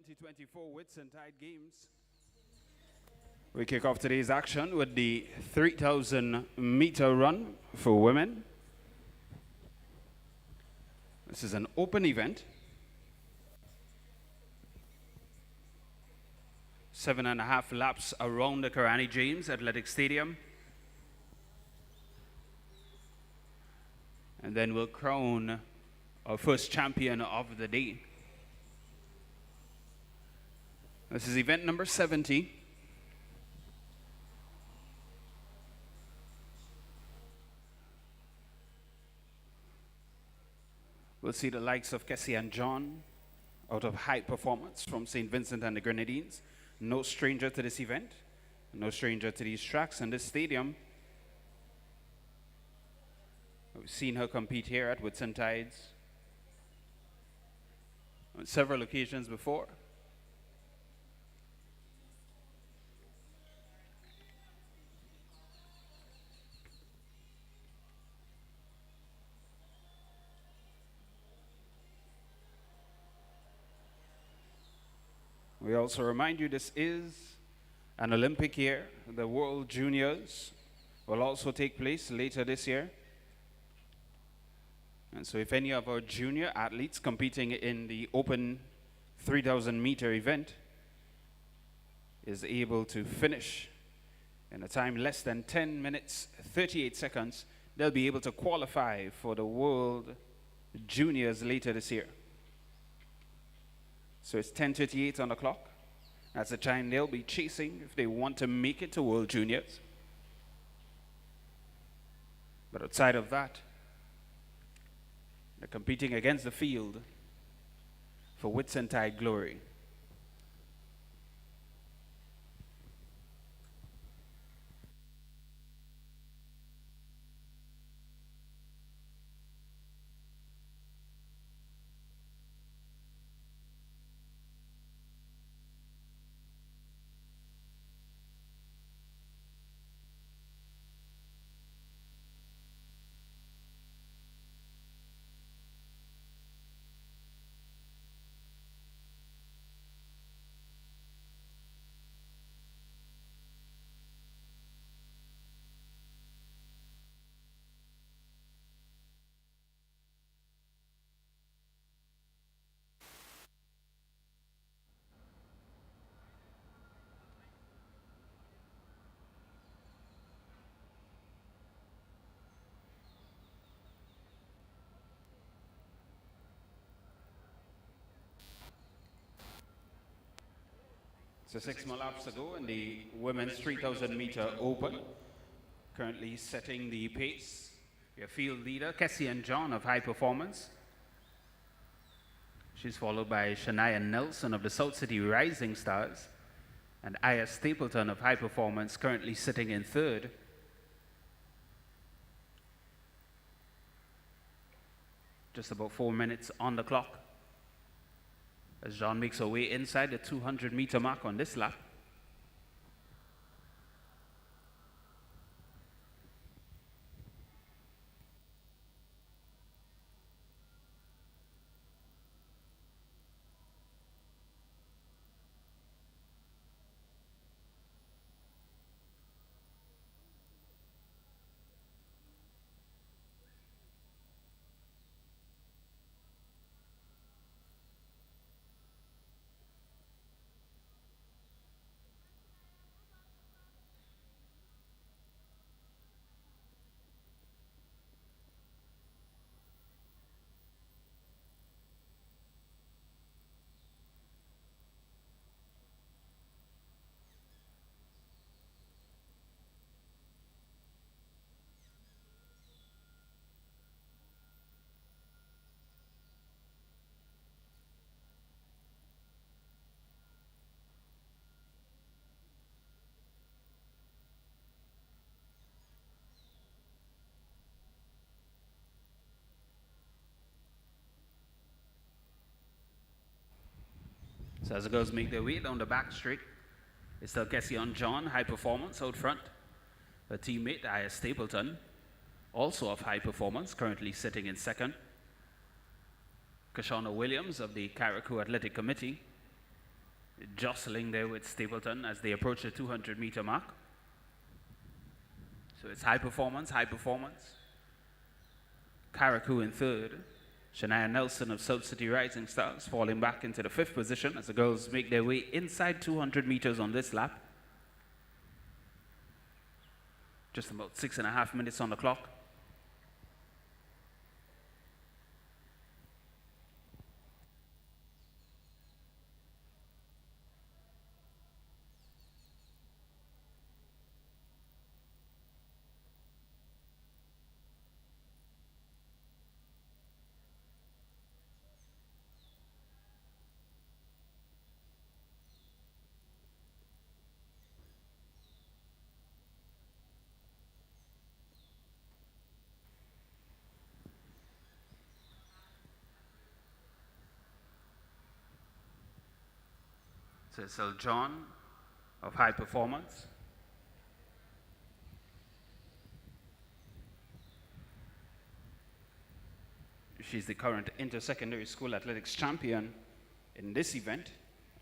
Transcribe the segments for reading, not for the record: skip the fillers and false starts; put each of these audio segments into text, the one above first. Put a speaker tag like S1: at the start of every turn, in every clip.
S1: 2024 Whitsuntide Games. We kick off today's action with the 3,000 meter run for women. This is an open event. 7.5 laps around the Karani James Athletic Stadium. And then we'll crown our first champion of the day. This is event number 70. We'll see the likes of Cassie and John out of High Performance from St. Vincent and the Grenadines. No stranger to this event, no stranger to these tracks and this stadium. We've seen her compete here at Whitsuntides on several occasions before. We also remind you this is an Olympic year. The World Juniors will also take place later this year. And so if any of our junior athletes competing in the open 3,000 meter event is able to finish in a time less than 10 minutes, 38 seconds, they'll be able to qualify for the World Juniors later this year. So it's 10:38 on the clock. That's the time they'll be chasing if they want to make it to World Juniors. But outside of that, they're competing against the field for Whitsuntide glory. So 6 more laps to go in the women's 3,000 meter open. Currently setting the pace. Your field leader, Cassie and John of High Performance. She's followed by Shania Nelson of the South City Rising Stars. And Aya Stapleton of High Performance currently sitting in third. Just about 4 minutes on the clock as John makes her way inside the 200 meter mark on this lap. So as the girls make their way down the back straight, it's still Cassie and John, High Performance out front. Her teammate, Aya Stapleton, also of High Performance, currently sitting in second. Kashana Williams of the Carriacou Athletic Committee jostling there with Stapleton as they approach the 200-meter mark. So it's high performance, high performance. Carriacou in third. Shania Nelson of South City Rising Stars falling back into the 5th position as the girls make their way inside 200 meters on this lap. Just about 6.5 minutes on the clock. So it's John of High Performance. She's the current inter-secondary school athletics champion in this event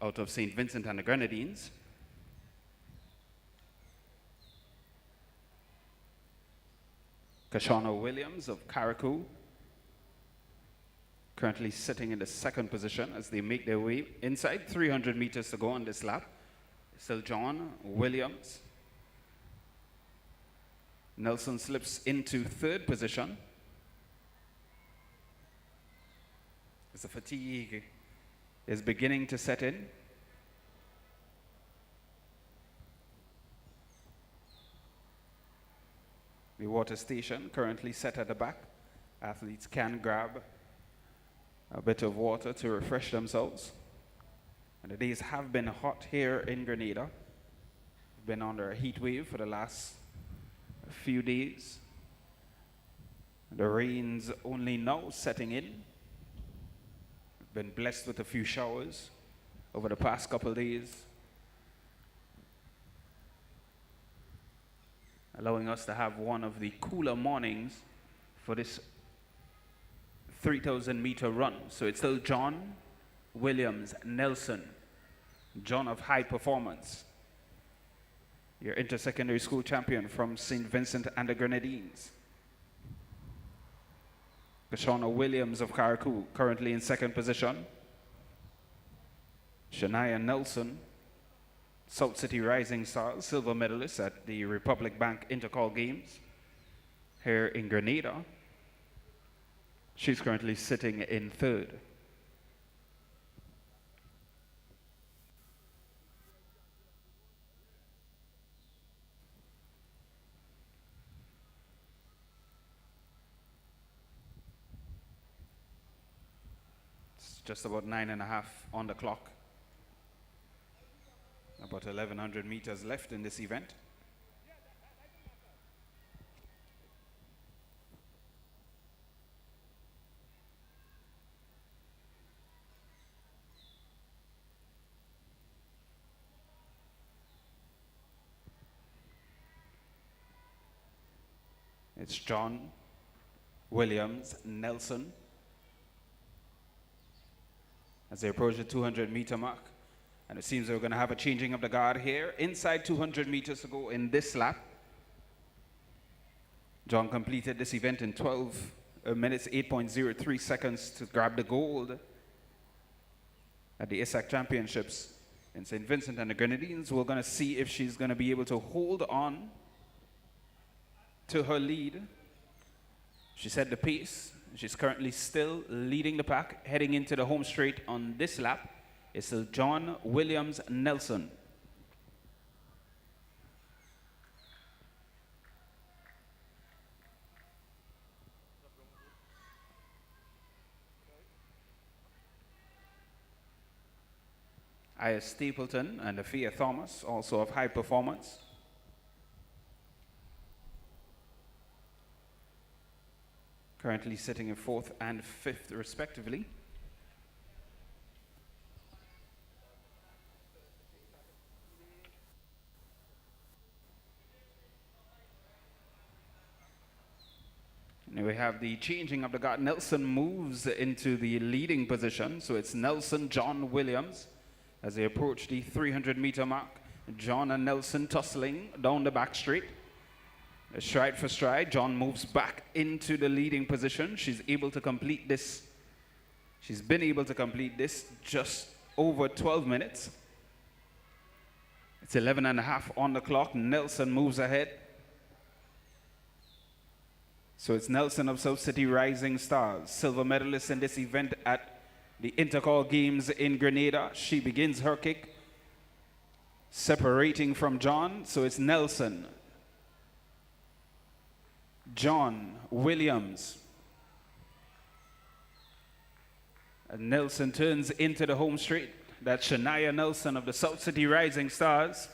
S1: out of St. Vincent and the Grenadines. Kashana Williams of Carriacou, currently sitting in the 2nd position as they make their way inside 300 meters to go on this lap. Still John Williams. Nelson slips into 3rd position as the fatigue is beginning to set in. The water station currently set at the back. Athletes can grab a bit of water to refresh themselves. And the days have been hot here in Grenada. We've been under a heat wave for the last few days. The rain's only now setting in. We've been blessed with a few showers over the past couple of days, allowing us to have one of the cooler mornings for this 3,000 meter run. So it's still John Williams Nelson, John of High Performance, your inter-secondary school champion from St. Vincent and the Grenadines. Kashana Williams of Carriacou, currently in 2nd position. Shania Nelson, South City Rising Stars, silver medalist at the Republic Bank Intercall Games here in Grenada. She's currently sitting in 3rd. It's just about 9.5 on the clock. About 1,100 meters left in this event. It's John Williams Nelson as they approach the 200-meter mark. And it seems we're going to have a changing of the guard here. Inside 200 meters to go in this lap. John completed this event in 12 minutes, 8.03 seconds to grab the gold at the ISAC Championships in St. Vincent and the Grenadines. We're going to see if she's going to be able to hold on to her lead. She set the pace. She's currently still leading the pack, heading into the home straight on this lap. It's still John Williams Nelson. Aya Stapleton and Afia Thomas, also of High Performance. Currently sitting in 4th and 5th respectively. And we have the changing of the guard. Nelson moves into the leading position. So it's Nelson John Williams As they approach the 300-meter mark, John and Nelson tussling down the back straight. Stride for stride, John moves back into the leading position. She's able to complete this. She's been able to complete this just over 12 minutes. It's 11 and a half on the clock. Nelson moves ahead. So it's Nelson of South City Rising Stars, silver medalist in this event at the Intercall Games in Grenada. She begins her kick, separating from John. So it's Nelson, John, Williams. And Nelson turns into the home straight. That's Shania Nelson of the South City Rising Stars.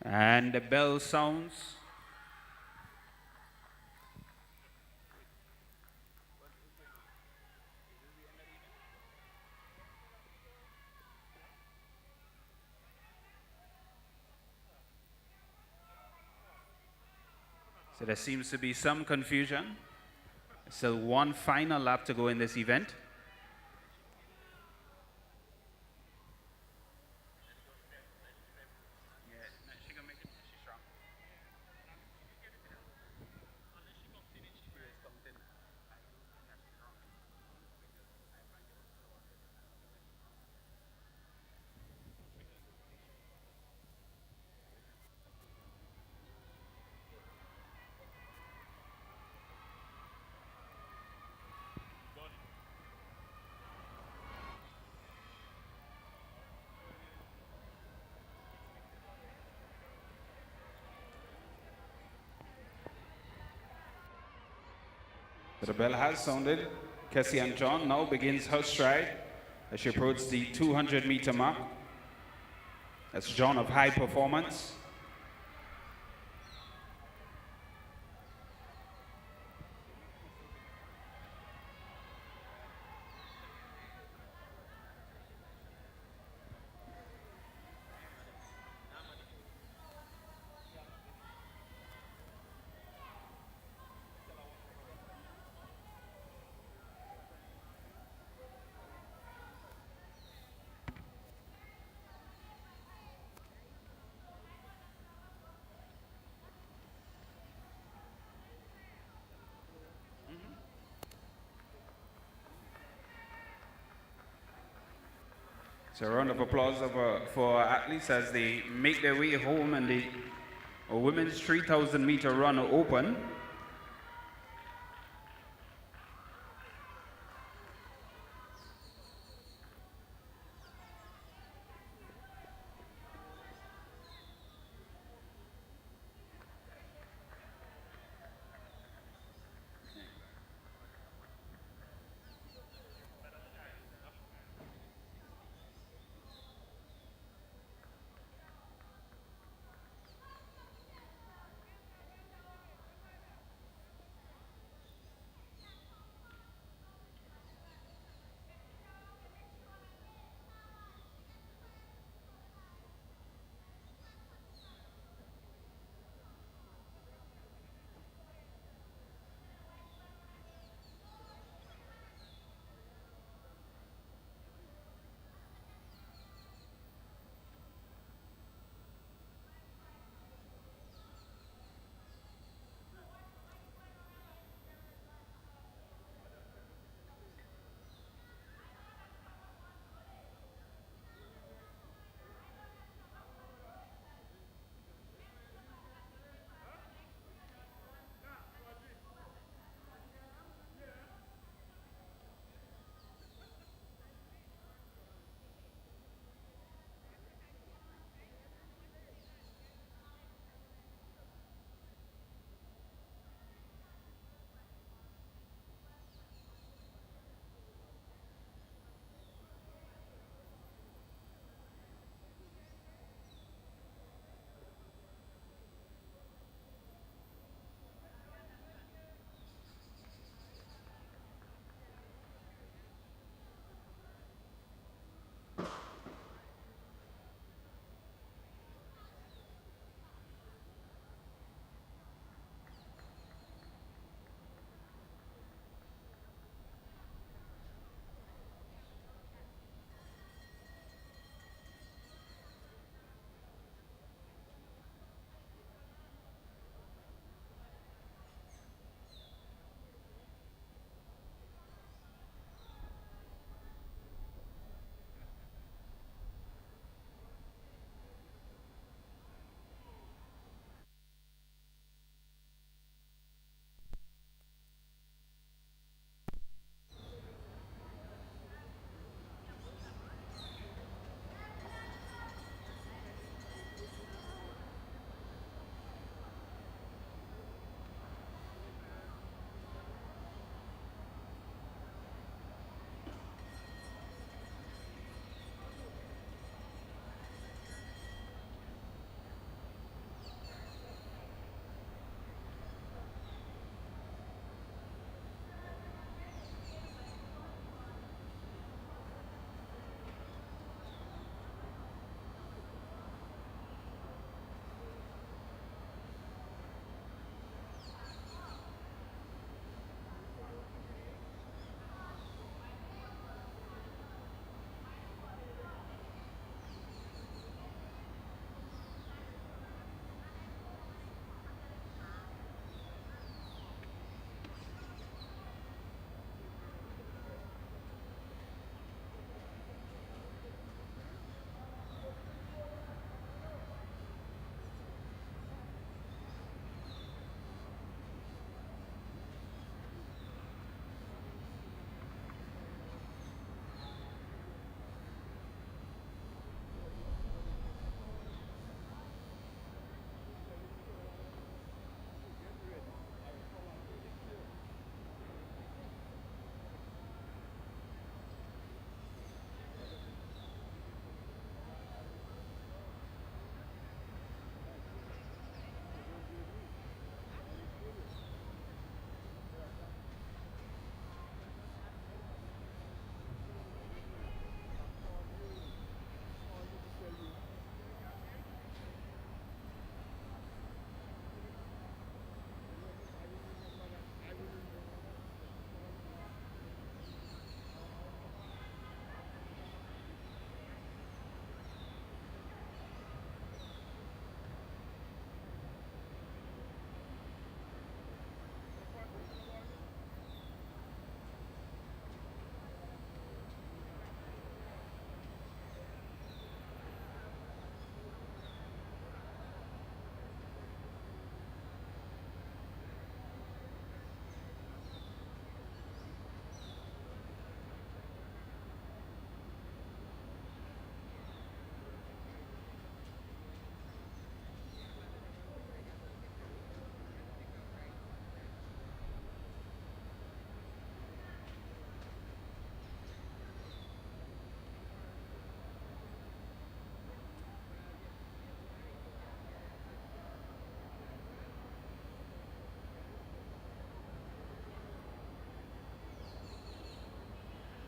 S1: And the bell sounds. So there seems to be some confusion. Still one final lap to go in this event. The bell has sounded. Cassie and John now begins her stride as she approaches the 200-meter mark. That's John of High Performance. So a round of applause for athletes as they make their way home and the women's 3,000-meter run open.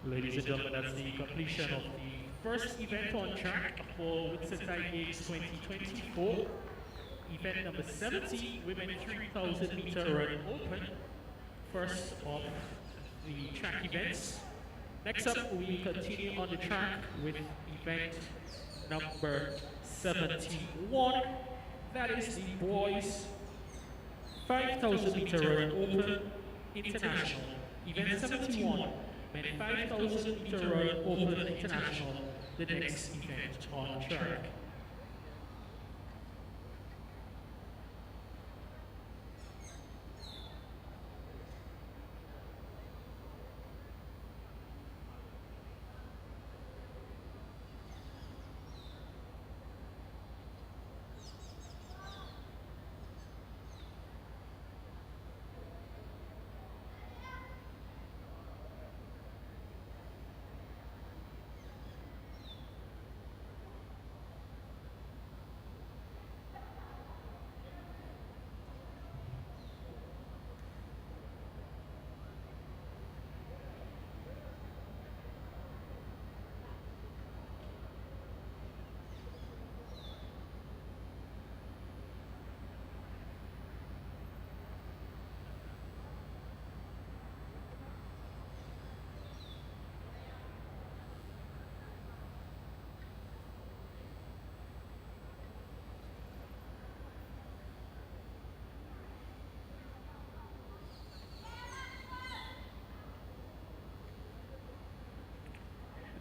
S2: Ladies and gentlemen, that's the completion of the first event on track for Whitsuntide Games 2024. Event number 70, Women 3000 meter run open. First of the track events. Next up, we continue on the track with event number 71. That is the boys 5000 meter run open international. Event 71. Men 5000 meter run open international, the next event on track.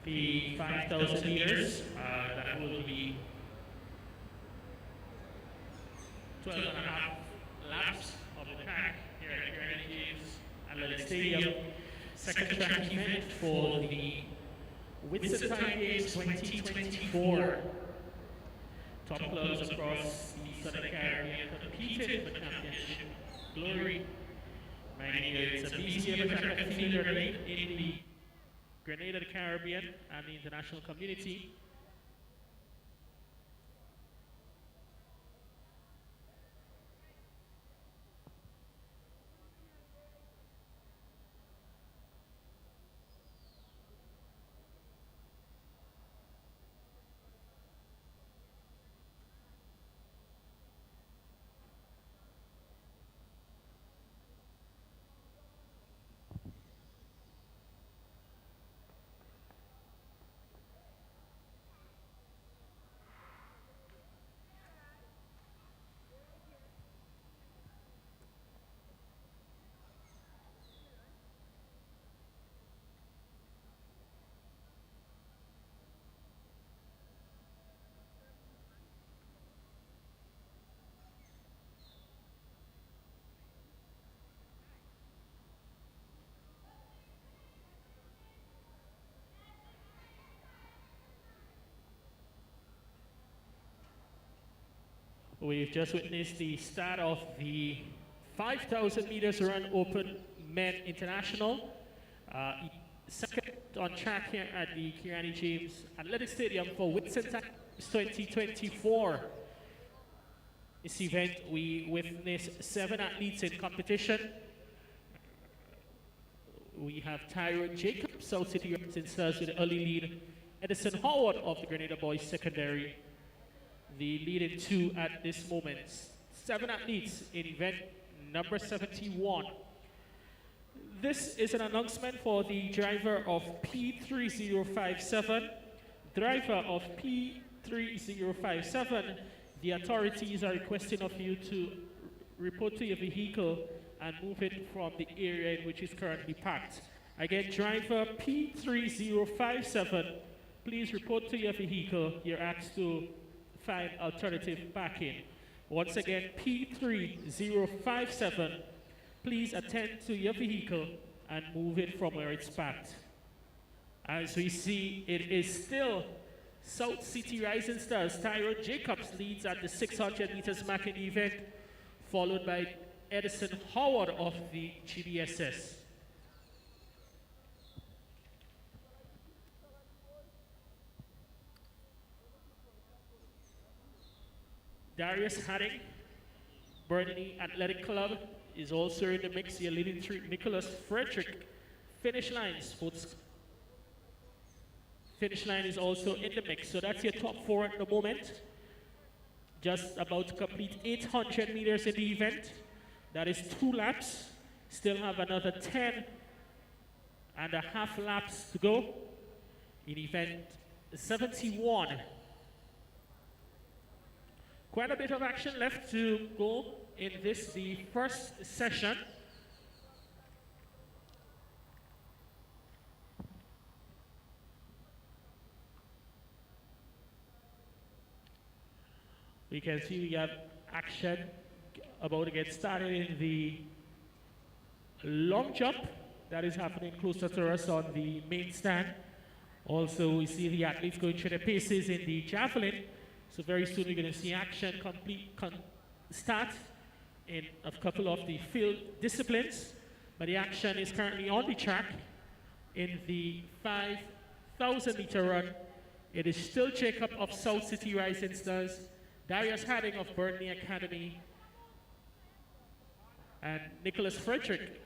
S2: The 5,000 meters, that will be 12 and a half laps of the track here at the Grand Games Athletic Stadium. Second track event for the Whitsuntide Games 2024. Top clubs across the Southern Caribbean competed for championship glory. Minding you, it's a BCA track and field in the Grenada, the Caribbean, and the international community. We've just witnessed the start of the 5,000 meters run open men international. Second on track here at the Kiani James Athletic Stadium for Whitsuntide 2024. This event, we witnessed 7 athletes in competition. We have Tyron Jacobs, South City Rising Stars with the early lead. Edison Howard of the Grenada Boys Secondary, the leading 2 at this moment. 7 athletes in event number 71. This is an announcement for the driver of P3057. Driver of P3057, the authorities are requesting of you to report to your vehicle and move it from the area in which is currently parked. Again, driver P3057, please report to your vehicle. You're asked to find alternative parking. Once again, P3057, please attend to your vehicle and move it from where it's parked. As we see, it is still South City Rising Stars. Tyron Jacobs leads at the 600 meters mark in the event, followed by Edison Howard of the GBSS. Darius Hadding, Burnley Athletic Club, is also in the mix. You're leading through Nicholas Frederick. Finish line, Sports Finish line is also in the mix. So that's your top 4 at the moment. Just about to complete 800 meters in the event. That is 2 laps. Still have another 10 and a half laps to go in event 71. Quite a bit of action left to go in this, the first session. We can see we have action about to get started in the long jump that is happening closer to us on the main stand. Also, we see the athletes going through their paces in the javelin. So very soon we're going to see action start in a couple of the field disciplines. But the action is currently on the track in the 5,000 meter run. It is still Jacob of South City Rising Stars, Darius Harding of Burnley Academy, and Nicholas Frederick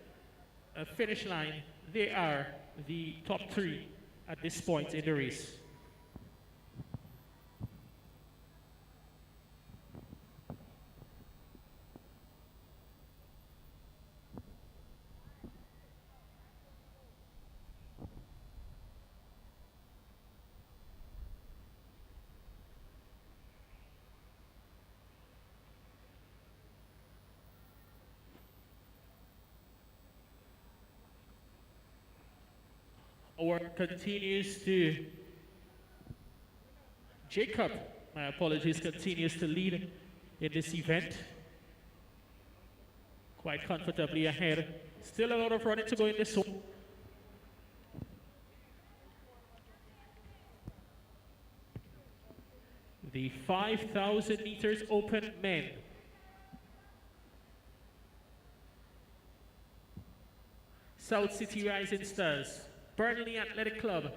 S2: of Finish Line. They are the top 3 at this point in the race. Work continues to, Jacob, my apologies, continues to lead in this event. Quite comfortably ahead. Still a lot of running to go in this one. The 5,000 meters open men. South City Rising Stars, Burnley Athletic Club.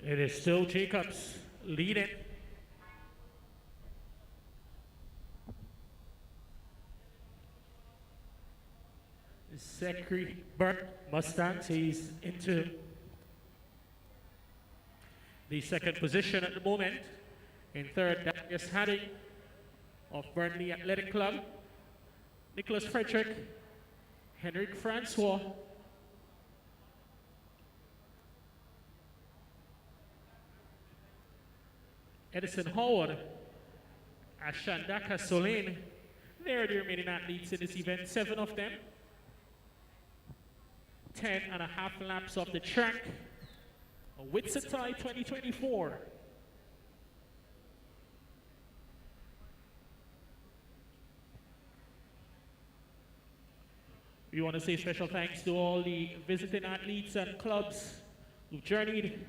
S2: It is still Jacobs leading. Zachary Burke Mustangs, he's into the second position at the moment. In third, Darius Harding of Burnley Athletic Club. Nicholas Frederick, Henrik Francois, Edison Howard, Ashandaka Solane. They are the remaining athletes in this event, 7 of them. 10 and a half laps of the track. Whitsuntide 2024. We want to say special thanks to all the visiting athletes and clubs who've journeyed,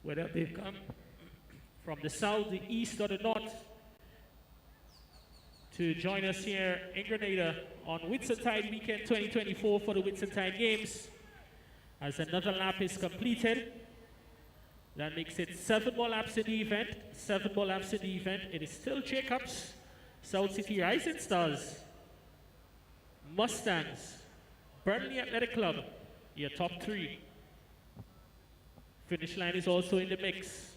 S2: whether they've come from the south, the east, or the north, to join us here in Grenada on Whitsuntide Weekend 2024 for the Whitsuntide Games. As another lap is completed, that makes it 7 more laps in the event. 7 more laps in the event. It is still Jacobs, South City Rising Stars. Mustangs, Burnley Athletic Club, your top three. Finish line is also in the mix.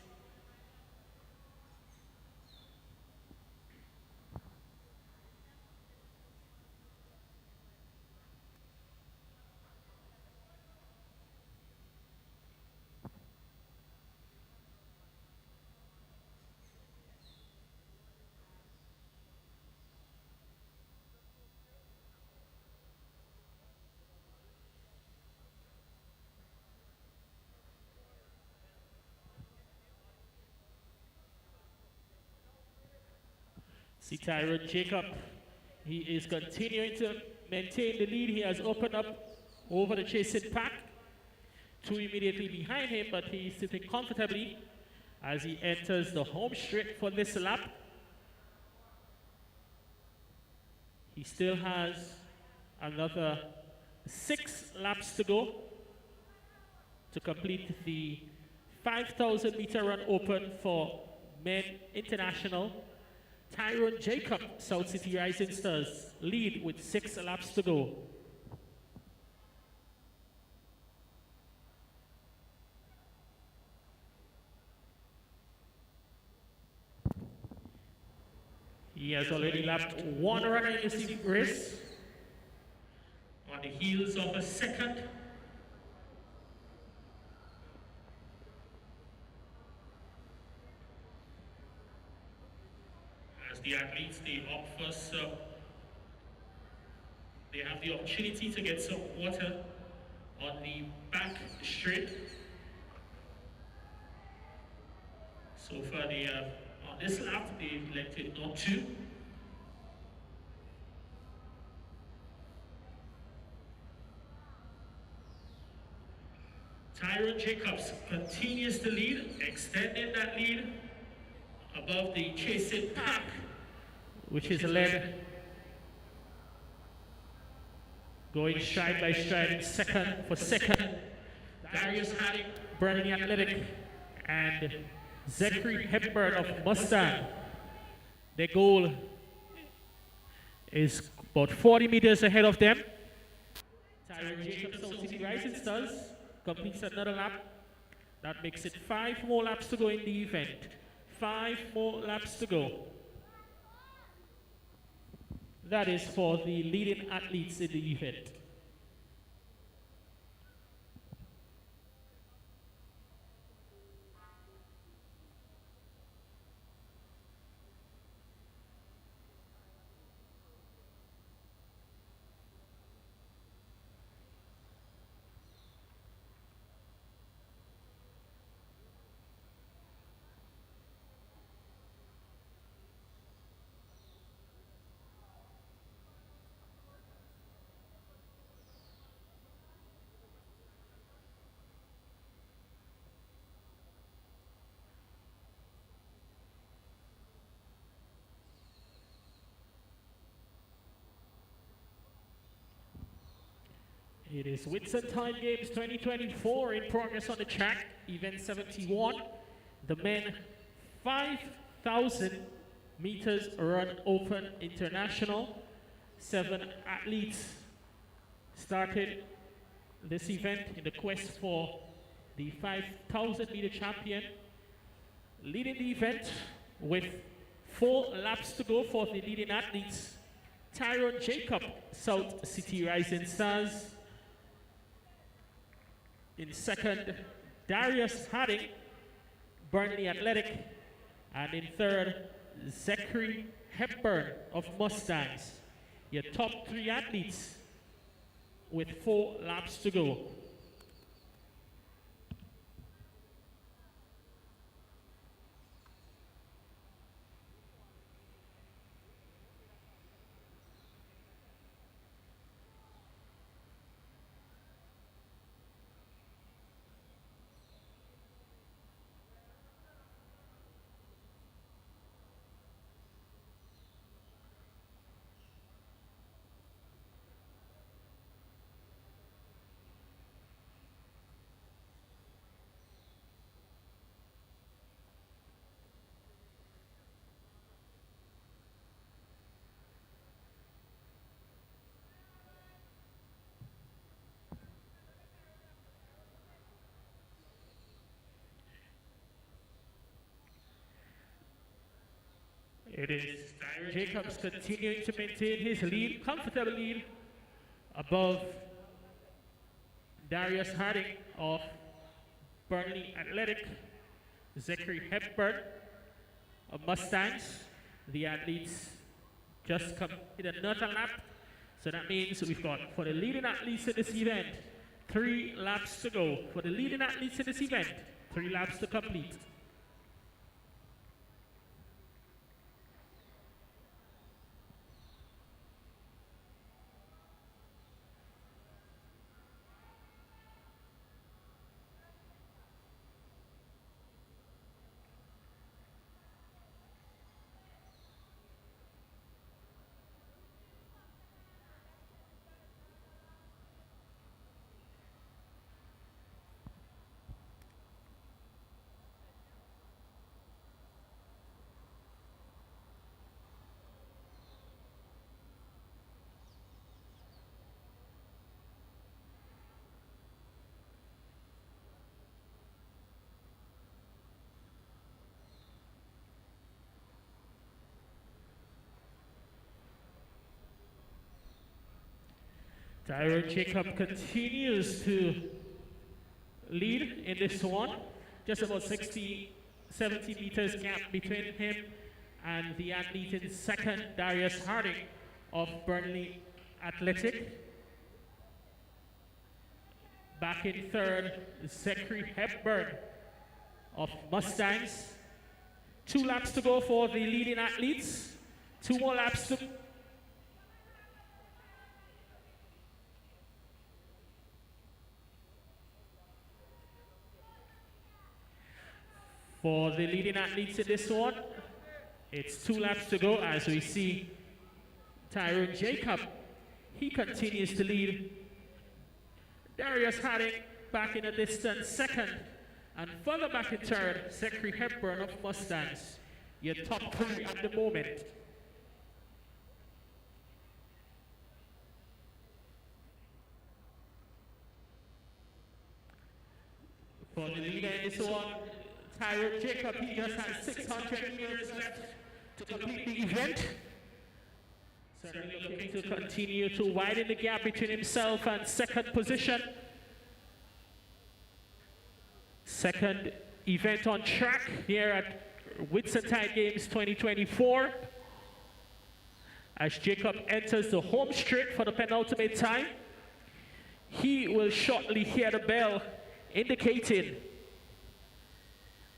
S2: See Tyrone Jacob, he is continuing to maintain the lead. He has opened up over the chasing pack. Two immediately behind him, but he's sitting comfortably as he enters the home straight for this lap. He still has another 6 laps to go to complete the 5,000 meter run open for men international. Tyrone Jacob, South City Rising Stars, lead with 6 laps to go. He has already lapped 1 runner in this race on the heels of a second. As the athletes, they opt for some, they have the opportunity to get some water on the back straight. So far they have, on this lap, they've elected not to. Tyrone Jacobs continues to lead, extending that lead above the chasing pack, which is led, going stride by stride, second for second. Darius Haddock, Burnley Athletic, and Zachary Hepburn of Mustang. Their goal is about 40 meters ahead of them. Tyrone Jacobs, South City Rising Stars, completes another lap. That makes it 5 more laps to go in the event. 5 more laps to go. That is for the leading athletes in the event. It is Whitsuntide Games 2024 in progress on the track, event 71. The men 5,000 meters run open international. 7 athletes started this event in the quest for the 5,000 meter champion. Leading the event with 4 laps to go for the leading athletes. Tyrone Jacob, South City Rising Stars. In second, Darius Haddock, Burnley Athletic. And in third, Zachary Hepburn of Mustangs. Your top 3 athletes with 4 laps to go. It is Tyron Jacobs continuing to maintain his lead, comfortable lead, above Darius Harding of Burnley Athletic, Zachary Hepburn of Mustangs. The athletes just completed another lap. So that means we've got, for the leading athletes in this event, 3 laps to go. For the leading athletes in this event, 3 laps to complete. Tyron Jacob continues to lead in this one. Just about 60, 70 meters gap between him and the athlete in second, Darius Harding of Burnley Athletic. Back in third, Zachary Hepburn of Mustangs. 2 laps to go for the leading athletes. 2 more laps to for the leading athletes in this one. It's 2 laps to go as we see Tyron Jacob. He continues to lead. Darius Harding back in a distance second. And further back in third, Zachary Hepburn of Mustangs. Your top 3 at the moment. For the leader in this one, Tyron Jacob, he just has 600 meters left to complete the event. Certainly looking to continue to widen the gap between himself and second position. Second event on track here at Whitsuntide Games 2024. As Jacob enters the home straight for the penultimate time, he will shortly hear the bell indicating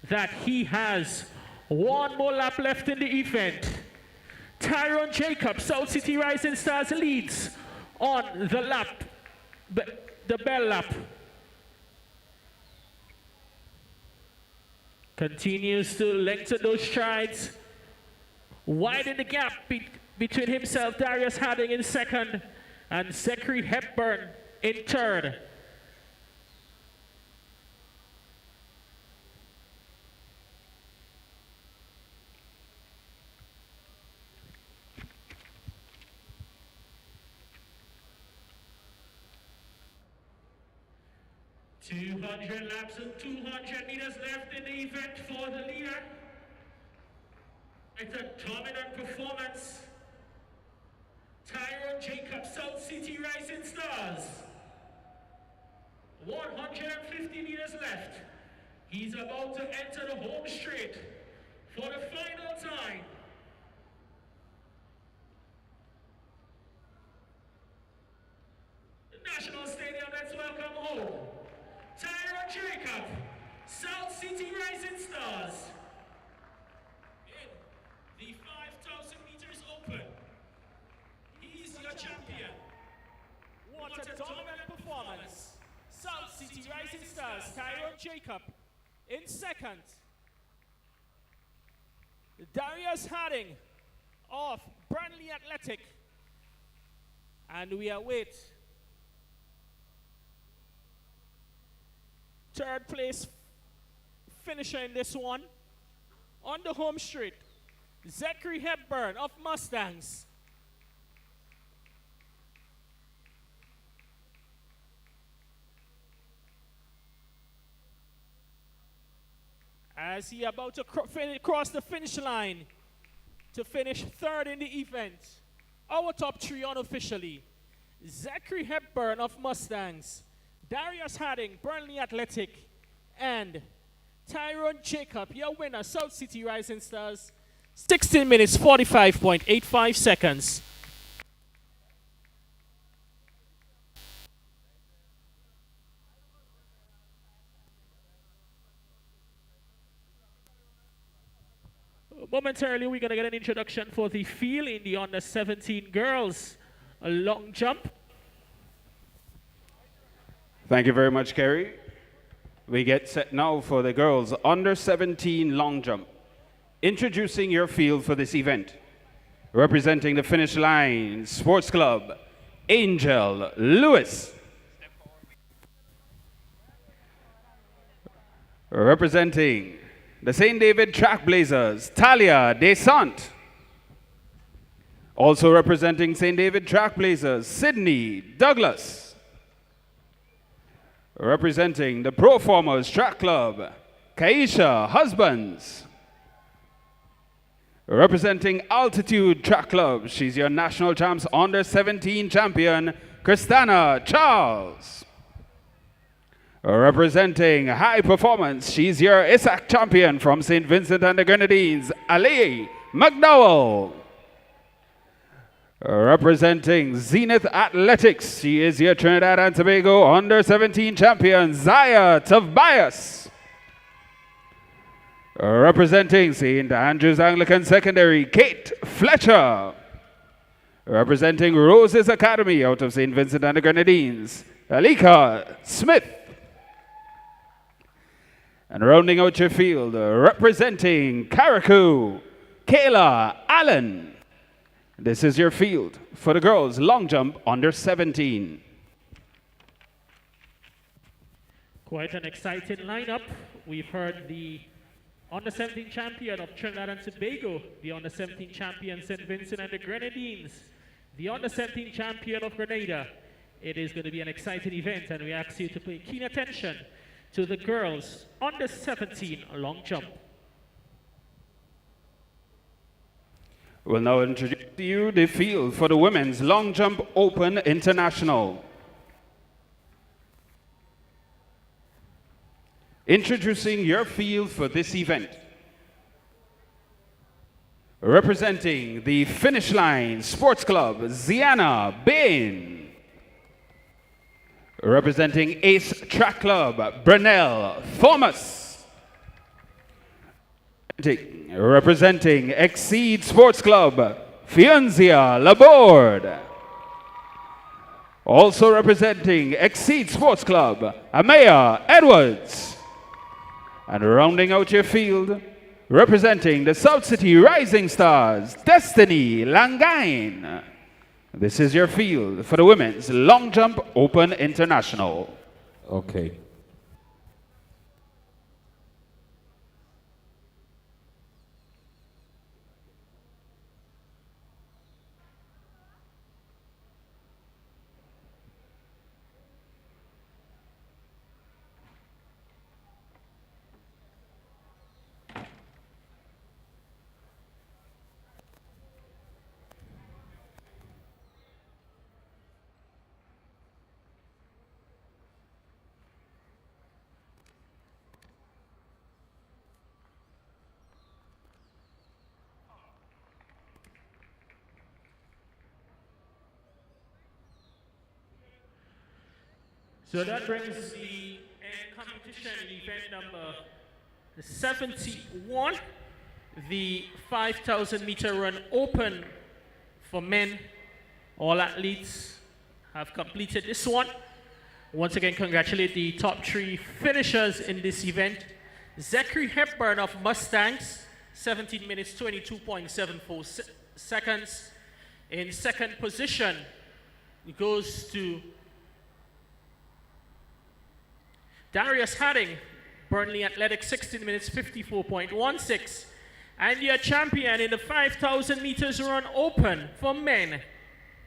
S2: that he has 1 more lap left in the event. Tyron Jacob, South City Rising Stars leads on the lap, the bell lap. Continues to lengthen those strides, widen the gap between himself, Darius Harding in second, and Zachary Hepburn in third. .200 laps and 200 meters left in the event for the leader. It's a dominant performance. Tyron Jacob, South City Rising Stars. 150 meters left. He's about to enter the home straight for the final time. The National Stadium, let's welcome home Tyron Jacob, South City Rising Stars. In the 5,000 meters open, he's your champion. What a dominant performance. South City Rising Stars, Tyron Jacob in second. Darius Harding of Burnley Athletic. And we await third place finisher in this one. On the home straight, Zachary Hepburn of Mustangs. As he about to cross the finish line to finish third in the event. Our top three unofficially: Zachary Hepburn of Mustangs, Darius Harding, Burnley Athletic, and Tyrone Jacob, your winner, South City Rising Stars, 16 minutes, 45.85 seconds. Momentarily, we're going to get an introduction for the field in the under 17 girls. A long jump.
S1: Thank you very much, Kerry. We get set now for the girls under 17 long jump. Introducing your field for this event. Representing the finish line, Sports Club, Angel Lewis. Representing the St. David Trackblazers, Talia Desant. Also representing St. David Trackblazers, Sydney Douglas. Representing the Proformers Track Club, Kaisha Husbands. Representing Altitude Track Club, she's your national champs under 17 champion, Christina Charles. Representing High Performance, she's your ISAC champion from St. Vincent and the Grenadines, Ali McDowell. Representing Zenith Athletics, she is your Trinidad and Tobago under 17 champion, Zaya Tobias. Representing St. Andrews Anglican Secondary, Kate Fletcher. Representing Roses Academy out of St. Vincent and the Grenadines, Alika Smith. And rounding out your field, representing Carriacou, Kayla Allen. This is your field for the girls long jump under 17.
S2: Quite an exciting lineup. We've heard the under 17 champion of Trinidad and Tobago, the under 17 champion St. Vincent and the Grenadines, the under 17 champion of Grenada. It is going to be an exciting event, and we ask you to pay keen attention to the girls under 17 long jump.
S1: We'll now introduce to you the field for the Women's Long Jump Open International. Introducing your field for this event. Representing the Finish Line Sports Club, Ziana Bain. Representing Ace Track Club, Brunel Thomas. Representing Exceed Sports Club, Fianzia Laborde. Also representing Exceed Sports Club, Amaya Edwards. And rounding out your field, representing the South City Rising Stars, Destiny Langain. This is your field for the Women's Long Jump Open International.
S3: Okay.
S2: So that brings the end competition event number 71, the 5,000 meter run open for men. All athletes have completed this one. Once again, congratulate the top three finishers in this event. Zachary Hepburn of Mustangs, 17 minutes, 22.74 seconds. In second position, it goes to Darius Harding, Burnley Athletic, 16 minutes, 54.16. And your champion in the 5,000 meters run open for men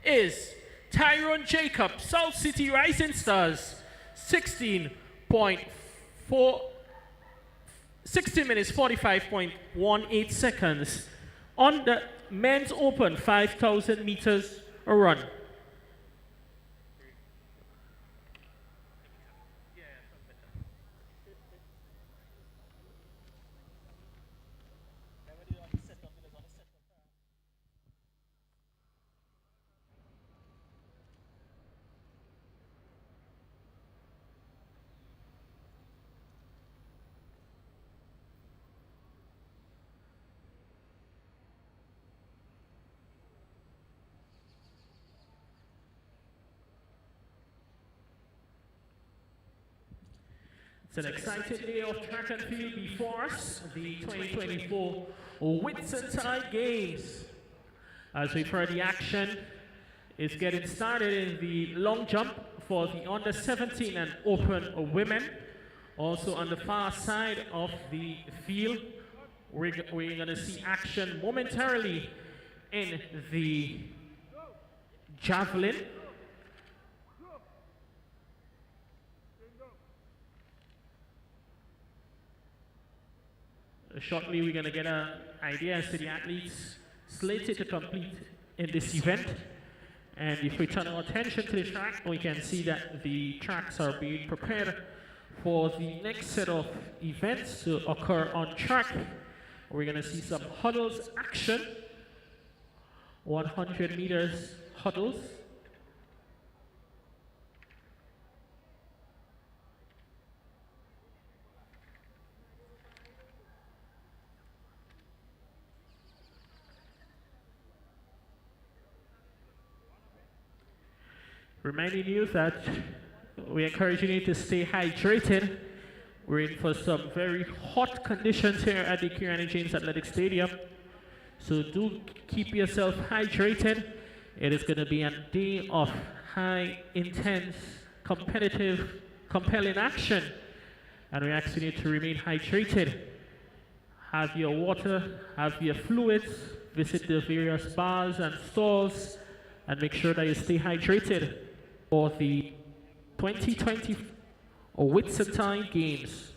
S2: is Tyrone Jacob, South City Rising Stars, 16 minutes, 45.18 seconds. On the men's open, 5,000 meters a run. It's an exciting day of track and field before us, the 2024 Whitsuntide Games. As we've heard, the action is getting started in the long jump for the under 17 and open women. Also on the far side of the field, we're going to see action momentarily in the javelin. Shortly, we're going to get an idea as to the athletes slated to compete in this event. And if we turn our attention to the track, we can see that the tracks are being prepared for the next set of events to occur on track. We're going to see some huddles action, 100 meters huddles. Reminding you that we encourage you to stay hydrated. We're in for some very hot conditions here at the carriacou Athletic Stadium. So do keep yourself hydrated. It is going to be a day of high, intense, competitive, compelling action. And we ask you to remain hydrated. Have your water, have your fluids, visit the various bars and stalls, and make sure that you stay hydrated for the 2020 Whitsuntide Games.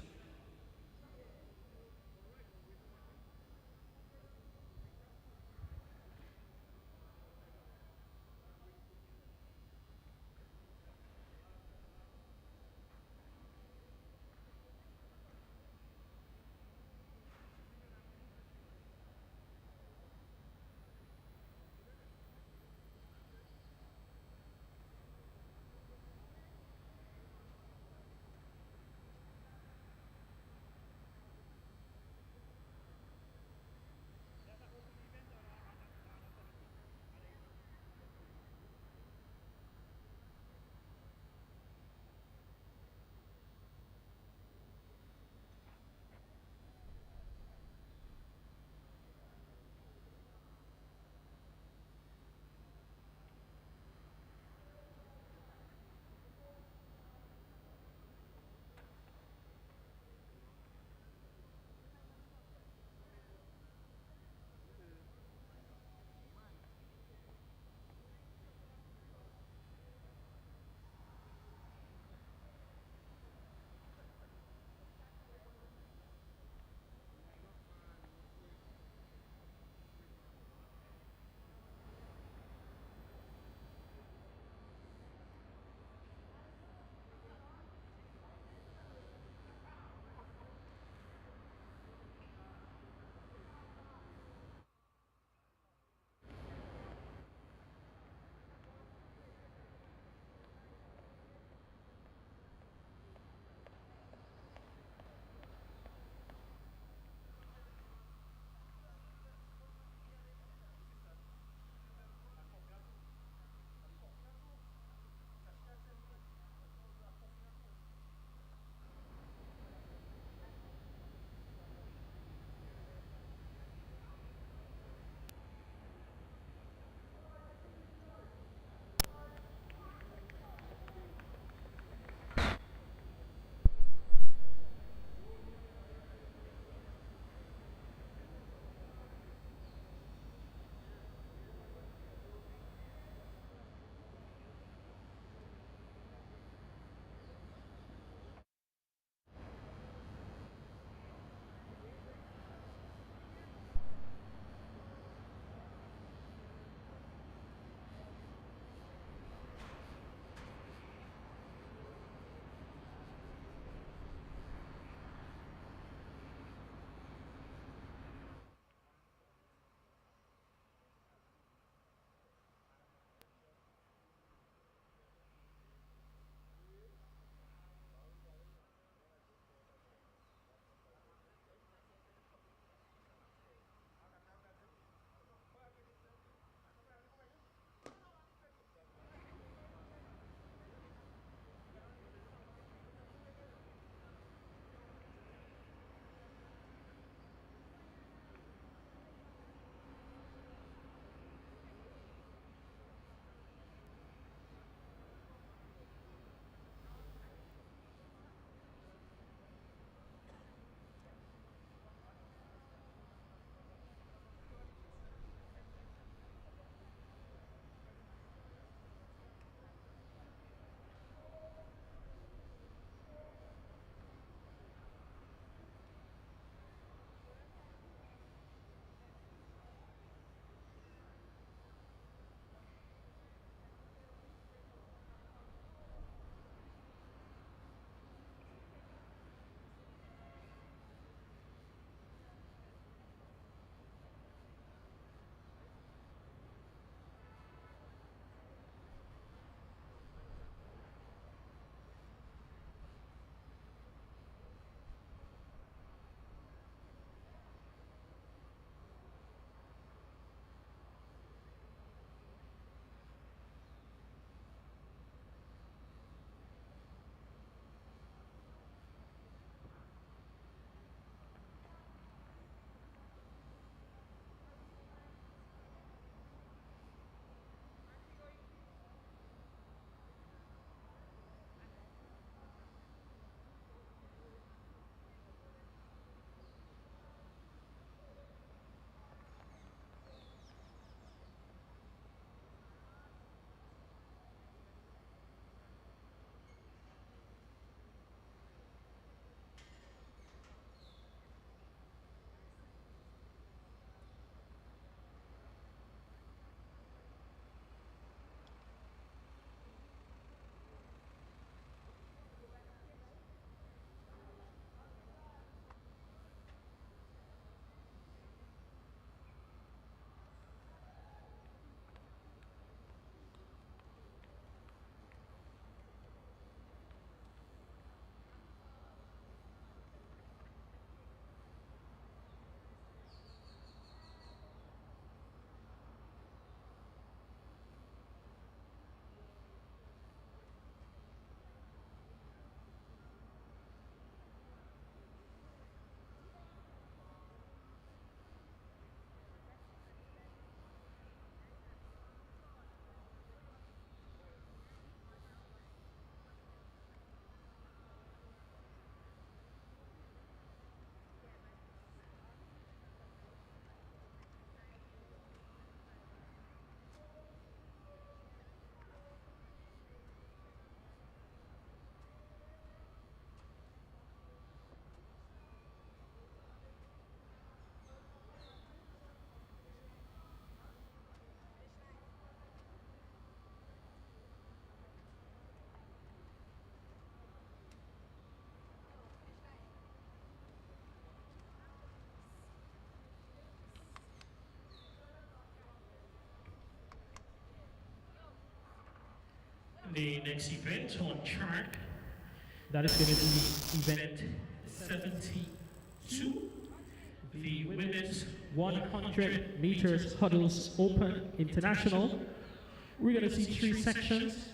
S2: the next event on track. That is going to be event 72, the women's 100 meters hurdles open international. We're going to see 3 sections.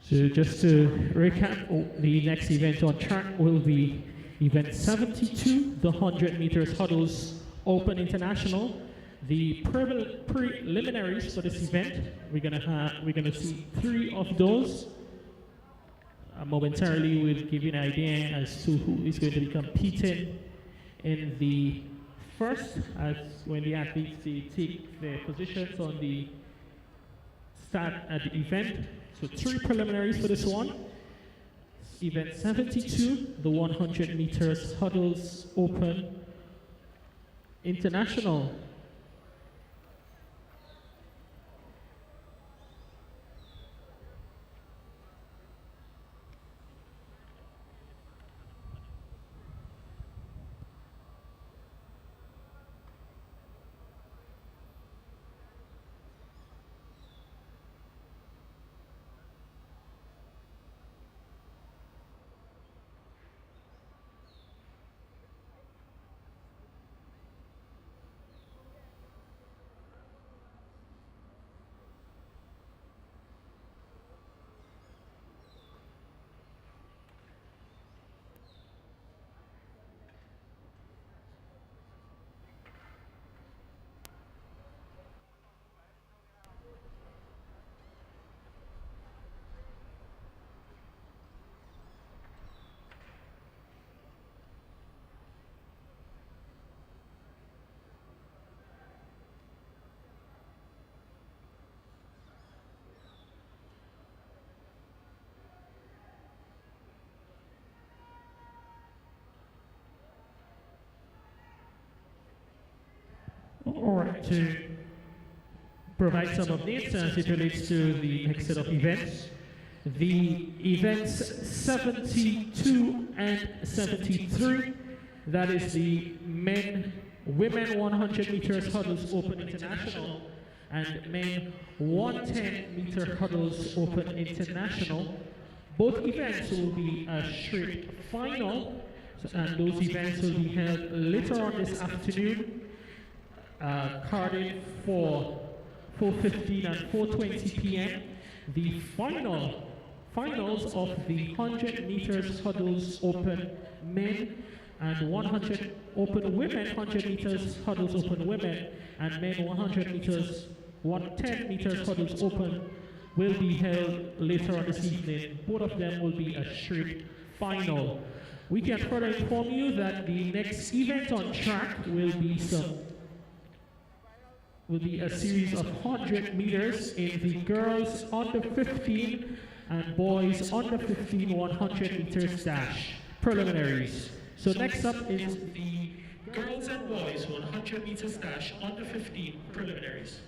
S2: So just to recap, the next event on track will be event 72, the 100 meters hurdles open international. The preliminaries for this event, we're gonna see 3 of those. Momentarily, we'll give you an idea as to who is going to be competing in the first, as when the athletes take their positions on the start at the event. So 3 preliminaries for this one. Event 72, the 100 meters hurdles open international. All right, to provide some updates as it relates to the next set of events. The events 72 and 73, that is the women 100 meters hurdles open international and men 110 meter hurdles open international. Both events will be a straight final, and those events will be held later on this afternoon. Carded for 4:15 and 4:20 p.m. The finals of the 100 meters hurdles open men and 100 open women, 100 meters hurdles open women, and men 100 meters, 110 meters hurdles open will be held later on this evening. Both of them will be a straight final. We can further inform you that the next event on track will be a series of 100 meters in the girls under 15 and boys under 15 100 meters dash preliminaries. So next up is the girls and boys 100 meters dash under 15 preliminaries.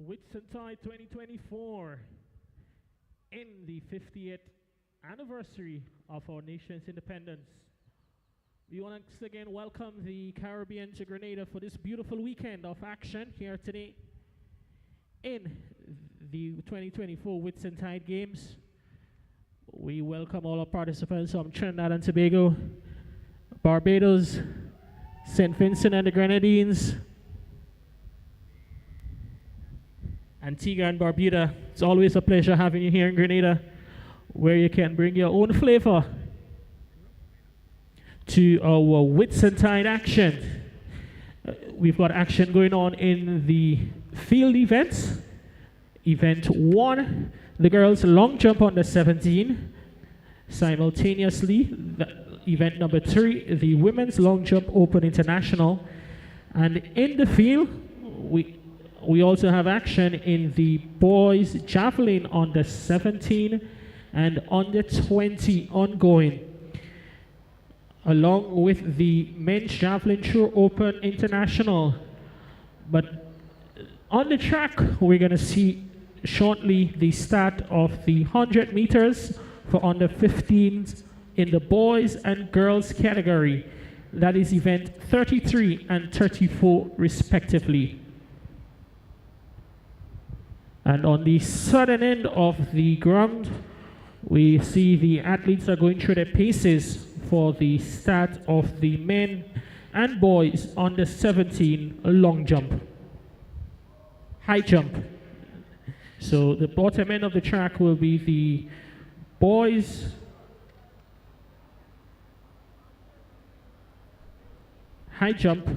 S2: Whitsuntide 2024, in the 50th anniversary of our nation's independence. We want to once again welcome the Caribbean to Grenada for this beautiful weekend of action here today in the 2024 Whitsuntide Games. We welcome all our participants from Trinidad and Tobago, Barbados, St. Vincent and the Grenadines, Antigua and Barbuda. It's always a pleasure having you here in Grenada, where you can bring your own flavor to our Whitsuntide action. We've got action going on in the field events. Event 1, the girls long jump on the 17. Simultaneously, event number 3, the women's long jump open international. And in the field, we also have action in the boys javelin on the 17 and on the 20 ongoing, along with the men's javelin throw open international. But on the track, we're going to see shortly the start of the 100 meters for under 15s in the boys and girls category. That is event 33 and 34 respectively. And on the southern end of the ground, we see the athletes are going through their paces for the start of the men and boys on the 17 long jump, high jump. So the bottom end of the track will be the boys high jump,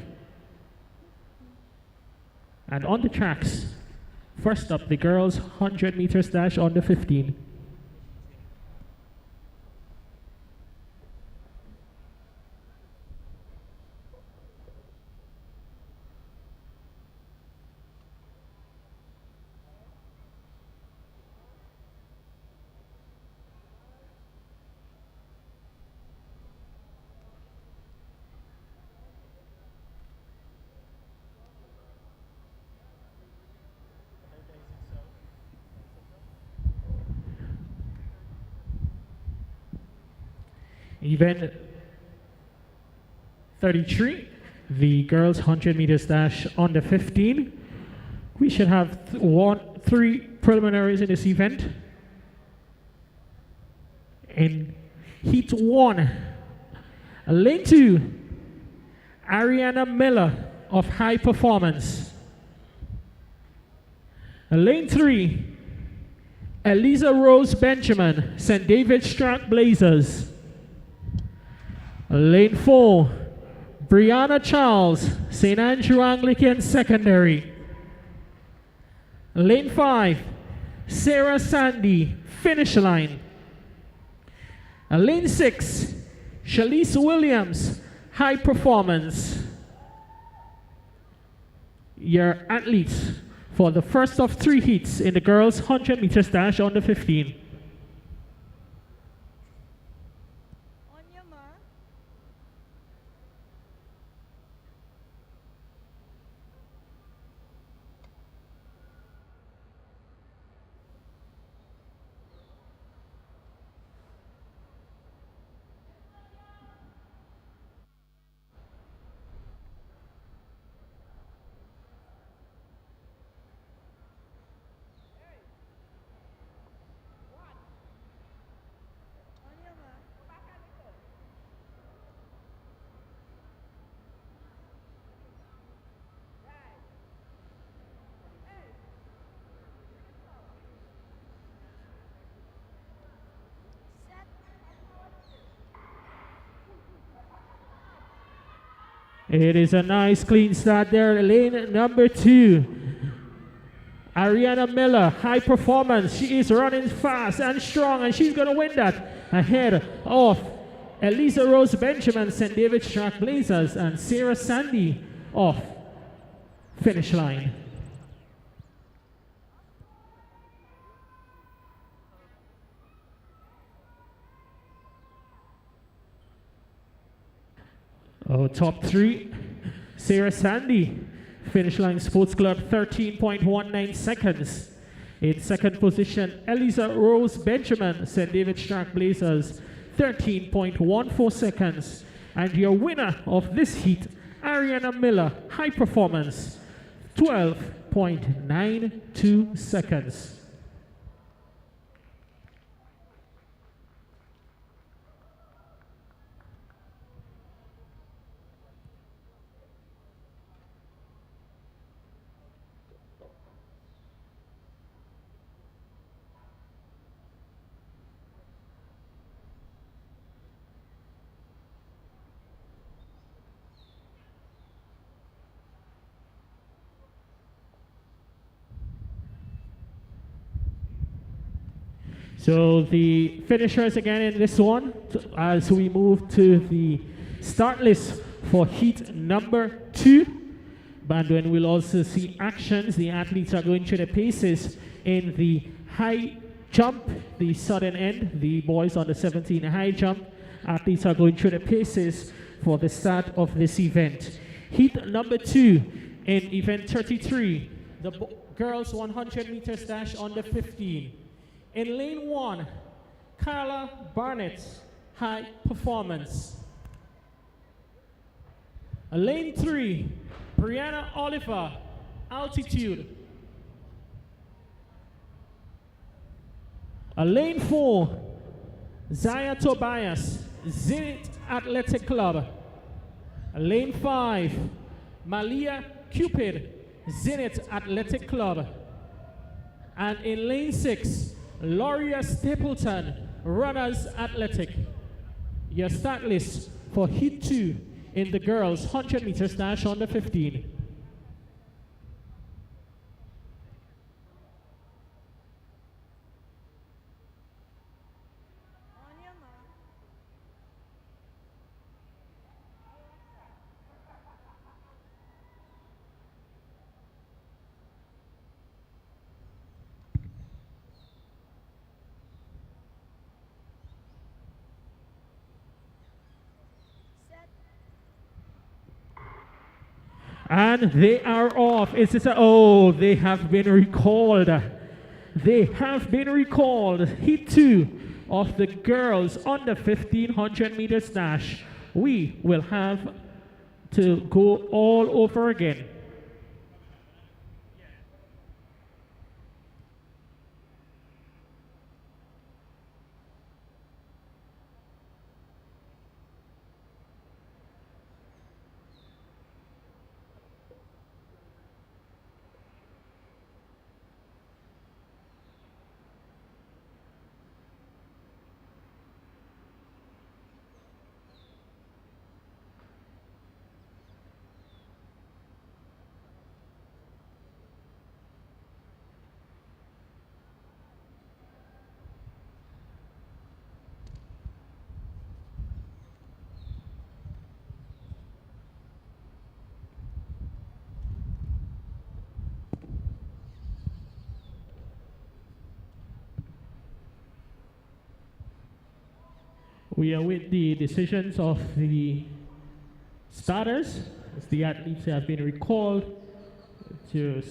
S2: and on the tracks, first up, the girls 100 meters dash on the 15. Event 33, the girls 100 meters dash on the 15. We should have 3 preliminaries in this event. In heat 1, lane 2, Ariana Miller of High Performance. Lane 3, Eliza Rose Benjamin, St. David's Track Blazers. Lane 4, Brianna Charles, St. Andrew Anglican Secondary. Lane 5, Sarah Sandy, Finish Line. Lane 6, Shalise Williams, High Performance. Your athletes for the first of 3 heats in the girls 100 meters dash on the 15. It is a nice clean start there. Lane number 2, Ariana Miller, High Performance. She is running fast and strong, and she's going to win that ahead of Eliza Rose Benjamin, St. David's Track Blazers, and Sarah Sandy of Finish Line. Top 3, Sarah Sandy, Finish Line Sports Club, 13.19 seconds. In second position, Eliza Rose Benjamin, St. David's Track Blazers, 13.14 seconds. And your winner of this heat, Ariana Miller, High Performance, 12.92 seconds. So the finishers again in this one, as we move to the start list for heat number 2. And then we'll also see actions. The athletes are going through the paces in the high jump, the southern end. The boys on the 17 high jump. Athletes are going through the paces for the start of this event. Heat number 2 in event 33, the girls 100 meters dash under 15. In lane 1, Carla Barnett, High Performance. Lane 3, Brianna Oliver, Altitude. Lane 4, Zaya Tobias, Zenith Athletic Club. Lane 5, Malia Cupid, Zenith Athletic Club. And in lane 6, Loria Stapleton, Runners Athletic. Your start list for heat 2 in the girls 100 meters dash under 15. And they are off. It's just oh, they have been recalled. They have been recalled. Heat 2 of the girls under 1500 meters dash. We will have to go all over again. We await the decisions of the starters, as the athletes have been recalled to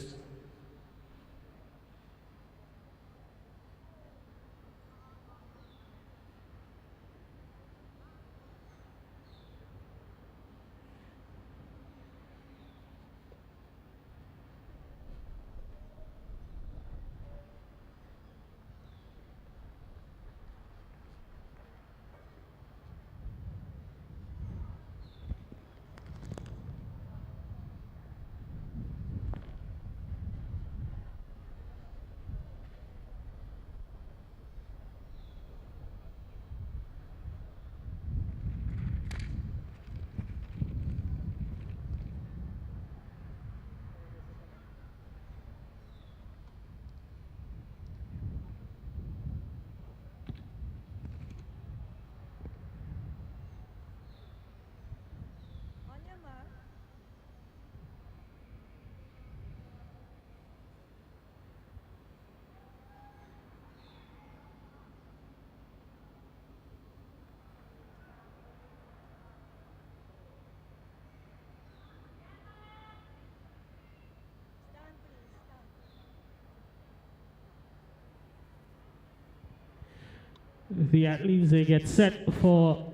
S2: The athletes, they get set for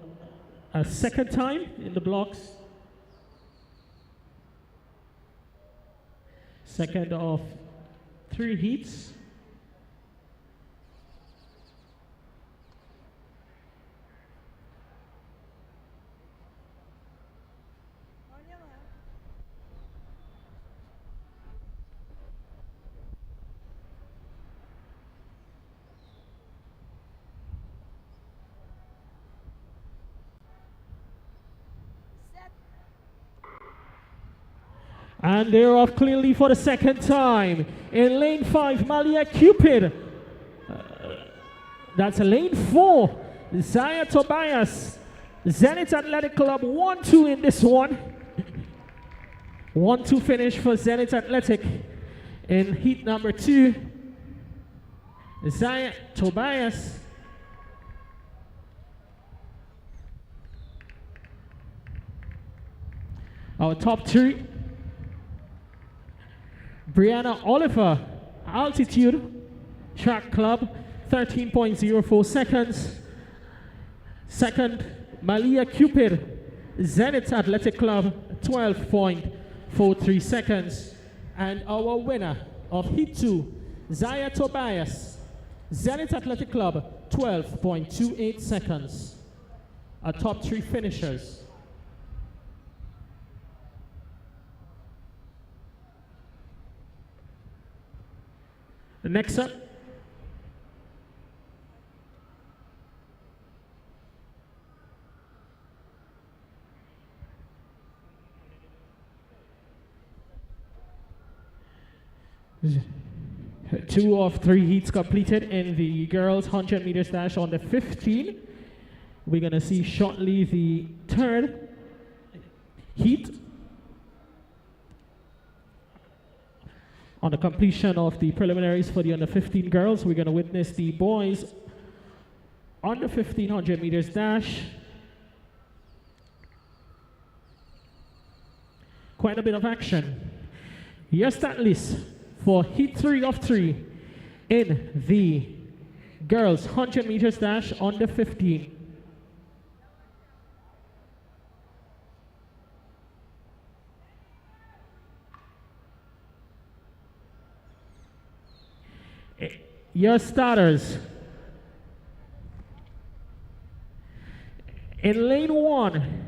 S2: a second time in the blocks. Second of 3 heats. And they're off cleanly for the second time. In lane 5, Malia Cupid. That's lane 4. Zaya Tobias. Zenith Athletic Club 1-2 in this one. 1-2 finish for Zenith Athletic in heat number 2. Zaya Tobias. Our top 3. Brianna Oliver, Altitude Track Club, 13.04 seconds. Second, Malia Cupid, Zenith Athletic Club, 12.43 seconds. And our winner of Heat 2, Zaya Tobias, Zenith Athletic Club, 12.28 seconds. Our top 3 finishers. Next up, two of 3 heats completed in the girls 100 meters dash on the 15. We're gonna see shortly the 3rd heat. On the completion of the preliminaries for the under 15 girls, we're going to witness the boys under 1500 meters dash. Quite a bit of action. Here's that list for heat 3 of 3 in the girls 100 meters dash under 15. Your starters. In lane 1,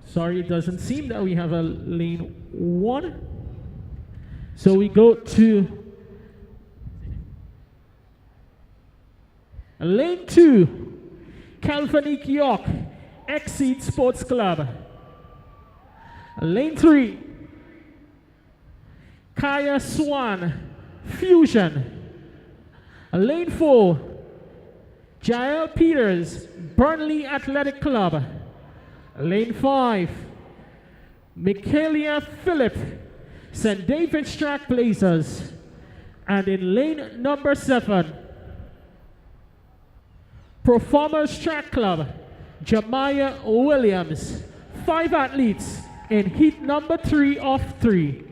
S2: sorry, it doesn't seem that we have a lane 1. So we go to lane 2, Calvinique York, Exceed Sports Club. Lane 3, Kaya Swan, Fusion. Lane 4, Jael Peters, Burnley Athletic Club. Lane 5, Michaelia Phillip, St. David's Track Blazers. And in lane number 7, Performers Track Club, Jemiah Williams. 5 athletes in heat number 3 of 3.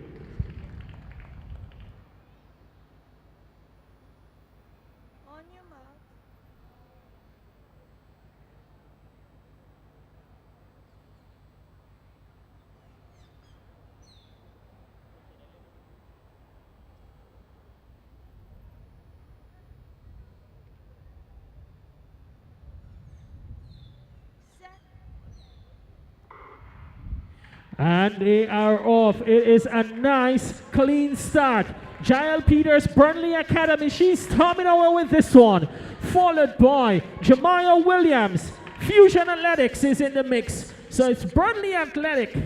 S2: And they are off. It is a nice, clean start. Jael Peters, Burnley Academy, she's coming over with this one. Followed by Jemiah Williams. Fusion Athletics is in the mix. So it's Burnley Athletic,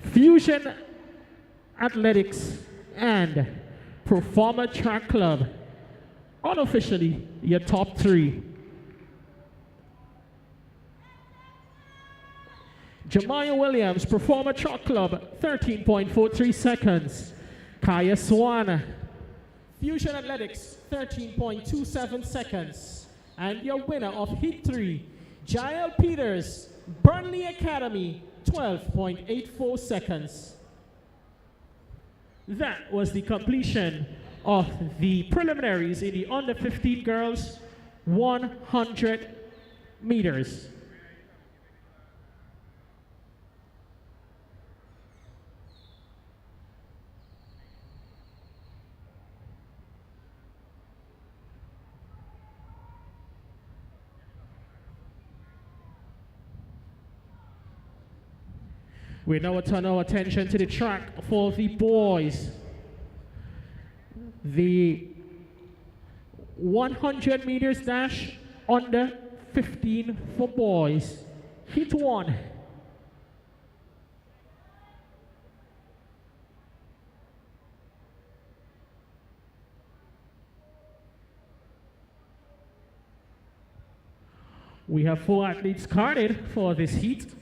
S2: Fusion Athletics, and Performer Track Club. Unofficially, your top 3. Jemiah Williams, Performer Track Club, 13.43 seconds. Kaya Swan, Fusion Athletics, 13.27 seconds. And your winner of Heat 3, Jael Peters, Burnley Academy, 12.84 seconds. That was the completion of the preliminaries in the under 15 girls 100 meters. We now turn our attention to the track for the boys. The 100 meters dash under 15 for boys. Heat 1. We have 4 athletes carded for this heat.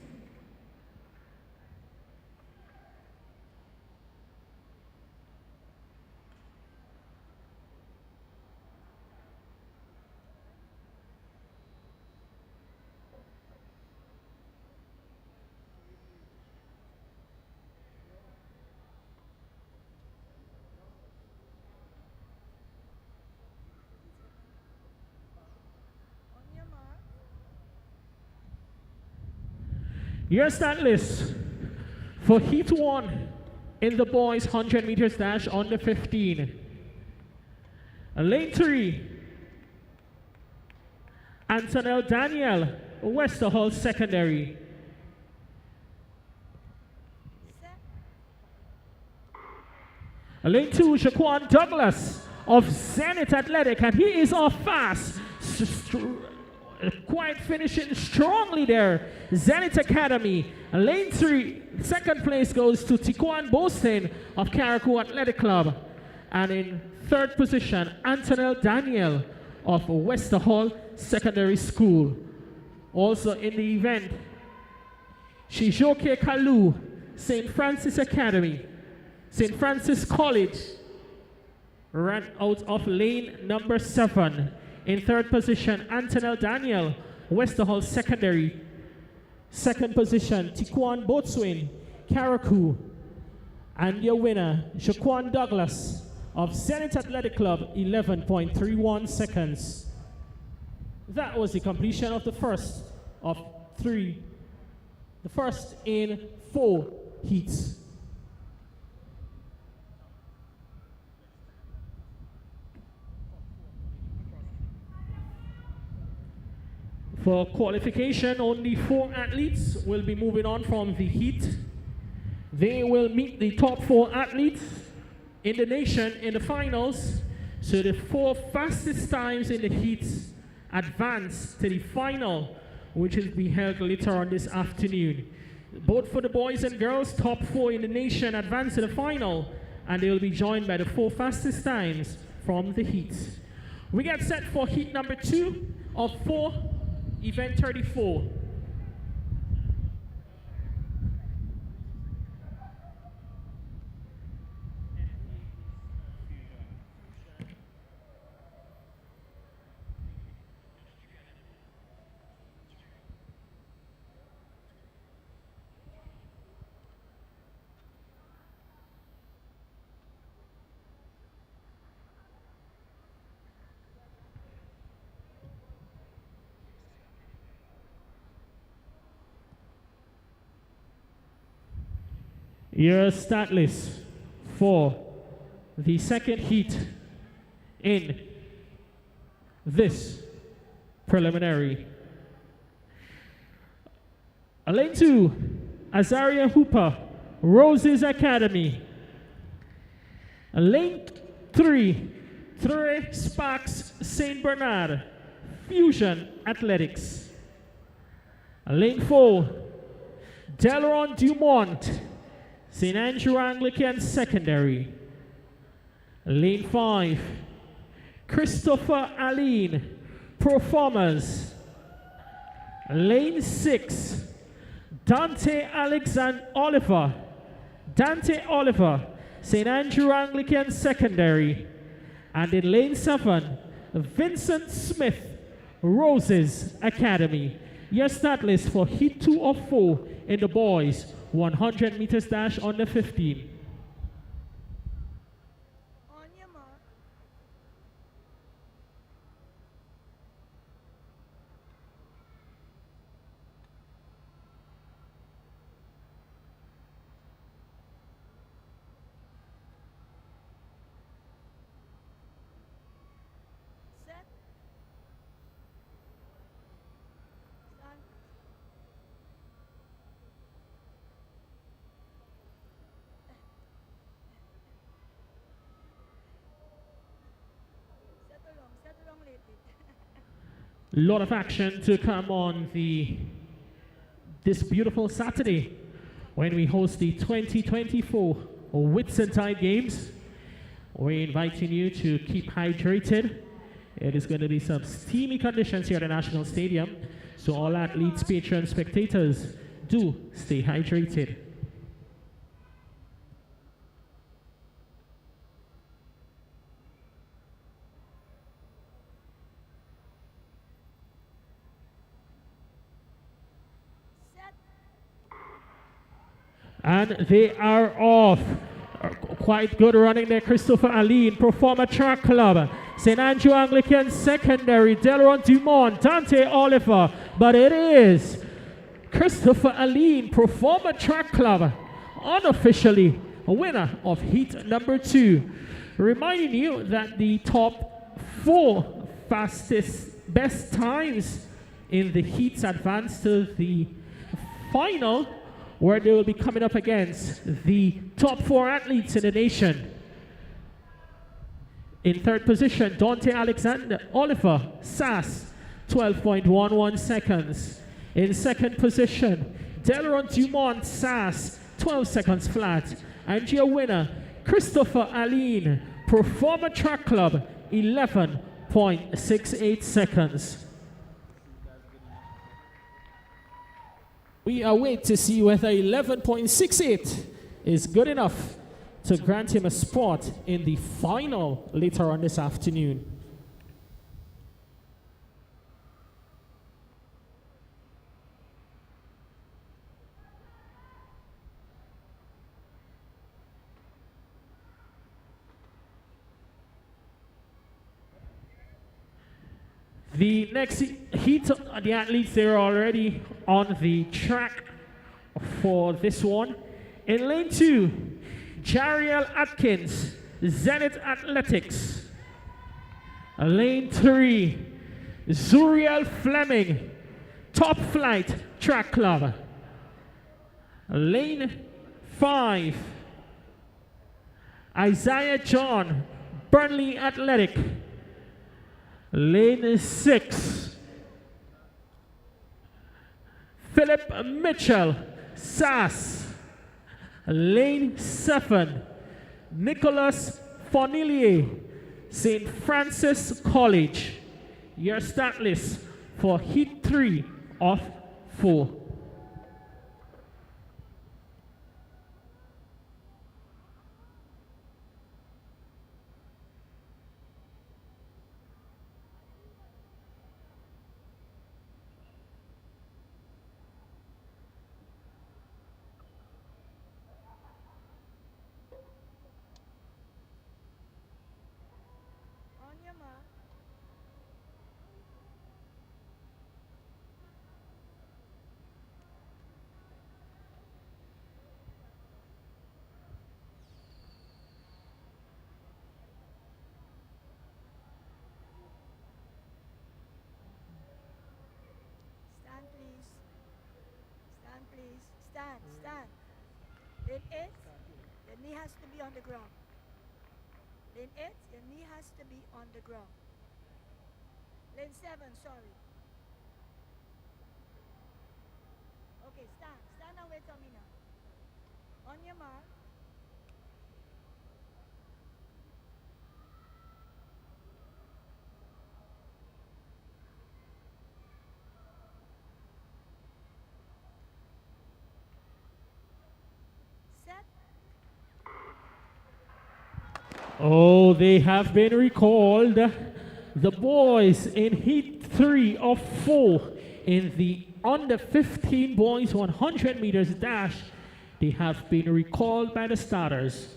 S2: Your start list for Heat 1 in the boys 100 meters dash under 15. Lane 3, Antonel Daniel, Westerhall Secondary. Lane 2, Shaquan Douglas of Zenith Athletic, and he is off fast. Quite finishing strongly there. Zenith Academy. Lane 3, second place goes to Tiquan Boston of Carriacou Athletic Club. And in third position, Antonel Daniel of Westerhall Secondary School. Also in the event, Shijoke Kalu, St. Francis Academy, St. Francis College, ran out of lane number 7. In third position, Antonel Daniel, Westerhall Secondary. Second position, Tiquan Boatswain, Carriacou. And your winner, Shaquan Douglas of Zenith Athletic Club, 11.31 seconds. That was the completion of the first of 3. The first in 4 heats. For qualification, only 4 athletes will be moving on from the heat. They will meet the top 4 athletes in the nation in the finals. So the 4 fastest times in the heats advance to the final, which will be held later on this afternoon. Both for the boys and girls, top 4 in the nation advance to the final, and they will be joined by the 4 fastest times from the heats. We get set for heat number 2 of 4. Event 34. Your start list for the second heat in this preliminary. Lane 2, Azaria Hooper, Roses Academy. Lane 3, Tre Sparks St. Bernard, Fusion Athletics. Lane 4, Deleron Dumont, St. Andrew Anglican Secondary. Lane 5, Christopher Aline, Performers. Lane 6, Dante Oliver, St. Andrew Anglican Secondary. And in lane 7, Vincent Smith, Roses Academy. Your start list for heat 2 of 4 in the boys 100 meters dash under 15.
S3: On your mark.
S2: lot of action to come on this beautiful Saturday when we host the 2024 Whitsuntide Games. We're inviting you to keep hydrated. It is going to be some steamy conditions here at the National Stadium, so all athletes, patrons, spectators, do stay hydrated. And they are off. Quite good running there, Christopher Aline, Performer Track Club, St. Andrew Anglican Secondary, Delron Dumont, Dante Oliver. But it is Christopher Aline, Performer Track Club, unofficially a winner of heat number 2. Reminding you that the top 4 fastest, best times in the heats advance to the final, where they will be coming up against the top 4 athletes in the nation. In third position, Dante Alexander Oliver, SAS, 12.11 seconds. In second position, Delron Dumont, SAS, 12 seconds flat. And your winner, Christopher Aline, Performer Track Club, 11.68 seconds. We await to see whether 11.68 is good enough to grant him a spot in the final later on this afternoon. The next heat, the athletes, they're already on the track for this one. In lane 2, Jariel Atkins, Zenith Athletics. Lane 3, Zuriel Fleming, Top Flight Track Club. Lane 5, Isaiah John, Burnley Athletic. Lane 6, Philip Mitchell, SAS. Lane 7, Nicholas Fornillier, St. Francis College. Your start list for heat 3 of 4.
S3: Stand. Lane 8, your knee has to be on the ground. Lane 8, your knee has to be on the ground. Lane 7, sorry. Okay, stand. Stand and wait on me now. On your mark.
S2: Oh, they have been recalled. The boys in heat 3 of 4 in the under 15 boys 100 meters dash, they have been recalled by the starters.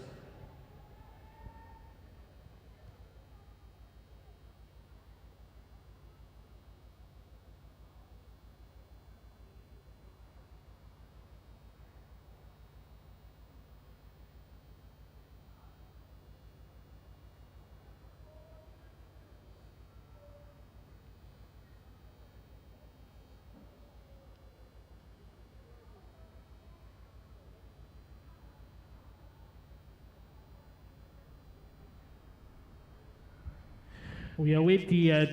S2: We await the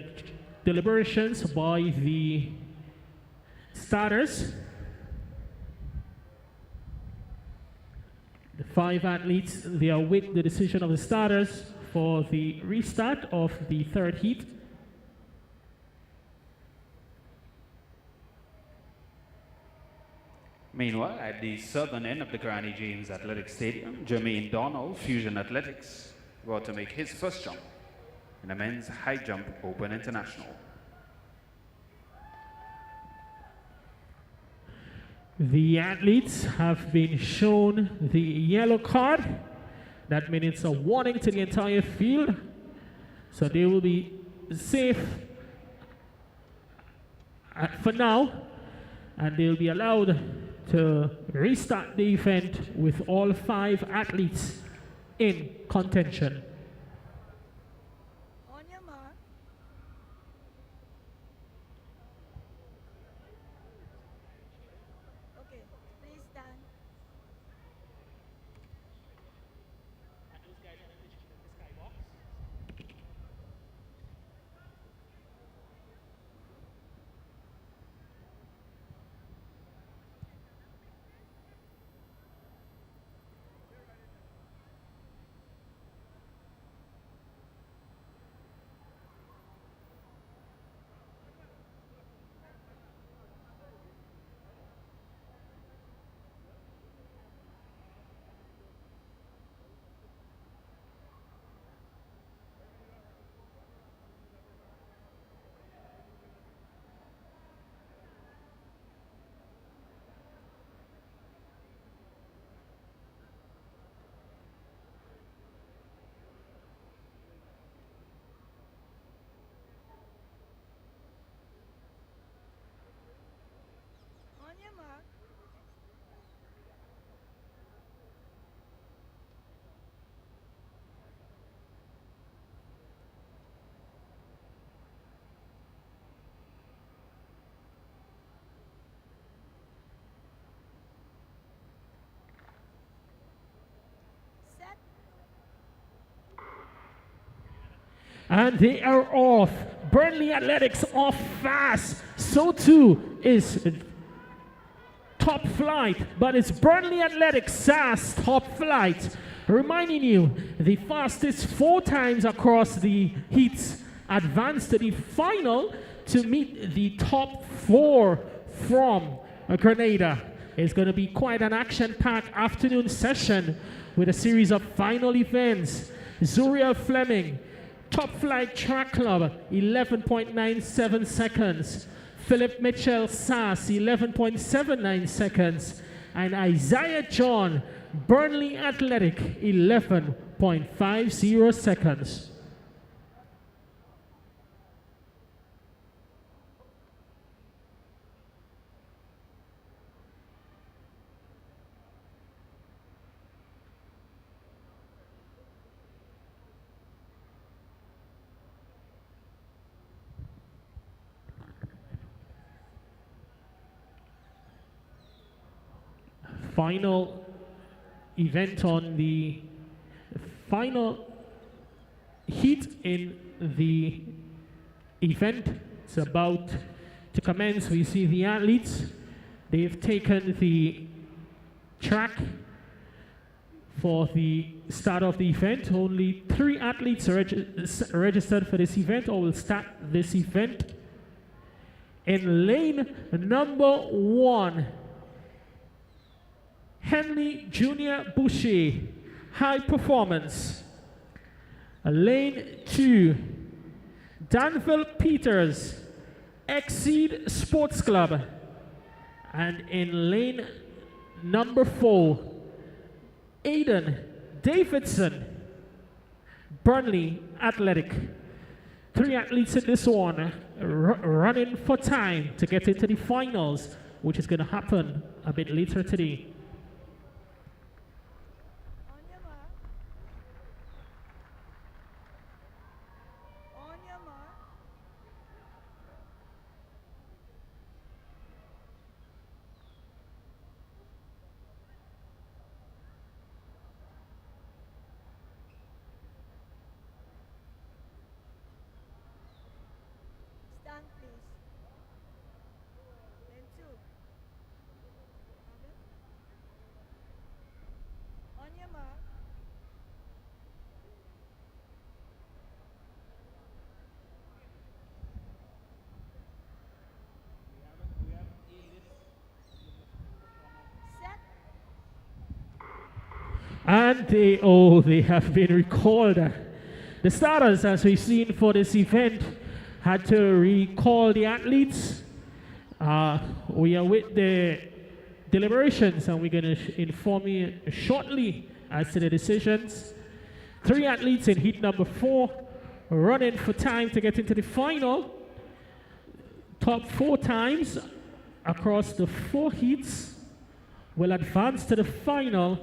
S2: deliberations by the starters. The 5 athletes, they await the decision of the starters for the restart of the third heat.
S1: Meanwhile, at the southern end of the Granny James Athletic Stadium, Jermaine Donald, Fusion Athletics, about to make his first jump in the men's high jump open international.
S2: The athletes have been shown the yellow card. That means it's a warning to the entire field. So they will be safe for now, and they'll be allowed to restart the event with all 5 athletes in contention.
S3: On your mark. Okay, please stand. On your mark. Set.
S2: And they are off. Burnley Athletics off fast. So too is Top Flight, but it's Burnley Athletics SAS Top Flight. Reminding you, the fastest 4 times across the heats advance to the final to meet the top 4 from Grenada. It's going to be quite an action-packed afternoon session with a series of final events. Zuriel Fleming, Top Flight Track Club, 11.97 seconds. Philip Mitchell SAS, 11.79 seconds. And Isaiah John, Burnley Athletic, 11.50 seconds. Final event on the final heat in the event. It's about to commence. We see the athletes. They've taken the track for the start of the event. Only 3 athletes are registered for this event or will start this event. In lane number 1, Henley Junior Boucher, High Performance. Lane 2, Danville Peters, Exceed Sports Club. And in lane number 4, Aiden Davidson, Burnley Athletic. 3 athletes in this one, running for time to get into the finals, which is going to happen a bit later today.
S3: On your mark. On your mark.
S2: And they have been recalled. The starters, as we've seen for this event, had to recall the athletes. We are with the deliberations, and we're going to inform you shortly as to the decisions. 3 athletes in heat number 4 running for time to get into the final. Top 4 times across the 4 heats will advance to the final,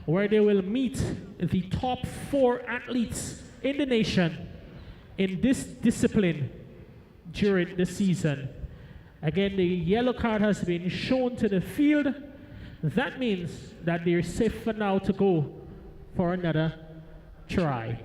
S2: where they will meet the top 4 athletes in the nation in this discipline during the season. Again, the yellow card has been shown to the field. That means that they're safe for now to go for another try.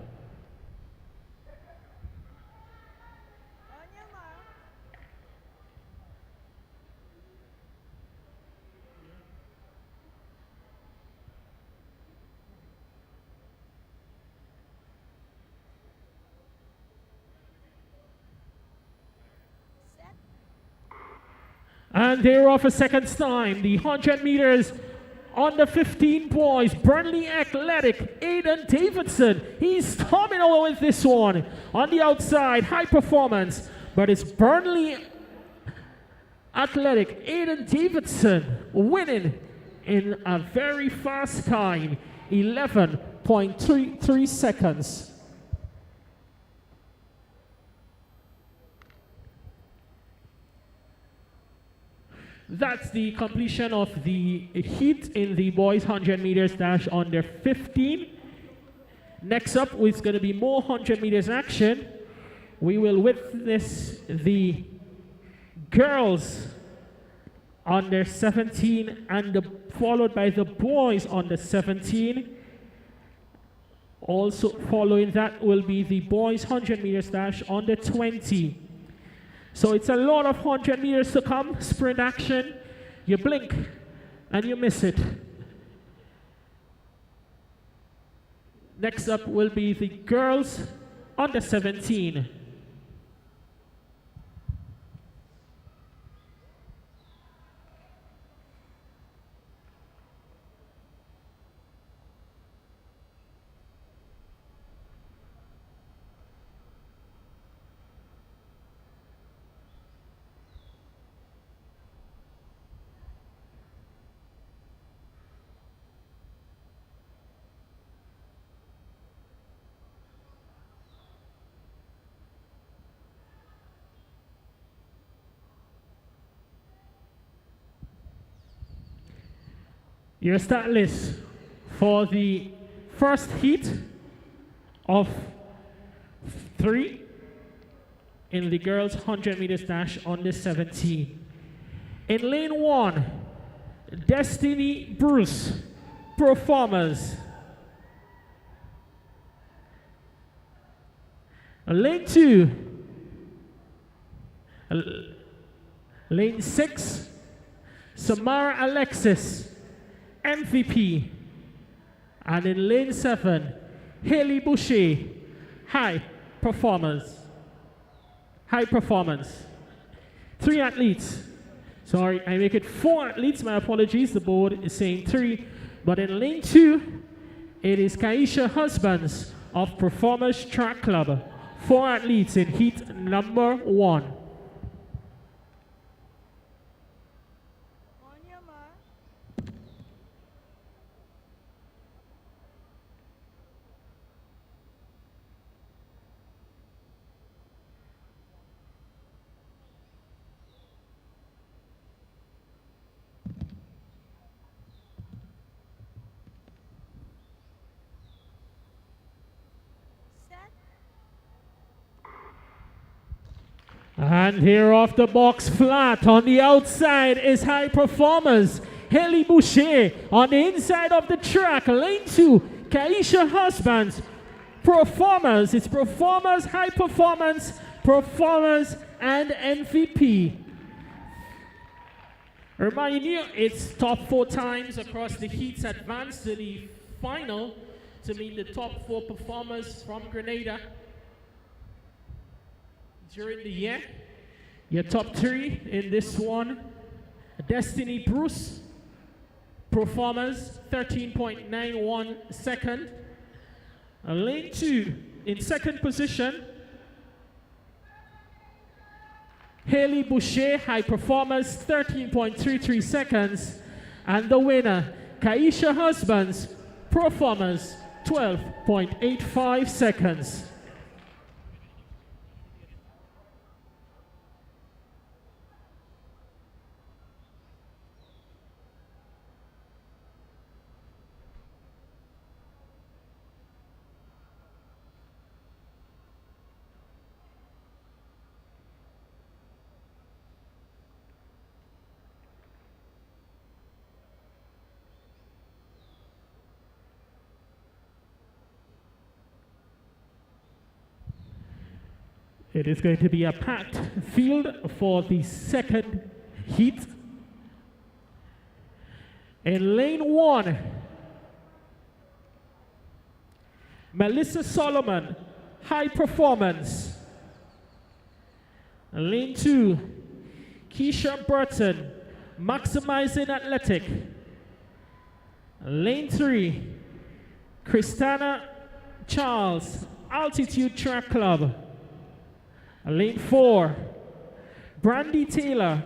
S2: And they're off a second time. The 100 meters on the 15 boys. Burnley Athletic, Aiden Davidson. He's storming over with this one. On the outside, high performance. But it's Burnley Athletic, Aiden Davidson, winning in a very fast time. 11.33 seconds. That's the completion of the heat in the boys 100 meters dash under 15. Next up is going to be more 100 meters action. We will witness the girls under 17 and followed by the boys under 17. Also following that will be the boys 100 meters dash under 20. So it's a lot of 100 meters to come, sprint action. You blink and you miss it. Next up will be the girls under 17. Your start list for the first heat of 3 in the girls 100 meters dash under 17. In lane 1, Destiny Bruce, performers. Lane 2, lane 6, Samara Alexis, MVP. And in lane 7, Haley Boucher, high performance. High performance. 3 athletes. Sorry, I make it 4 athletes. My apologies. The board is saying 3. But in lane 2, it is Kaisha Husbands of Performers Track Club. 4 athletes in heat number 1. And here off the box flat on the outside is high performers. Haley Boucher on the inside of the track. Lane 2, Kaisha Husbands. Performers, it's performers, high performance, performers, and MVP. Reminding you, it's top 4 times across the heats advance to the final to meet the top 4 performers from Grenada. During the year, your top 3 in this one: Destiny Bruce, performers 13.91 second. Lane 2 in second position, Haley Boucher, high performers 13.33 seconds. And the winner, Kaisha Husbands, performers 12.85 seconds. It is going to be a packed field for the second heat. In lane 1, Melissa Solomon, high performance. Lane 2, Keisha Burton, maximizing athletic. Lane 3, Christina Charles, altitude track club. Lane 4, Brandy Taylor,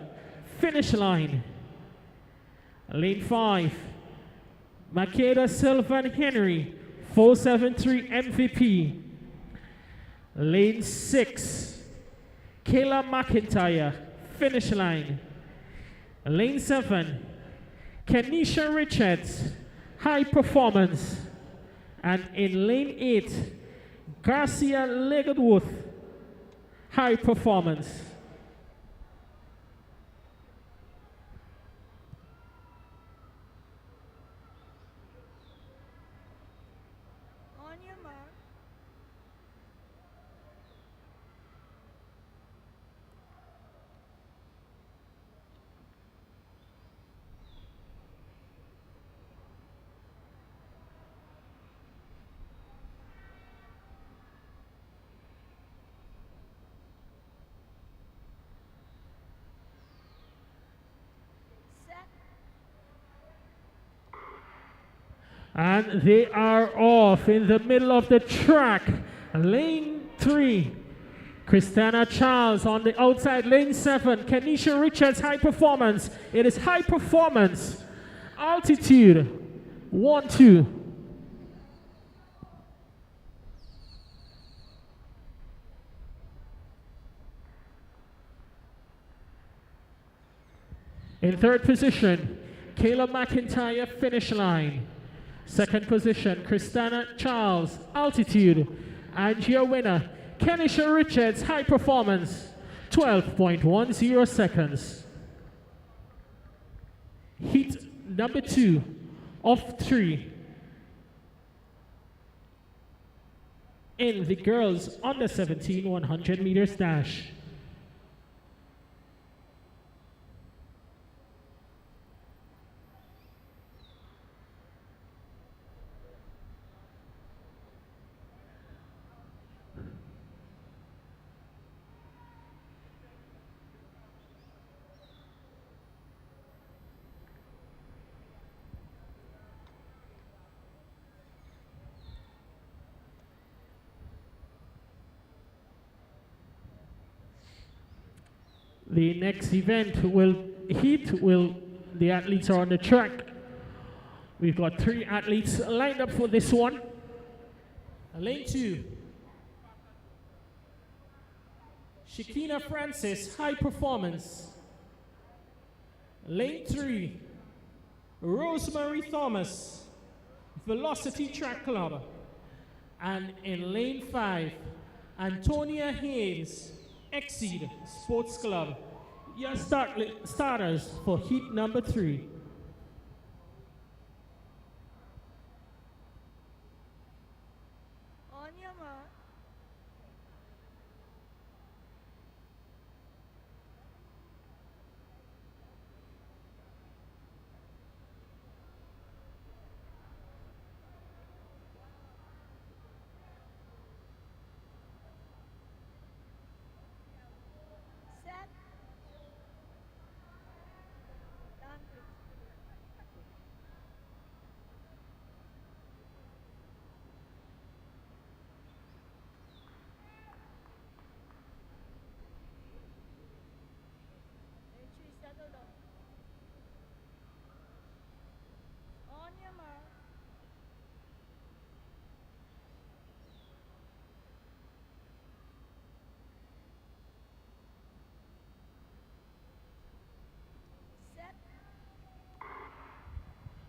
S2: finish line. Lane 5, Makeda Sylvan Henry, 473 MVP. Lane 6, Kayla McIntyre, finish line. Lane 7, Kenisha Richards, high performance. And in lane 8, Garcia Leggedworth, high performance.
S3: On your mark.
S2: And they are off in the middle of the track. Lane 3, Christina Charles on the outside. Lane 7, Kenisha Richards, high performance. It is high performance. Altitude, 1, 2. In third position, Kayla McIntyre, finish line. Second position, Christina Charles, altitude. And your winner, Kenisha Richards, high performance, 12.10 seconds. Heat number 2 of 3 in the girls under 17 100 meters dash. The next event will the athletes are on the track. We've got 3 athletes lined up for this one. Lane 2, Shakina Francis, high performance. Lane 3, Rosemary Thomas, Velocity Track Club. And in lane 5, Antonia Haynes, Exceed Sports Club. Your starters for heat number 3.
S3: On your mark. Set. Done, please.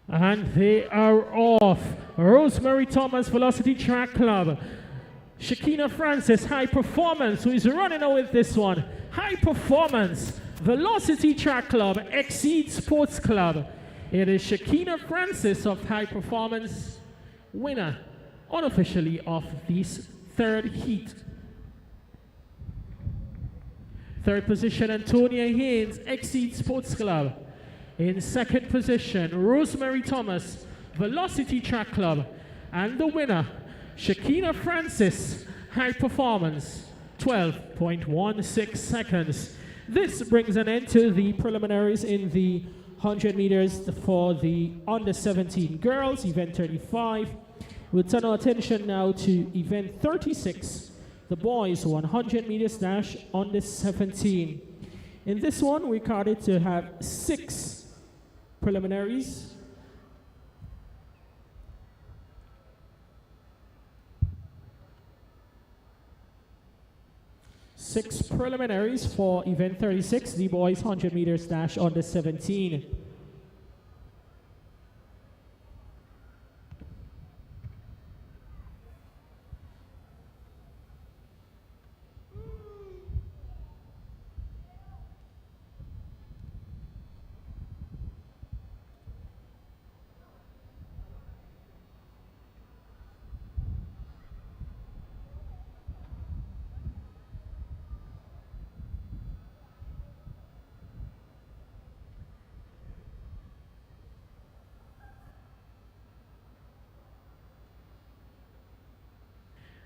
S2: And they are off. Rosemary Thomas, Velocity Track Club. Shakina Francis, High Performance, who is running out with this one. High Performance, Velocity Track Club, Exceed Sports Club. It is Shakina Francis of High Performance, winner unofficially of this third heat. Third position, Antonia Haynes, Exceed Sports Club. In second position, Rosemary Thomas, Velocity Track Club. And the winner, Shakina Francis, High Performance, 12.16 seconds. This brings an end to the preliminaries in the 100 meters for the under 17 girls, event 35. We'll turn our attention now to event 36, the boys 100 meters dash under 17. In this one, we carded to have 6 preliminaries. Six preliminaries for event 36, the boys 100 meters dash under 17.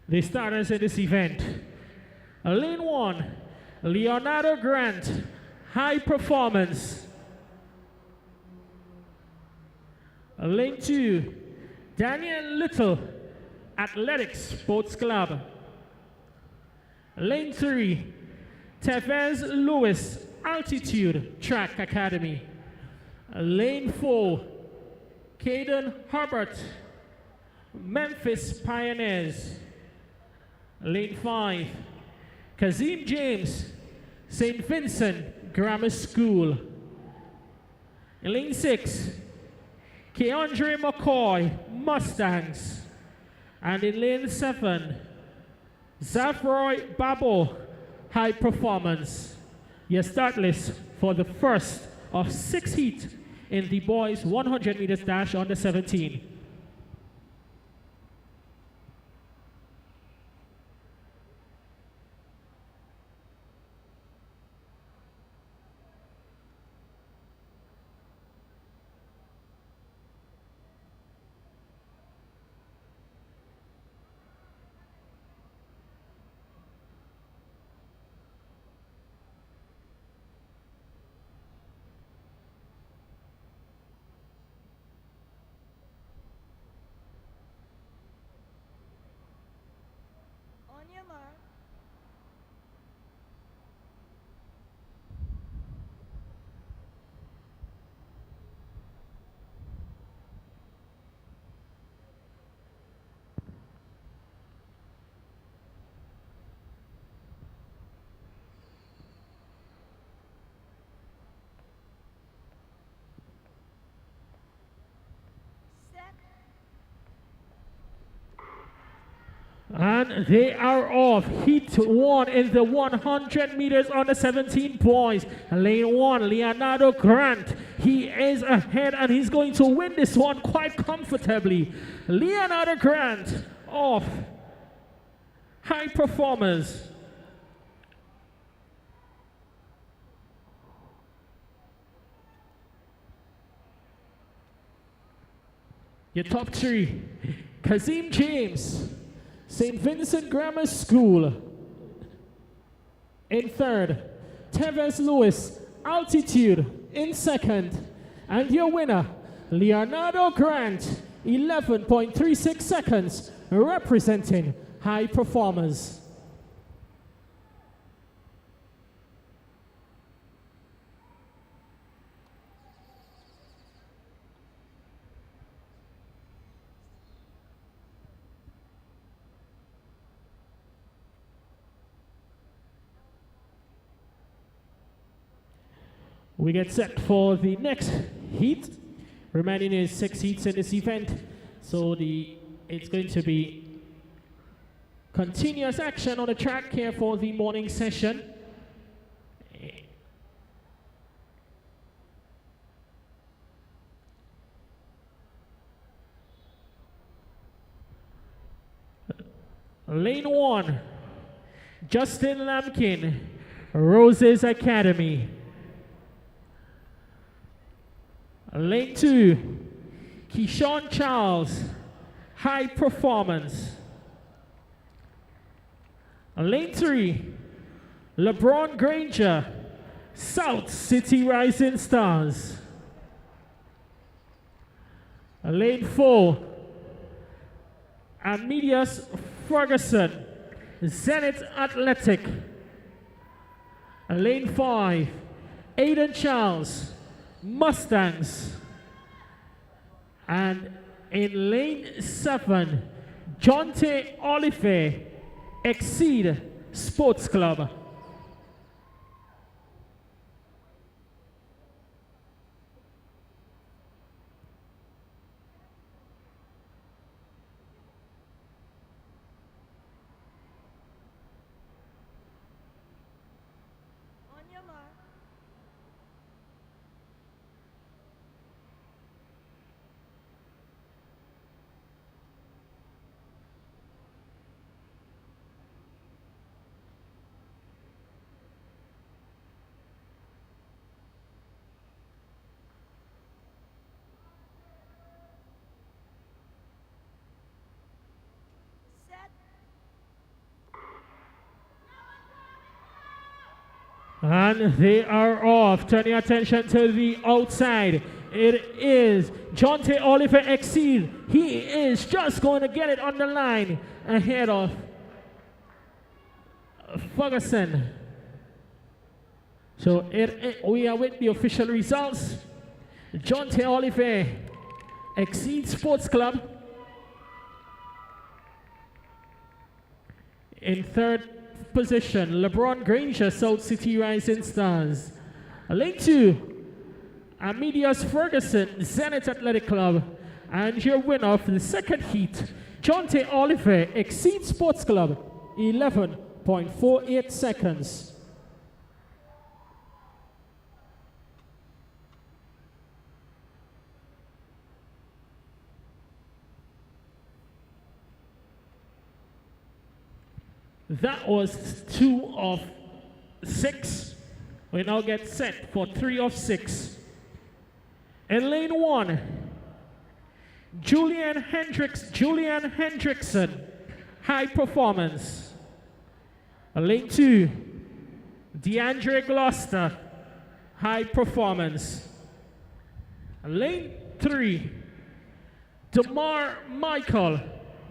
S2: The starters in this event. Lane 1, Leonardo Grant, High Performance. Lane 2, Daniel Little, Athletics Sports Club. Lane 3, Tevez Lewis, Altitude Track Academy. Lane 4, Caden Herbert, Memphis Pioneers. Lane 5, Kazim James, St. Vincent Grammar School. Lane 6, Keandre McCoy, Mustangs. And in lane 7, Zafroy Babo, High Performance. Your start list for the first of 6 heats in the boys 100 meters dash under 17.
S3: On your mark.
S2: And they are off. Heat 1 in the 100 meters under 17 boys. Lane 1, Leonardo Grant. He is ahead and he's going to win this one quite comfortably. Leonardo Grant off. High Performers. Your top 3, Kazim James, St. Vincent Grammar School. In third, Tevez Lewis, Altitude. In second, and your winner, Leonardo Grant, 11.36 seconds, representing High Performers. We get set for the next heat. Remaining is 6 heats in this event. So it's going to be continuous action on the track here for the morning session. Lane 1, Justin Lampkin, Roses Academy. Lane 2, Keyshawn Charles, High Performance. Lane 3, LeBron Granger, South City Rising Stars. Lane 4, Amedius Ferguson, Zenith Athletic. Lane 5, Aiden Charles, Mustangs. And in lane 7, Jonte Olive, Exceed Sports Club.
S3: On your mark. Set.
S2: And they are off. Turn your attention to the outside. It is Jonte Oliver Exceed. He is just going to get it on the line ahead of Ferguson. So we are with the official results. Jonte Oliver, Exceed Sports Club. In third position, LeBron Granger, South City Rising Stars. Lane 2, Amedius Ferguson, Zenith Athletic Club. And your winner for the second heat, Jonte Oliver, Exceed Sports Club, 11.48 seconds. That was 2 of 6. We now get set for 3 of 6. In lane 1, Julian Hendrickson, High Performance. Lane 2, DeAndre Gloucester, High Performance. Lane 3, DeMar Michael,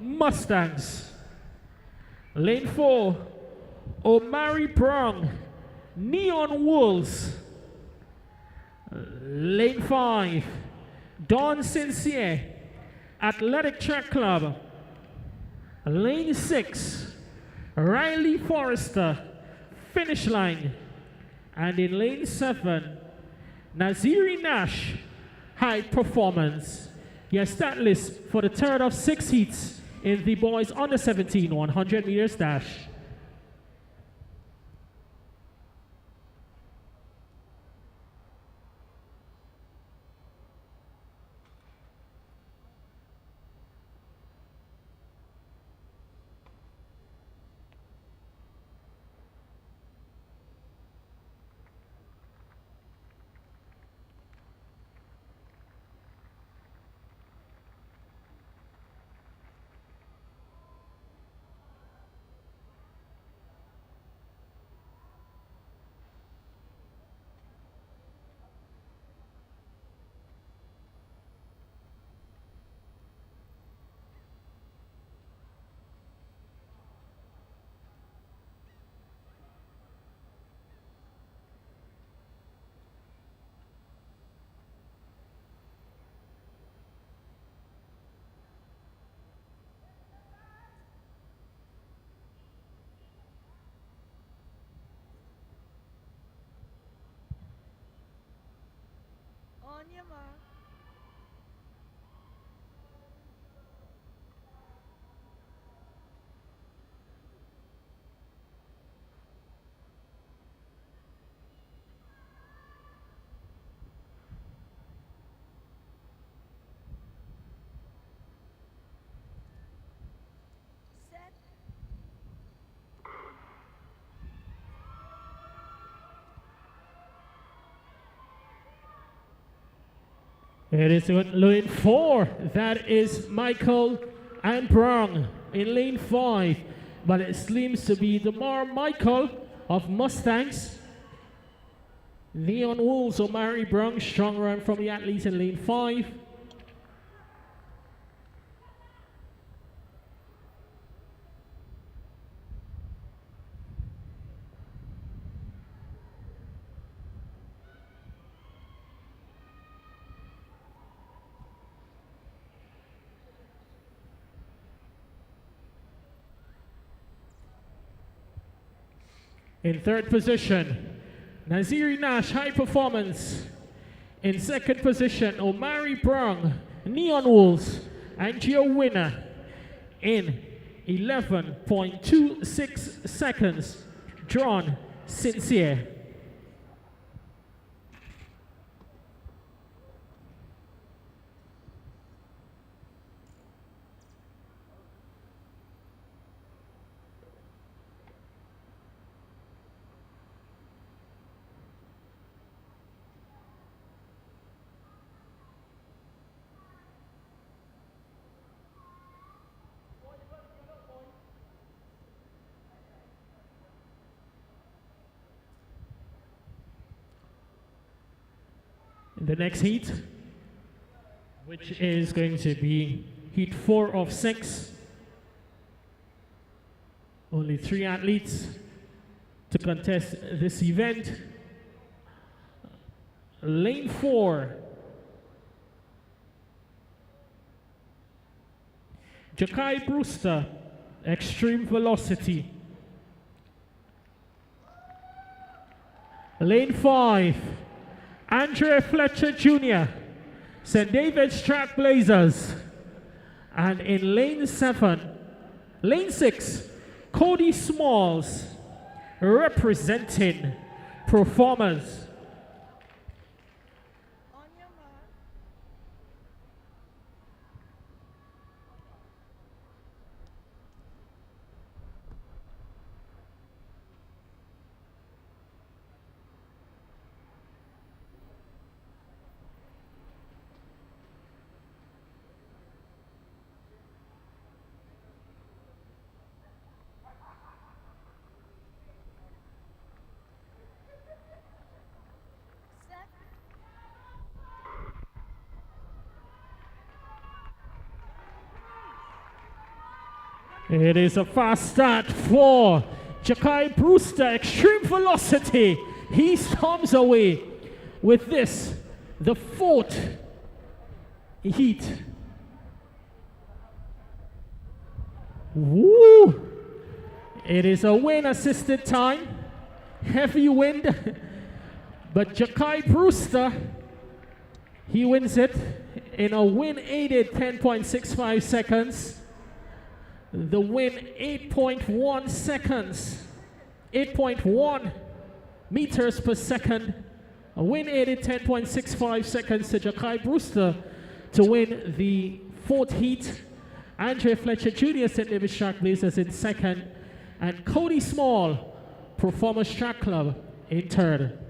S2: Mustangs. Lane 4, Omari Brown, Neon Wolves. Lane 5, Don Sincere, Athletic Track Club. Lane 6, Riley Forrester, Finish Line. And in lane 7, Naziri Nash, High Performance. Your start list for the third of 6 heats in the boys under 17 100 meters dash.
S3: On your mark.
S2: It is in lane 4. That is Michael and Brown in lane 5. But it seems to be the more Michael of Mustangs. Neon Wolves, Omari Brown, strong run from the athletes in lane 5. In third position, Naziri Nash, High Performance. In second position, Omari Brown, Neon Wolves, and your winner in 11.26 seconds, Drawn Sincere. The next heat, which is going to be heat 4 of 6. Only 3 athletes to contest this event. Lane 4, Jakai Brewster, Extreme Velocity. Lane 5, Andre Fletcher Jr., St. David's Track Blazers. And in lane 6, Cody Smalls, representing Performers.
S3: On your mark. Set.
S2: It is a fast start for Jakai Brewster, Extreme Velocity. He storms away with this, the 4th heat. Woo! It is a wind-assisted time, heavy wind, but Jakai Brewster, he wins it in a wind-aided 10.65 seconds. The win 8.1 seconds, 8.1 meters per second. A win aided 10.65 seconds to Jakai Brewster to win the 4th heat. Andre Fletcher Jr., St. David's Track Blazers in second. And Cody Small, Performance Track Club in third.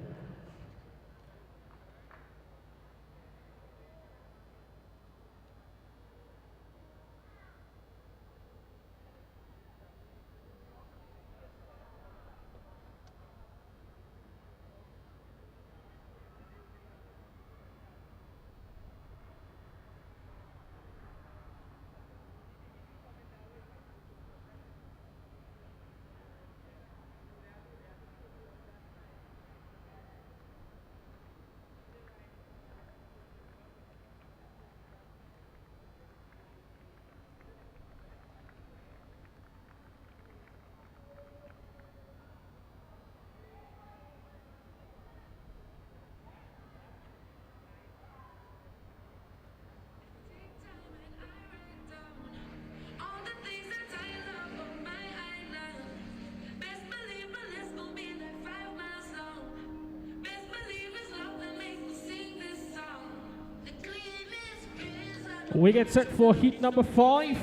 S2: We get set for heat number 5.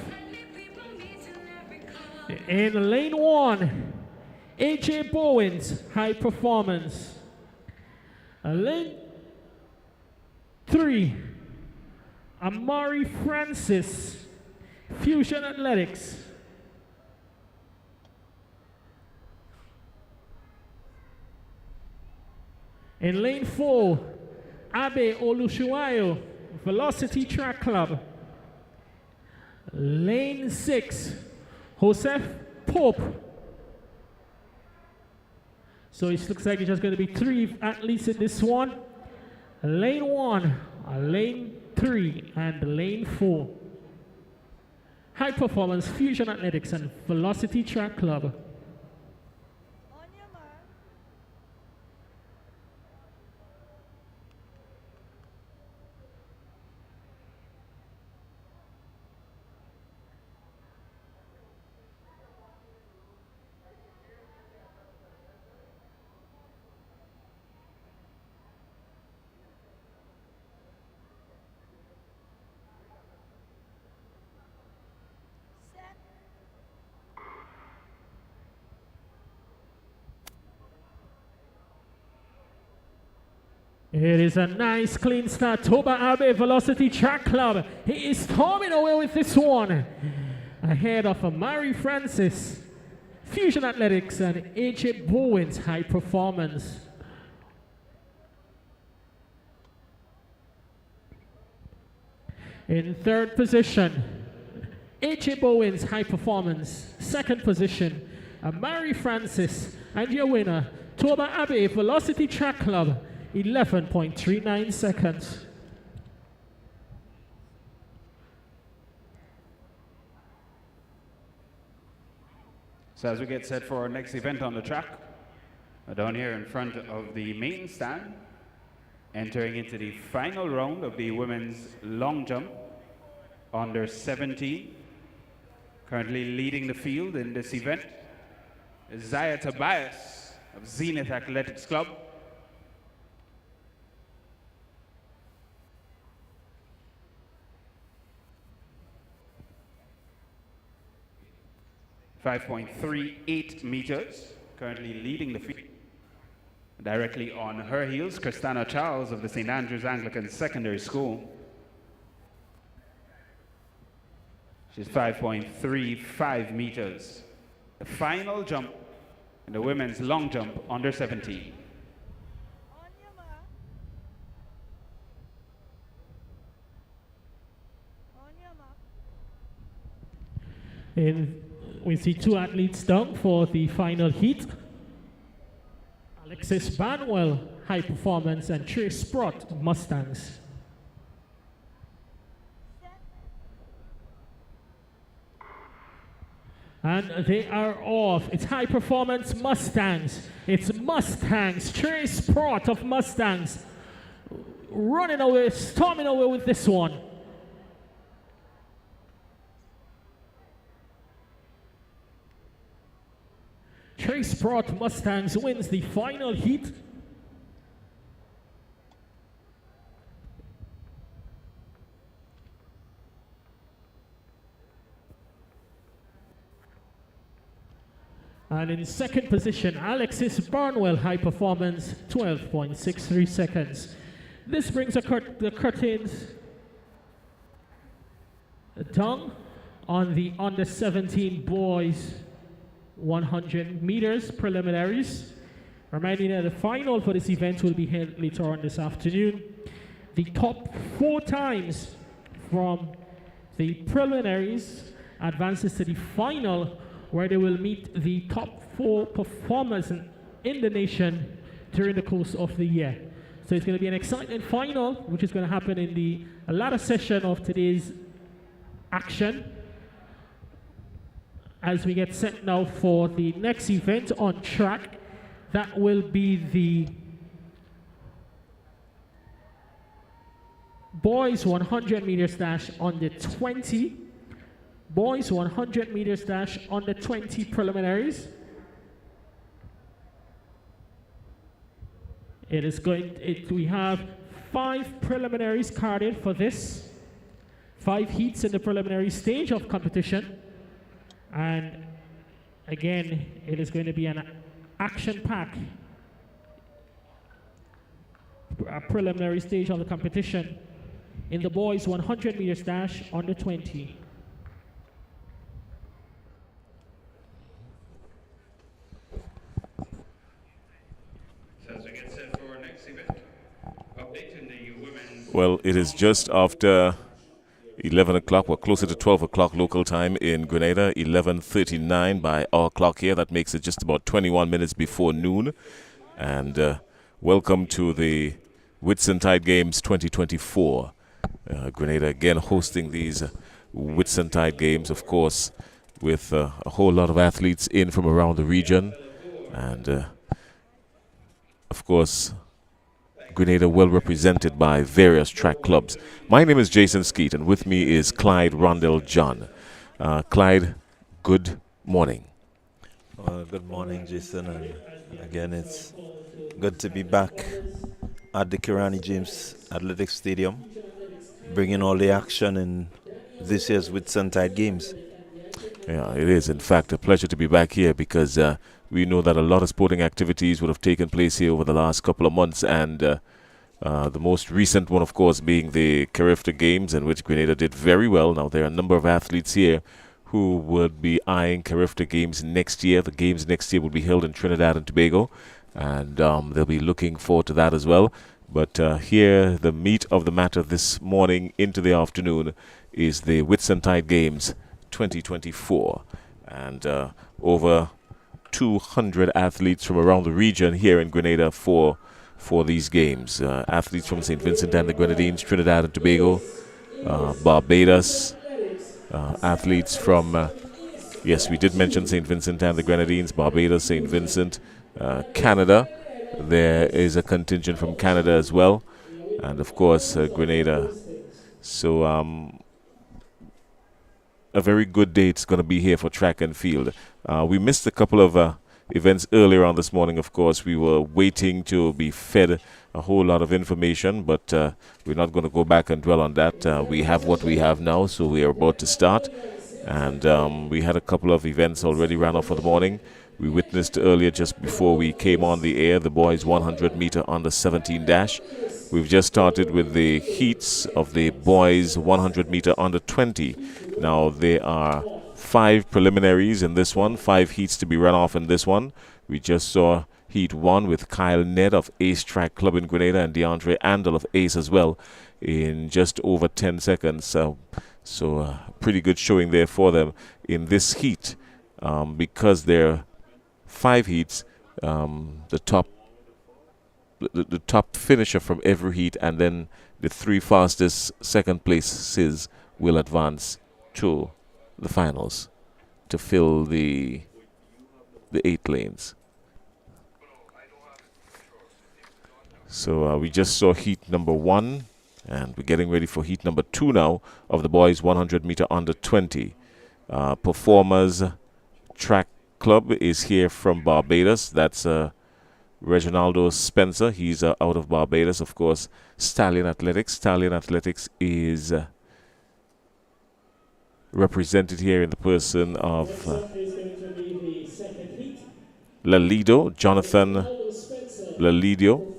S2: In lane 1, AJ Bowens, High Performance. Lane 3, Amari Francis, Fusion Athletics. In lane 4, Abe Olushuayo, Velocity Track Club. Lane 6, Joseph Pope. So it looks like it's just going to be 3 athletes in this one. Lane 1, lane 3, and lane 4. High Performance Fusion Athletics and Velocity Track Club.
S3: On your mark. Set.
S2: It is a nice clean start. Toba Abe Velocity Track Club. He is storming away with this one. Ahead of Amari Francis, Fusion Athletics, and AJ Bowen's High Performance. In third position, AJ Bowen's High Performance. Second position, Amari Francis. And your winner, Toba Abe Velocity Track Club, 11.39 seconds.
S1: So as we get set for our next event on the track, down here in front of the main stand, entering into the final round of the women's long jump, under 17, currently leading the field in this event, is Zaya Tobias of Zenith Athletics Club. .38 meters, currently leading the field. Directly on her heels, Christina Charles of the St. Andrews Anglican Secondary School. She's 5.35 meters. The final jump in the women's long jump under 17.
S3: On your mark. On your mark.
S2: We see 2 athletes down for the final heat. Alexis Banwell, High Performance, and Trey Sprott, Mustangs. And they are off. It's High Performance Mustangs. It's Mustangs. Trey Sprott of Mustangs running away, storming away with this one. Trey Sprott Mustangs wins the final heat. And in second position, Alexis Barnwell, High Performance, 12.63 seconds. This brings the curtains down on the under 17 boys 100 meters preliminaries. Reminding that the final for this event will be held later on this afternoon. The top 4 times from the preliminaries advances to the final, where they will meet the top 4 performers in the nation during the course of the year. So it's going to be an exciting final, which is going to happen in the latter session of today's action, as we get set now for the next event on track. That will be the boys 100 meters dash on the 20. Boys 100 meters dash on the 20 preliminaries. We have 5 preliminaries carded for this. 5 heats in the preliminary stage of competition. And again, it is going to be an action-packed preliminary stage of the competition. In the boys 100 meters dash under 20.
S1: So as we get set for our next event, updating the women's...
S4: Well, it is just after 11 o'clock. We're closer to 12 o'clock local time in Grenada. 11:39 by our clock here. That makes it just about 21 minutes before noon. And welcome to the Whitsuntide Games 2024. Grenada again hosting these Whitsuntide Games, of course, with a whole lot of athletes in from around the region. And, of course, Grenada well represented by various track clubs. My name is Jason Skeet, and with me is Clyde Rondell John. Clyde, good morning.
S5: Good morning, Jason, and again, it's good to be back at the Kirani James Athletic Stadium, bringing all the action in this year's Whitsuntide Games.
S4: Yeah, it is, in fact, a pleasure to be back here because we know that a lot of sporting activities would have taken place here over the last couple of months, and the most recent one, of course, being the Carriacou Games, in which Grenada did very well. Now, there are a number of athletes here who would be eyeing Carriacou Games next year. The games next year will be held in Trinidad and Tobago, and they'll be looking forward to that as well. But here, the meat of the matter this morning into the afternoon is the Whitsuntide Games 2024. And over 200 athletes from around the region here in Grenada for these games. Athletes from St. Vincent and the Grenadines, Trinidad and Tobago, Barbados, athletes from, yes, we did mention St. Vincent and the Grenadines, Barbados, St. Vincent, Canada. There is a contingent from Canada as well, and of course Grenada. So a very good day it's going to be here for track and field. We missed a couple of events earlier on this morning. Of course, we were waiting to be fed a whole lot of information, but we're not going to go back and dwell on that. We have what we have now, so we are about to start. And we had a couple of events already ran off for the morning. We witnessed earlier, just before we came on the air, the boys 100 meter under 17 dash. We've just started with the heats of the boys 100 meter under 20. Now, there are 5 preliminaries in this one, 5 heats to be run off in this one. We just saw Heat 1 with Kyle Ned of Ace Track Club in Grenada and DeAndre Andel of Ace as well in just over 10 seconds. So pretty good showing there for them in this heat. Because they're 5 heats, the top finisher from every heat and then the 3 fastest second places will advance to the finals to fill the 8 lanes. So we just saw heat number 1, and we're getting ready for heat number 2 now of the boys 100 meter under 20. Performers Track Club is here from Barbados. That's Reginaldo Spencer. He's out of Barbados, of course. Stallion Athletics. Stallion Athletics is represented here in the person of Lalido, Jonathan Lalido.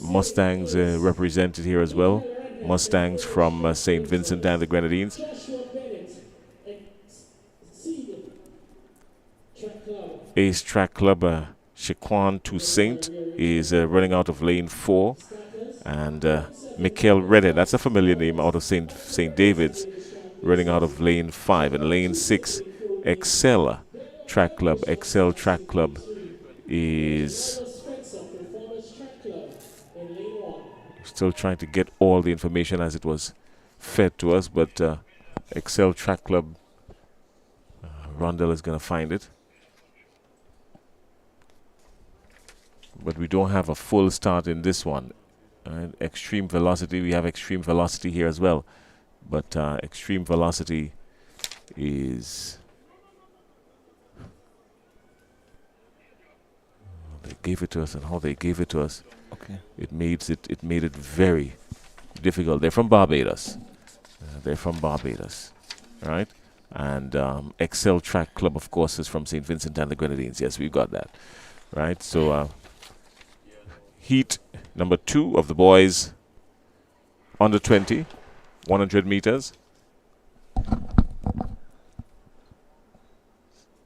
S4: Mustangs represented here as well. Mustangs from St. Vincent and the Grenadines. Ace Track Club, Shaquan Toussaint is running out of lane 4. And Mikhail Redhead, that's a familiar name, out of St. David's, running out of lane 5. And lane 6, Excel Track Club. Excel Track Club is still trying to get all the information as it was fed to us, but Excel Track Club, Rondell is going to find it. But we don't have a full start in this one. Extreme Velocity, we have Extreme Velocity here as well. But Extreme Velocity is... They gave it to us, and how they gave it to us.
S5: Okay.
S4: It made it very difficult. They're from Barbados. Right? And Excel Track Club, of course, is from St. Vincent and the Grenadines. Yes, we've got that. right? So heat number 2 of the boys under 20, 100 meters.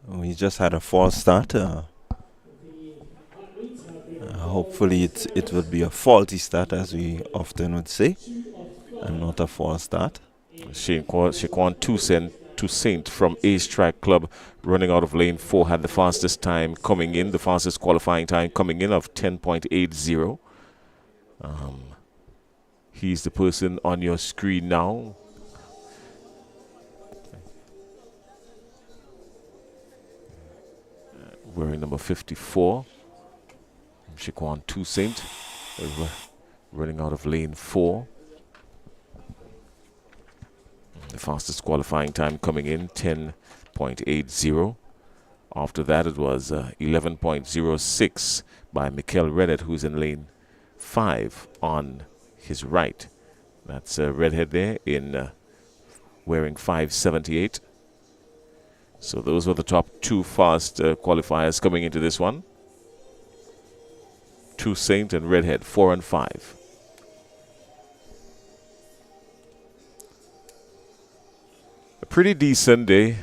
S5: We just had a false start. Hopefully it would be a faulty start, as we often would say, and not a false start.
S4: Shaquan Toussaint from Ace Track Club, running out of lane 4, had the fastest time coming in, the fastest qualifying time coming in of 10.80. He's the person on your screen now. Wearing number 54, Shaquan Toussaint, running out of lane 4. The fastest qualifying time coming in, 10.80. After that, it was 11.06 by Mikel Redhead, who's in lane 5 on his right. That's Redhead there in wearing 578. So those were the top 2 fast qualifiers coming into this one. Toussaint and Redhead, 4 and 5. A pretty decent day.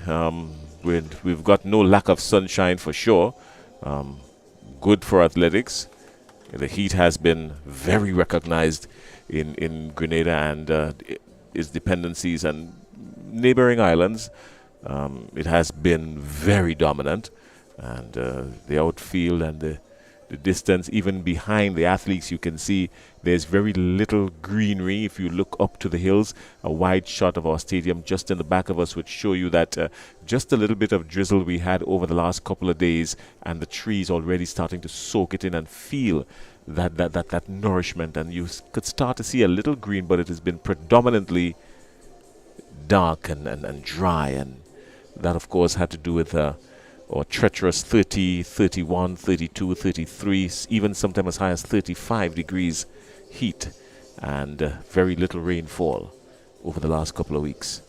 S4: We've got no lack of sunshine for sure. Good for athletics. The heat has been very recognized in Grenada and its dependencies and neighboring islands. It has been very dominant, and the outfield and the distance, even behind the athletes, you can see there's very little greenery. If you look up to the hills, a wide shot of our stadium just in the back of us would show you that just a little bit of drizzle we had over the last couple of days, and the trees already starting to soak it in and feel that nourishment, and you could start to see a little green, but it has been predominantly dark and dry, and that of course had to do with or treacherous 30, 31, 32, 33, even sometimes as high as 35 degrees heat, and very little rainfall over the last couple of weeks.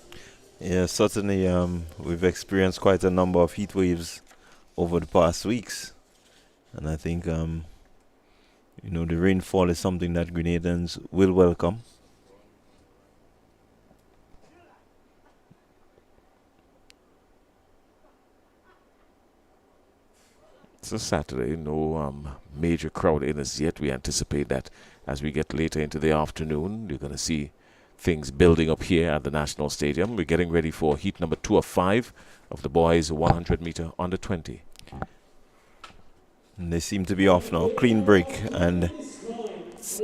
S5: Yeah, certainly we've experienced quite a number of heat waves over the past weeks, and I think the rainfall is something that Grenadans will welcome.
S4: It's a Saturday, no major crowd in as yet. We anticipate that as we get later into the afternoon, you're going to see things building up here at the National Stadium. We're getting ready for heat number 2 of 5 of the boys 100 meter under 20.
S5: And they seem to be off now. Clean break and it's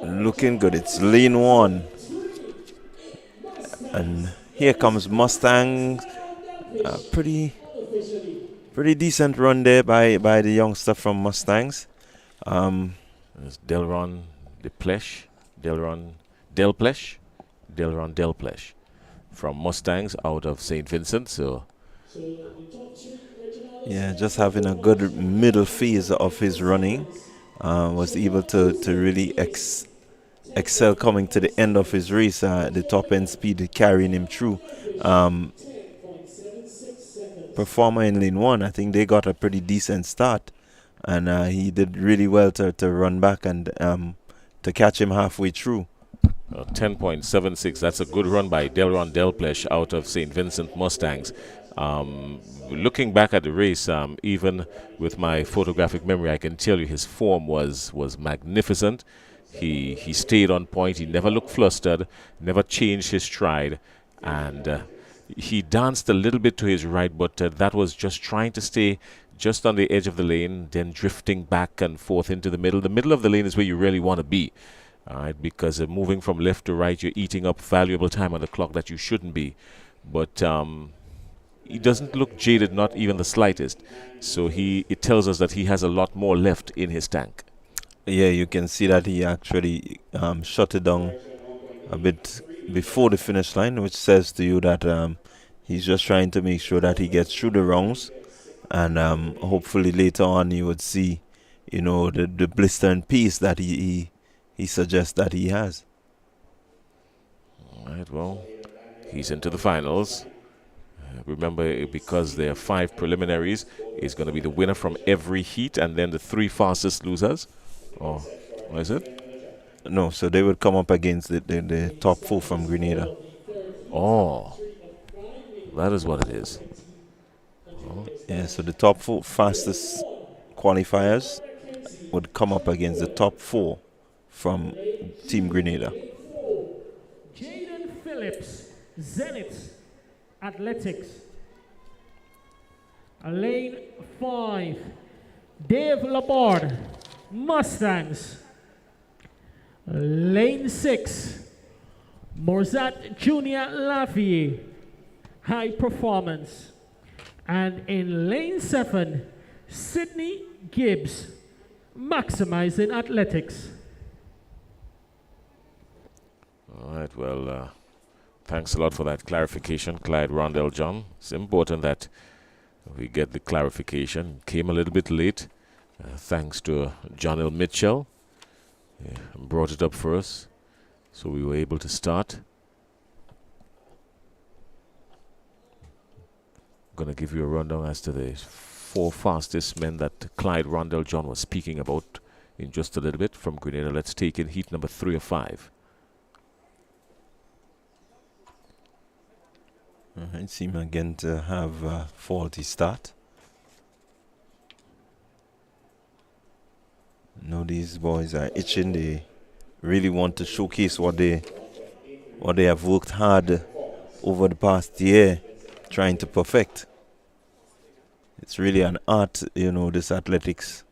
S5: looking good. It's lane 1. And here comes Mustang. Pretty decent run there by the youngster from Mustangs.
S4: There's Delron Delplesh from Mustangs out of St. Vincent. So
S5: yeah, just having a good middle phase of his running. Was able to really excel coming to the end of his race. The top end speed carrying him through. Performer in lane 1, I think they got a pretty decent start, and he did really well to run back and to catch him halfway through.
S4: 10.76, that's a good run by Delron Delplesh out of St. Vincent Mustangs. Looking back at the race, even with my photographic memory, I can tell you his form was magnificent. He stayed on point, he never looked flustered, never changed his stride, and he danced a little bit to his right, but that was just trying to stay just on the edge of the lane, then drifting back and forth into the middle. The middle of the lane is where you really want to be, all right, because moving from left to right, you're eating up valuable time on the clock that you shouldn't be. But he doesn't look jaded, not even the slightest. So it tells us that he has a lot more left in his tank.
S5: Yeah, you can see that he actually shut it down a bit before the finish line, which says to you that he's just trying to make sure that he gets through the rounds, and hopefully later on you would see, the blister and pace that he suggests that he has.
S4: All right, well, he's into the finals. remember, because there are 5 preliminaries, is going to be the winner from every heat and then the 3 fastest losers. Or what is it?
S5: No, so they would come up against the top 4 from Grenada.
S4: Oh, that is what it is.
S5: Yeah, so the top 4 fastest qualifiers would come up against the top 4 from Team Grenada.
S2: Jaden Phillips, Zenith Athletics. Lane 5, Dave Laborde, Mustangs. Lane 6, Morzat Junior Lafayette, High Performance. And in lane 7, Sydney Gibbs, Maximizing Athletics.
S4: All right, well, thanks a lot for that clarification, Clyde Rondell John. It's important that we get the clarification. Came a little bit late, thanks to John L. Mitchell. Brought it up for us, so we were able to start. Going to give you a rundown as to the 4 fastest men that Clyde Rondell John was speaking about in just a little bit from Grenada. Let's take in heat number 3 of 5.
S5: It seems again to have a faulty start. No, these boys are itching. They really want to showcase what they have worked hard over the past year trying to perfect. It's really an art, this athletics.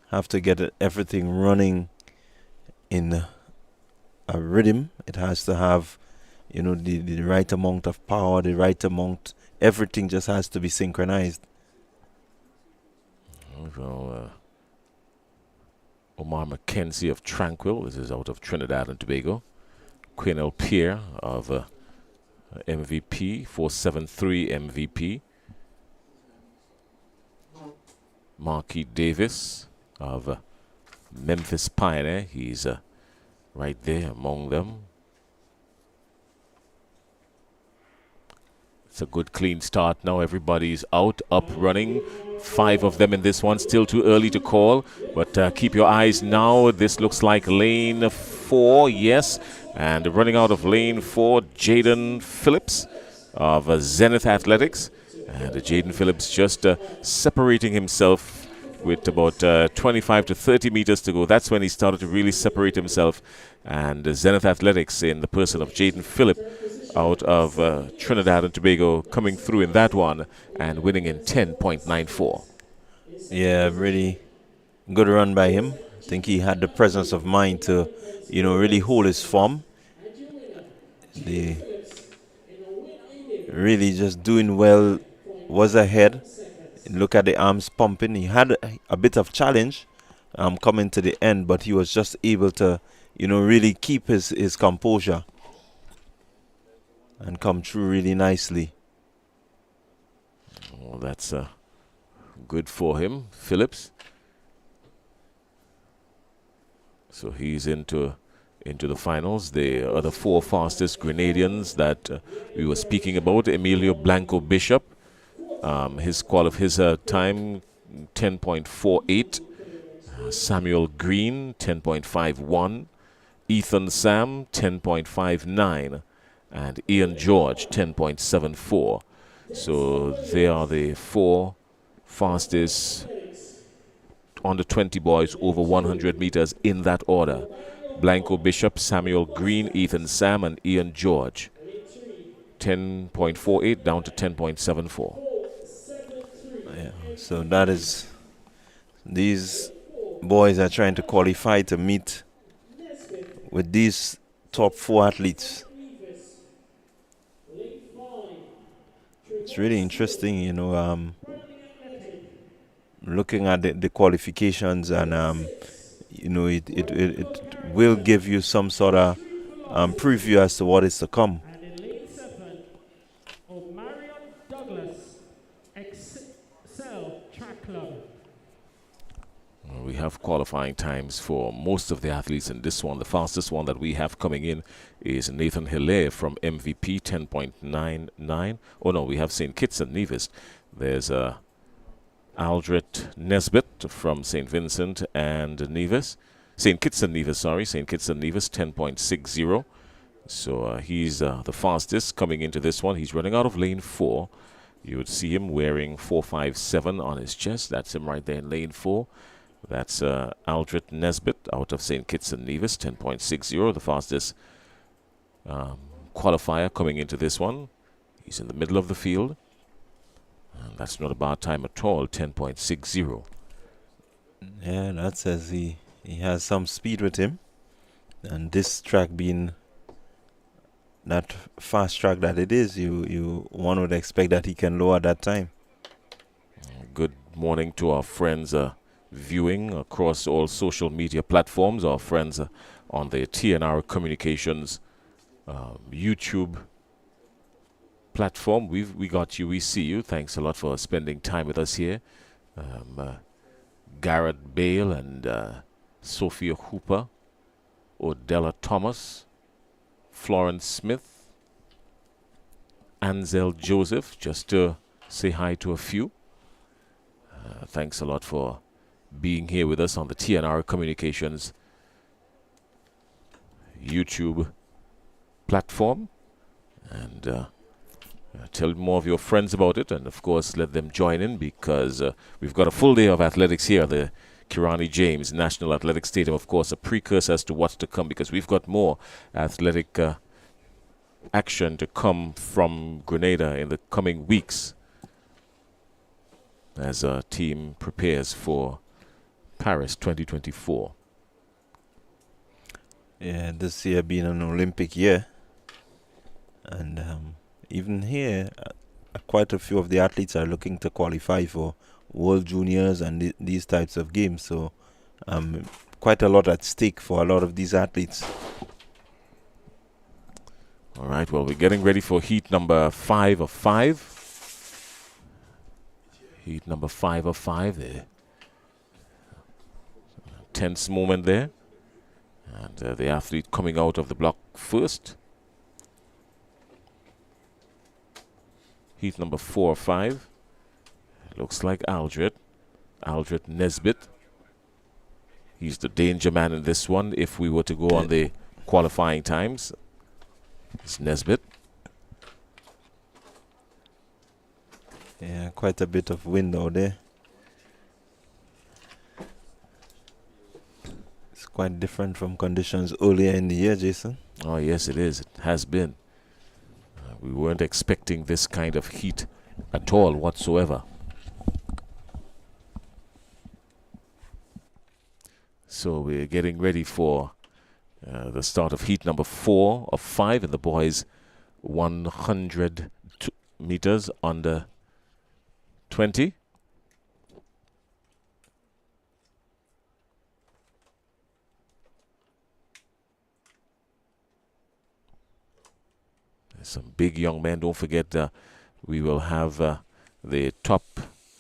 S5: Have to get everything running in a rhythm. It has to have, the right amount of power, the right amount. Everything just has to be synchronized.
S4: Well, Omar McKenzie of Tranquil, this is out of Trinidad and Tobago. Quinel Pierre of MVP, 473 MVP. Marquis Davis of Memphis Pioneer, he's right there among them. It's a good clean start now. Everybody's out, up, running. 5 of them in this one. Still too early to call, but keep your eyes now. This looks like lane 4, yes. And running out of lane 4, Jaden Phillips of Zenith Athletics. And Jaden Phillips just separating himself with about 25 to 30 meters to go. That's when he started to really separate himself. And Zenith Athletics, in the person of Jaden Phillip, out of Trinidad and Tobago, coming through in that one and winning in 10.94.
S5: Yeah, really good run by him. I think he had the presence of mind to, really hold his form. Really just doing well, was ahead. Look at the arms pumping. He had a bit of challenge coming to the end, but he was just able to, really keep his composure and come through really nicely.
S4: Well, that's good for him, Phillips. So he's into the finals. The other 4 fastest Grenadians that we were speaking about, Emilio Blanco Bishop, his time 10.48. Samuel Green 10.51. Ethan Sam 10.59. And Ian George 10.74. So they are the 4 fastest under 20 boys over 100 meters in that order. Blanco Bishop, Samuel Green, Ethan Sam, and Ian George. 10.48 down to 10.74.
S5: Yeah, so that is, these boys are trying to qualify to meet with these top 4 athletes. It's really interesting, looking at the qualifications, and it will give you some sort of preview as to what is to come.
S2: And in lane 7, Omarion Douglas, Excel Track Club.
S4: We have qualifying times for most of the athletes in this one. The fastest one that we have coming in is Nathan Hilaire from MVP, 10.99. Oh no, we have St. Kitts and Nevis. There's Aldred Nesbitt from St. Vincent and Nevis. St. Kitts and Nevis, sorry. St. Kitts and Nevis, 10.60. So he's the fastest coming into this one. He's running out of lane 4. You would see him wearing 457 on his chest. That's him right there in lane 4. That's Aldred Nesbitt out of St. Kitts and Nevis, 10.60, the fastest qualifier coming into this one. He's in the middle of the field. And that's not a bad time at all, 10.60.
S5: Yeah, that says he has some speed with him. And this track being that fast track that it is, one would expect that he can lower that time.
S4: Good morning to our friends viewing across all social media platforms, our friends on the TNR Communications YouTube platform. We got you, we see you. Thanks a lot for spending time with us here. Garrett Bale and Sophia Hooper, Odella Thomas, Florence Smith, Ansel Joseph, just to say hi to a few. Thanks a lot for being here with us on the TNR Communications YouTube platform. And tell more of your friends about it, and of course let them join in, because we've got a full day of athletics here at the Kirani James National Athletic Stadium. Of course, a precursor as to what's to come, because we've got more athletic action to come from Grenada in the coming weeks as our team prepares for Paris 2024.
S5: Yeah, this year being an Olympic year, and even here, quite a few of the athletes are looking to qualify for World Juniors and these types of games. So quite a lot at stake for a lot of these athletes.
S4: All right, well, we're getting ready for heat number 5 of 5. Heat number 5 of 5 there. Tense moment there. And the athlete coming out of the block first. Heat number 4 of 5. Looks like Aldred Nesbitt. He's the danger man in this one if we were to go on the qualifying times. It's Nesbitt.
S5: Yeah, quite a bit of wind out there. It's quite different from conditions earlier in the year, Jason.
S4: Oh, yes, it is. It has been. We weren't expecting this kind of heat at all whatsoever. So we're getting ready for the start of heat number 4 of 5 in the boys 100 meters under 20. There's some big young men. Don't forget we will have the top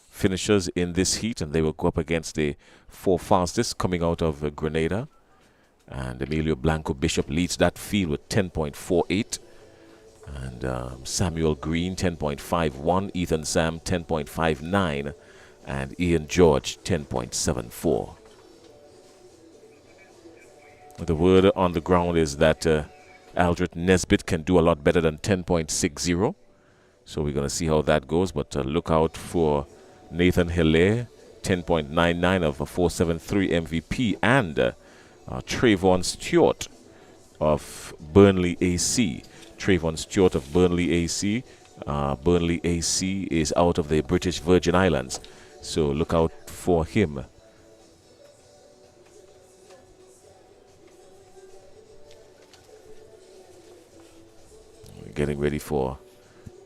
S4: finishers in this heat, and they will go up against the 4 fastest coming out of Grenada. And Emilio Blanco Bishop leads that field with 10.48. And Samuel Green, 10.51. Ethan Sam, 10.59. And Ian George, 10.74. The word on the ground is that Aldred Nesbitt can do a lot better than 10.60. So we're going to see how that goes. But look out for Nathan Hilaire, 10.99 of a 473 MVP. And Trayvon Stewart of Burnley AC. Trayvon Stewart of Burnley AC. Burnley AC is out of the British Virgin Islands, so look out for him. We're getting ready for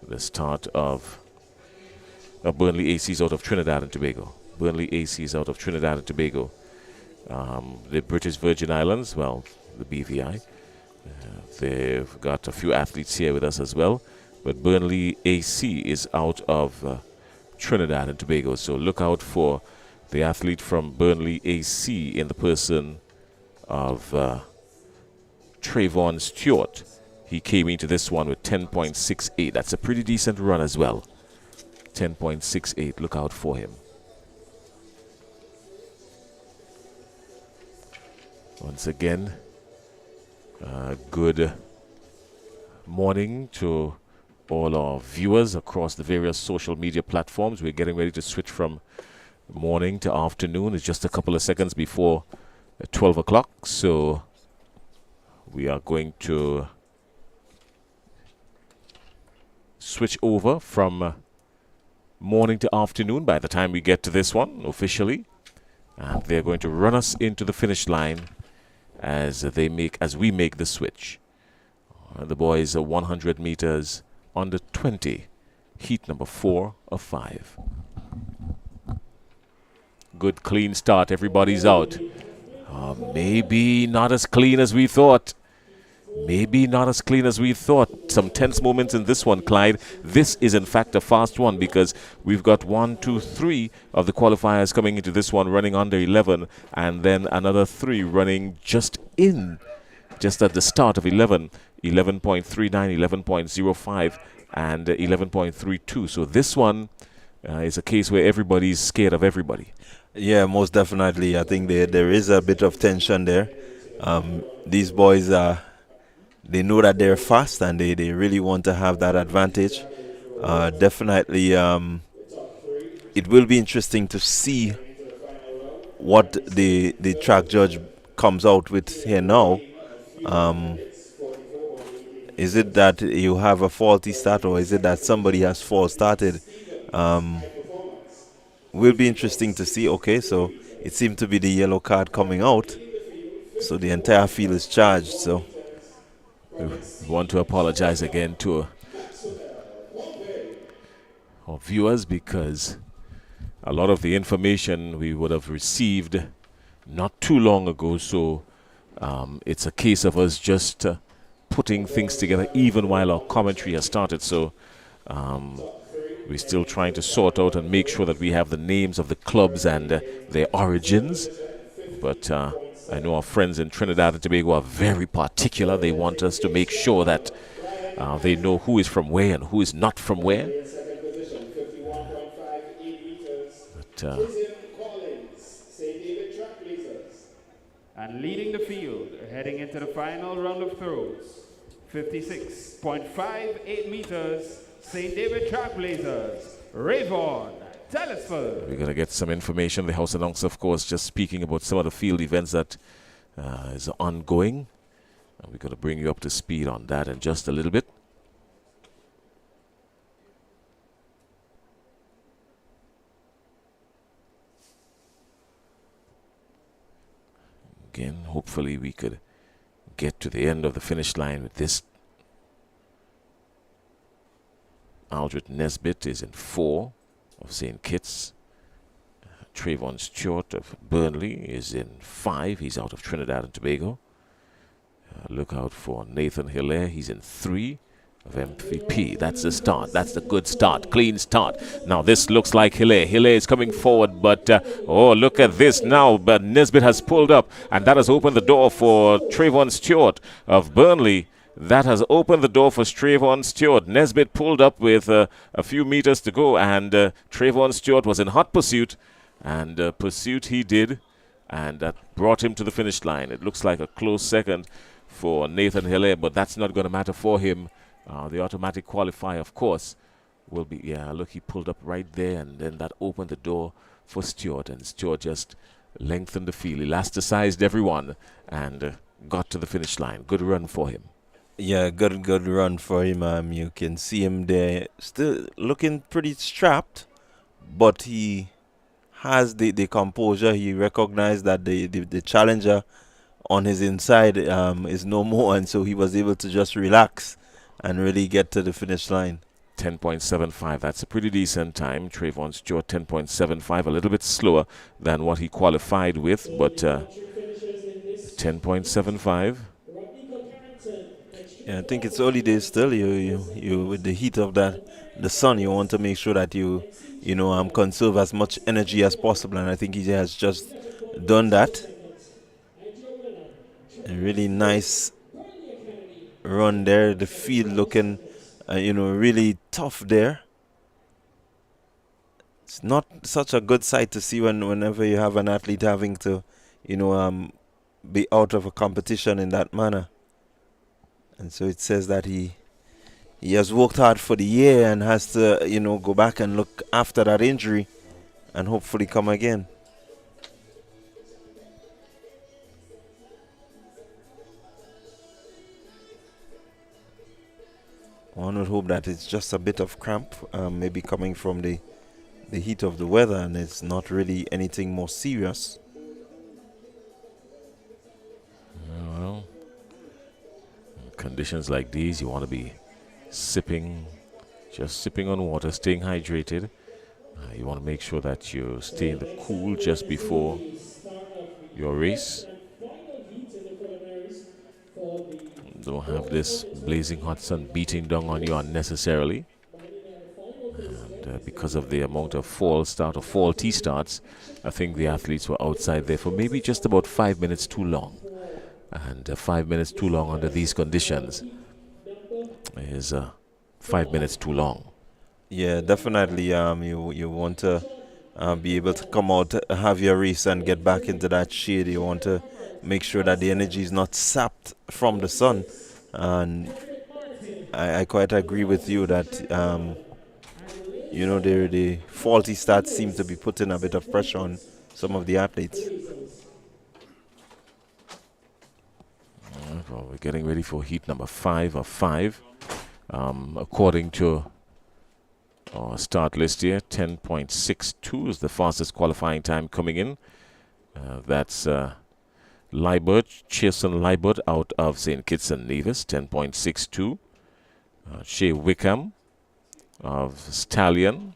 S4: the start of Burnley AC is out of Trinidad and Tobago. Burnley AC is out of Trinidad and Tobago. The British Virgin Islands, well, the BVI, they've got a few athletes here with us as well. But Burnley AC is out of Trinidad and Tobago. So look out for the athlete from Burnley AC in the person of Trayvon Stewart. He came into this one with 10.68. That's a pretty decent run as well. 10.68. Look out for him. Once again, good morning to all our viewers across the various social media platforms. We're getting ready to switch from morning to afternoon. It's just a couple of seconds before 12 o'clock. So we are going to switch over from morning to afternoon by the time we get to this one officially. And they're going to run us into the finish line as we make the switch. The boys are 100 meters under 20, heat number 4 of 5. Good clean start, everybody's out. Maybe not as clean as we thought. Maybe not as clean as we thought. Some tense moments in this one, Clyde. This is in fact a fast one because we've got 1, 2, 3 of the qualifiers coming into this one running under 11, and then another 3 running just at the start of 11. 11.39, 11.05, and 11.32. So this one is a case where everybody's scared of everybody.
S5: Yeah, most definitely. I think there is a bit of tension there. These boys they know that they're fast and they really want to have that advantage. Definitely, it will be interesting to see what the track judge comes out with here now. Is it that you have a faulty start, or is it that somebody has false started? Will be interesting to see. Okay, so it seemed to be the yellow card coming out, so the entire field is charged. So
S4: we want to apologize again to our viewers because a lot of the information we would have received not too long ago, so it's a case of us just putting things together even while our commentary has started. So we're still trying to sort out and make sure that we have the names of the clubs and their origins. But I know our friends in Trinidad and Tobago are very particular. They want us to make sure that they know who is from where and who is not from where. But,
S1: and leading the field, heading into the final round of throws, 56.58 meters, St. David Trailblazers, Rayvon Telesford.
S4: We're going to get some information. The house announcer, of course, just speaking about some of the field events that is ongoing. And we're going to bring you up to speed on that in just a little bit. Again, hopefully we could get to the end of the finish line with this. Aldred Nesbitt is in 4 of St. Kitts. Trayvon Stewart of Burnley is in 5. He's out of Trinidad and Tobago. Look out for Nathan Hilaire. He's in 3 of MVP. That's the start. That's the good start. Clean start. Now this looks like Hilaire. Hilaire is coming forward, but oh, look at this now. But Nesbitt has pulled up, and that has opened the door for Trayvon Stewart of Burnley. That has opened the door for Trayvon Stewart. Nesbitt pulled up with a few meters to go, and Trayvon Stewart was in hot pursuit, and pursuit he did, and that brought him to the finish line. It looks like a close second for Nathan Hilaire, but that's not going to matter for him. The automatic qualifier, of course, will be, yeah, look, he pulled up right there, and then that opened the door for Stewart, and Stewart just lengthened the field, elasticized everyone, and got to the finish line. Good run for him.
S5: yeah, good run for him. You can see him there, still looking pretty strapped, but he has the composure. He recognized that the challenger on his inside is no more, and so he was able to just relax and really get to the finish line.
S4: 10.75. That's a pretty decent time. Trayvon Stewart 10.75, a little bit slower than what he qualified with, but 10.75.
S5: Yeah, I think it's early days still. You with the heat of the sun, you want to make sure that conserve as much energy as possible, and I think he has just done that. A really nice run there. The field looking, really tough there. It's not such a good sight to see whenever you have an athlete having to, be out of a competition in that manner. And so it says that he has worked hard for the year and has to, go back and look after that injury and hopefully come again. One would hope that it's just a bit of cramp, maybe coming from the heat of the weather, and it's not really anything more serious.
S4: Well, in conditions like these, you want to be just sipping on water, staying hydrated. You want to make sure that you stay in the cool just before your race. Don't have this blazing hot sun beating down on you unnecessarily. And because of the amount of fall tee starts, I think the athletes were outside there for maybe just about 5 minutes too long. And 5 minutes too long under these conditions is 5 minutes too long.
S5: Yeah, definitely. You want to be able to come out, have your race, and get back into that shade. You want to make sure that the energy is not sapped from the sun. And I quite agree with you that the faulty starts seem to be putting a bit of pressure on some of the athletes.
S4: Well, we're getting ready for heat number 5 of 5. According to our start list here, 10.62 is the fastest qualifying time coming in. That's Chasen Liebert out of St. Kitts and Nevis, 10.62. Shea Wickham of Stallion.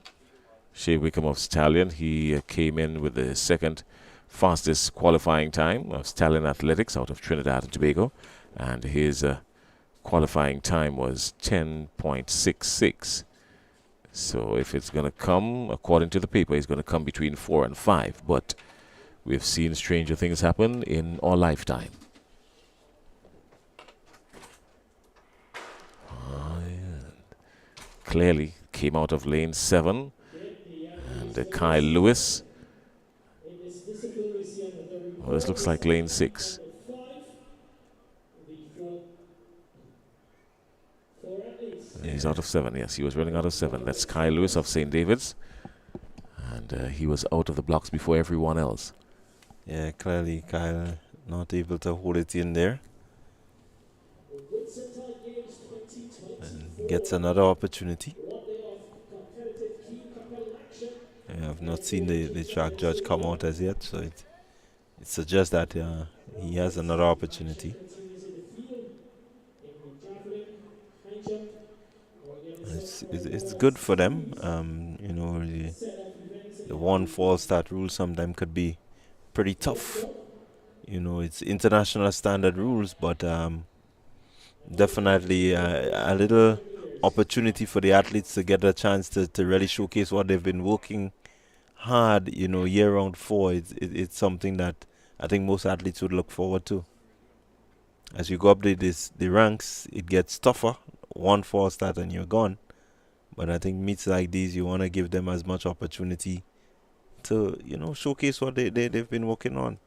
S4: He came in with the second fastest qualifying time of Stallion Athletics out of Trinidad and Tobago, and his qualifying time was 10.66. So if it's going to come, according to the paper, it's going to come between 4 and 5. But we've seen stranger things happen in our lifetime. Clearly came out of lane 7. And Kyle Lewis. Well, this looks like lane 6. He's out of 7, yes. He was running out of 7. That's Kyle Lewis of St. David's. And he was out of the blocks before everyone else.
S5: Yeah, clearly Kyle not able to hold it in there. And gets another opportunity. I have not seen the track judge come out as yet, so it suggests that he has another opportunity. It's good for them. The one false start rule sometimes could be pretty tough. It's international standard rules, but definitely a little opportunity for the athletes to get a chance to really showcase what they've been working hard, year round for. It's something that I think most athletes would look forward to. As you go up the ranks, it gets tougher. One false start and you're gone. But I think meets like these, you want to give them as much opportunity to, showcase what they've been working on.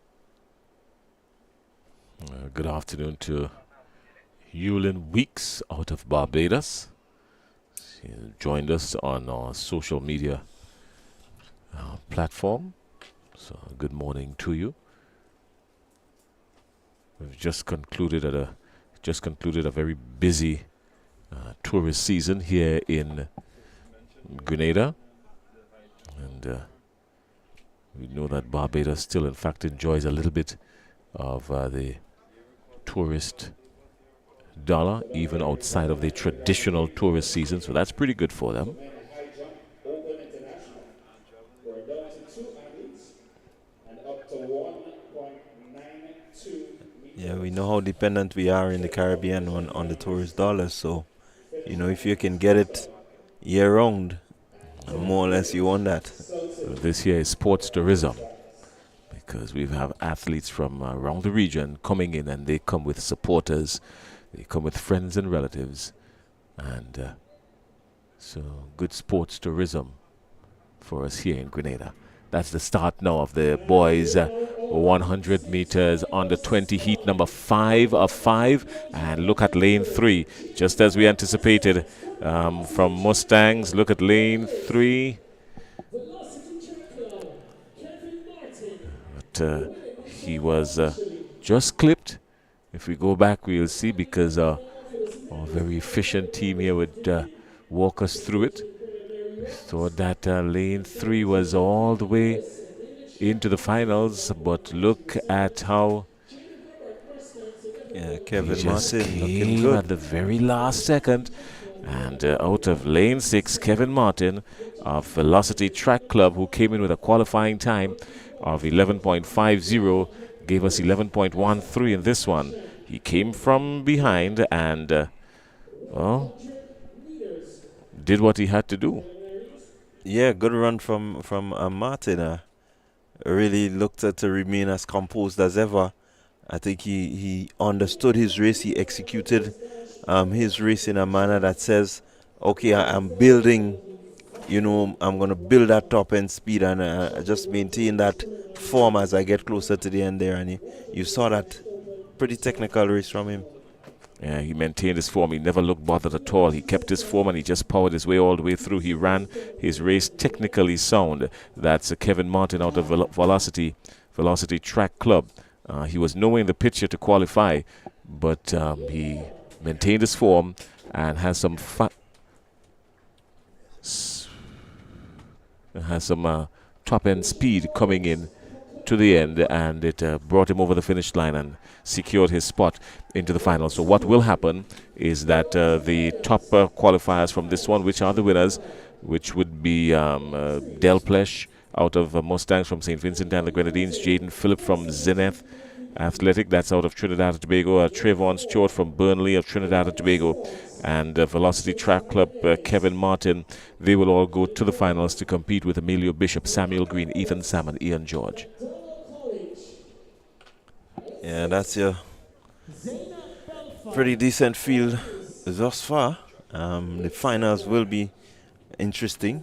S4: Good afternoon to Yulin Weeks out of Barbados. She joined us on our social media platform. So good morning to you. We've just concluded a very busy tourist season here in Grenada, and we know that Barbados still in fact enjoys a little bit of the tourist dollar even outside of the traditional tourist season, so that's pretty good for them.
S5: Yeah, we know how dependent we are in the Caribbean on the tourist dollars. So, if you can get it year round, more or less you want that.
S4: This here is sports tourism, because we have athletes from around the region coming in, and they come with supporters, they come with friends and relatives, and so good sports tourism for us here in Grenada. That's the start now of the boys 100 meters under 20 heat number 5 of 5. And look at lane 3, just as we anticipated from Mustangs. Look at lane 3. But he was just clipped. If we go back, we'll see, because our very efficient team here would walk us through it. Thought that lane 3 was all the way into the finals, but look at how
S5: Kevin
S4: he just
S5: Martin looking
S4: came
S5: good.
S4: at the very last second. And out of lane 6, Kevin Martin of Velocity Track Club, who came in with a qualifying time of 11.50, gave us 11.13 in this one. He came from behind and did what he had to do.
S5: Yeah, good run from Martin. Really looked to remain as composed as ever. I think he understood his race. He executed his race in a manner that says, okay, I'm building, I'm going to build that top end speed, and just maintain that form as I get closer to the end there. And you saw that pretty technical race from him.
S4: Yeah, he maintained his form. He never looked bothered at all. He kept his form and he just powered his way all the way through. He ran his race technically sound. That's Kevin Martin out of Velocity Track Club. He was nowhere in the picture to qualify, but he maintained his form and has some top end speed coming in to the end, and it brought him over the finish line and secured his spot into the final. So what will happen is that the top qualifiers from this one, which are the winners, which would be Del Plesh out of Mustangs from St. Vincent and the Grenadines, Jaden Phillip from Zenith Athletic, that's out of Trinidad and Tobago, Trayvon Stewart from Burnley of Trinidad and Tobago, and Velocity Track Club, Kevin Martin. They will all go to the finals to compete with Emilio Bishop, Samuel Green, Ethan Salmon, Ian George.
S5: Yeah, that's your pretty decent field thus far. The finals will be interesting.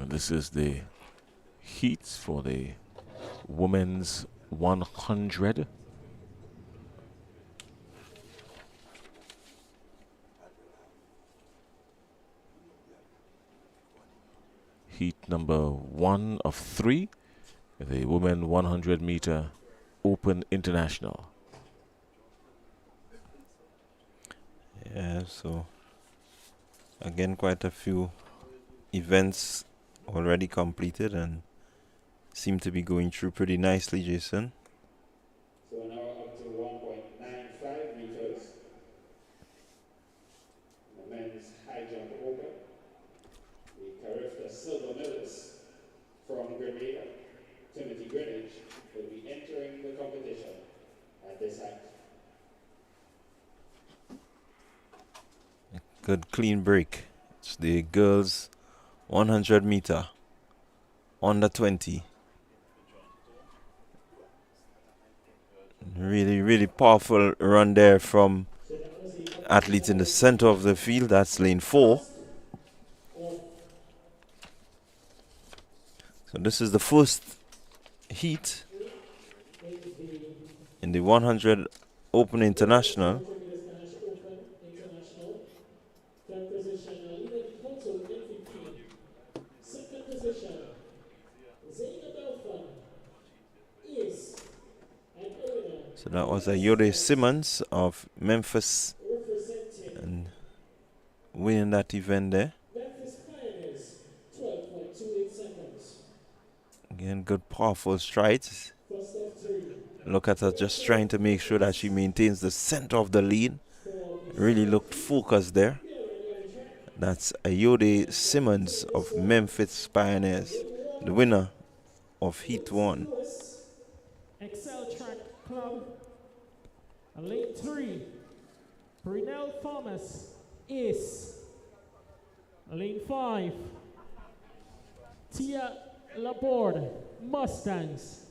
S4: This is the heats for the women's 100. Heat number 1 of 3, the women 100 meter open international.
S5: Yeah, so again, quite a few events already completed and seem to be going through pretty nicely, Jason.
S1: So now up to 1.95 meters. The men's high jump open. The Carifta Silver Millers from Grenada, Timothy Greenwich, will be entering the competition at this height.
S5: Good clean break. It's the girls 100 meter under 20. Really powerful run there from athletes in the center of the field. That's lane 4. So this is the first heat in the 100 Open International. So that was a Yode Simmons of Memphis and winning that event there. And good powerful strides. Look at her just trying to make sure that she maintains the center of the lead. Really looked focused there. That's Ayode Simmons of Memphis Pioneers, the winner of Heat 1.
S2: Excel Track Club. Lane 3, Brunel Thomas, Ace. Lane 5, Tia Laborde, Mustangs.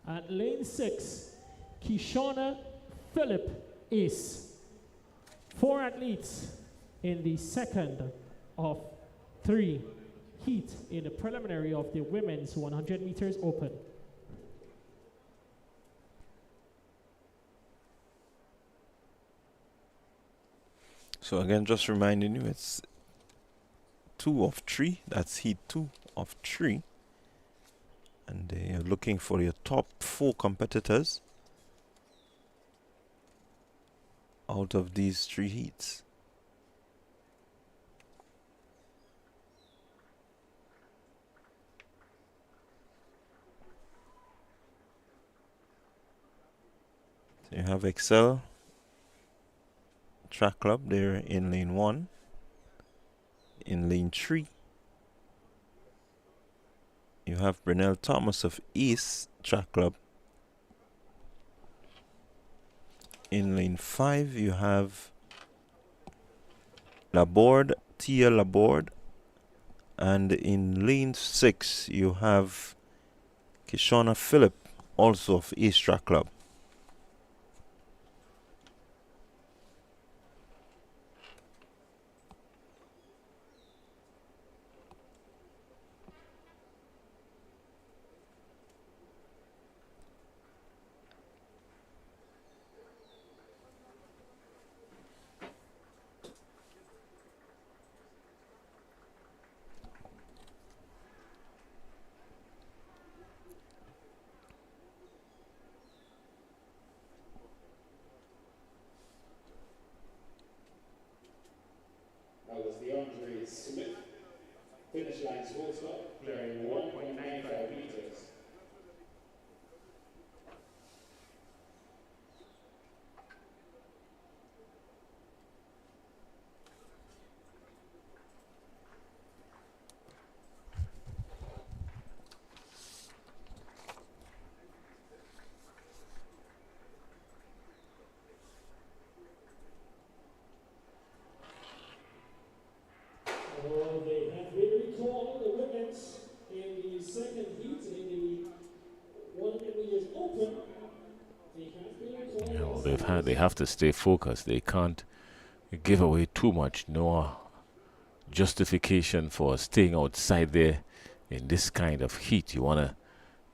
S2: At lane 6, Kishona Phillip, Ace. 4 athletes in the second of 3 heat in the preliminary of the women's 100 meters open.
S5: So again, just reminding you, it's 2 of 3. That's heat 2 of 3. And you're looking for your top 4 competitors out of these 3 heats. So you have Excel Track Club there in lane 1. In lane 3, you have Brunel Thomas of Ace Track Club. In lane 5, you have Laborde, Tia Laborde. And in lane 6, you have Kishona Phillip, also of Ace Track Club.
S1: Finish line full stop, clearing 1.95 meters.
S2: They have been recalled the women's in the second heat in the 100 meters open. They have been recalled.
S4: Yeah, well, they have to stay focused. They can't give away too much. No justification for staying outside there in this kind of heat. You want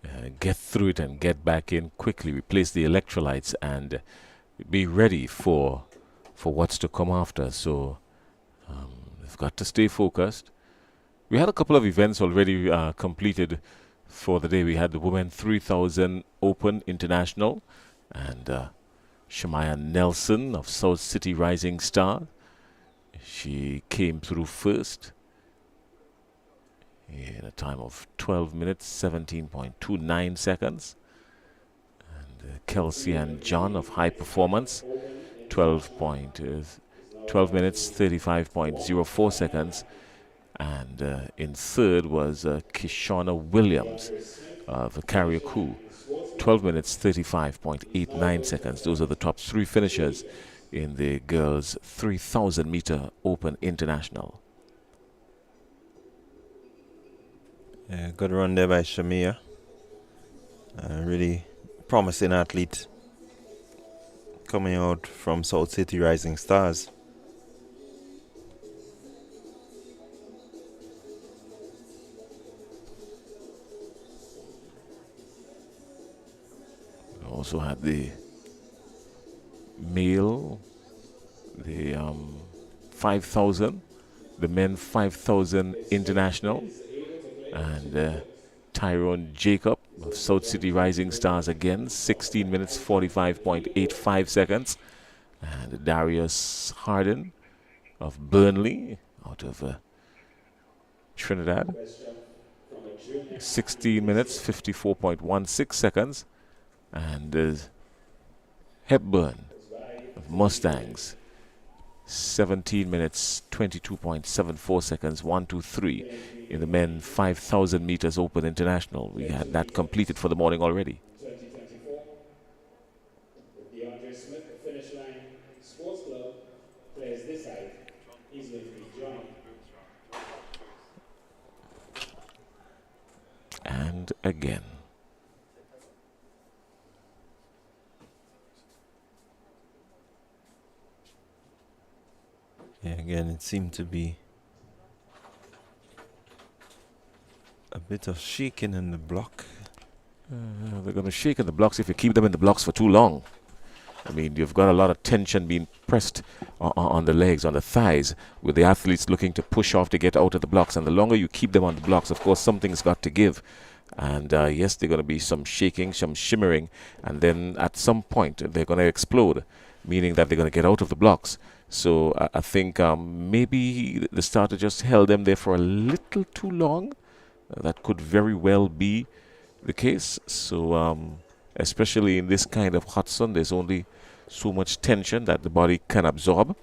S4: to get through it and get back in quickly, replace the electrolytes, and be ready for what's to come after. So they've got to stay focused. We had a couple of events already completed for the day. We had the Women 3000 Open International, and Shemaya Nelson of South City Rising Star. She came through first in a time of 12 minutes, 17.29 seconds. And Kelsey and John of High Performance, 12 minutes, 35.04 seconds. And in third was Kishona Williams of carriacou, 12 minutes, 35.89 seconds. Those are the top 3 finishers in the girls' 3,000 meter Open International.
S5: Good run there by Shamia. Really promising athlete coming out from South City Rising Stars.
S4: We also had the male, the 5,000, the men 5,000 international, and Tyrone Jacob of South City Rising Stars again, 16 minutes 45.85 seconds, and Darius Harden of Burnley out of Trinidad, 16 minutes, 54.16 seconds. And Hepburn of Mustangs, 17 minutes, 22.74 seconds, 1-2-3 in the men 5,000 meters open international. We had that completed for the morning already.
S6: 2024, the Andre Smith Finish Line Sports Club players this side. He's going to be joining.
S4: And again.
S5: Yeah, again, it seemed to be a bit of shaking in the block.
S4: They're going to shake in the blocks if you keep them in the blocks for too long. I mean, you've got a lot of tension being pressed on the legs, on the thighs, with the athletes looking to push off to get out of the blocks. And the longer you keep them on the blocks, of course, something's got to give. And yes, there's going to be some shaking, some shimmering, and then at some point they're going to explode, meaning that they're going to get out of the blocks. So I think maybe the starter just held them there for a little too long. That could very well be the case. So especially in this kind of hot sun, there's only so much tension that the body can absorb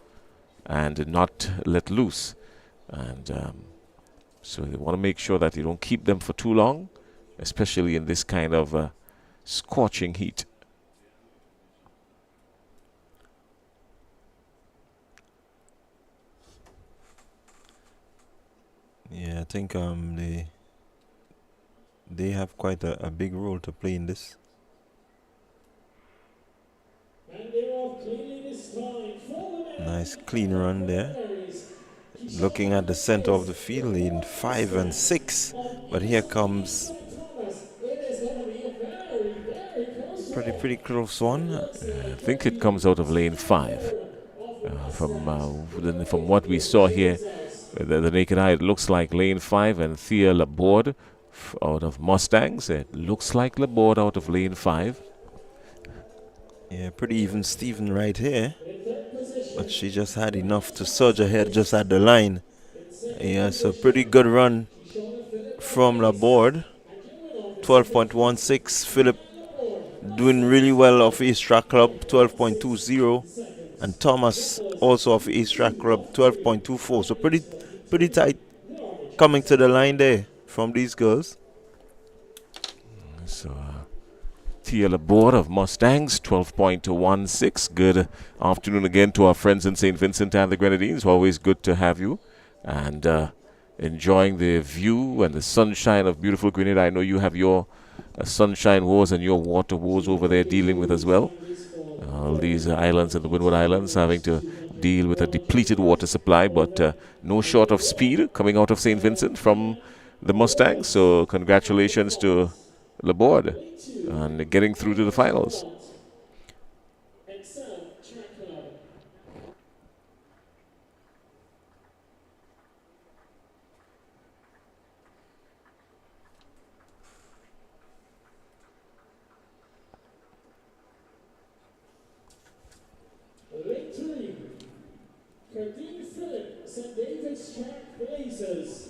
S4: and not let loose. And so they want to make sure that you don't keep them for too long, especially in this kind of scorching heat.
S5: Yeah, I think they have quite a big role to play in this. Nice clean run there. Looking at the center of the field in 5 and 6, but here comes pretty close one.
S4: I think it comes out of lane 5. From what we saw here, the naked eye, it looks like lane 5, and Thea Laborde out of Mustangs. It looks like Laborde out of lane 5.
S5: Yeah, pretty even Steven right here. But she just had enough to surge ahead just at the line. Yeah, so pretty good run from Laborde. 12.16. Philip doing really well off East Track Club, 12.20. And Thomas also off East Track Club, 12.24. So pretty tight coming to the line there from these girls.
S4: So Thea Laborde of Mustangs, 12.16. Good afternoon again to our friends in St. Vincent and the Grenadines. Always good to have you. And enjoying the view and the sunshine of beautiful Grenada. I know you have your sunshine woes and your water woes over there dealing with as well. All these islands and the Windward Islands having to deal with a depleted water supply, but no short of speed coming out of St. Vincent from the Mustangs. So congratulations to Laborde and getting through to the finals.
S6: Lane 3, Cardine Phillip, St. David's Track Blazers.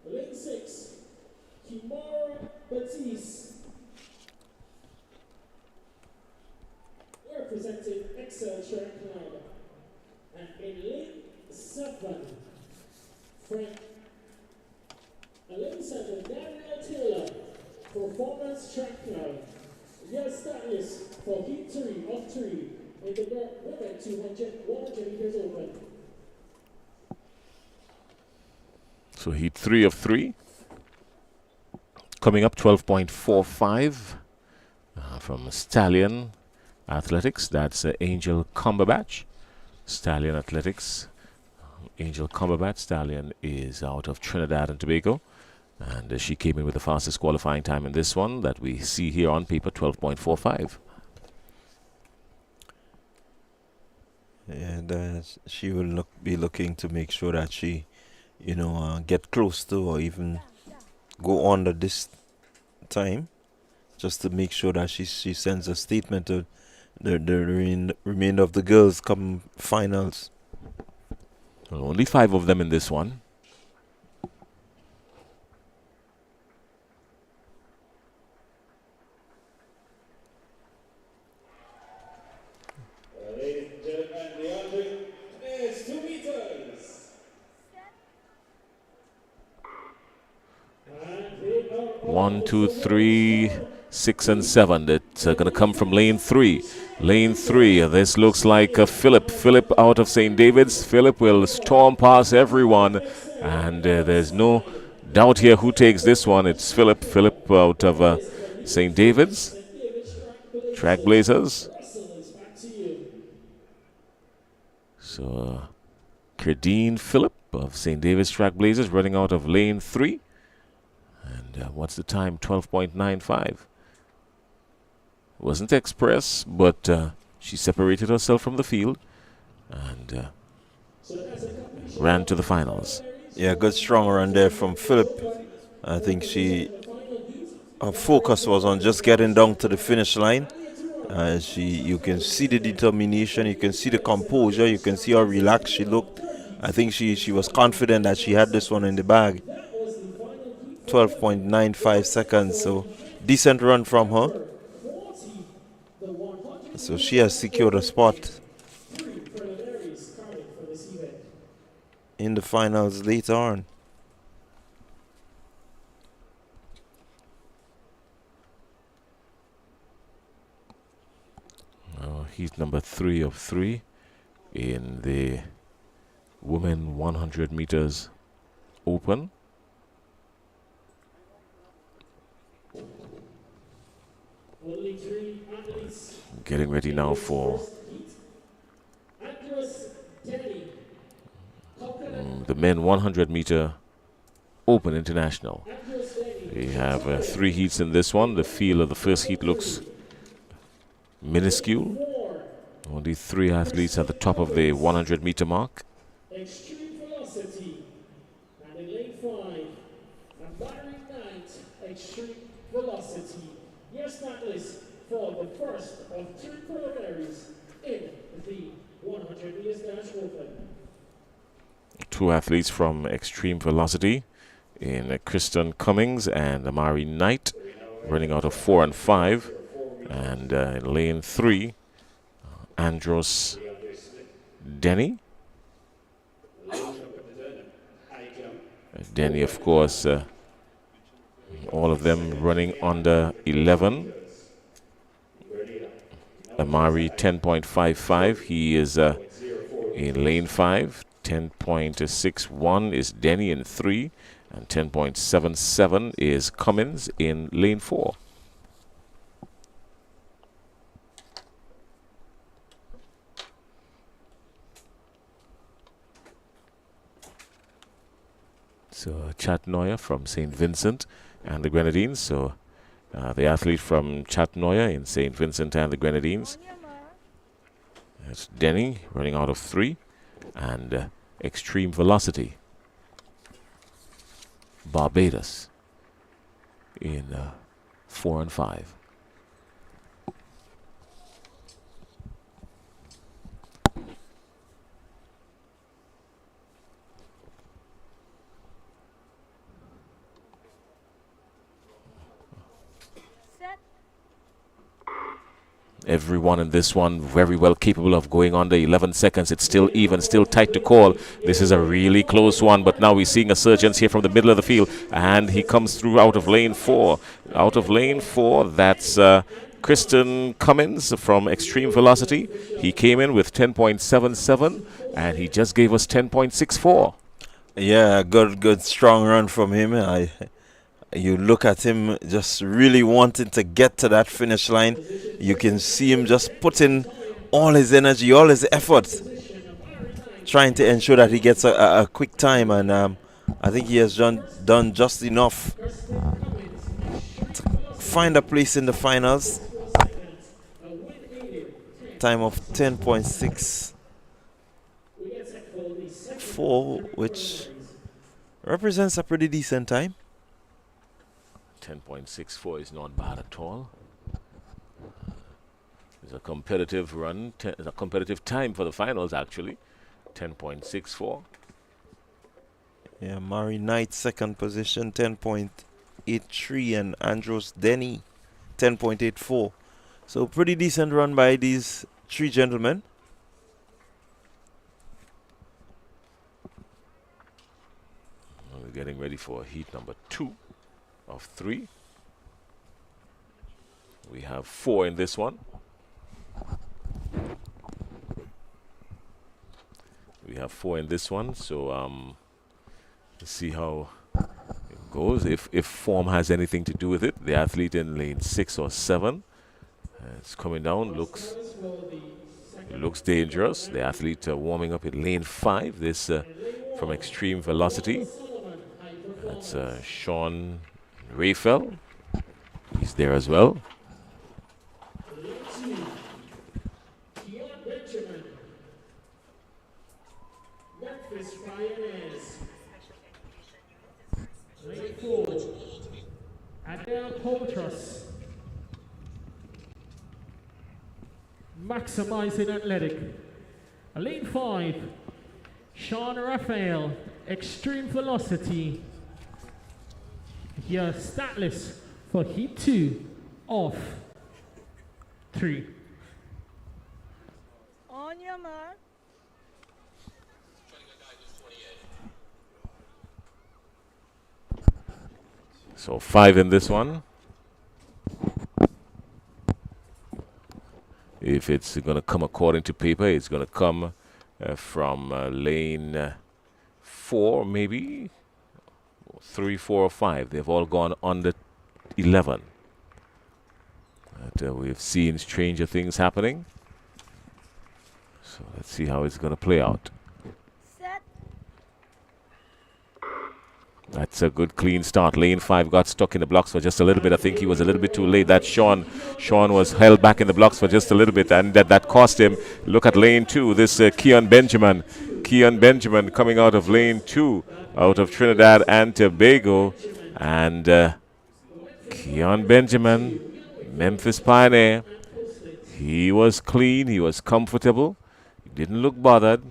S6: Lane 6, Kimara Batiste, representing Excel Track Club. And in lane 7, Daniel Taylor, Performance Track Club. Your start is for heat 3 of 3 in the women 100 meters open.
S4: So heat 3 of 3. Coming up, 12.45 from Stallion Athletics. That's Angel Cumberbatch. Stallion Athletics. Angel Cumberbatch. Stallion is out of Trinidad and Tobago. And she came in with the fastest qualifying time in this one that we see here on paper, 12.45.
S5: And she will be looking to make sure that she, get close to or even go under this time, just to make sure that she sends a statement to the remainder of the girls come finals.
S4: Well, only 5 of them in this one. 1, 2, 3, 6, and 7. It's going to come from lane 3. Lane 3, this looks like Philip. Philip out of St. David's. Philip will storm past everyone. And there's no doubt here who takes this one. It's Philip. Philip out of St. David's. Trailblazers. So, Cardine Philip of St. David's Trailblazers running out of lane 3. And what's the time? 12.95. Wasn't express, but she separated herself from the field and ran to the finals.
S5: Yeah, good strong run there from Philip. I think her focus was on just getting down to the finish line. You can see the determination, you can see the composure, you can see how relaxed she looked. I think she was confident that she had this one in the bag. 12.95 seconds, so decent run from her. So she has secured a spot in the finals later on.
S4: Heat number 3 of 3 in the women 100 meters open. Getting ready now for the men 100 meter open international. We have 3 heats in this one. The field of the first heat looks minuscule. Only 3 athletes at the top of the 100 meter mark.
S6: Extreme velocity. And in lane 5, and battery 9, extreme velocity. Yes, that is for the first of 2 preliminaries in the 100 meters dash open.
S4: 2 athletes from Extreme Velocity in Kristen Cummings and Amari Knight running out of 4 and 5. And in lane 3, Andros Denny. Denny, of course, all of them running under 11. Amari 10.55. He is in lane 5. 10.61 is Denny in 3. And 10.77 is Cummins in lane 4. So Chatnoya from St. Vincent and the Grenadines. So the athlete from Chatnoya in St. Vincent and the Grenadines. That's Denny running out of 3. And Extreme Velocity, Barbados in 4 and 5. Everyone in this one very well capable of going under 11 seconds. It's still even, still tight to call. This is a really close one, but now we're seeing a surgence here from the middle of the field, and he comes through out of lane 4. Out of lane 4, that's Kristen Cummins from Extreme Velocity. He came in with 10.77, and he just gave us 10.64.
S5: Yeah, good strong run from him. You look at him just really wanting to get to that finish line. You can see him just putting all his energy, all his effort, trying to ensure that he gets a quick time. And I think he has done just enough to find a place in the finals. Time of 10.64, which represents a pretty decent time.
S4: 10.64 is not bad at all. It's a competitive run, it's a competitive time for the finals actually. 10.64.
S5: Yeah, Mari Knight second position, 10.83, and Andros Denny 10.84. So pretty decent run by these 3 gentlemen.
S4: We're getting ready for heat number 2 of 3. We have 4 in this one. We have 4 in this one, so let's see how it goes. If form has anything to do with it, the athlete in lane 6 or 7 is coming down, looks dangerous. The athlete warming up in lane 5. This from Extreme Velocity. That's Sean Rayfell. He's there as well.
S2: Lane 4, Adele Poitras. Maximizing Athletic. Lane 5, Sean Raphael, Extreme Velocity. Here, stat list for Heat 2 of 3.
S3: On your mark.
S4: So 5 in this one. If it's going to come according to paper, it's going to come from lane 4, maybe 3, 4, or 5. They've all gone under 11. But, we've seen stranger things happening. So let's see how it's going to play out.
S3: Set.
S4: That's a good clean start. Lane 5 got stuck in the blocks for just a little bit. I think he was a little bit too late. That's Sean. Sean was held back in the blocks for just a little bit, and that cost him. Look at lane 2. This Keon Benjamin. Keon Benjamin coming out of lane 2, out of Trinidad and Tobago. And Keon Benjamin, Memphis Pioneer. He was clean. He was comfortable. He didn't look bothered.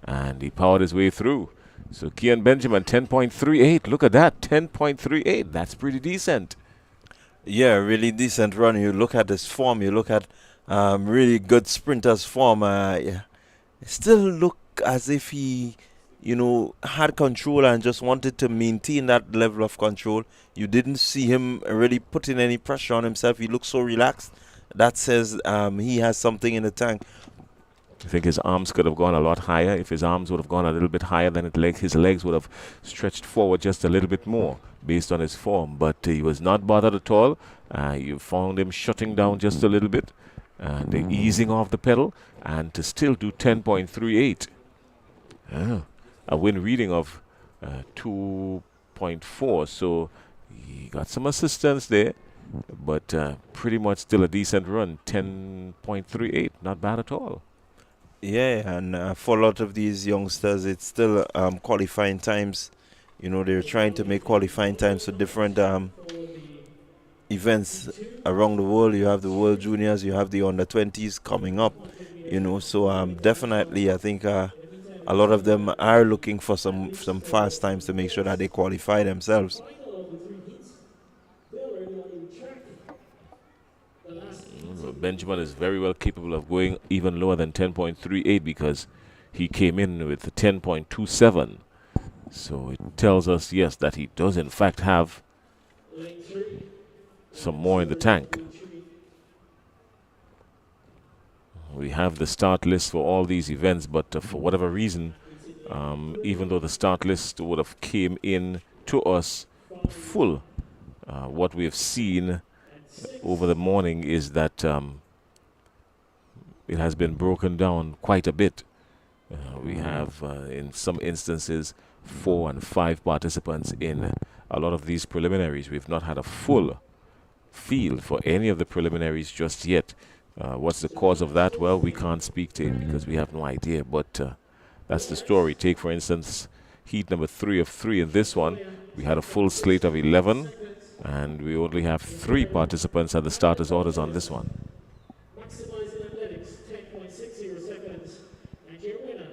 S4: And he powered his way through. So Keon Benjamin, 10.38. Look at that, 10.38. That's pretty decent.
S5: Yeah, really decent run. You look at his form. You look at really good sprinter's form. Yeah, still look as if he, had control and just wanted to maintain that level of control. You didn't see him really putting any pressure on himself. He looked so relaxed. That says he has something in the tank.
S4: I think his arms could have gone a lot higher. If his arms would have gone a little bit higher, then his legs would have stretched forward just a little bit more based on his form. But he was not bothered at all. You found him shutting down just a little bit and easing off the pedal, and to still do 10.38. A win reading of 2.4. So he got some assistance there, but pretty much still a decent run. 10.38, not bad at all.
S5: Yeah, and for a lot of these youngsters, it's still qualifying times. They're trying to make qualifying times for different events around the world. You have the World Juniors, you have the Under-20s coming up, So definitely, I think a lot of them are looking for some fast times to make sure that they qualify themselves.
S4: Benjamin is very well capable of going even lower than 10.38 because he came in with 10.27. So it tells us, yes, that he does in fact have some more in the tank. We have the start list for all these events, but for whatever reason, even though the start list would have came in to us full, what we have seen over the morning is that it has been broken down quite a bit. We have, in some instances, 4 and 5 participants in a lot of these preliminaries. We've not had a full field for any of the preliminaries just yet. What's the cause of that? Well, we can't speak to it because we have no idea, but that's the story. Take, for instance, heat number 3 of 3 in this one. We had a full slate of 11. And we only have 3 participants at the starters' orders on this one.
S6: Maximizing Athletics, 10.60 seconds. And your winner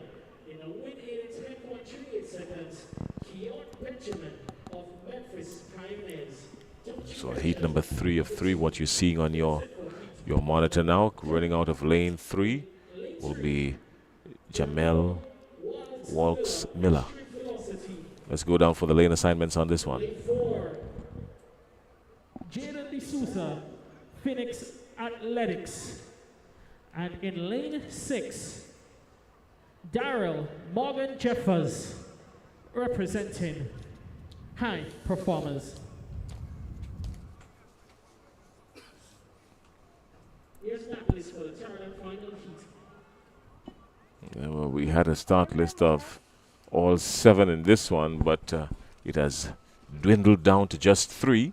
S6: in a win in 10.38 seconds, Keon Benjamin of Memphis Pioneers.
S4: So heat number 3 of 3, what you're seeing on your monitor now, running out of lane 3, will be Jamel Walks Miller. Let's go down for the lane assignments on this one.
S2: Jaden D'Souza, Phoenix Athletics. And in lane 6, Daryl Morgan Jeffers, representing High Performers.
S6: Here's that list for the third and final heat.
S4: Yeah, well, we had a start list of all 7 in this one, but it has dwindled down to just 3.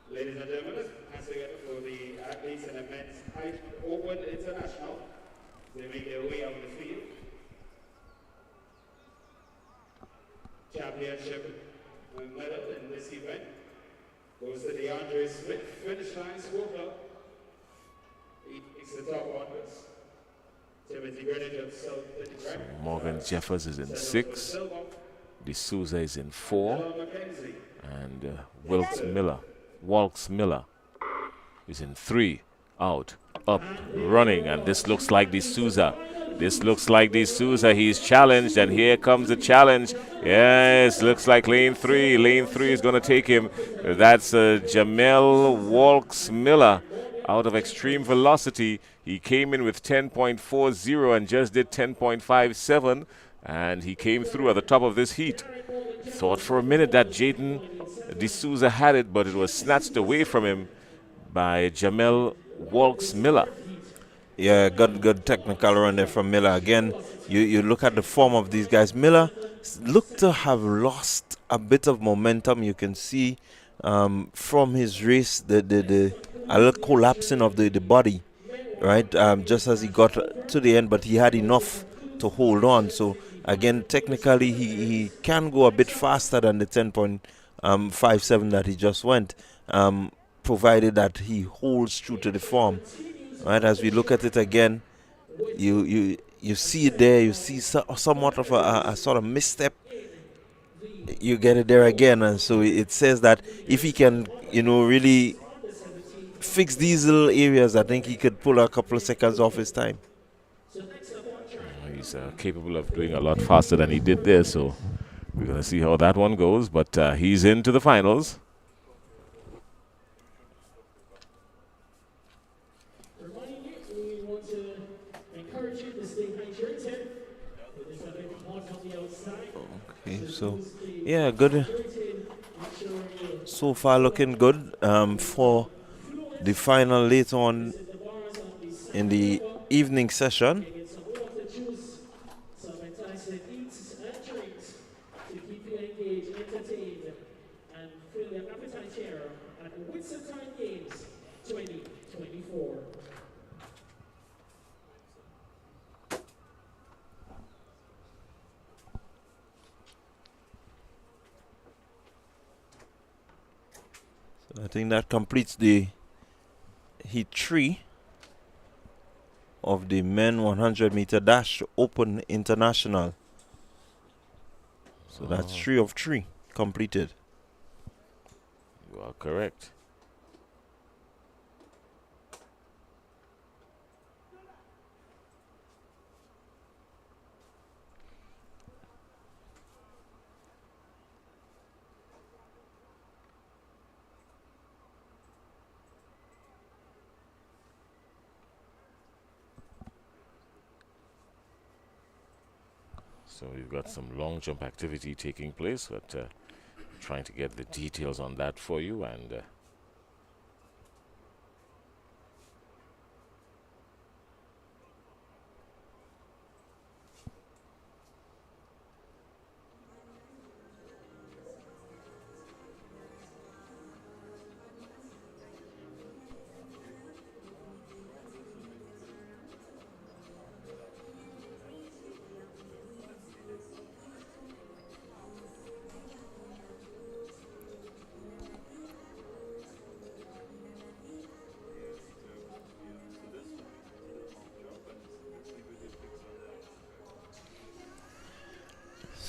S1: Ladies and gentlemen, passing it for the athletes in the men's height open international. They make their way out of the field. Championship medal in this event goes to DeAndre Smith, finish line scorer. He picks the top honors. Timothy Greenwich of South Pittsburgh.
S4: Morgan Jeffers is in 6. D'Souza is in 4. And Walks Miller is in 3. Out, up, running. And this looks like D'Souza. He's challenged, and here comes the challenge. Yes, looks like lane 3. Lane 3 is going to take him. That's Jamel Walks Miller out of Extreme Velocity. He came in with 10.40 and just did 10.57, and he came through at the top of this heat. Thought for a minute that Jaden D'Souza had it, but it was snatched away from him by Jamel Walks Miller.
S5: Yeah, good technical run there from Miller. Again, you look at the form of these guys. Miller looked to have lost a bit of momentum. You can see from his race a little collapsing of the body, right? Just as he got to the end, but he had enough to hold on. So again, technically, he can go a bit faster than the 10.57 that he just went, provided that he holds true to the form. Right, as we look at it again, you see it there. You see somewhat of a sort of misstep. You get it there again, and so it says that if he can, really fix these little areas, I think he could pull a couple of seconds off his time.
S4: He's capable of doing a lot faster than he did there, so we're going to see how that one goes. But he's into the finals.
S5: Okay, so yeah, good. So far looking good for the final later on in the evening session.
S6: Whitsuntide Games 2024.
S5: I think that completes the heat 3 of the men 100 meter dash open international. So that's 3 of 3 completed.
S4: You are correct. So we've got some long jump activity taking place, but trying to get the details on that for you. And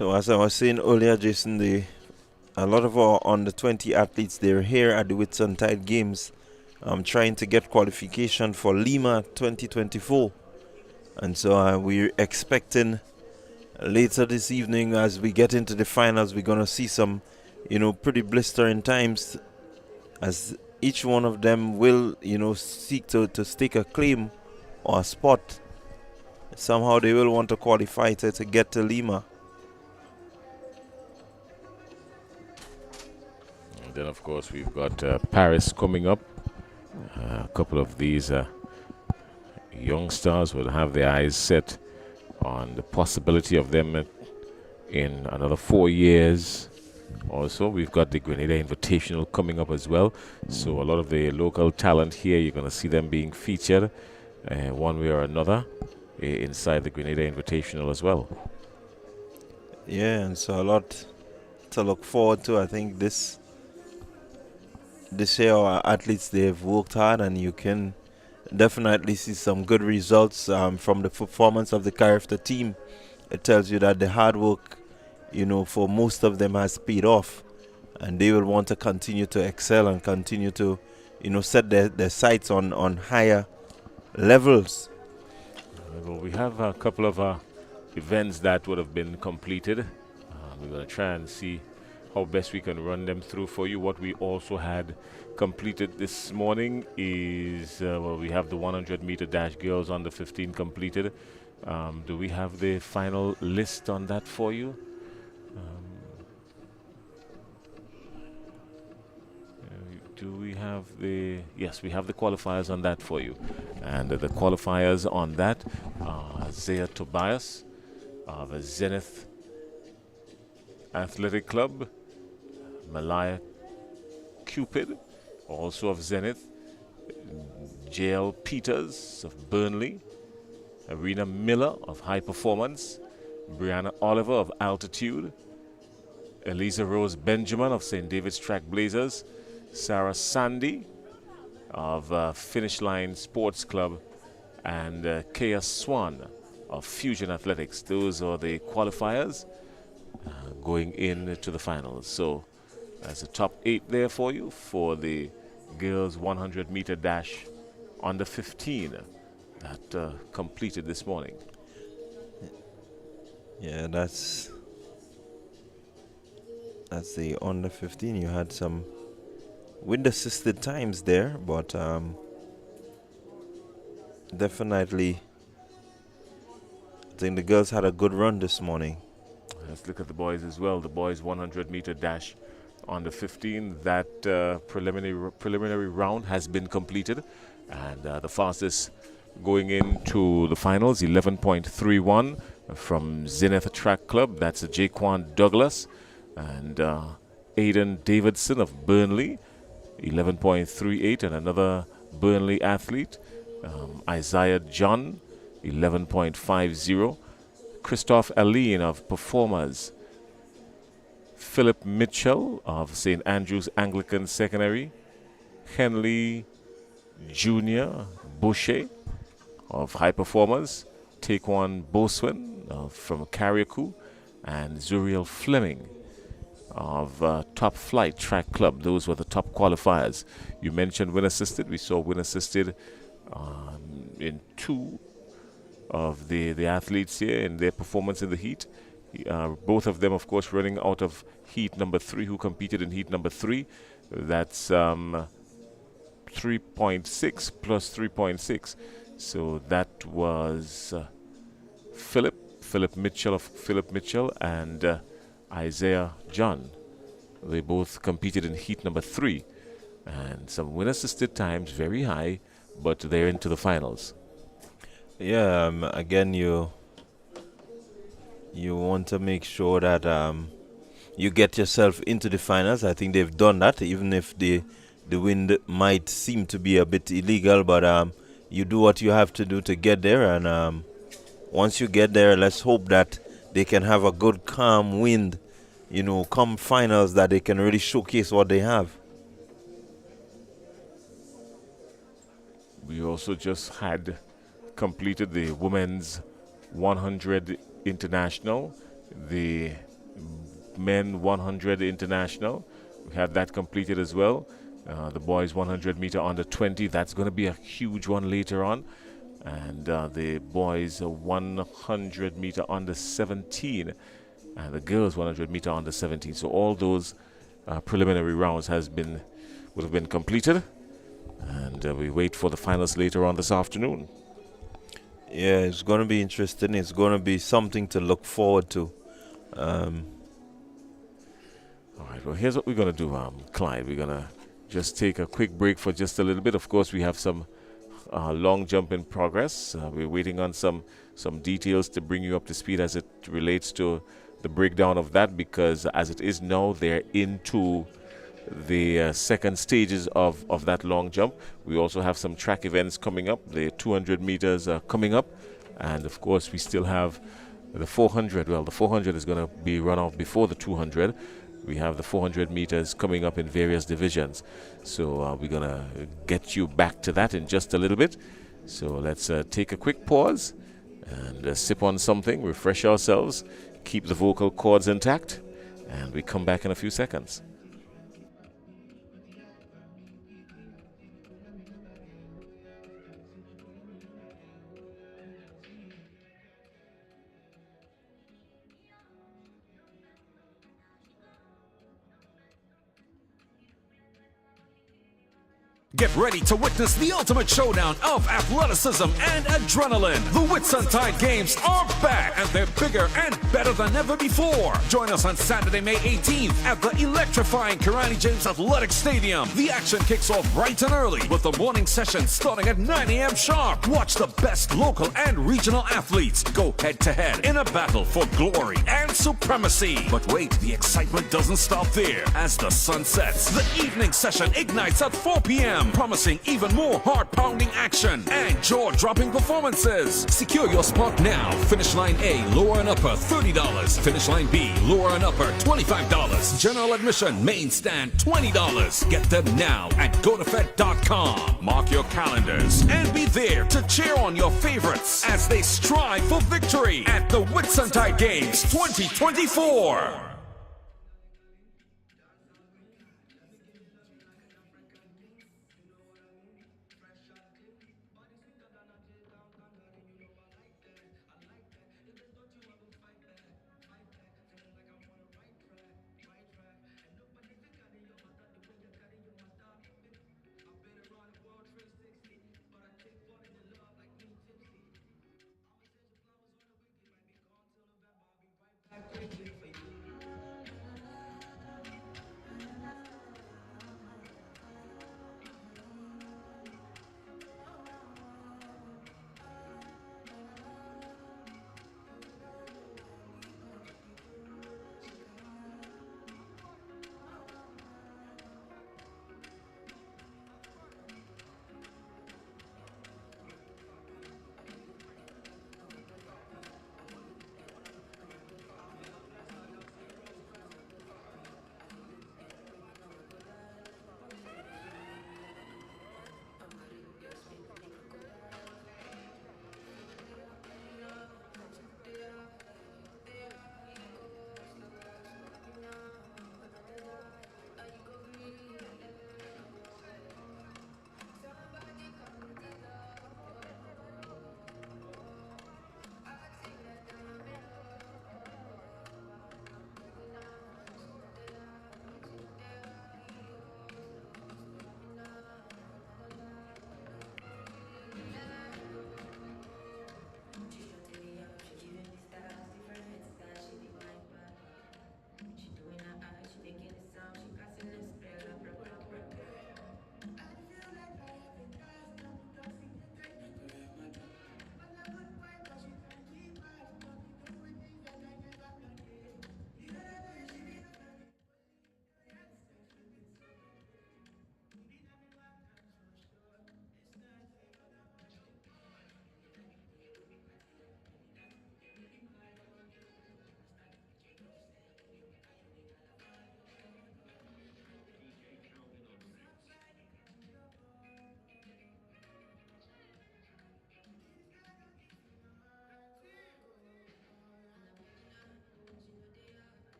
S5: So as I was saying earlier, Jason, a lot of our under 20 athletes, they're here at the Whitsuntide Games trying to get qualification for Lima 2024. And so we're expecting later this evening, as we get into the finals, we're going to see some, pretty blistering times as each one of them will, seek to stake a claim or a spot. Somehow they will want to qualify to get to Lima.
S4: And then, of course, we've got Paris coming up. A couple of these young stars will have their eyes set on the possibility of them in another 4 years. Also, we've got the Grenada Invitational coming up as well. So a lot of the local talent here, you're going to see them being featured one way or another inside the Grenada Invitational as well.
S5: Yeah, and so a lot to look forward to. I think this year our athletes, they've worked hard, and you can definitely see some good results from the performance of the Carifta team. It tells you that the hard work, for most of them has paid off, and they will want to continue to excel and continue to, set their sights on higher levels.
S4: Well, we have a couple of events that would have been completed. We're going to try and see how best we can run them through for you. What we also had completed this morning is, we have the 100-meter dash girls under 15 completed. Do we have the final list on that for you? Do we have the... Yes, we have the qualifiers on that for you. And the qualifiers on that are Zaya Tobias of Zenith Athletic Club, Malaya Cupid, also of Zenith, JL Peters of Burnley, Arena Miller of High Performance, Brianna Oliver of Altitude, Eliza Rose Benjamin of St. David's Track Blazers, Sarah Sandy of Finish Line Sports Club, and Kea Swan of Fusion Athletics. Those are the qualifiers going into the finals. So that's the top 8 there for you for the girls 100-meter dash under 15 that completed this morning.
S5: Yeah, that's the under 15. You had some wind assisted times there, but definitely I think the girls had a good run this morning.
S4: Let's look at the boys as well. The boys 100-meter dash under 15. That preliminary round has been completed, and the fastest going into the finals, 11.31 from Zenith Track Club. That's Jaquan Douglas and Aiden Davidson of Burnley, 11.38, and another Burnley athlete, Isaiah John, 11.50. Christoph Aline of Performers, Philip Mitchell of St. Andrew's Anglican Secondary, Henley Jr. Boucher of High Performers, Taekwon Boswin from Carriacou, and Zuriel Fleming of Top Flight Track Club. Those were the top qualifiers. You mentioned win assisted. We saw win assisted in 2 of the athletes here in their performance in the heat. Both of them, of course, running out of heat number 3, who competed in heat number 3. That's 3.6 plus 3.6. So that was Philip Mitchell and Isaiah John. They both competed in heat number 3, and some win assisted times very high, but they're into the finals.
S5: Yeah, again, you want to make sure that you get yourself into the finals. I think they've done that, even if the wind might seem to be a bit illegal, but you do what you have to do to get there, and once you get there, let's hope that they can have a good calm wind, come finals, that they can really showcase what they have.
S4: We also just had completed the women's 100 international, the men 100 international. We had that completed as well. The boys 100 meter under 20, that's going to be a huge one later on. And the boys 100 meter under 17, and the girls 100 meter under 17. So all those preliminary rounds has been would have been completed. And we wait for the finals later on this afternoon.
S5: Yeah, it's going to be interesting. It's going to be something to look forward to.
S4: All right, well, here's what we're going to do, Clyde. We're going to just take a quick break for just a little bit. Of course, we have some long jump in progress. We're waiting on some details to bring you up to speed as it relates to the breakdown of that, because as it is now, they're into the second stages of that long jump. We also have some track events coming up. The 200 meters are coming up. And, of course, we still have the 400. Well, the 400 is going to be run off before the 200. We have the 400 meters coming up in various divisions. So we're going to get you back to that in just a little bit. So let's take a quick pause and sip on something, refresh ourselves, keep the vocal cords intact, and we come back in a few seconds.
S7: Get ready to witness the ultimate showdown of athleticism and adrenaline. The Whitsuntide Games are back, and they're bigger and better than ever before. Join us on Saturday, May 18th at the electrifying Karani James Athletic Stadium. The action kicks off bright and early with the morning session starting at 9 a.m. sharp. Watch the best local and regional athletes go head-to-head in a battle for glory and supremacy. But wait, the excitement doesn't stop there. As the sun sets, the evening session ignites at 4 p.m. promising even more heart-pounding action and jaw-dropping performances. Secure your spot now. Finish line A, lower and upper, $30. Finish line B, lower and upper, $25. General admission, main stand, $20. Get them now at gotofed.com. Mark your calendars and be there to cheer on your favorites as they strive for victory at the Whitsuntide Games 2024.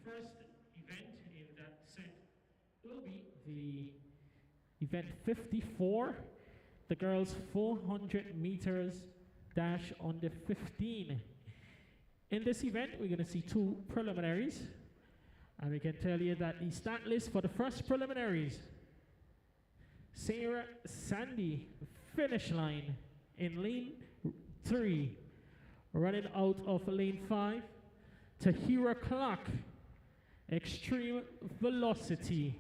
S2: first event in that set will be the event 54, the girls 400 meters dash under 15. In this event, we're going to see two preliminaries. And we can tell you that the start list for the first preliminaries: Sarah Sandy, finish line in lane 3. Running out of lane 5, Tahira Clark, extreme velocity.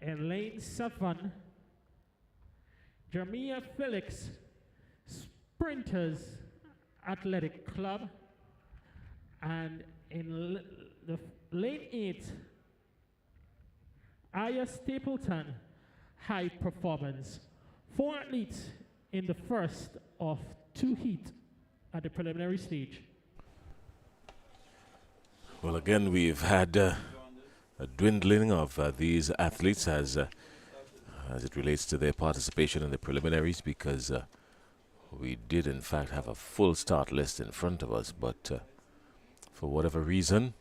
S2: In lane 7, Jamia Felix, Sprinters Athletic Club. And in lane 8, Aya Stapleton, High Performance. 4 athletes in the first of 2 heats at the preliminary stage.
S4: Well, again, we've had a dwindling of these athletes as it relates to their participation in the preliminaries, because we did, in fact, have a full start list in front of us, but for whatever reason,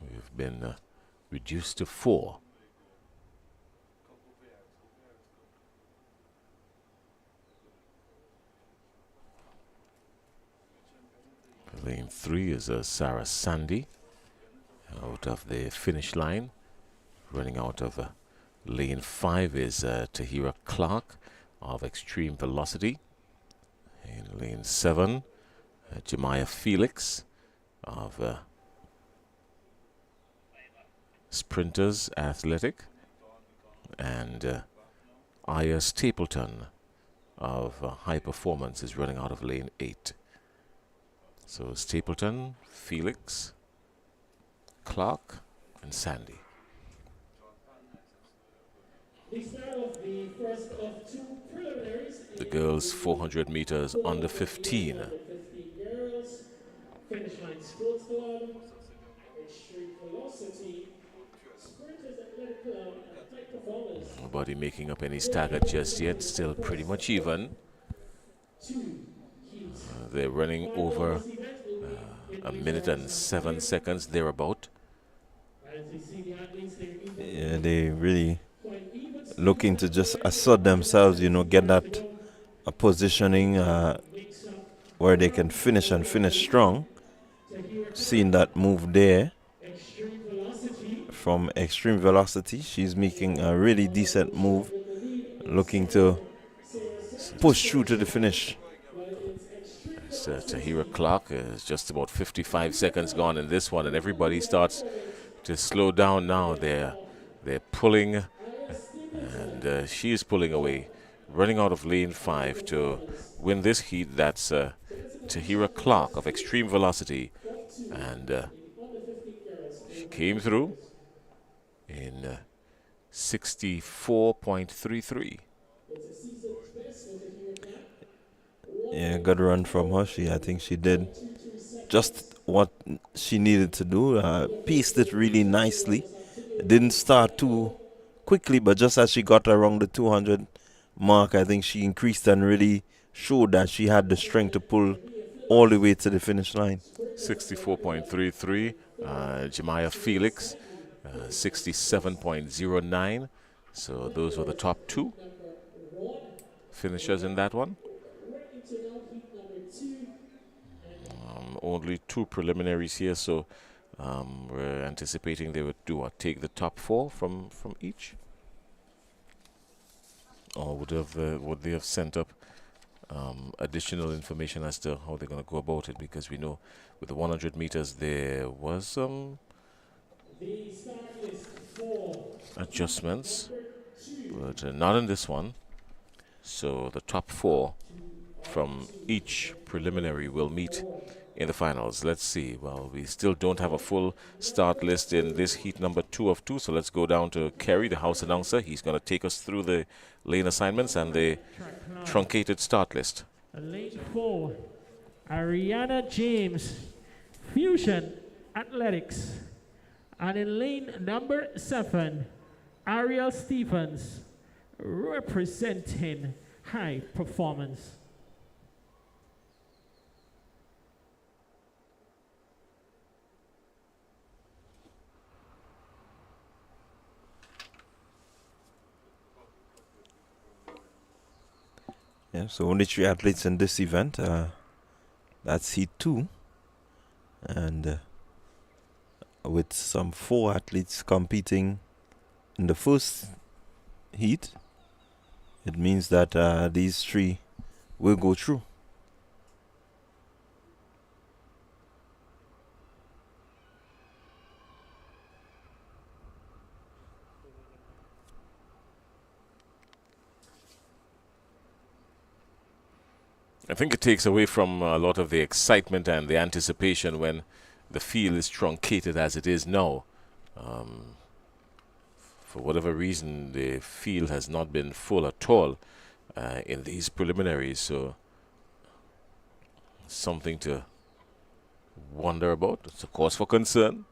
S4: we've been reduced to 4. Lane 3 is Sarah Sandy out of the finish line. Running out of lane 5 is Tahira Clark of Extreme Velocity. In lane 7, Jemiah Felix of Sprinters Athletic, and Aya Stapleton of High Performance is running out of lane 8. So Stapleton, Felix, Clark, and Sandy. The girls 400 meters under 15.
S6: Finish line Sports Club, Extreme Velocity, Sprinters Athletic Club, and High Performance.
S4: Nobody making up any stagger just yet, still pretty much even. They're running over a minute and 7 seconds, thereabout.
S5: Yeah, they really looking to just assert themselves, get that positioning where they can finish and finish strong. Seeing that move there from Extreme Velocity, she's making a really decent move, looking to push through to the finish.
S4: Tahira Clark is just about 55 seconds gone in this one, and everybody starts to slow down now. They're pulling, and she is pulling away, running out of lane 5 to win this heat. That's Tahira Clark of Extreme Velocity, and she came through in 64.33.
S5: Yeah, good run from her. I think she did just what she needed to do. Pieced it really nicely. Didn't start too quickly, but just as she got around the 200 mark, I think she increased and really showed that she had the strength to pull all the way to the finish line.
S4: 64.33. Jemiah Felix, 67.09. So those were the top 2 finishers in that one. Only 2 preliminaries here, so we're anticipating they would take the top 4 from each, or would they have sent up additional information as to how they're going to go about it, because we know with the 100 meters there was adjustments, but not in this one. So the top 4 from each preliminary will meet in the finals. Let's see. Well, we still don't have a full start list in this heat number 2 of 2, so let's go down to Kerry, the house announcer. He's going to take us through the lane assignments and the truncated start list.
S2: Lane 4, Ariana James, Fusion Athletics. And in lane number 7, Ariel Stephens, representing High Performance.
S5: Yeah, so only 3 athletes in this event. That's heat 2. And with some 4 athletes competing in the first heat, it means that these 3 will go through.
S4: I think it takes away from a lot of the excitement and the anticipation when the field is truncated as it is now. For whatever reason, the field has not been full at all in these preliminaries, so something to wonder about. It's a cause for concern.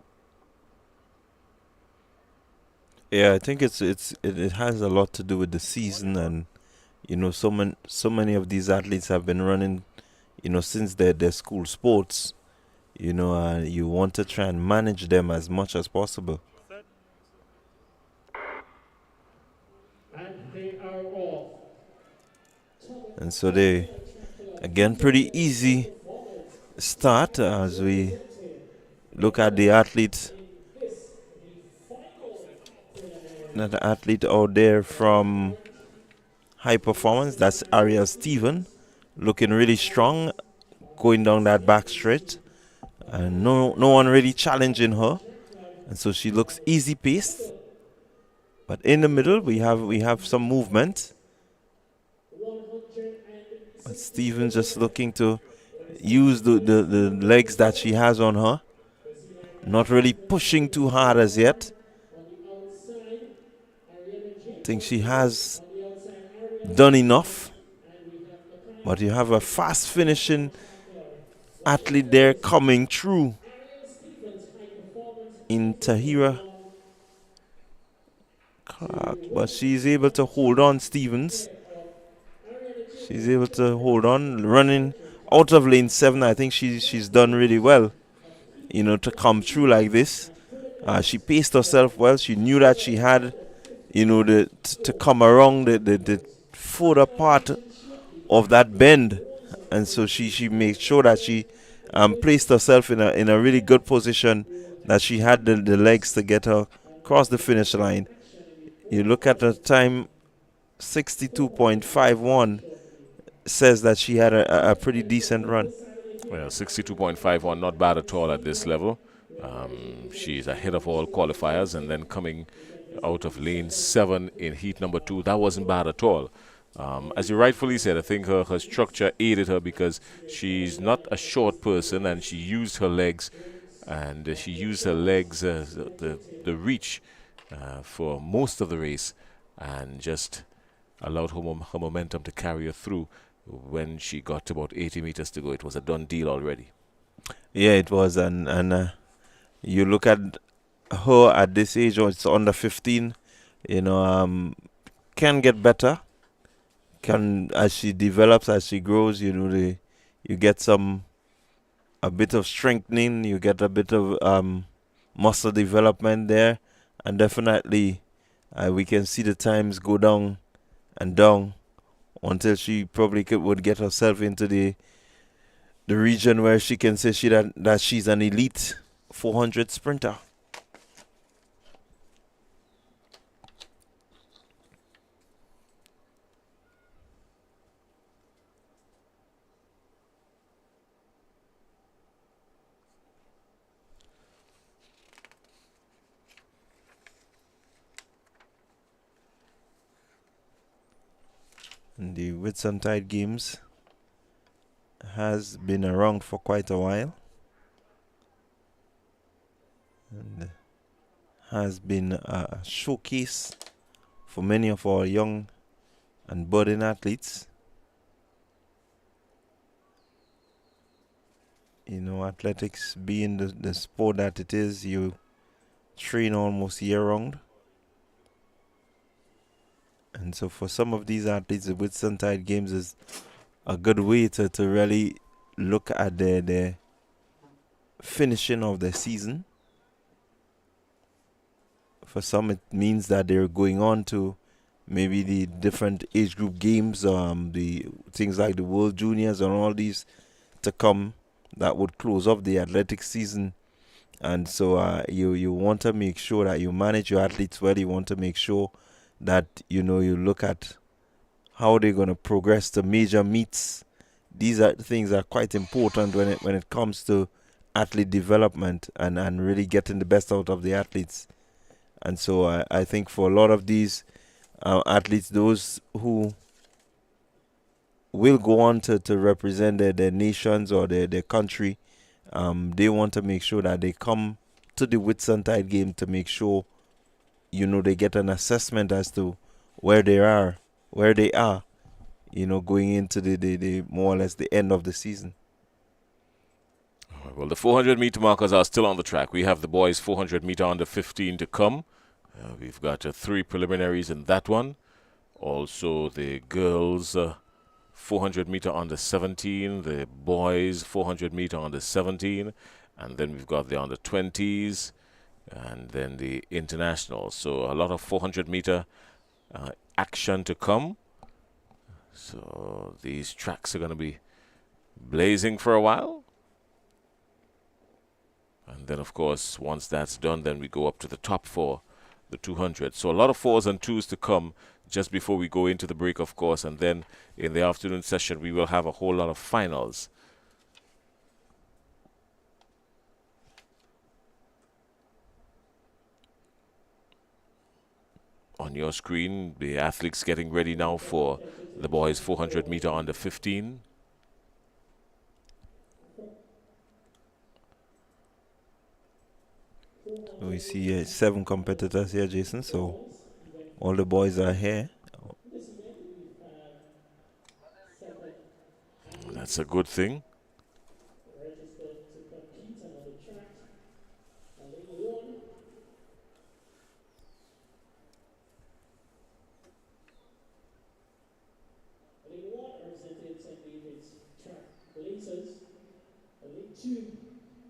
S5: Yeah, I think it has a lot to do with the season, and so many of these athletes have been running, since their school sports. You want to try and manage them as much as possible.
S6: And they are off.
S5: And so they, again, pretty easy start as we look at the athlete. Another athlete out there from High Performance, that's Ariel Steven, looking really strong, going down that back straight, and no one really challenging her, and so she looks easy paced. But in the middle, we have some movement. But Steven just looking to use the legs that she has on her, not really pushing too hard as yet. I think she has done enough, but you have a fast finishing athlete there coming through in Tahira Clark, but she's able to hold on. Stevens, she's able to hold on, running out of lane 7. I think she's done really well, to come through like this. She paced herself well. She knew that she had to come around the further part of that bend, and so she made sure that she placed herself in a really good position, that she had the legs to get her across the finish line. You look at the time, 62.51 says that she had a pretty decent run.
S4: Well, 62.51, not bad at all at this level. She's ahead of all qualifiers, and then coming out of lane 7 in heat number 2, that wasn't bad at all. As you rightfully said, I think her structure aided her because she's not a short person, and she used her legs, the reach for most of the race, and just allowed her momentum to carry her through. When she got to about 80 meters to go, it was a done deal already.
S5: Yeah, it was, and you look at her at this age, it's under 15, can get better. As she develops, as she grows, you get a bit of strengthening, you get a bit of muscle development there, and definitely we can see the times go down and down until she probably would get herself into the region where she can say that she's an elite 400 sprinter. And the Whitsuntide Games has been around for quite a while, and has been a showcase for many of our young and budding athletes. Athletics being the sport that it is, you train almost year round. And so for some of these athletes, the Whitsuntide Games is a good way to really look at the finishing of the season. For some, it means that they're going on to maybe the different age group games, the things like the World Juniors and all these to come that would close off the athletic season. And so you want to make sure that you manage your athletes well. You want to make sure that you look at how they're going to progress to major meets. These are things that are quite important when it comes to athlete development and really getting the best out of the athletes. And so I think for a lot of these athletes, those who will go on to represent their nations or their country, they want to make sure that they come to the Whitsuntide game to make sure they get an assessment as to where they are, going into the more or less the end of the season.
S4: Well, the 400-meter markers are still on the track. We have the boys 400-meter under 15 to come. We've got 3 preliminaries in that one. Also, the girls 400-meter under 17, the boys 400-meter under 17, and then we've got the under 20s, and then the internationals. So a lot of 400-meter action to come. So these tracks are going to be blazing for a while. And then, of course, once that's done, then we go up to the top for the 200. So a lot of 4s and 2s to come just before we go into the break, of course. And then in the afternoon session, we will have a whole lot of finals. On your screen, the athletes getting ready now for the boys 400-meter under 15.
S5: We see 7 competitors here, Jason. So all the boys are here.
S4: That's a good thing.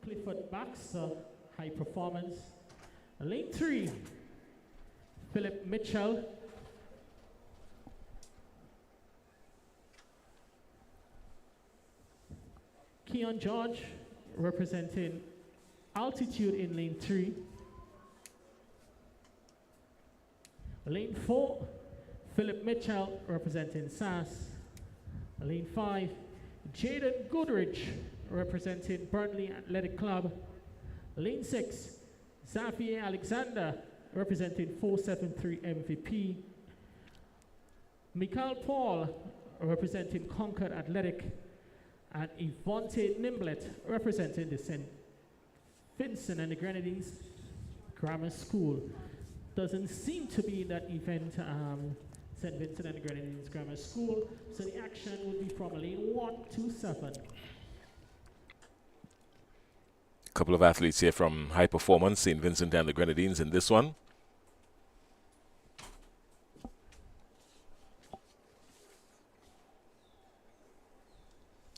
S2: Clifford Baxter, high performance. Lane 3, Philip Mitchell. Keon George, representing altitude in lane 3. Lane 4, Philip Mitchell, representing SAS. Lane 5, Jaden Goodrich, representing Burnley Athletic Club. Lane 6, Xavier Alexander, representing 473 MVP. Michael Paul, representing Concord Athletic. And Yvonne Nimblet, representing the St. Vincent and the Grenadines Grammar School. Doesn't seem to be in that event, St. Vincent and the Grenadines Grammar School. So the action would be from lane 1 to 7.
S4: A couple of athletes here from High Performance, St. Vincent and the Grenadines in this one.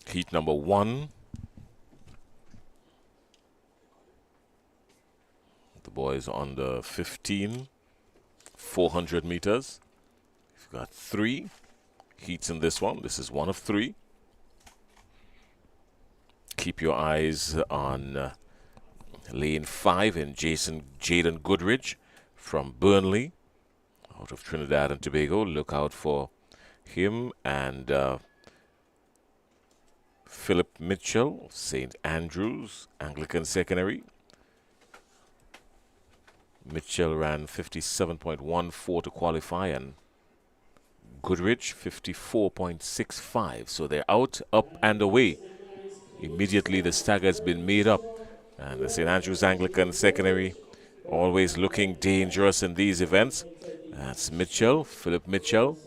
S4: Heat number 1. The boys under 15, 400 meters. We've got 3 heats in this one. This is one of 3. Keep your eyes on lane 5 in Jaden Goodrich from Burnley, out of Trinidad and Tobago. Look out for him. And Philip Mitchell, St. Andrews Anglican Secondary. Mitchell ran 57.14 to qualify, and Goodrich 54.65. So they're out, up, and away. Immediately the stagger has been made up. And the St. Andrews Anglican Secondary always looking dangerous in these events. That's Mitchell, Philip Mitchell.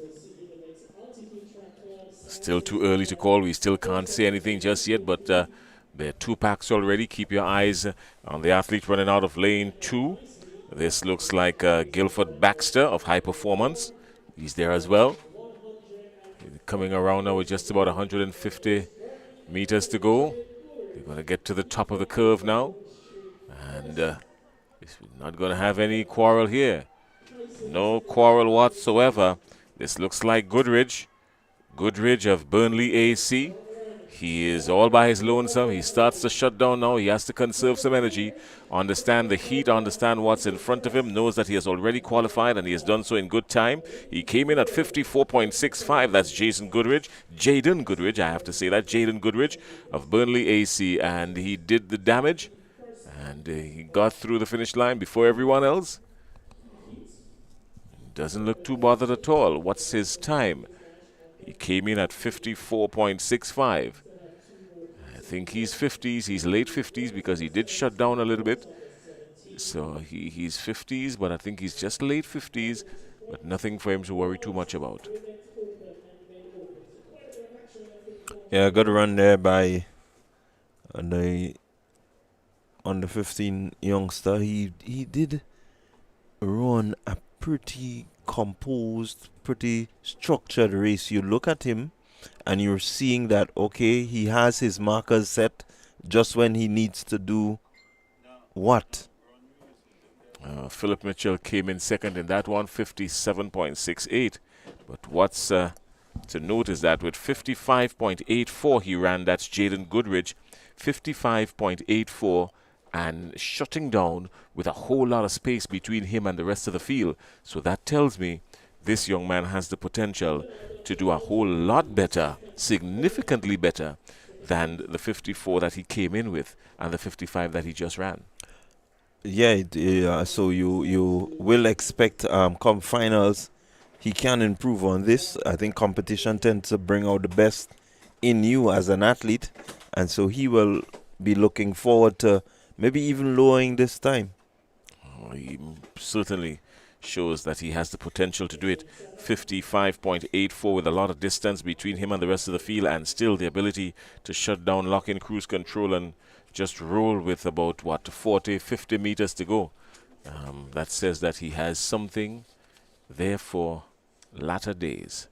S4: Still too early to call. We still can't say anything just yet, but there are 2 packs already. Keep your eyes on the athlete running out of lane 2. This looks like Guilford Baxter of High Performance. He's there as well. Coming around now with just about 150 meters to go. They're going to get to the top of the curve now. And it's not going to have any quarrel here. No quarrel whatsoever. This looks like Goodridge. Goodridge of Burnley AC. He is all by his lonesome. He starts to shut down now. He has to conserve some energy, understand the heat, understand what's in front of him, knows that he has already qualified and he has done so in good time. He came in at 54.65. That's Jaden Goodridge, I have to say that, Jaden Goodridge of Burnley AC. And he did the damage and he got through the finish line before everyone else. Doesn't look too bothered at all. What's his time? He came in at 54.65. I think he's 50s. He's late 50s because he did shut down a little bit. So he's 50s, but I think he's just late 50s. But nothing for him to worry too much about.
S5: Yeah, good run there by the under 15 youngster. He did run a pretty composed, pretty structured race. You look at him and you're seeing that, okay, he has his markers set just when he needs to do what?
S4: Philip Mitchell came in second in that one, 57.68. But what's to note is that with 55.84 he ran, that's Jaden Goodridge, 55.84, and shutting down with a whole lot of space between him and the rest of the field. So that tells me this young man has the potential to do a whole lot better, significantly better, than the 54 that he came in with and the 55 that he just ran.
S5: Yeah, so you will expect come finals, he can improve on this. I think competition tends to bring out the best in you as an athlete, and so he will be looking forward to maybe even lowering this time.
S4: He certainly shows that he has the potential to do it. 55.84 with a lot of distance between him and the rest of the field, and still the ability to shut down, lock in cruise control, and just roll with about, 40, 50 meters to go. That says that he has something there for latter days.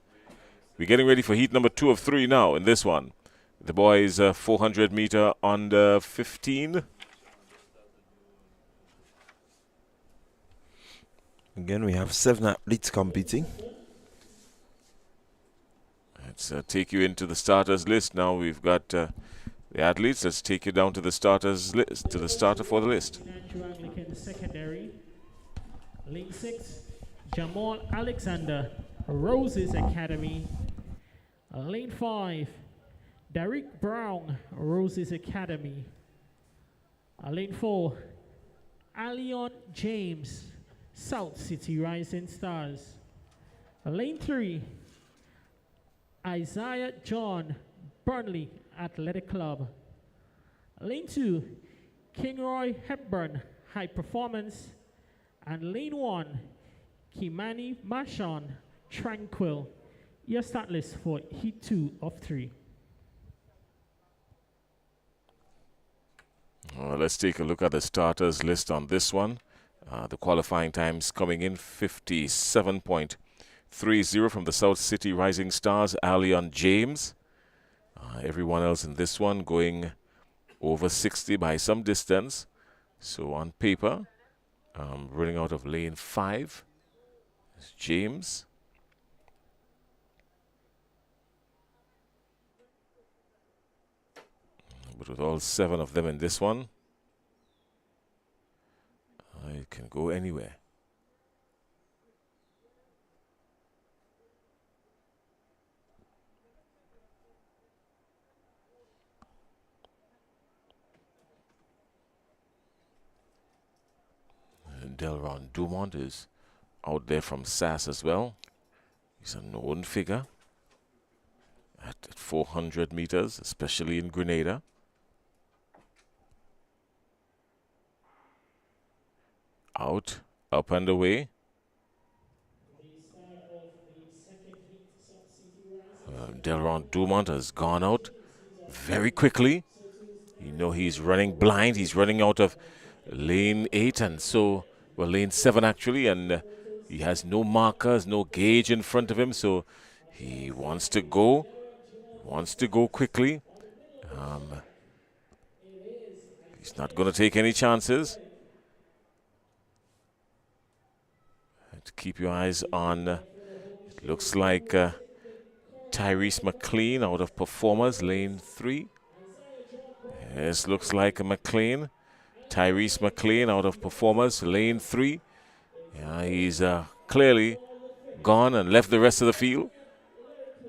S4: We're getting ready for heat number 2 of 3 now in this one. The boys 400 meter under 15.
S5: Again, we have 7 athletes competing.
S4: Let's take you into the starters list now. We've got the athletes. Let's take you down to the starters list, to the starter for the list.
S2: Andrew Anglican secondary. Lane 6, Jamal Alexander, Roses Academy. Lane 5, Derek Brown, Roses Academy. Lane 4, Alion James, South City Rising Stars. Lane 3, Isaiah John, Burnley Athletic Club. Lane 2, Kingroy Hepburn, High Performance. And lane 1, Kimani Mashon, Tranquil. Your start list for heat 2 of 3.
S4: Let's take a look at the starters list on this one. The qualifying times coming in 57.30 from the South City Rising Stars, Alion James. Everyone else in this one going over 60 by some distance. So on paper, running out of lane 5 is James. But with all 7 of them in this one, it can go anywhere. Delron Dumont is out there from SAS as well. He's a known figure at 400 meters, especially in Grenada. Out, up and away. Delron Dumont has gone out very quickly. You know he's running blind. He's running out of lane 8 and so, well, lane 7 actually, and he has no markers, no gauge in front of him, so he wants to go quickly. He's not going to take any chances. To keep your eyes on, it looks like Tyrese McLean out of Performers, lane 3. This looks like a McLean. Tyrese McLean out of Performers, lane 3. Yeah, he's clearly gone and left the rest of the field.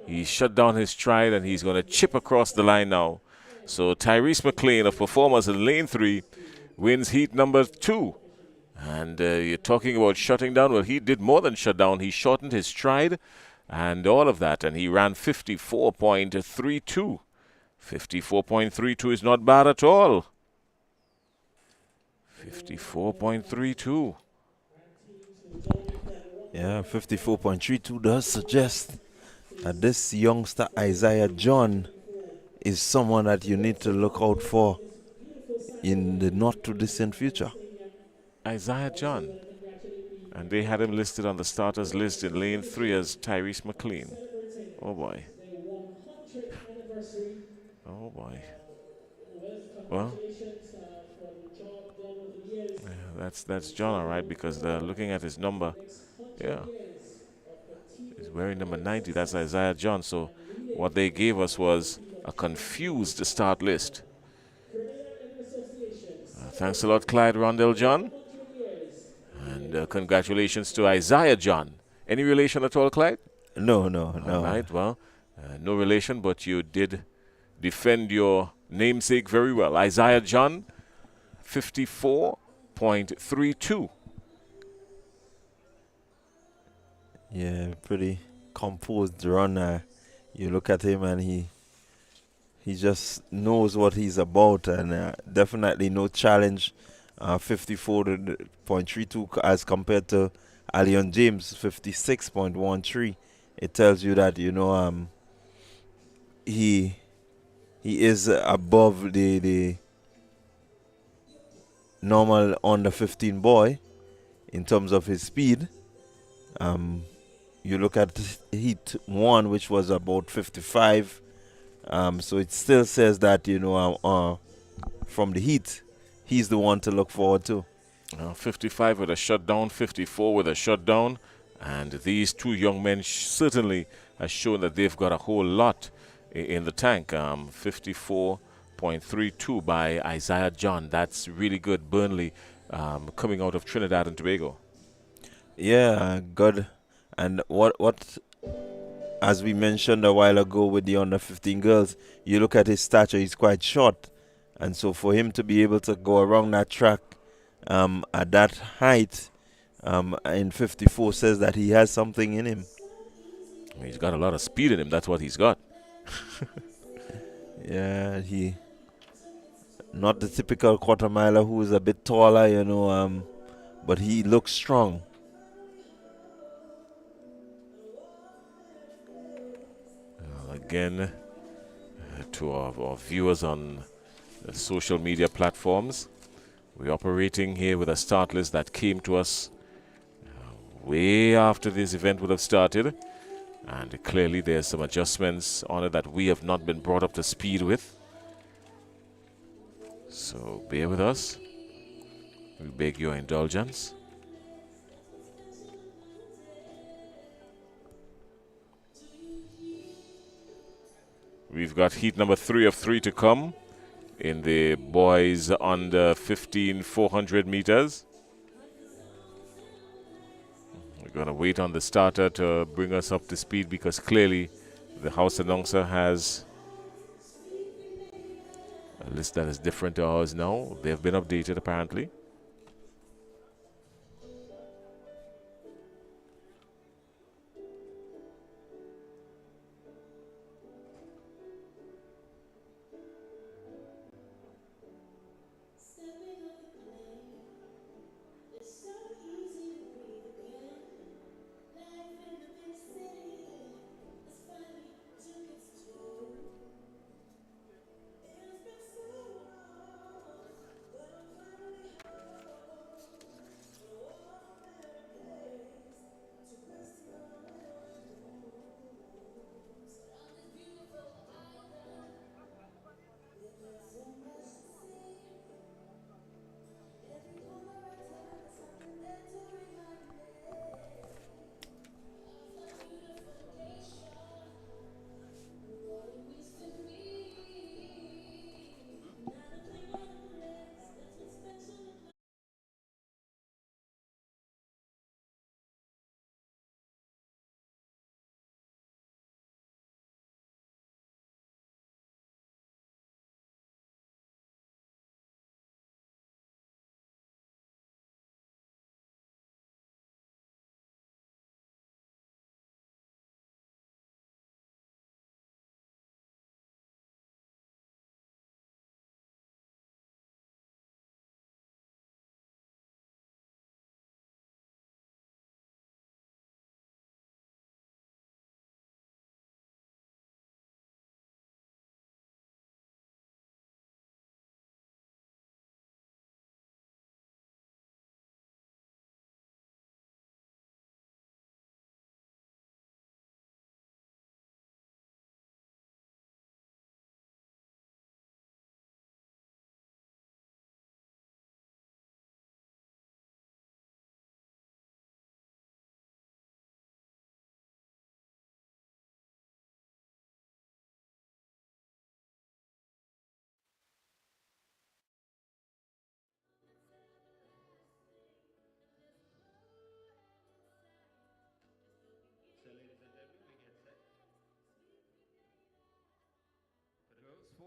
S4: He shut down his stride and he's going to chip across the line now. So Tyrese McLean of Performers in lane 3 wins heat number 2. And you're talking about shutting down. Well, he did more than shut down. He shortened his stride and all of that. And he ran 54.32. 54.32 is not bad at all. 54.32.
S5: Yeah, 54.32 does suggest that this youngster Isaiah John is someone that you need to look out for in the not too distant future.
S4: Isaiah John. And they had him listed on the starters list in lane 3 as Tyrese McLean. Oh boy. Oh boy. Well, yeah, that's John, all right, because they're looking at his number. Yeah. He's wearing number 90. That's Isaiah John. So what they gave us was a confused start list. Thanks a lot, Clyde Rondell John. And congratulations to Isaiah John. Any relation at all, Clyde?
S5: No.
S4: All right, well, no relation, but you did defend your namesake very well. Isaiah John, 54.32.
S5: Yeah, pretty composed runner. You look at him and he just knows what he's about, and definitely no challenge. 54.32 as compared to Allion James, 56.13. It tells you that, he is above the normal under 15 boy in terms of his speed. You look at heat 1, which was about 55. So it still says that, from the heat, he's the one to look forward to.
S4: 55 with a shutdown, 54 with a shutdown. And these two young men certainly have shown that they've got a whole lot in the tank. 54.32 by Isaiah John. That's really good. Burnley coming out of Trinidad and Tobago.
S5: Yeah, good. And what as we mentioned a while ago with the under 15 girls, you look at his stature, he's quite short. And so for him to be able to go around that track at that height in 54 says that he has something in him.
S4: He's got a lot of speed in him. That's what he's got.
S5: Yeah, he not the typical quarter miler who is a bit taller, but he looks strong.
S4: Again, to our viewers on social media platforms, we're operating here with a start list that came to us way after this event would have started, and clearly there's some adjustments on it that we have not been brought up to speed with. So bear with us. We beg your indulgence. We've got heat number 3 of 3 to come in the boys under 15 400 meters. We're going to wait on the starter to bring us up to speed because clearly the house announcer has a list that is different to ours now. They've been updated apparently.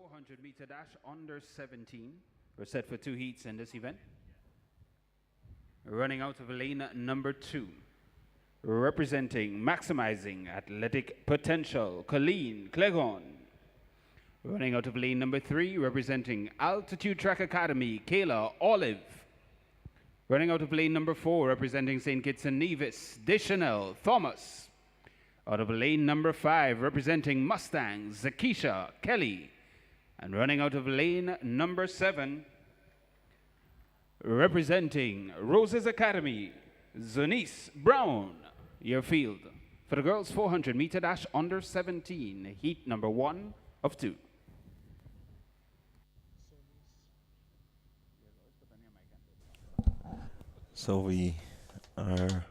S1: 400 meter dash under 17. We're set for 2 heats in this event. Running out of lane number 2. Representing maximizing athletic potential, Colleen Clegon. Running out of lane number 3, representing Altitude Track Academy, Kayla Olive. Running out of lane number 4, representing St. Kitts and Nevis, Deschanel Thomas. Out of lane number 5, representing Mustangs, Zakisha Kelly. And running out of lane number 7, representing Roses Academy, Zonice Brown. Your field for the girls 400 meter dash under 17, heat number 1 of 2.
S5: So we are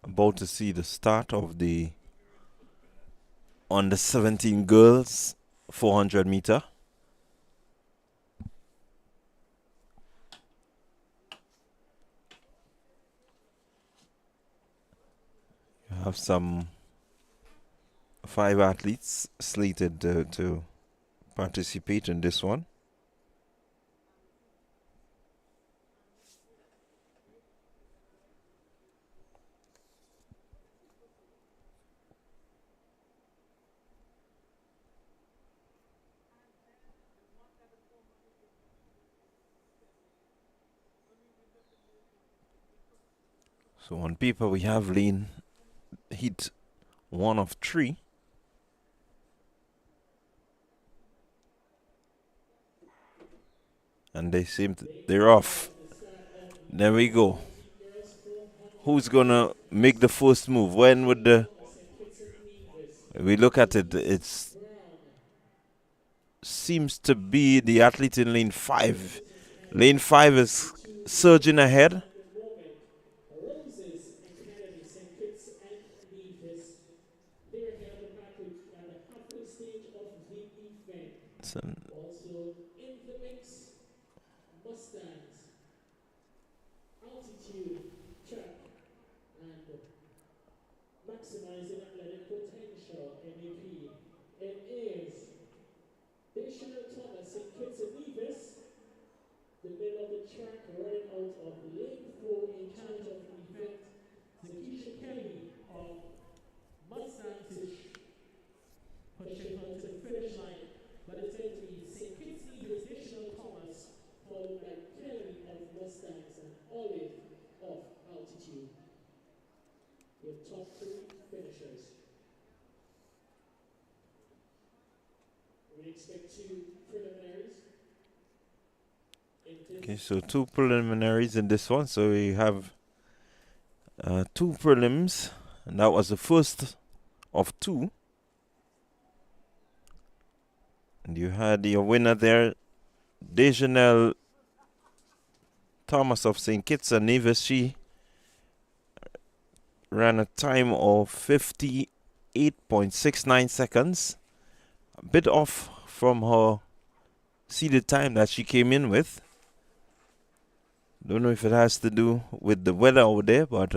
S5: about to see the start of the under 17 girls 400 meter. You have some 5 athletes slated to participate in this one. So on paper we have lane heat 1 of 3. And they're off. There we go. Who's gonna make the first move? When would we look at it? It seems to be the athlete in lane 5. Lane 5 is surging ahead.
S6: Also in the mix, Mustangs, Altitude Track, and Maximizing Athletic Potential, MEP. It is Deschanel Thomas in Kitts and Nevis, the middle of the track, running out of lane 4 in charge of the event. Zakisha Kelly of Mustangs is pushing her to the finish line. But it's going to be St. Kitts Nevis, Deschanel Thomas, followed by Kelly of Mustangs and Olive of Altitude. Your top 3 finishers. We expect 2 preliminaries.
S5: Okay, so 2 preliminaries in this one. So we have 2 prelims, and that was the first of 2. And you had your winner there, Dejanelle Thomas of St. Kitts and Nevis. She ran a time of 58.69 seconds. A bit off from her seeded time that she came in with. Don't know if it has to do with the weather over there, but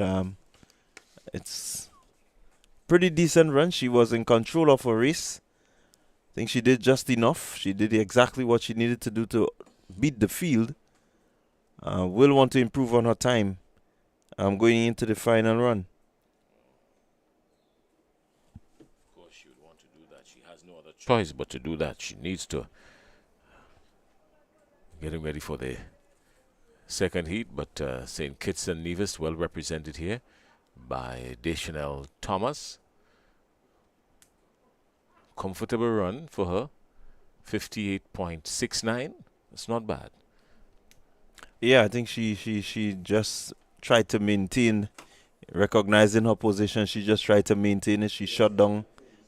S5: it's pretty decent run. She was in control of her race. I think she did just enough. She did exactly what she needed to do to beat the field. Will want to improve on her time going into the final run.
S4: Of course, she would want to do that. She has no other choice but to do that. She needs to getting ready for the second heat. But St. Kitts and Nevis well represented here by Deschanel Thomas. Comfortable run for her, 58.69. It's not bad.
S5: Yeah, I think she just tried to maintain, recognizing her position. She just tried to maintain it. She shut down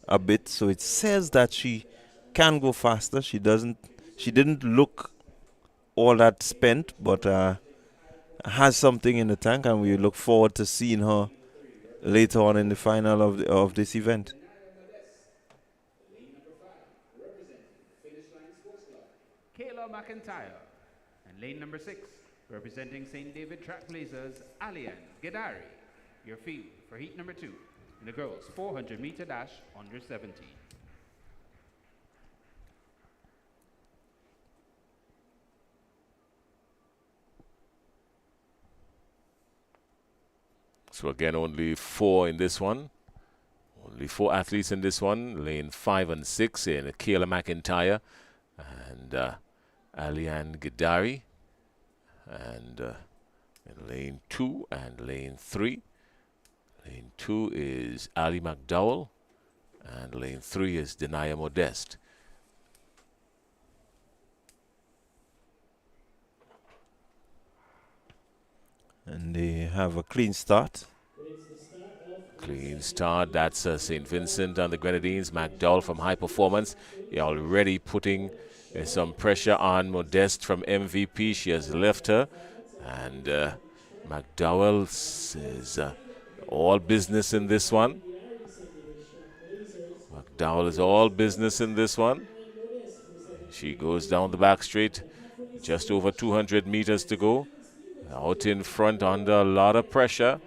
S5: a bit, so it says that she can go faster. She didn't look all that spent, but has something in the tank, and we look forward to seeing her later on in the final of this event.
S1: Kayla McIntyre. And lane number 6, representing St. David Trailblazers, Alian Gedari. Your field for heat number 2 in the girls 400 meter dash under 17.
S4: So again, only 4 in this one. Only 4 athletes in this one. Lane 5 and 6 in Kayla McIntyre and Aliane Gidari. And in lane 2 and lane 3. Lane 2 is Ali McDowell. And lane 3 is Denaya Modeste.
S5: And they have a clean start.
S4: Clean start. That's St. Vincent and the Grenadines. McDowell from High Performance. They're already putting some pressure on Modeste from MVP. She has left her. And McDowell is all business in this one. McDowell is all business in this one. She goes down the back straight. Just over 200 meters to go. Out in front under a lot of pressure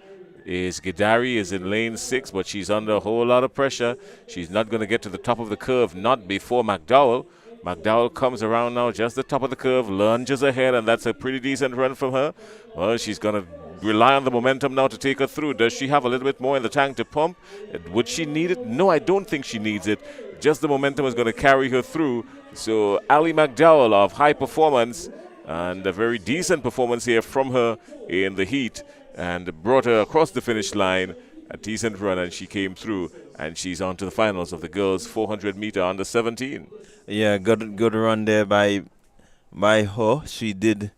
S4: is Gidari, is in lane 6, but she's under a whole lot of pressure. She's not going to get to the top of the curve, not before McDowell. McDowell comes around now, just the top of the curve, lunges ahead, and that's a pretty decent run from her. Well, she's going to rely on the momentum now to take her through. Does she have a little bit more in the tank to pump? Would she need it? No, I don't think she needs it. Just the momentum is going to carry her through. So Ali McDowell of High Performance, and a very decent performance here from her in the heat, and brought her across the finish line. A decent run, and she came through, and she's on to the finals of the girls 400 meter under 17.
S5: Yeah, good run there by her. She did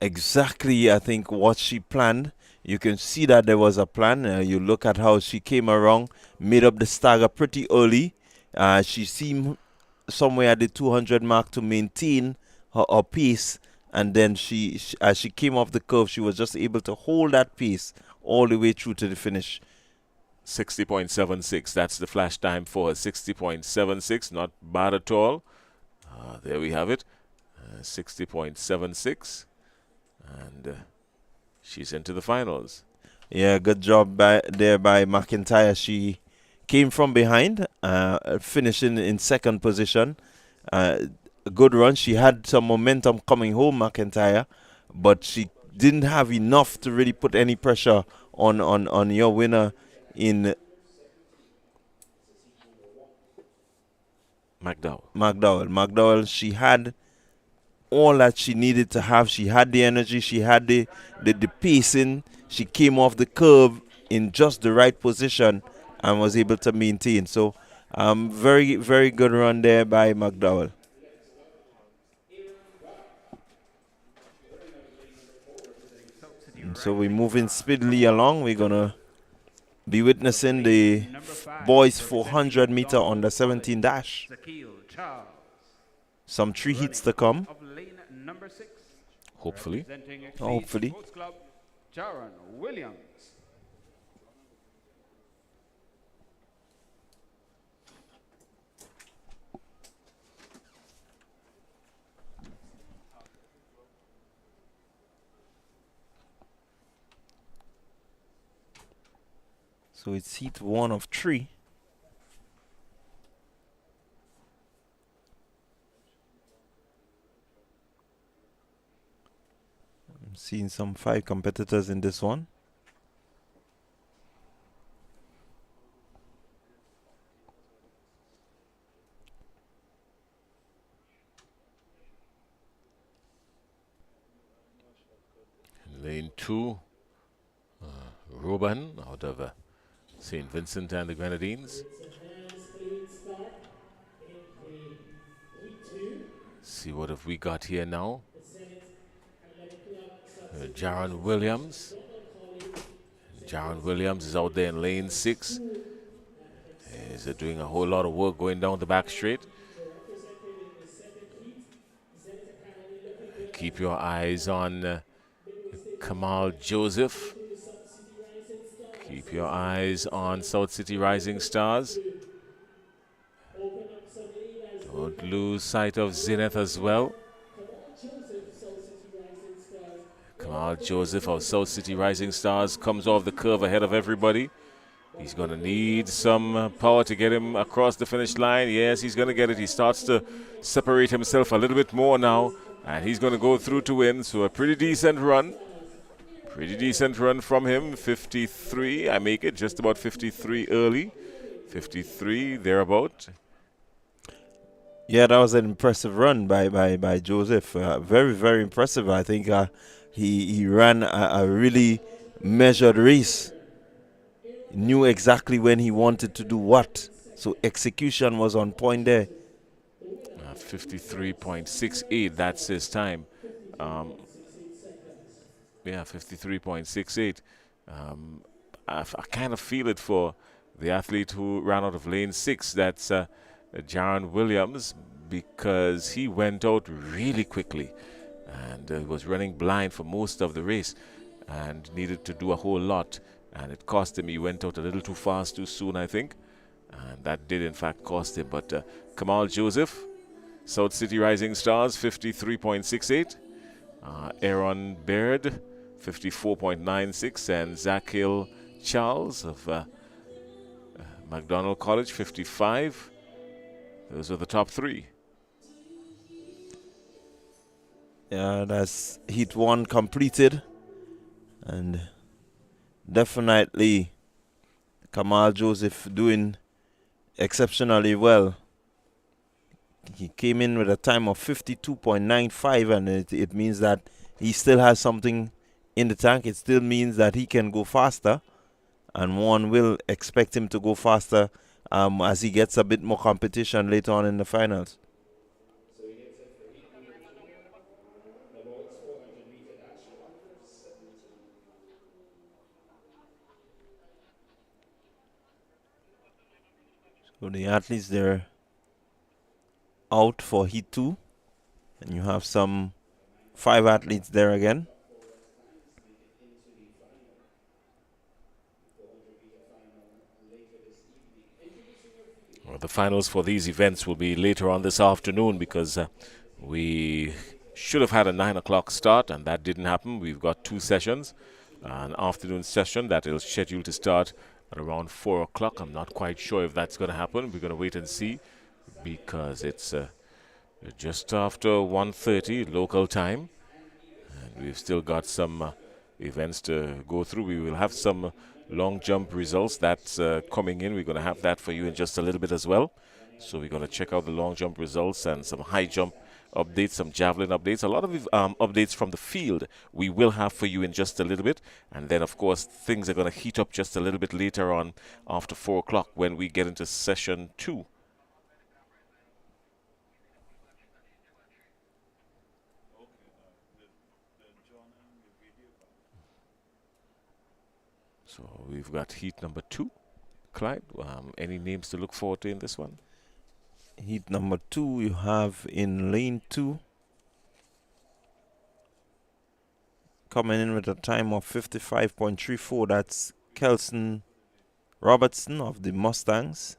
S5: exactly, I think, what she planned. You can see that there was a plan. You look at how she came around, made up the stagger pretty early. She seemed somewhere at the 200 mark to maintain her pace. And then as she came off the curve, she was just able to hold that pace all the way through to the finish.
S4: 60.76, that's the flash time for her. 60.76, not bad at all. There we have it. 60.76. And she's into the finals.
S5: Yeah, good job there by McIntyre. She came from behind, finishing in second position. A good run. She had some momentum coming home, McIntyre, but she didn't have enough to really put any pressure on your winner in McDowell. She had all that she needed to have. She had the energy. She had the pacing. She came off the curve in just the right position and was able to maintain. So, very, very good run there by McDowell. So we're moving speedily along. We're going to be witnessing the boys 400 meter under 17 dash. Some 3 heats to come.
S4: Hopefully.
S5: Hopefully.
S1: Jaron Williams.
S5: So it's heat 1 of 3. I'm seeing some 5 competitors in this one.
S4: Lane 2, Ruben out of St. Vincent and the Grenadines. See what have we got here now. Jaron Williams. Jaron Williams is out there in lane 6. He's doing a whole lot of work going down the back straight. Keep your eyes on Kamal Joseph. Keep your eyes on South City Rising Stars. Don't lose sight of Zenith as well. Kamal Joseph of South City Rising Stars comes off the curve ahead of everybody. He's going to need some power to get him across the finish line. Yes, he's going to get it. He starts to separate himself a little bit more now, and he's going to go through to win. So a pretty decent run. Pretty decent run from him. 53. I make it just about 53 early. 53 thereabout.
S5: Yeah, that was an impressive run by Joseph. Very, very impressive. I think he ran a really measured race. Knew exactly when he wanted to do what. So execution was on point there.
S4: 53.68, that's his time. Yeah, 53.68. I kind of feel it for the athlete who ran out of lane 6. That's Jaron Williams, because he went out really quickly and was running blind for most of the race and needed to do a whole lot. And it cost him. He went out a little too fast, too soon, I think. And that did, in fact, cost him. But Kamal Joseph, South City Rising Stars, 53.68. Aaron Baird, 54.96. And Zakil Charles of McDonald College, 55. Those are the top 3.
S5: Yeah, that's heat 1 completed. And definitely Kamal Joseph doing exceptionally well. He came in with a time of 52.95, and it means that he still has something in the tank. It still means that he can go faster, and one will expect him to go faster as he gets a bit more competition later on in the finals. So the athletes, they're out for Heat 2. And you have some 5 athletes there again.
S4: Well, the finals for these events will be later on this afternoon, because we should have had a 9 o'clock start, and that didn't happen. We've got 2 sessions. An afternoon session that is scheduled to start at around 4 o'clock. I'm not quite sure if that's going to happen. We're going to wait and see, because it's just after 1:30 local time, and we've still got some events to go through. We will have some long jump results that's coming in. We're going to have that for you in just a little bit as well. So we're going to check out the long jump results and some high jump updates, some javelin updates, a lot of updates from the field we will have for you in just a little bit. And then, of course, things are going to heat up just a little bit later on after 4 o'clock when we get into session 2. So we've got heat number 2. Clyde, any names to look forward to in this one?
S5: Heat number 2, you have in lane 2, coming in with a time of 55.34. That's Kelson Robertson of the Mustangs.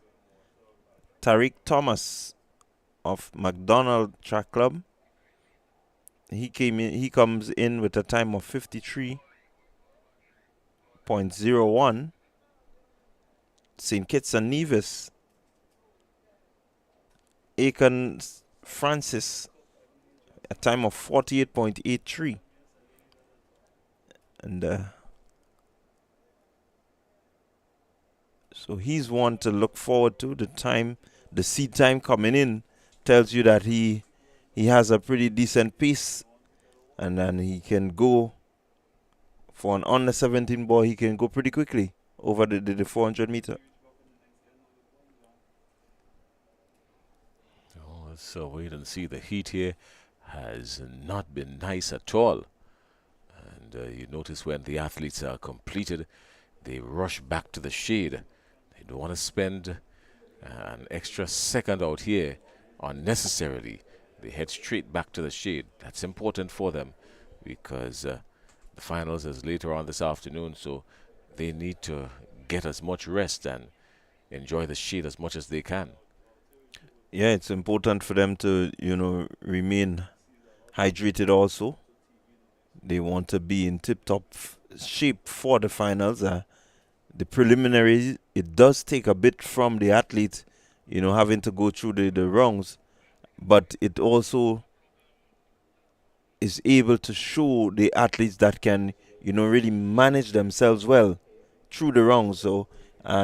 S5: Tariq Thomas of McDonald Track Club. He comes in with a time of 53.01. St. Kitts and Nevis, Aiken Francis, a time of 48.83. And so he's one to look forward to. The seed time coming in tells you that he has a pretty decent pace, and then he can go for an under 17 ball. He can go pretty quickly over the 400 meter.
S4: So wait and see. The heat here has not been nice at all. And you notice when the athletes are completed, they rush back to the shade. They don't want to spend an extra second out here unnecessarily. They head straight back to the shade. That's important for them, because the finals is later on this afternoon, so they need to get as much rest and enjoy the shade as much as they can.
S5: Yeah, it's important for them to, remain hydrated also. They want to be in tip-top shape for the finals. The preliminaries, it does take a bit from the athlete, having to go through the rounds, but it also is able to show the athletes that can really manage themselves well through the rounds. So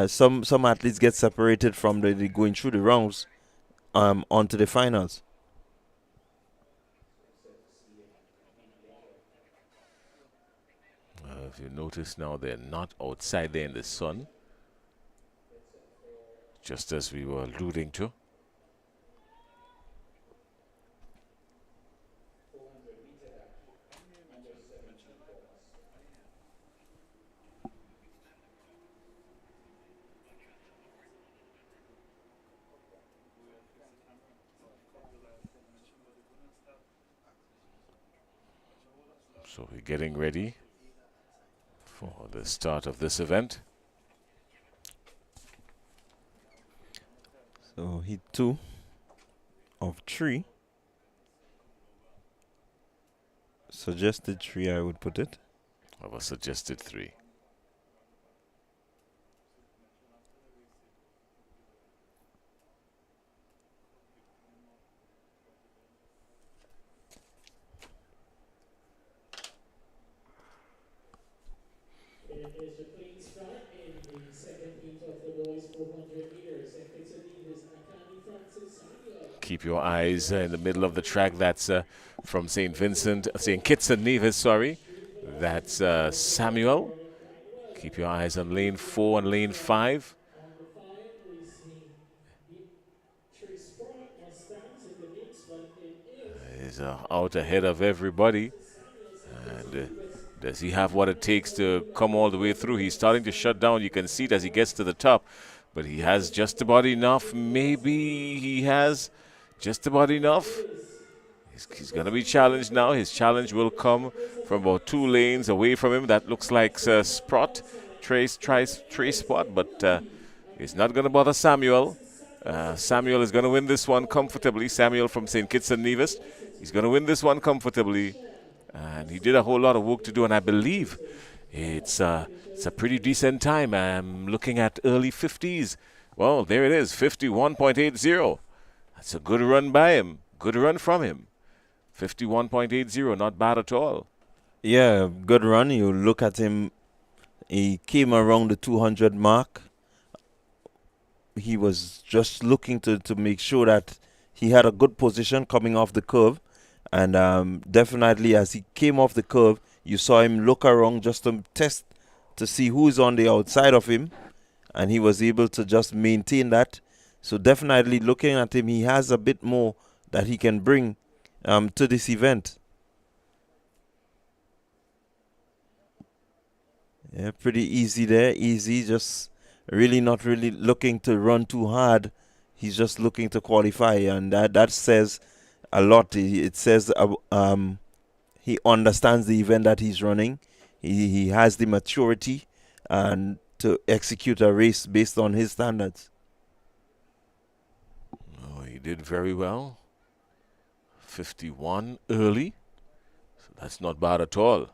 S5: some athletes get separated from the going through the rounds onto the finals.
S4: If you notice now, they're not outside there in the sun, just as we were alluding to. So we're getting ready for the start of this event.
S5: So heat 2 of 3. Suggested 3, I would put it.
S4: Of a suggested 3.
S6: Is a clean start in the second heat of the boys 400 meters. And Kitsanidis Akani Francis Samuel.
S4: Keep your eyes in the middle of the track. That's from St. Kitts and Nevis, sorry. That's Samuel. Keep your eyes on lane 4 and lane 5.
S6: On the 5, we see Beatrice Sport Mustangs in the mix, but it is
S4: He's out ahead of everybody. And does he have what it takes to come all the way through? He's starting to shut down. You can see it as he gets to the top. But he has just about enough. Maybe he has just about enough. He's going to be challenged now. His challenge will come from about 2 lanes away from him. That looks like Trey Spot, but it's not going to bother Samuel. Samuel is going to win this one comfortably. Samuel from St. Kitts and Nevis. He's going to win this one comfortably. And he did a whole lot of work to do, and I believe it's a pretty decent time. I'm looking at early 50s. Well, there it is, 51.80. That's a good run by him. Good run from him. 51.80, not bad at all.
S5: Yeah, good run. You look at him, he came around the 200 mark. He was just looking to make sure that he had a good position coming off the curve. And definitely as he came off the curve, you saw him look around just to test to see who's on the outside of him. And he was able to just maintain that. So definitely looking at him, he has a bit more that he can bring to this event. Yeah, pretty easy there. Easy, just really not really looking to run too hard. He's just looking to qualify, and that says a lot. It says he understands the event that he's running. He has the maturity and to execute a race based on his standards.
S4: Oh, he did very well. 51 early. So that's not bad at all.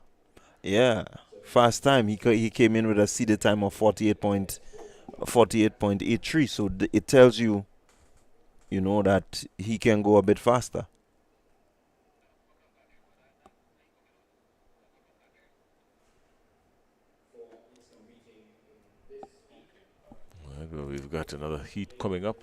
S5: Yeah, fast time. He came in with a seeded time of 48.83. So it tells you, that he can go a bit faster.
S4: Well, we've got another heat coming up.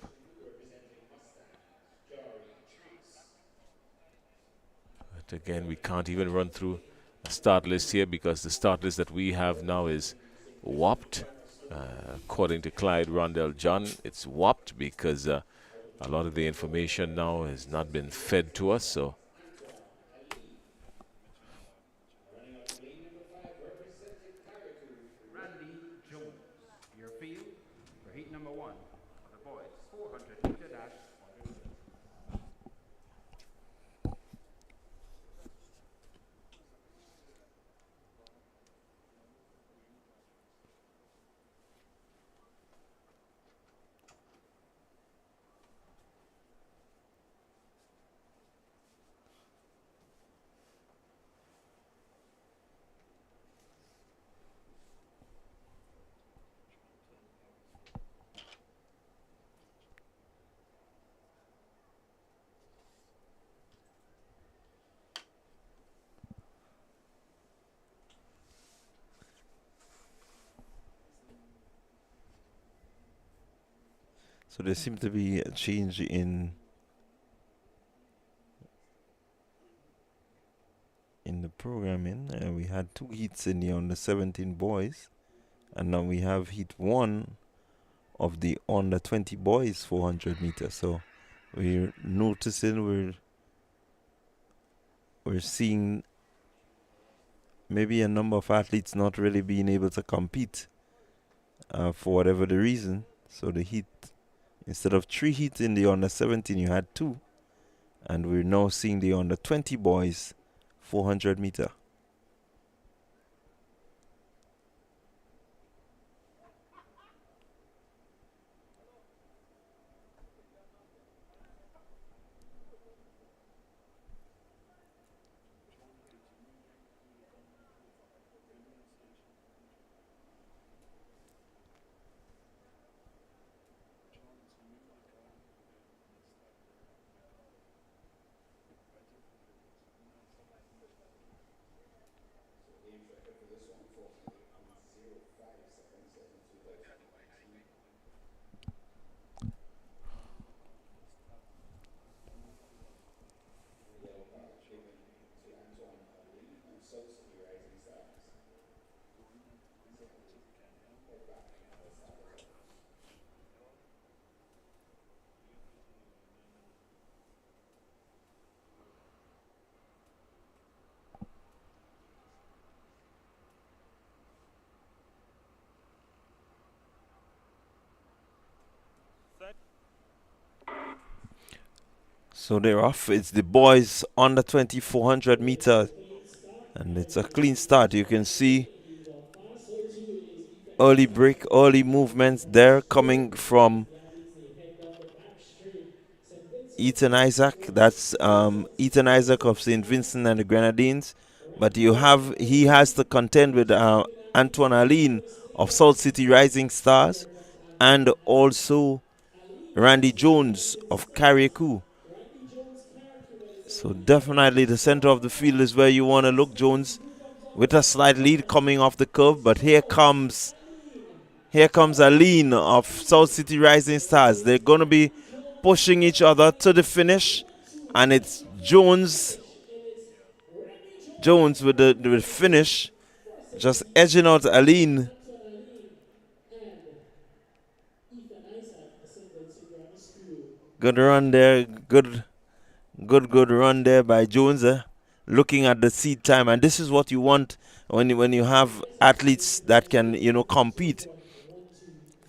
S4: But again, we can't even run through a start list here because the start list that we have now is warped. According to Clyde Rondell John, it's warped because a lot of the information now has not been fed to us. So
S1: Randy Jones, your field for heat number 1 for the boys, 400 meter dash.
S5: So there seemed to be a change in the programming. We had 2 heats in the under 17 boys, and now we have heat 1 of the under 20 boys 400 meters. So we're noticing, we're seeing maybe a number of athletes not really being able to compete for whatever the reason. So the heat, instead of 3 heats in the under 17, you had 2, and we're now seeing the under 20 boys 400 meter. So they're off. It's the boys under 20 400 meters, and it's a clean start. You can see early break, early movements there coming from Ethan Isaac. That's Ethan Isaac of St. Vincent and the Grenadines. But he has to contend with Antoine Aline of Salt City Rising Stars, and also Randy Jones of Carriacou. So definitely the center of the field is where you want to look. Jones with a slight lead coming off the curve, but here comes Aline of South City Rising Stars. They're going to be pushing each other to the finish, and it's Jones with the finish, just edging out Aline. Good run there, good run there by Jones. Looking at the seed time, and this is what you want when you have athletes that can compete.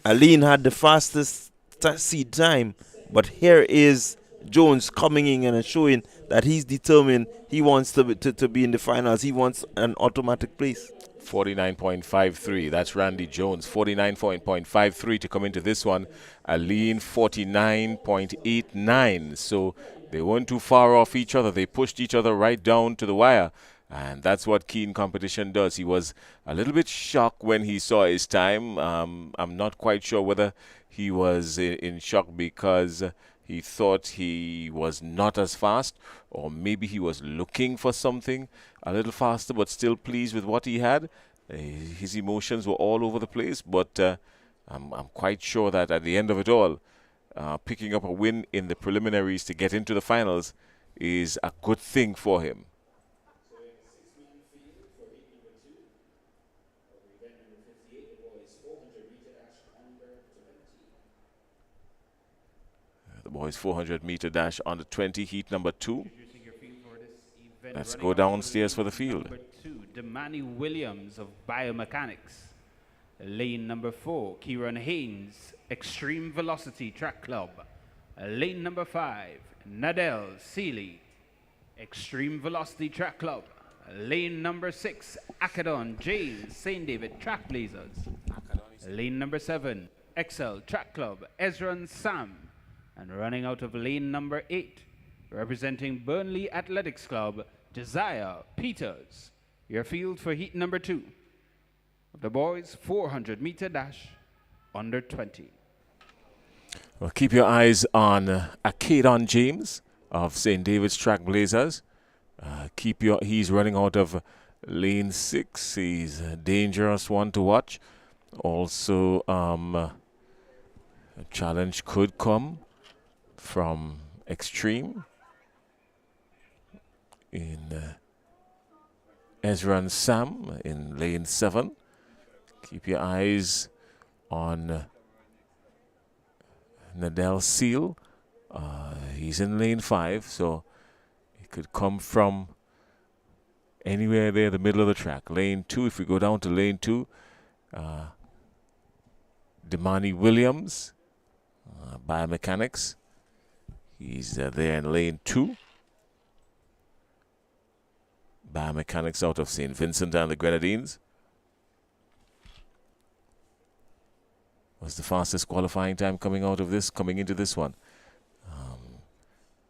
S5: Aline had the fastest seed time, but here is Jones coming in and showing that he's determined. He wants to be in the finals. He wants an automatic place.
S4: 49.53. That's Randy Jones. 49.53 to come into this one. Aline 49.89. So they weren't too far off each other. They pushed each other right down to the wire. And that's what keen competition does. He was a little bit shocked when he saw his time. I'm not quite sure whether he was in shock because he thought he was not as fast, or maybe he was looking for something a little faster, but still pleased with what he had. His emotions were all over the place, but I'm quite sure that at the end of it all, picking up a win in the preliminaries to get into the finals is a good thing for him. The boys 400 meter dash under 20, heat number 2. Let's go downstairs for the field.
S1: Number 2, Damani Williams of Biomechanics. Lane number 4, Kieran Haynes, Extreme Velocity Track Club. Lane number 5, Nadel Seeley, Extreme Velocity Track Club. Lane number 6, Acadon James, St. David Track Blazers. Lane number 7, Excel Track Club, Ezran Sam. And running out of lane number 8, representing Burnley Athletics Club, Josiah Peters. Your field for heat number 2 of the boys 400 meter dash under 20.
S4: Well, keep your eyes on Acadon James of St. David's Track Blazers. He's running out of lane 6. He's a dangerous one to watch. Also, A challenge could come from Extreme in Ezra and Sam in lane 7. Keep your eyes on Nadal Seal. He's in lane 5, so it could come from anywhere there, the middle of the track. Lane 2, if we go down to lane 2, Damani Williams, Biomechanics. He's there in lane 2. Biomechanics out of St. Vincent and the Grenadines. Was the fastest qualifying time coming into this one.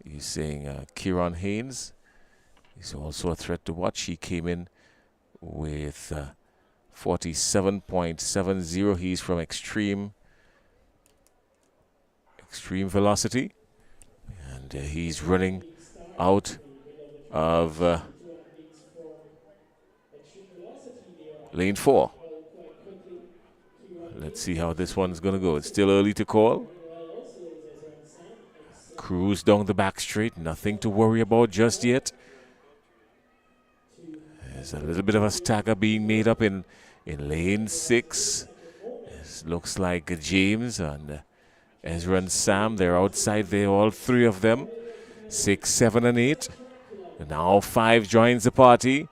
S4: He's saying Kieran Haynes. He's also a threat to watch. He came in with 47.70. He's from Extreme Velocity. And he's running out of lane 4. Let's see how this one's going to go. It's still early to call. Cruise down the back straight. Nothing to worry about just yet. There's a little bit of a stagger being made up in lane 6. This looks like James and Ezra and Sam. They're outside there, all three of them. 6, 7, and 8. And now 5 joins the party.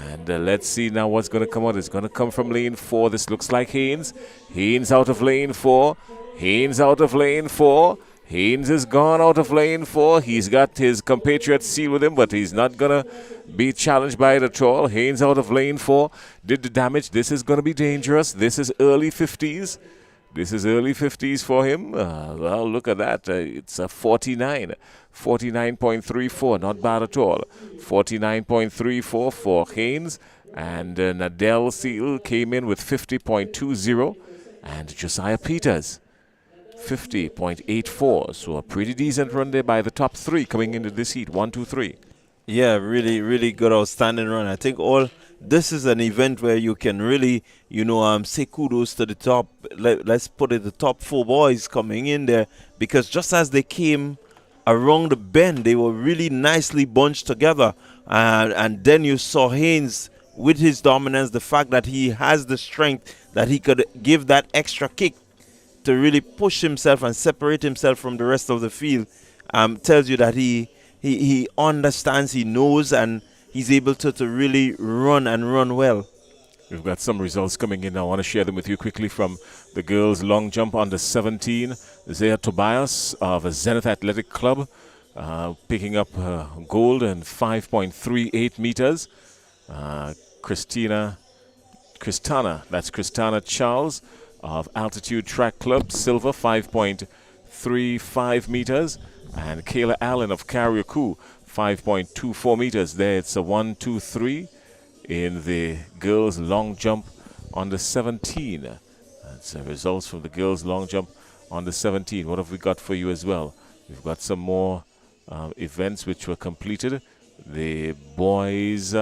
S4: And let's see now what's going to come out. It's going to come from lane 4. This looks like Haynes. Haynes out of lane 4. Haynes out of lane 4. Haynes is gone out of lane 4. He's got his compatriot Seal with him, but he's not going to be challenged by it at all. Haynes out of lane 4. Did the damage. This is going to be dangerous. This is early 50s. This is early 50s for him. Well, look at that. It's a 49. 49.34. Not bad at all. 49.34 for Haynes. And Nadal Seal came in with 50.20. And Josiah Peters, 50.84. So a pretty decent run there by the top 3 coming into this heat. 1, 2, 3.
S5: Yeah, really, really good, outstanding run. I think this is an event where you can really, say kudos to the top. Let's put it, the top 4 boys coming in there, because just as they came around the bend, they were really nicely bunched together. And then you saw Haynes with his dominance, the fact that he has the strength that he could give that extra kick to really push himself and separate himself from the rest of the field, tells you that he understands, he knows, and he's able to really run and run well.
S4: We've got some results coming in. I want to share them with you quickly from the girls' long jump under 17. Zaya Tobias of Zenith Athletic Club picking up gold in 5.38 meters. Kristana Charles of Altitude Track Club, silver, 5.35 meters. And Kayla Allen of carriacou, 5.24 meters. There it's a 1, 2, 3 in the girls' long jump under 17. That's the results from the girls' long jump under 17. What have we got for you as well? We've got some more events which were completed. The boys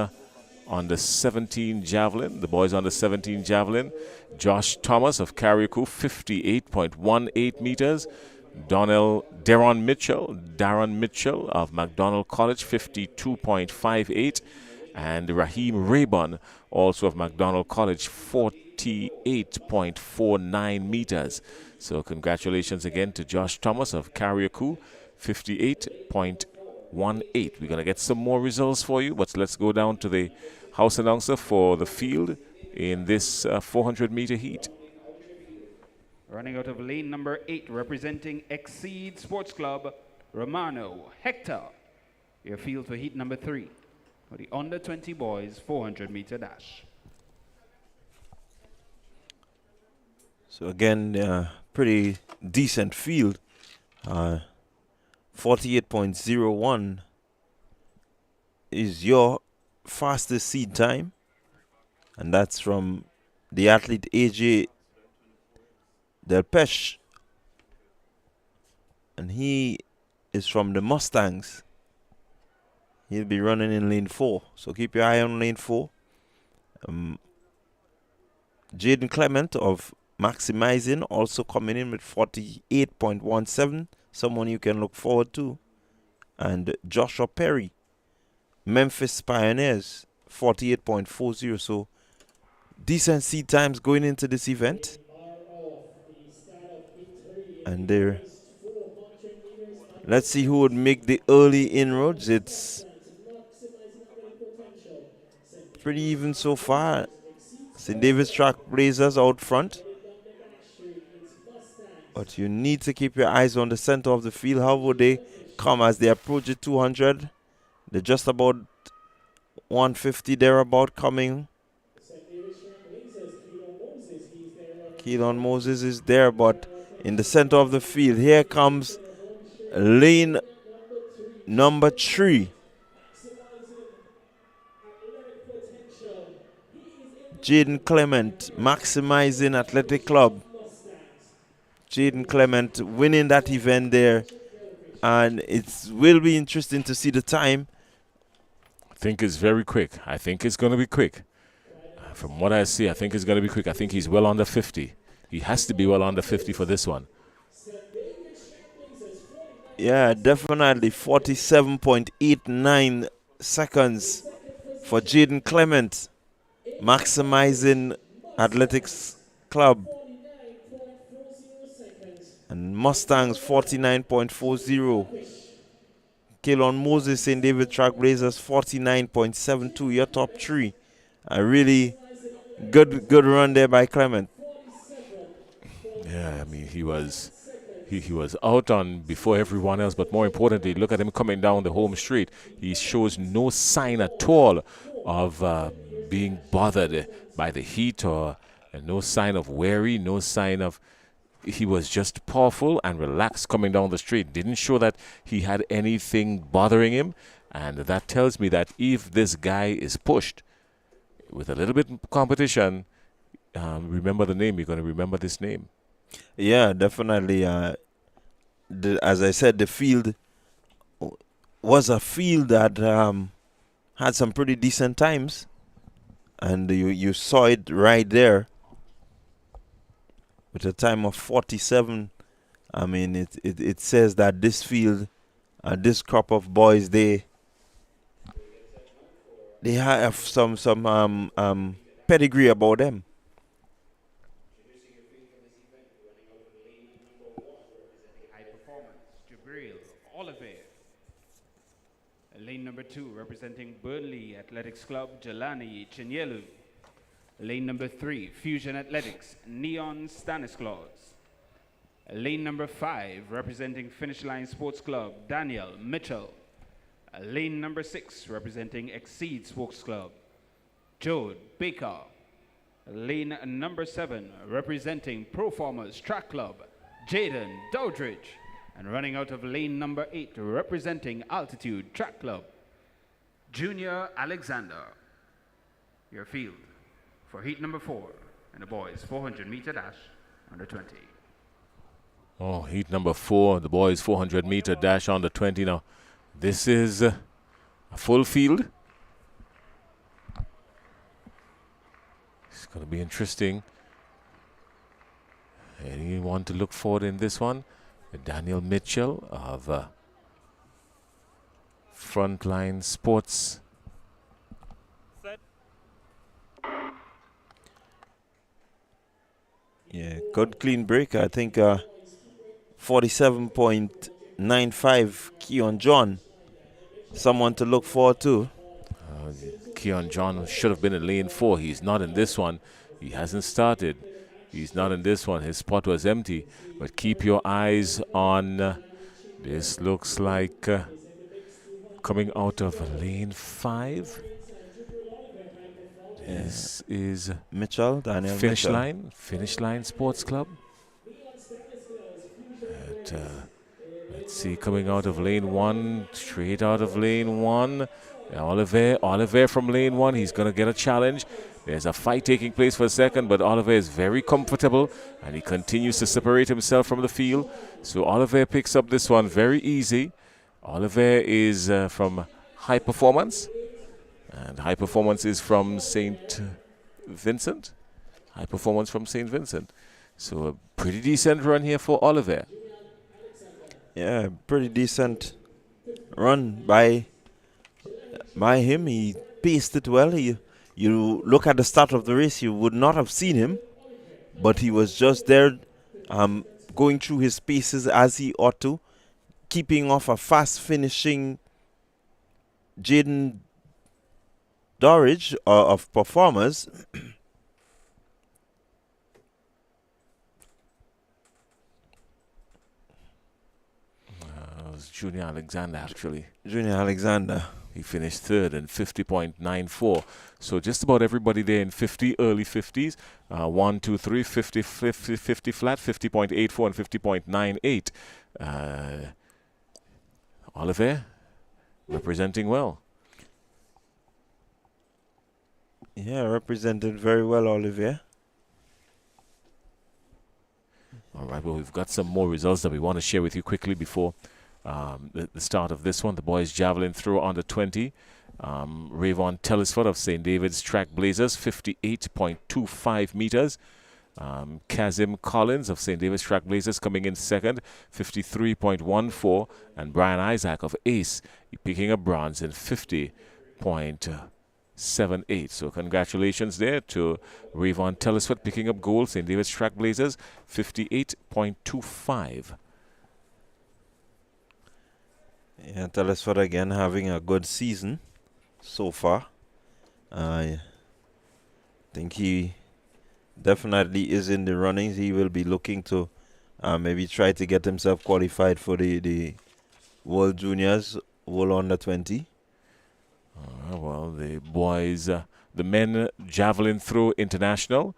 S4: under 17 javelin. The boys under 17 javelin. Josh Thomas of carriacou, 58.18 meters. Darren Mitchell of McDonald College, 52.58, and Raheem Raybon, also of McDonald College, 48.49 meters. So congratulations again to Josh Thomas of carriacou, 58.18. We're going to get some more results for you, but let's go down to the house announcer for the field in this 400-meter heat.
S1: Running out of lane number 8, representing Exceed Sports Club, Romano Hector. Your field for heat number 3 for the under 20 boys 400-meter dash.
S5: So again, pretty decent field. 48.01 is your fastest seed time, and that's from the athlete AJ Del Pesh, and he is from the Mustangs. He'll be running in lane 4, so keep your eye on lane 4. Jaden Clement of Maximizing also coming in with 48.17, someone you can look forward to. And Joshua Perry, Memphis Pioneers, 48.40. So decent seed times going into this event. And there, let's see who would make the early inroads. It's pretty even so far. St. David's Track Blazers out front. But you need to keep your eyes on the center of the field. How would they come as they approach the 200? They're just about 150 thereabout coming. Keelan Moses is there, but in the center of the field, here comes lane number 3. Jaden Clement, Maximizing Athletic Club. Jaden Clement winning that event there. And it will be interesting to see the time.
S4: I think it's very quick. I think it's going to be quick. From what I see, I think it's going to be quick. I think he's well under 50. He has to be well under 50 for this one.
S5: Yeah, definitely 47.89 seconds for Jaden Clement, Maximizing Athletics Club. And Mustangs 49.40. Keelan Moses, St. David Track Blazers 49.72. Your top 3. A really good run there by Clement.
S4: Yeah, I mean he was out on before everyone else, but more importantly, look at him coming down the home straight. He shows no sign at all of being bothered by the heat or no sign of weary, no sign of. He was just powerful and relaxed coming down the street. Didn't show that he had anything bothering him, and that tells me that if this guy is pushed with a little bit of competition, remember the name. You're going to remember this name.
S5: Yeah, definitely. As I said, the field was a field that had some pretty decent times, and you saw it right there with a time of 47. I mean, it says that this field, this crop of boys, they have some pedigree about them.
S1: Lane number 2, representing Burnley Athletics Club, Jelani Chinyelu. Lane number 3, Fusion Athletics, Neon Stanislaus. Lane number 5, representing Finish Line Sports Club, Daniel Mitchell. Lane number 6, representing Exceed Sports Club, Jode Baker. Lane number 7, representing Proformers Track Club, Jaden Dowdridge. And running out of lane number 8, representing Altitude Track Club, Junior Alexander. Your field for heat number 4 in the boys 400-meter dash under 20.
S4: Oh, heat number 4, the boys 400-meter dash under 20. Now, this is a full field. It's going to be interesting. Anyone to look forward in this one? Daniel Mitchell of Frontline Sports.
S5: Yeah, good clean break. I think 47.95 Keon John. Someone to look forward to.
S4: Keon John should have been in lane 4. He's not in this one. He hasn't started. He's not in this one. His spot was empty. But keep your eyes on. This looks like coming out of lane 5. This is
S5: Mitchell, Daniel
S4: Finish
S5: Mitchell.
S4: Line. Finish Line Sports Club. Let's see, coming out of lane 1. Straight out of lane 1. Oliver from lane 1. He's going to get a challenge. There's a fight taking place for a second, but Oliver is very comfortable, and he continues to separate himself from the field. So Oliver picks up this one very easy. Oliver is from High Performance, and High Performance is from St. Vincent. High Performance from St. Vincent. So a pretty decent run here for Oliver.
S5: Yeah, pretty decent run by him. He paced it well. You look at the start of the race, you would not have seen him, but he was just there, going through his paces as he ought to, keeping off a fast finishing Jaden Dorridge of performers.
S4: It was Junior Alexander, actually.
S5: Junior Alexander.
S4: He finished third in 50.94. So just about everybody there in 50, early 50s. 1, 2, 3, 50, 50, 50 flat, 50.84 and 50.98. Oliver representing well.
S5: Yeah, represented very well, Olivier.
S4: All right, well, we've got some more results that we want to share with you quickly before the start of this one. The boys javelin throw under 20. Rayvon Tellisford of St. David's Track Blazers, 58.25 meters. Kazim Collins of St. David's Track Blazers coming in second, 53.14. And Brian Isaac of Ace picking up bronze in 50.78. So congratulations there to Rayvon Tellisford picking up gold, St. David's Track Blazers, 58.25.
S5: Yeah, Tellisford again having a good season so far. I think he definitely is in the runnings. He will be looking to maybe try to get himself qualified for the World Juniors, World Under 20.
S4: Well, the boys, the men javelin throw international.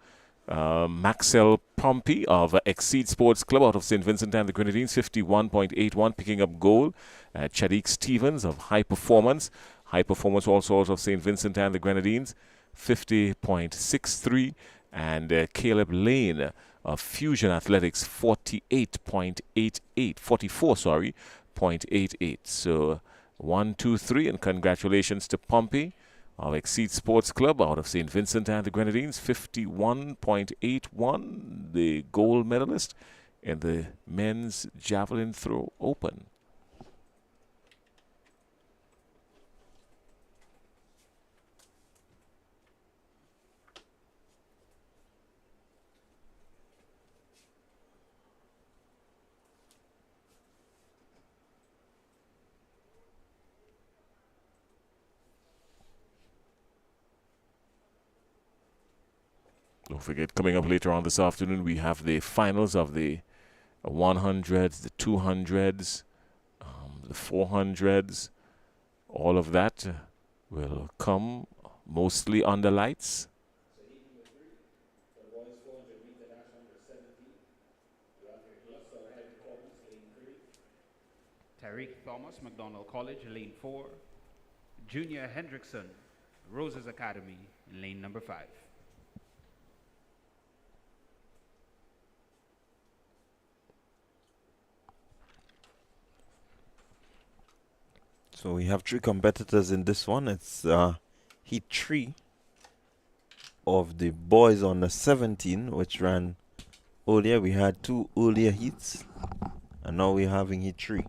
S4: Maxwell Pompey of Exceed Sports Club out of St. Vincent and the Grenadines, 51.81, picking up gold. Chadiq Stevens of High Performance also out of St. Vincent and the Grenadines, 50.63. And Caleb Lane of Fusion Athletics, 44.88. So 1, 2, 3, and congratulations to Pompey of Exceed Sports Club out of St. Vincent and the Grenadines, 51.81, the gold medalist in the men's javelin throw open. Don't forget, coming up later on this afternoon, we have the finals of the 100s, the 200s, the 400s. All of that will come mostly under lights.
S1: Tariq Thomas, McDonald College, lane 4. Junior Hendrickson, Roses Academy, in lane number 5.
S5: So we have 3 competitors in this one. It's heat 3 of the boys on the 17, which ran earlier. We had 2 earlier heats, and now we're having heat 3.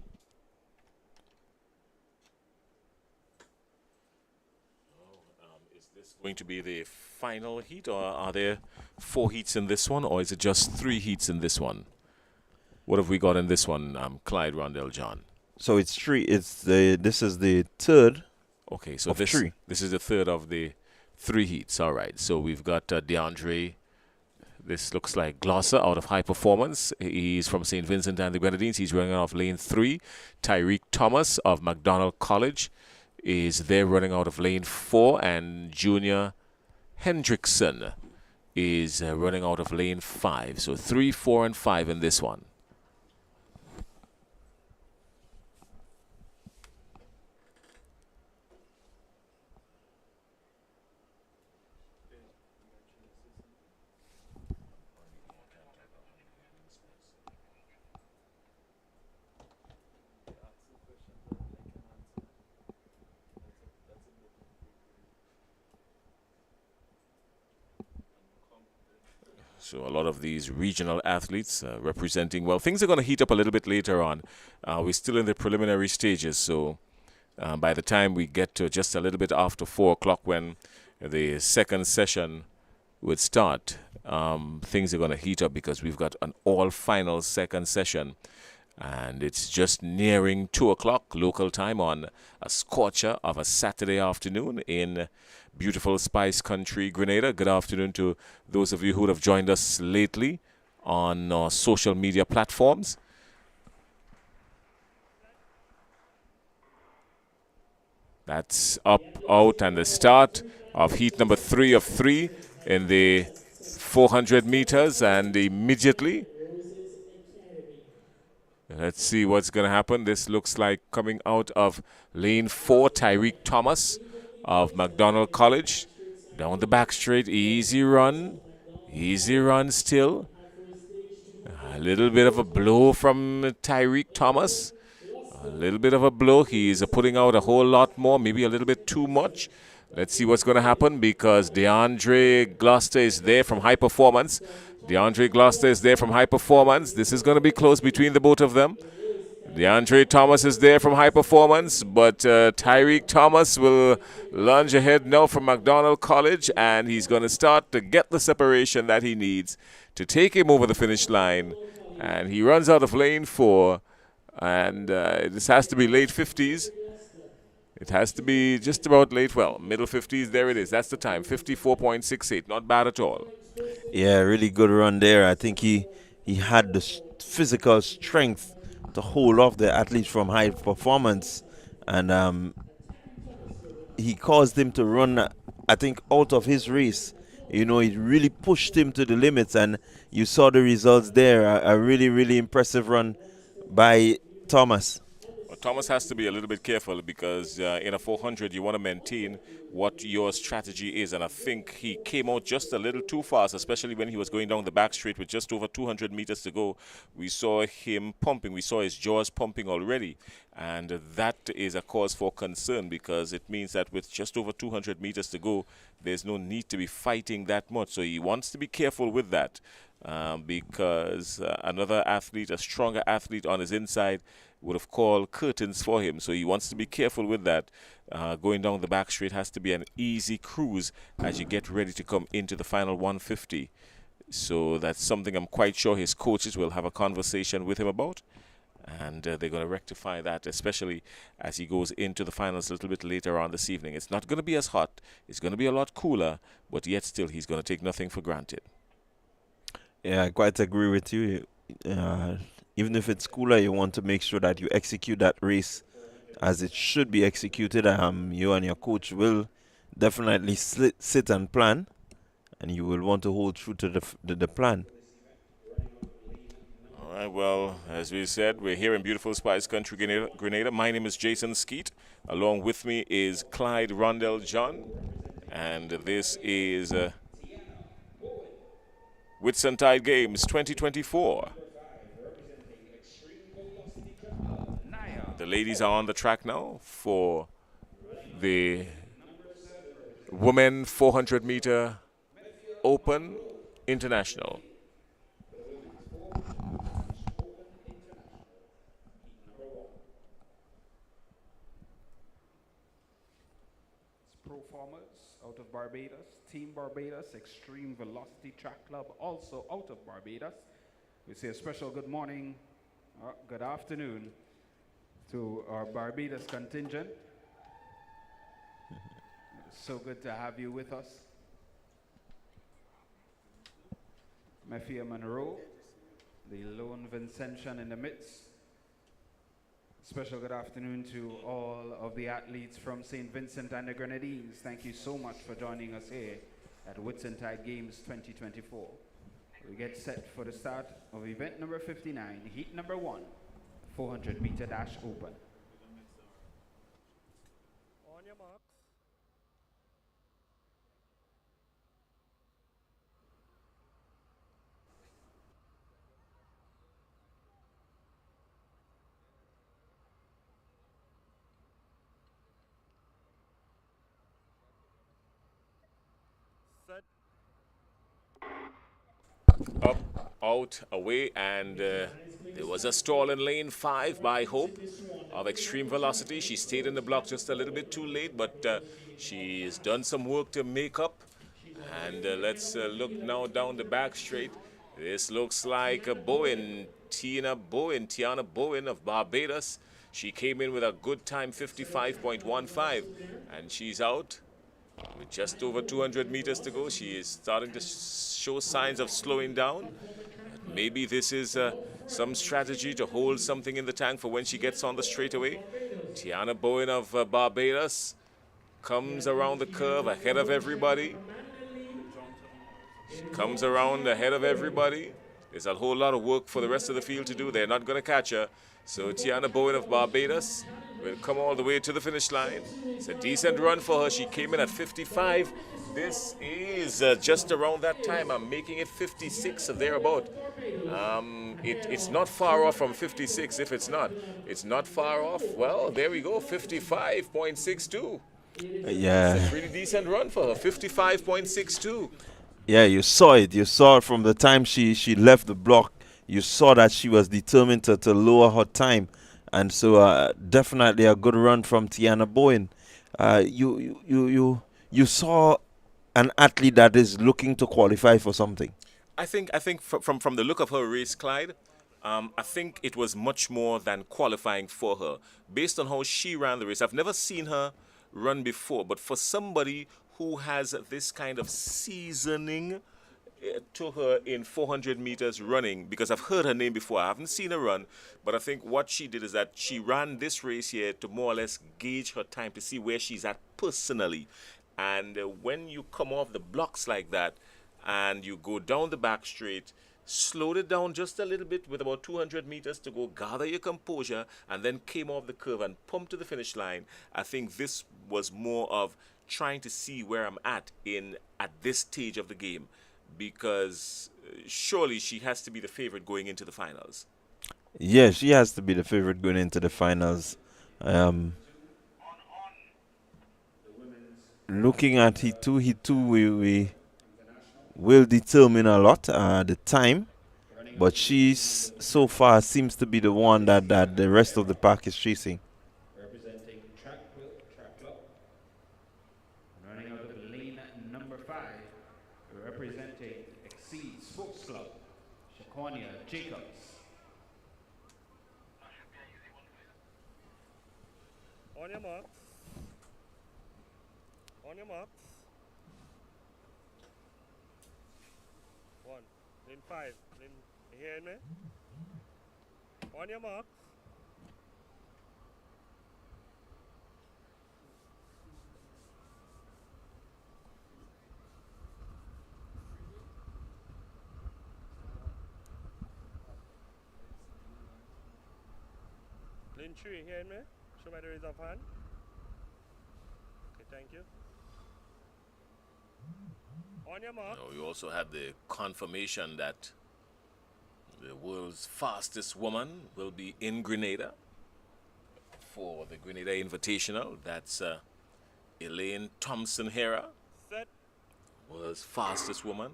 S4: Is this going to be the final heat, or are there 4 heats in this one, or is it just 3 heats in this one? What have we got in this one, Clyde Rondell John?
S5: So it's 3. This is the third.
S4: Okay, so
S5: of
S4: this
S5: 3.
S4: This is the third of the 3 heats. All right. So we've got DeAndre. This looks like Glosser out of High Performance. He's from St. Vincent and the Grenadines. He's running off lane 3. Tyreek Thomas of McDonald College is there running out of lane 4. And Junior Hendrickson is running out of lane 5. So 3, 4, and 5 in this one. So a lot of these regional athletes representing well. Things are going to heat up a little bit later on. We're still in the preliminary stages, so by the time we get to just a little bit after 4 o'clock when the second session would start, things are going to heat up because we've got an all-final second session. And it's just nearing 2 o'clock local time on a scorcher of a Saturday afternoon in beautiful Spice Country, Grenada. Good afternoon to those of you who have joined us lately on our social media platforms. That's up, out, and the start of heat number 3 of 3 in the 400 meters, and immediately let's see what's going to happen. This looks like coming out of lane 4, Tyreek Thomas of McDonald College. Down the back straight, easy run still. A little bit of a blow from Tyreek Thomas. A little bit of a blow. He's putting out a whole lot more, maybe a little bit too much. Let's see what's going to happen because DeAndre Gloucester is there from High Performance. DeAndre Gloucester is there from High Performance. This is going to be close between the both of them. DeAndre Thomas is there from High Performance, but Tyreek Thomas will lunge ahead now from McDonald College, and he's going to start to get the separation that he needs to take him over the finish line. And he runs out of lane 4, and this has to be late 50s. It has to be just about middle 50s. There it is. That's the time, 54.68. Not bad at all.
S5: Yeah, really good run there. I think he had the physical strength to hold off the athletes from High Performance, and he caused him to run, I think, out of his race. You know, it really pushed him to the limits, and you saw the results there. A really, really impressive run by Thomas.
S4: Well, Thomas has to be a little bit careful because in a 400 you want to maintain what your strategy is, and I think he came out just a little too fast, especially when he was going down the back straight with just over 200 meters to go. We saw him pumping. We saw his jaws pumping already, and that is a cause for concern because it means that with just over 200 meters to go, there's no need to be fighting that much. So he wants to be careful with that because another athlete, a stronger athlete on his inside, would have called curtains for him. So he wants to be careful with that. Going down the back straight has to be an easy cruise as you get ready to come into the final 150. So that's something I'm quite sure his coaches will have a conversation with him about. And they're going to rectify that, especially as he goes into the finals a little bit later on this evening. It's not going to be as hot. It's going to be a lot cooler, but yet still he's going to take nothing for granted.
S5: Yeah, I quite agree with you. Even if it's cooler, you want to make sure that you execute that race as it should be executed. You and your coach will definitely sit and plan, and you will want to hold true to the plan.
S4: All right, well, as we said, we're here in beautiful Spice Country, Grenada. My name is Jason Skeet. Along with me is Clyde Rondell John, and this is Whitsuntide Games 2024. The ladies are on the track now for the Women 400 meter Open International.
S1: Proformers out of Barbados, Team Barbados, Extreme Velocity Track Club, also out of Barbados. We say a special good morning, good afternoon to our Barbados contingent. So good to have you with us. Mafia Monroe, the lone Vincentian in the midst. Special good afternoon to all of the athletes from St. Vincent and the Grenadines. Thank you so much for joining us here at Whitsuntide Games 2024. We get set for the start of event number 59, heat number 1, 400 meter dash open.
S6: On your mark. Set.
S4: up, out, away, and there was a stall in lane 5 by Hope of Extreme Velocity. She stayed in the block just a little bit too late, but she's done some work to make up. And let's look now down the back straight. This looks like Tiana Bowen of Barbados. She came in with a good time, 55.15, and she's out with just over 200 meters to go. She is starting to show signs of slowing down. Maybe this is some strategy to hold something in the tank for when she gets on the straightaway. Tiana Bowen of Barbados comes around the curve ahead of everybody. She comes around ahead of everybody. There's a whole lot of work for the rest of the field to do. They're not going to catch her. So Tiana Bowen of Barbados will come all the way to the finish line. It's a decent run for her. She came in at 55. This is just around that time. I'm making it 56 or thereabout. It's not far off from 56 if it's not. It's not far off. Well, there we go, 55.62.
S5: Yeah.
S4: It's a pretty decent run for her, 55.62.
S5: Yeah, you saw it. You saw it from the time she left the block. You saw that she was determined to lower her time. And so definitely a good run from Tiana Bowen. You saw an athlete that is looking to qualify for something.
S4: I think from the look of her race, Clyde, I think it was much more than qualifying for her. Based on how she ran the race, I've never seen her run before, but for somebody who has this kind of seasoning to her in 400 meters running, because I've heard her name before, I haven't seen her run, but I think what she did is that she ran this race here to more or less gauge her time to see where she's at personally. And when you come off the blocks like that and you go down the back straight, slowed it down just a little bit with about 200 meters to go, gather your composure, and then came off the curve and pumped to the finish line. I think this was more of trying to see where I'm at this stage of the game, because surely she has to be the favorite going into the finals.
S5: Yeah, she has to be the favorite going into the finals. Looking at Heat 2, we will determine a lot the time, but she so far seems to be the one that the rest of the pack is chasing.
S1: Representing Track Club. Running out of lane number 5, representing Exceed Sports Club, Shaquania Jacobs.
S8: On your mark. On your mark. 1. Lane 5. Lane, you hearing me? On your mark. Lane 3, you hearing me? Show by the raise of hand. Okay, thank you. On your mark.
S4: We also had the confirmation that the world's fastest woman will be in Grenada for the Grenada Invitational. That's Elaine Thompson-Hera,
S8: Set.
S4: world's fastest woman.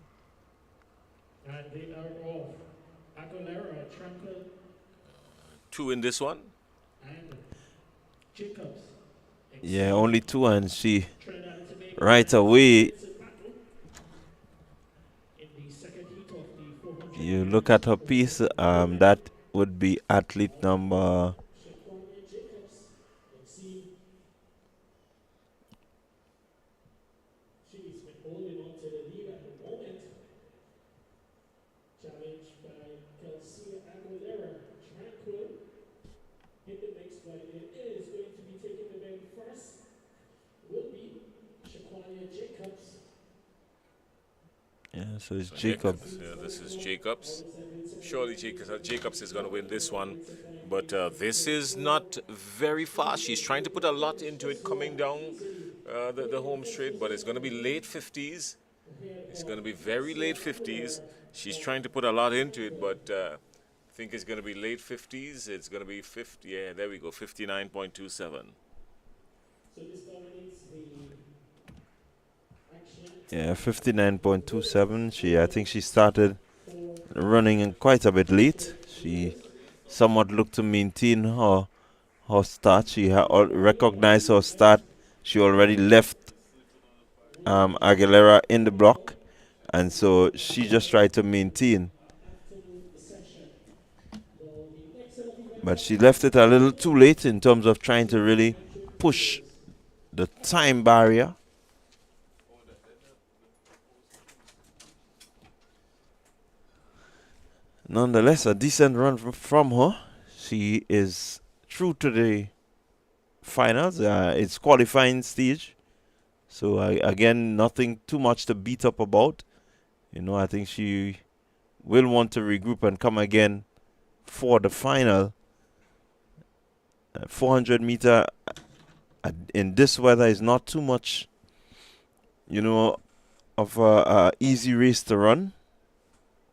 S6: And they are off. Aguilera, Tranquil,
S4: 2 in this one.
S6: and Jacobs.
S5: Yeah, only 2, and she
S6: Trinidad and Tobago.
S5: right away.
S6: In the second heat of the 400.
S5: You look at her piece. That would be athlete number.
S6: Shaquania Jacobs. Let's see. She's been holding on to the lead at the moment. Challenged by Kelsey Aguilera. Tranquil in the mix, but it is going to be taking the very first. Will be Shaquania Jacobs.
S5: Yeah, so it's
S4: So
S5: Jacobs.
S4: Yeah, this is Jacobs. Surely Jacobs is going to win this one. But this is not very fast. She's trying to put a lot into it coming down the home straight, but it's going to be late 50s. It's going to be very late 50s. She's trying to put a lot into it, but I think it's going to be late 50s. It's going to be 50. Yeah, there we go, 59.27.
S6: So this dominates the action.
S5: Yeah, 59.27. I think she started running quite a bit late. She somewhat looked to maintain her start. She recognized her start. She already left Aguilera in the block, and so she just tried to maintain. But she left it a little too late in terms of trying to really push the time barrier. Nonetheless, a decent run from her. She is through to the finals. It's qualifying stage. So, again, nothing too much to beat up about. You know, I think she will want to regroup and come again for the final. 400 meter in this weather is not too much, you know, of a easy race to run.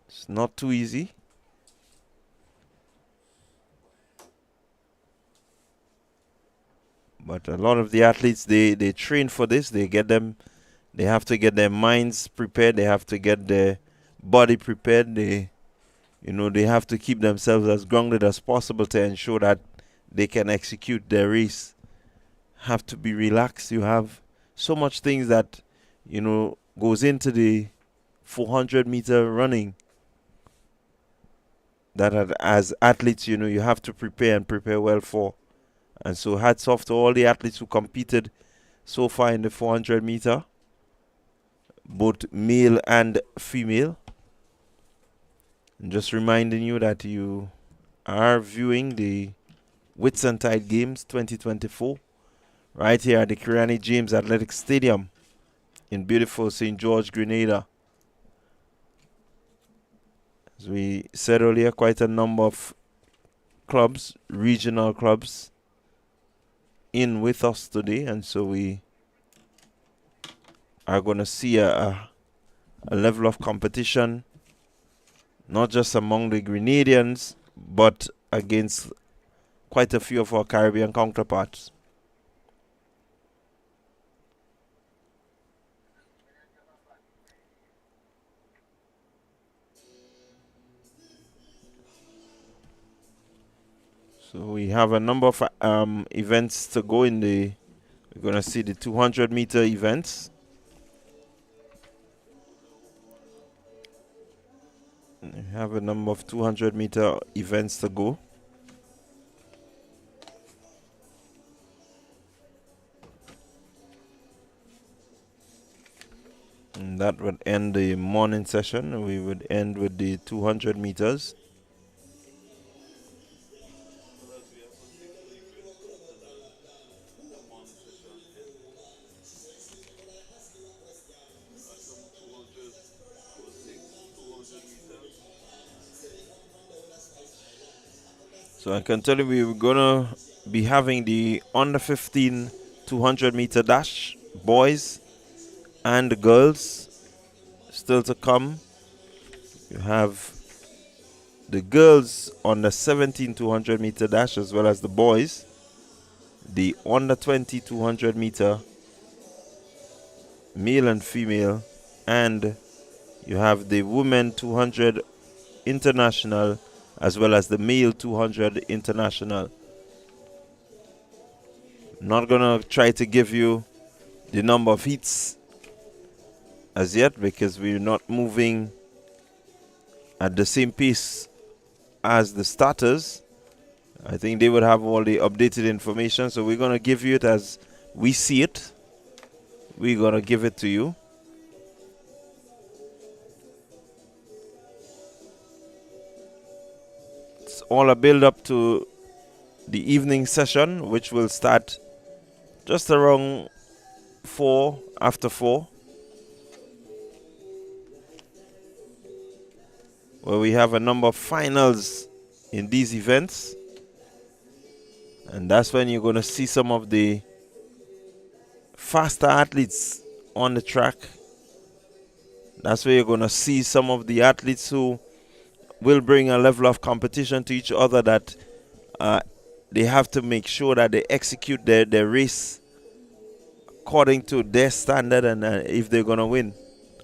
S5: It's not too easy. But a lot of the athletes, they train for this. They have to get their minds prepared. They have to get their body prepared. They have to keep themselves as grounded as possible to ensure that they can execute their race. Have to be relaxed. You have so much things that, goes into the 400 meter running that as athletes, you have to prepare and prepare well for. And so hats off to all the athletes who competed so far in the 400 meter, both male and female. And just reminding you that you are viewing the Whitsuntide Games 2024 right here at the Kirani James Athletic Stadium in beautiful St. George, Grenada. As we said earlier, quite a number of clubs, regional clubs, in with us today, and so we are going to see a level of competition, not just among the Grenadians, but against quite a few of our Caribbean counterparts. So we have a number of events to go in the. We're going to see the 200 meter events. We have a number of 200 meter events to go. And that would end the morning session. We would end with the 200 meters. So I can tell you we're going to be having the under 15 200 meter dash, boys and girls, still to come. You have the girls on the 17 200 meter dash as well as the boys. The under 20 200 meter, male and female, and you have the women 200 international as well as the male 200 international. Not gonna try to give you the number of heats as yet because we're not moving at the same pace as the starters. I think they would have all the updated information, so we're gonna give you it as we see it. We're gonna give it to you. All a build up to the evening session, which will start just around 4 after 4, where we have a number of finals in these events, and that's when you're going to see some of the faster athletes on the track. That's where you're going to see some of the athletes who will bring a level of competition to each other that they have to make sure that they execute their race according to their standard, and if they're going to win,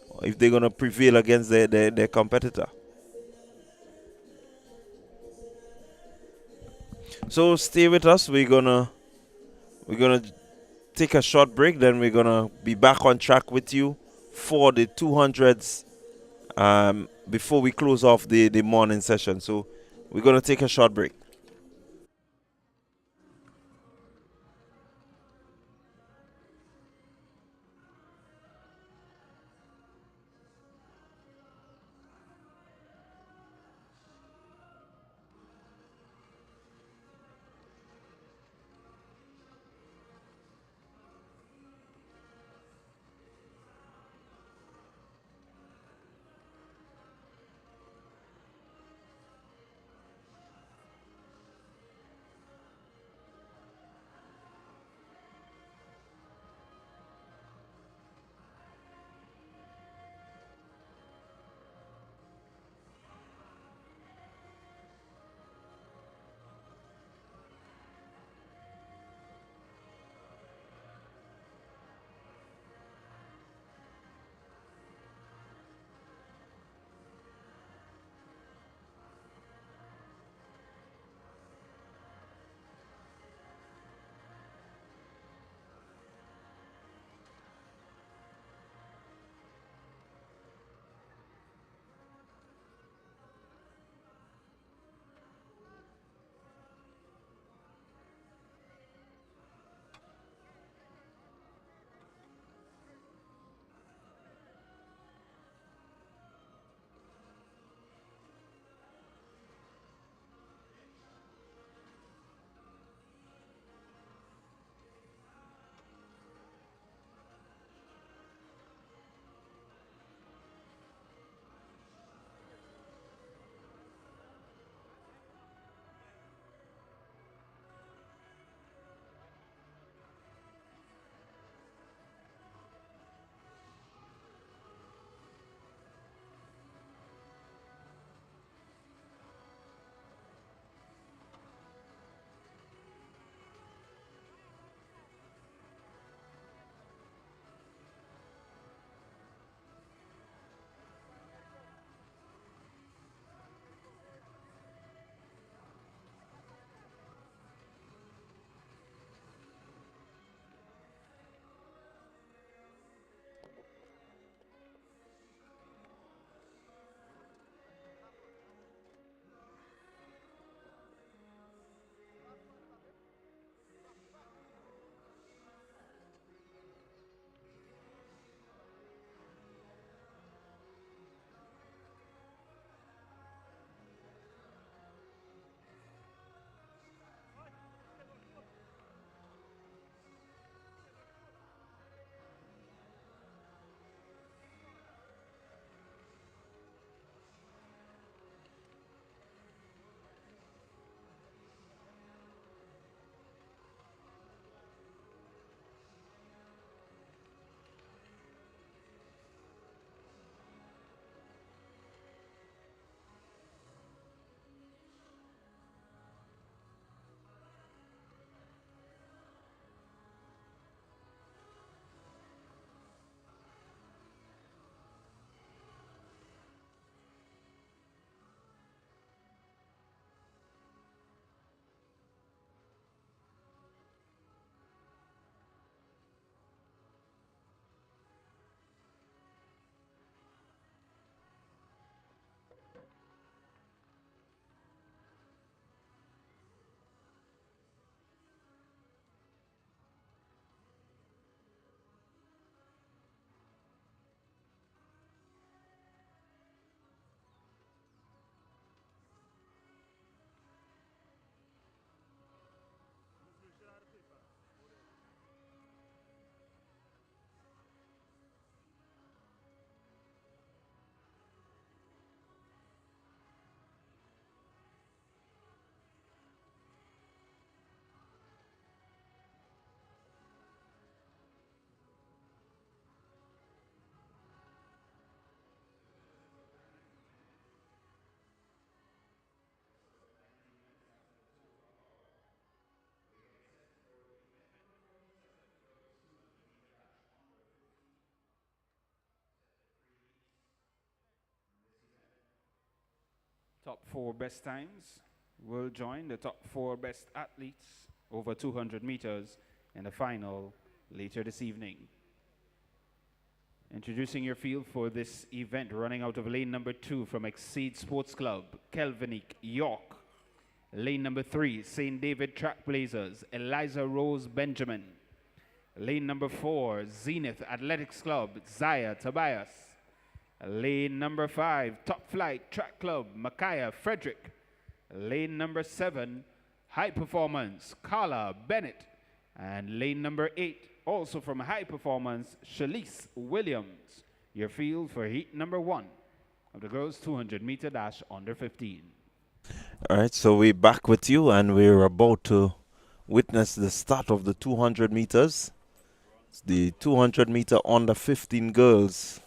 S5: or if they're going to prevail against their competitor. So stay with us. We're gonna take a short break. Then we're gonna be back on track with you for the 200s. Before we close off the morning session. So we're gonna take a short break.
S1: Top 4 best times. will join the top 4 best athletes over 200 meters in the final later this evening. Introducing your field for this event, running out of lane number 2 from Exceed Sports Club, Kelvinique York. Lane number 3, St. David Track Blazers, Eliza Rose Benjamin. Lane number 4, Zenith Athletics Club, Zaya Tobias. Lane number 5, Top Flight Track Club, Micaiah Frederick. Lane number 7, High Performance, Carla Bennett. And lane number 8, also from High Performance, Shalise Williams. Your field for heat number 1 of the girls 200 meter dash under 15.
S5: All right, so we're back with you, and we're about to witness the start of the 200 meters. It's the 200 meter under 15 girls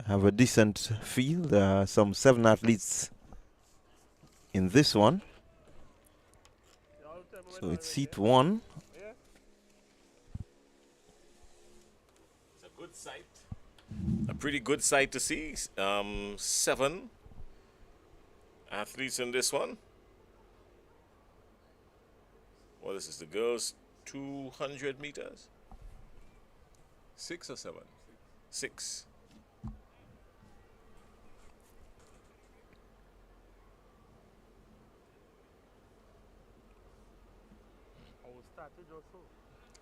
S5: have a decent field. There are some 7 athletes in this one. So it's seat 1.
S4: It's a good sight. A pretty good sight to see. 7 athletes in this one. Well, this is the girls 200 meters. 6 or 7? 6.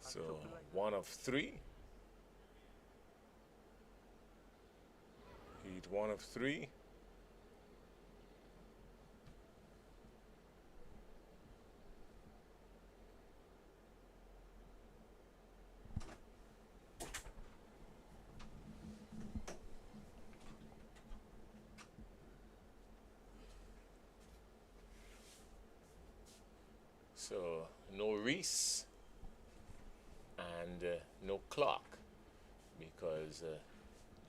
S4: So 1 of 3. Heat 1 of 3. So no Reese and no Clark, because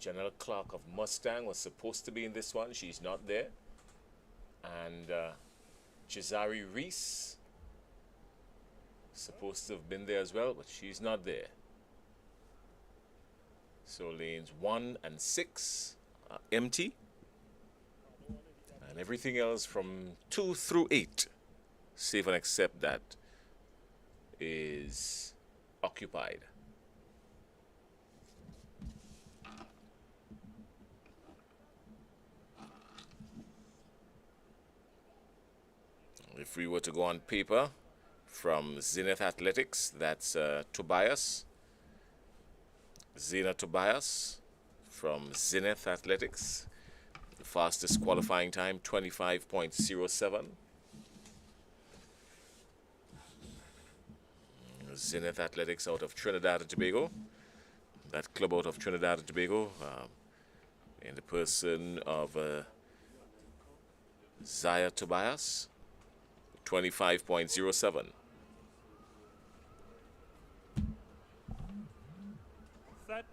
S4: General Clark of Mustang was supposed to be in this one. She's not there. And Cesare Reese supposed to have been there as well, but she's not there. So lanes 1 and 6 are empty, and everything else from 2 through 8, save and except that, is occupied. If we were to go on paper from Zenith Athletics, that's Tobias. Zena Tobias from Zenith Athletics. The fastest qualifying time, 25.07. Zenith Athletics out of Trinidad and Tobago. That club out of Trinidad and Tobago, in the person of Zaya Tobias, 25.07.
S8: Set.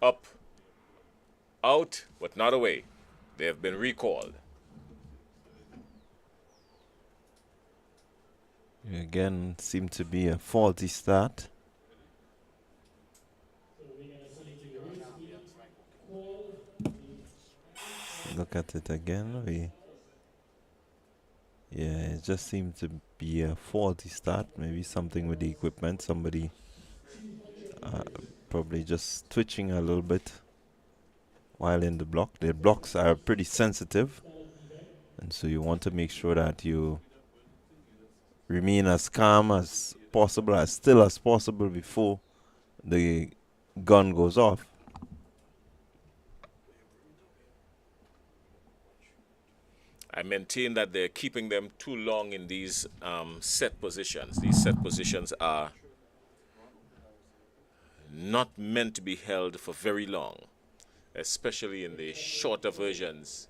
S4: Up, out, but not away. They have been recalled.
S5: Again, seemed to be a faulty start. Look at it again. Yeah, it just seemed to be a faulty start. Maybe something with the equipment. Somebody probably just twitching a little bit while in the block. The blocks are pretty sensitive, and so you want to make sure that you remain as calm as possible, as still as possible before the gun goes off.
S4: I maintain that they're keeping them too long in these set positions. These set positions are not meant to be held for very long, especially in the shorter versions.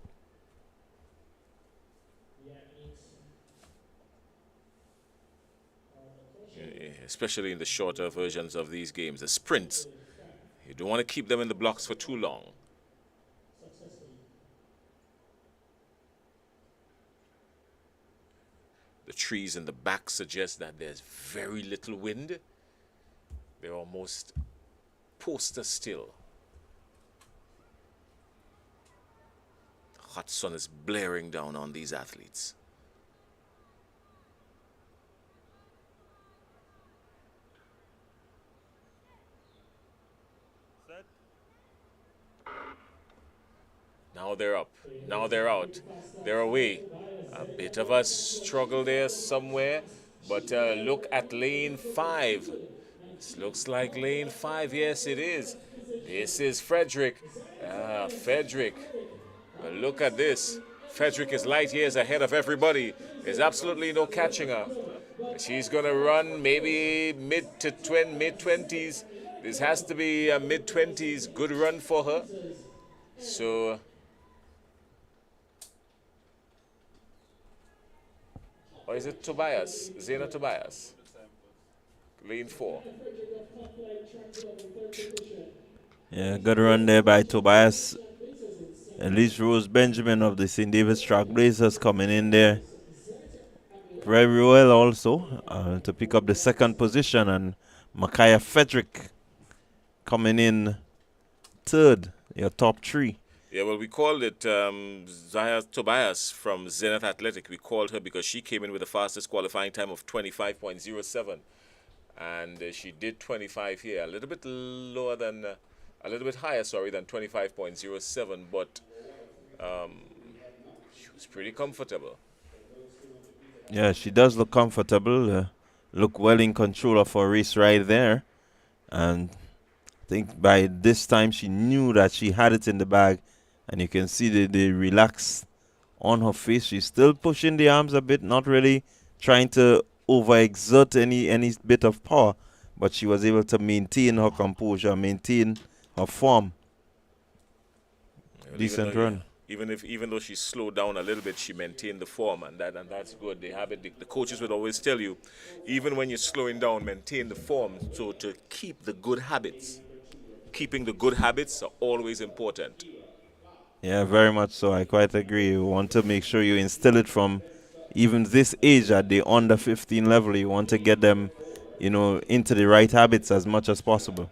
S4: Especially in the shorter versions of these games, the sprints. You don't want to keep them in the blocks for too long. The trees in the back suggest that there's very little wind. They're almost poster still. hot sun is blaring down on these athletes.
S8: Set.
S4: Now they're up. Now they're out. They're away. A bit of a struggle there somewhere. But look at lane 5. This looks like lane 5. Yes, it is. This is Frederick. Frederick. Look at this. Frederick is light years ahead of everybody. There's absolutely no catching her. She's going to run maybe mid-20s. This has to be a mid-20s good run for her. So, or is it Tobias? Zena Tobias? Lane 4.
S5: Yeah, good run there by Tobias. At least Rose Benjamin of the St. David's Trailblazers coming in there very well also to pick up the second position, and Micaiah Frederick coming in third, your top 3.
S4: Yeah, well, we called it Zaya Tobias from Zenith Athletic. We called her because she came in with the fastest qualifying time of 25.07. And she did 25 here, a little bit lower than, a little bit higher, sorry, than 25.07, but she was pretty comfortable.
S5: Yeah, she does look comfortable, look well in control of her race right there. And I think by this time she knew that she had it in the bag, and you can see the relax on her face. She's still pushing the arms a bit, not really trying to overexert any bit of power, but she was able to maintain her composure, maintain her form.
S4: Well,
S5: Decent run.
S4: Even though she slowed down a little bit, she maintained the form, and that's good. They have it. The coaches would always tell you, even when you're slowing down, maintain the form. So to keep the good habits, keeping the good habits are always important.
S5: Yeah, very much so. I quite agree. You want to make sure you instill it from even this age at the under 15 level. You want to get them, into the right habits as much as possible.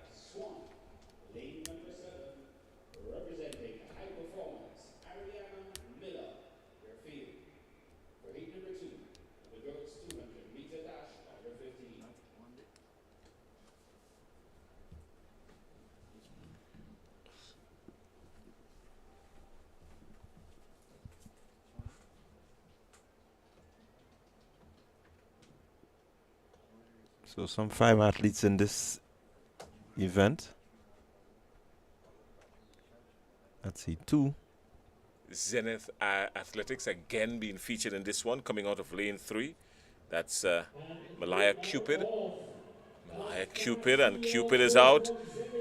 S5: So some 5 athletes in this event. Let's see, 2.
S4: Zenith Athletics again being featured in this one, coming out of lane 3. That's Malaya Cupid. Malaya Cupid, and Cupid is out.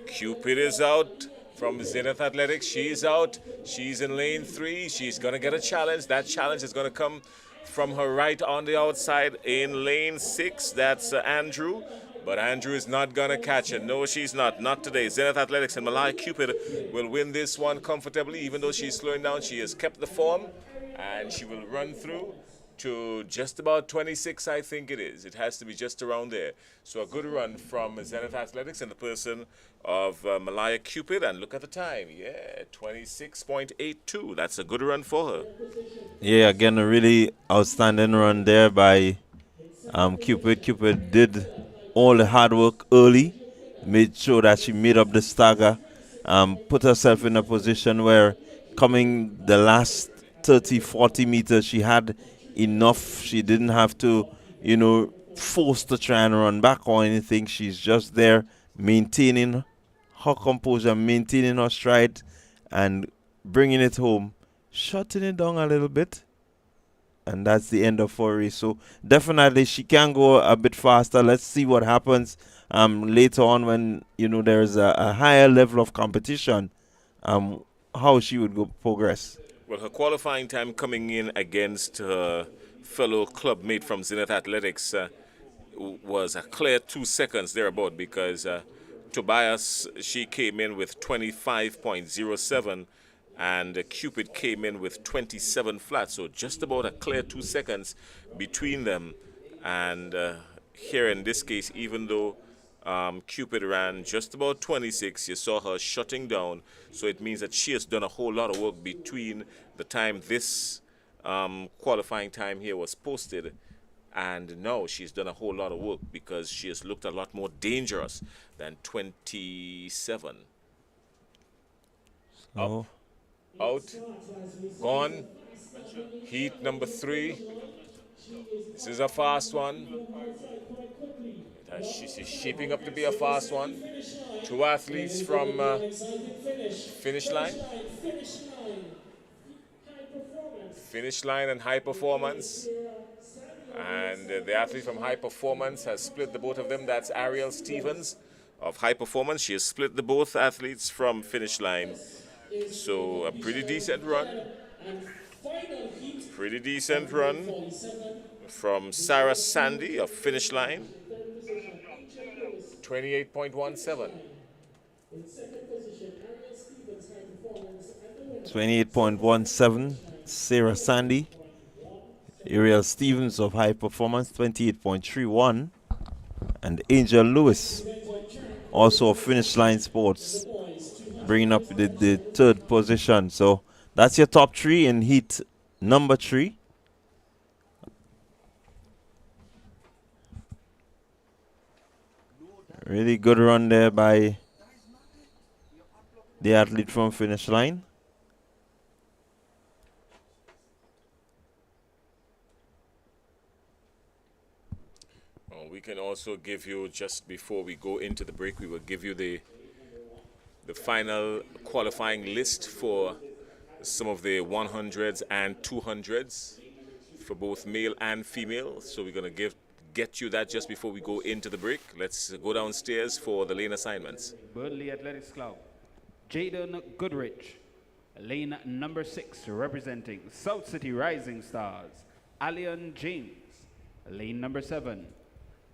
S4: Cupid is out from Zenith Athletics. She's out. She's in lane 3. She's going to get a challenge. That challenge is going to come from her right on the outside in lane 6. That's Andrew. But Andrew is not going to catch it. No, she's not. Not today. Zenith Athletics and Malaya Cupid will win this one comfortably. Even though she's slowing down, she has kept the form. And she will run through to just about 26, I think it is. It has to be just around there. So a good run from Zenith Athletics in the person of Malaya Cupid. And look at the time. Yeah, 26.82. That's a good run for her.
S5: Yeah, again, a really outstanding run there by Cupid. Cupid did all the hard work early, made sure that she made up the stagger, put herself in a position where coming the last 30, 40 meters, she had enough. She didn't have to, force to try and run back or anything. She's just there maintaining her composure, maintaining her stride, and bringing it home, shutting it down a little bit. And that's the end of her race. So definitely she can go a bit faster. Let's see what happens later on when there's a higher level of competition. How she would go progress.
S4: Well, her qualifying time coming in against her fellow club mate from Zenith Athletics was a clear 2 seconds thereabout, because Tobias, she came in with 25.07. and Cupid came in with 27 flat, so just about a clear 2 seconds between them. And here in this case, even though Cupid ran just about 26. You saw her shutting down. So it means that she has done a whole lot of work between the time this qualifying time here was posted and now she's done a whole lot of work because she has looked a lot more dangerous than 27.
S5: So,
S4: Out, gone, heat number 3. This is a fast one. She's shaping up to be a fast one. 2 athletes from finish line. Finish line and high performance. And the athlete from high performance has split the both of them. That's Ariel Stevens of high performance. She has split the both athletes from finish line. So a pretty decent run. Pretty decent run from Sarah Sandy of finish line. 28.17.
S5: 28.17, Sarah Sandy. Ariel Stevens of high performance, 28.31. And Angel Lewis, also of finish line sports, bringing up the third position. So that's your top 3 in heat number 3. Really good run there by the athlete from finish line.
S4: We can also give you, just before we go into the break, we will give you the final qualifying list for some of the 100s and 200s for both male and female. So we're going to get you that just before we go into the break. Let's go downstairs for the lane assignments.
S1: Burnley Athletics Club, Jaden Goodrich, lane number 6, representing South City Rising Stars, Allian James, lane number 7,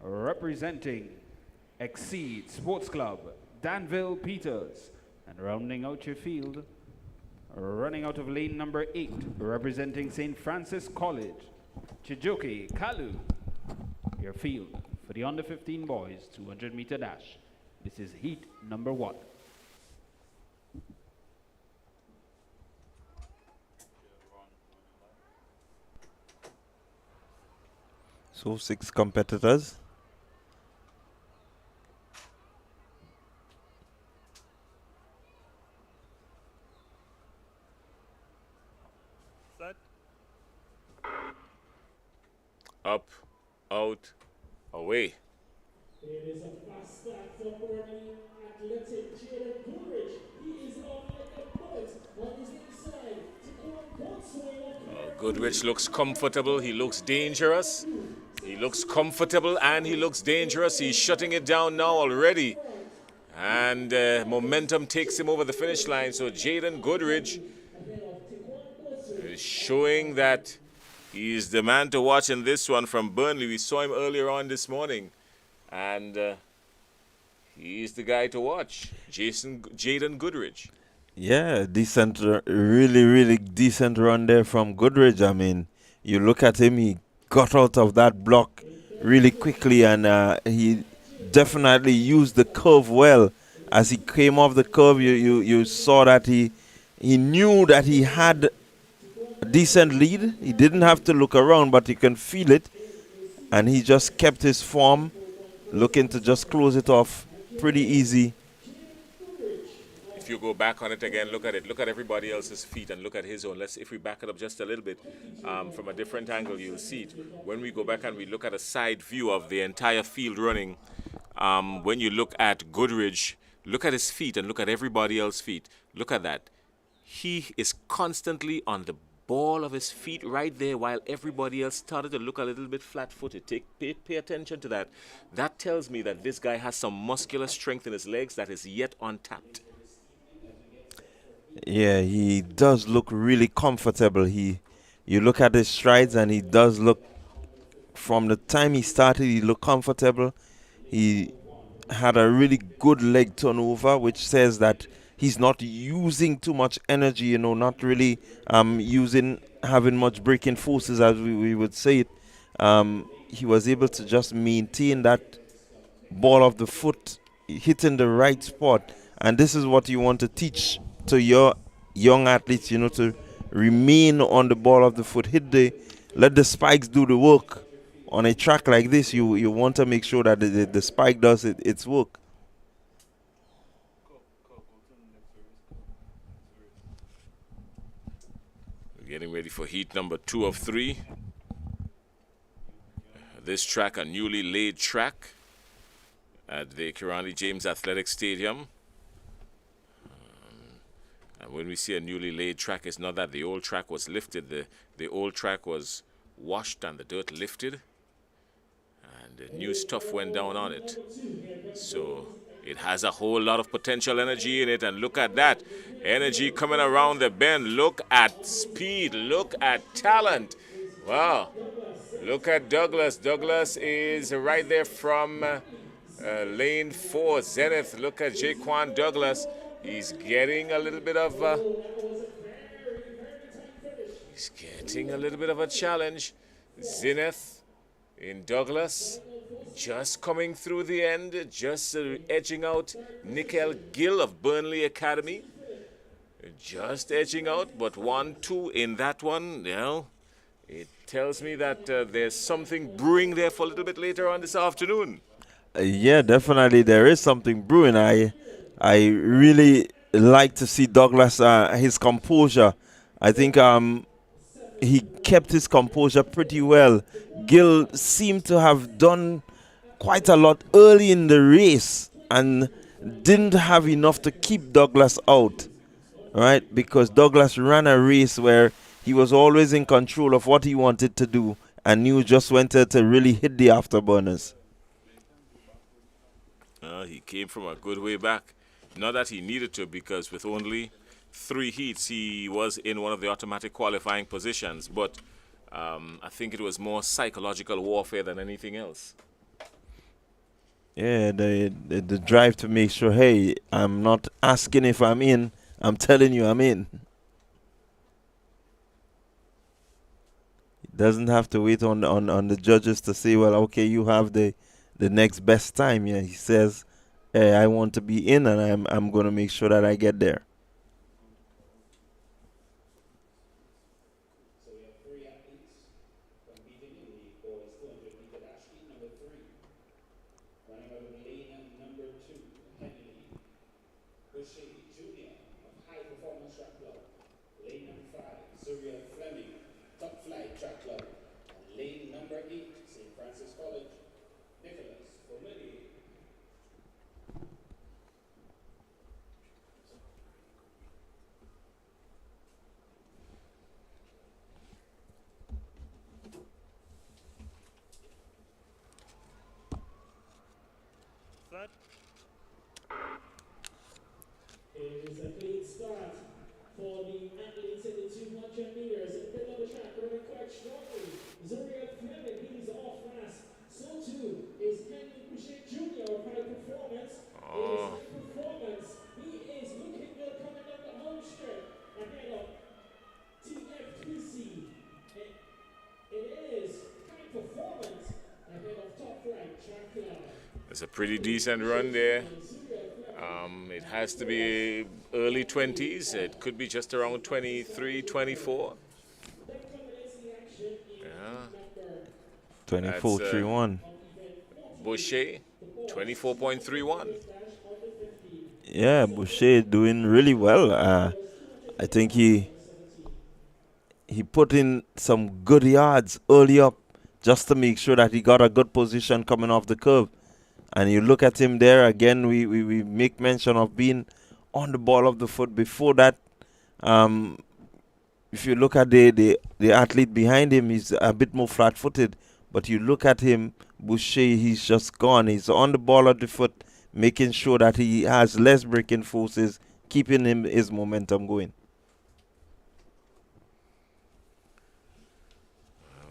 S1: representing Exceed Sports Club, Danville Peters, and rounding out your field, running out of lane number 8, representing St. Francis College, Chijoke Kalu. Your field for the under 15 boys 200-meter dash. This is heat number 1.
S5: So 6 competitors.
S8: Set.
S4: Up, out, away.
S6: It is a fast start for Burnley Athletic. Jaden Goodrich, he is on like a bullet on his inside.
S4: Goodrich looks comfortable. He looks dangerous. He looks comfortable and he looks dangerous. He's shutting it down now already. And momentum takes him over the finish line. So Jaden Goodrich is showing that he's the man to watch in this one from Burnley. We saw him earlier on this morning. And he's the guy to watch, Jaden Goodrich.
S5: Yeah, decent, really decent run there from Goodrich. I mean, you look at him, he got out of that block really quickly, and he definitely used the curve well. As he came off the curve, you saw that he knew that he had a decent lead. He didn't have to look around, but you can feel it, and he just kept his form, looking to just close it off pretty easy.
S4: If you go back on it again, look at it. Look at everybody else's feet and look at his own. If we back it up just a little bit from a different angle, you'll see it. When we go back and we look at a side view of the entire field running, when you look at Goodrich, look at his feet and look at everybody else's feet. Look at that. He is constantly on the ball of his feet right there while everybody else started to look a little bit flat-footed. Pay attention to that. That tells me that this guy has some muscular strength in his legs that is yet untapped.
S5: Yeah, he does look really comfortable. You look at his strides and he does look, from the time he started, he looked comfortable. He had a really good leg turnover, which says that he's not using too much energy, not really having much braking forces, as we would say it. He was able to just maintain that ball of the foot hitting the right spot. And this is what you want to teach to your young athletes, you know, to remain on the ball of the foot. Let the spikes do the work. On a track like this, you want to make sure that the spike does its work.
S4: We're getting ready for heat number 2 of 3. This track, a newly laid track at the Kirani James Athletic Stadium. And when we see a newly laid track, it's not that the old track was lifted. The old track was washed and the dirt lifted. And the new stuff went down on it. So it has a whole lot of potential energy in it. And look at that. Energy coming around the bend. Look at speed. Look at talent. Wow. Look at Douglas. Douglas is right there from lane 4, Zenith. Look at Jaquan Douglas. He's getting a little bit of a challenge. Zenith in Douglas, just coming through the end, just edging out Nickel Gill of Burnley Academy. Just edging out, but 1-2 in that one. You know, it tells me that there's something brewing there for a little bit later on this afternoon.
S5: Yeah, definitely there is something brewing. I really like to see Douglas, his composure. I think he kept his composure pretty well. Gill seemed to have done quite a lot early in the race and didn't have enough to keep Douglas out, right? Because Douglas ran a race where he was always in control of what he wanted to do and knew just when to really hit the afterburners.
S4: He came from a good way back. Not that he needed to, because with only 3 heats, he was in one of the automatic qualifying positions. But I think it was more psychological warfare than anything else.
S5: Yeah, the drive to make sure, hey, I'm not asking if I'm in, I'm telling you I'm in. He doesn't have to wait on the judges to say, well, okay, you have the next best time. Yeah, he says, hey, I want to be in, and I'm going to make sure that I get there.
S6: So we have 3 athletes competing in the boys 200 meter dash heat number 3. Running out of lane number 2, Henry Bushy Jr. of High Performance Track Club. Lane number 5, Surya Fleming, Top Flight Track Club. And lane number 8, St. Francis College, Nicholas O'Malley.
S8: Set.
S6: It is a clean start for the athletes in the 200 meters. In the middle of the track, running quite strongly. Zuriel Fleming, he's off fast. So too is Henry Boucher Jr. of High Performance. It is High Performance. He is looking good coming down the home stretch. Ahead of TFPC. It is High Performance ahead of Top Flight Track Club.
S4: It's a pretty decent run there. It has to be early 20s. It could be just around 23, 24. Yeah.
S5: 24.31.
S4: Boucher, 24.31.
S5: Yeah, Boucher doing really well. I think he put in some good yards early up just to make sure that he got a good position coming off the curve. And you look at him there again. We make mention of being on the ball of the foot. Before that, if you look at the athlete behind him, he's a bit more flat-footed. But you look at him, Boucher, he's just gone. He's on the ball of the foot, making sure that he has less braking forces, keeping his momentum going.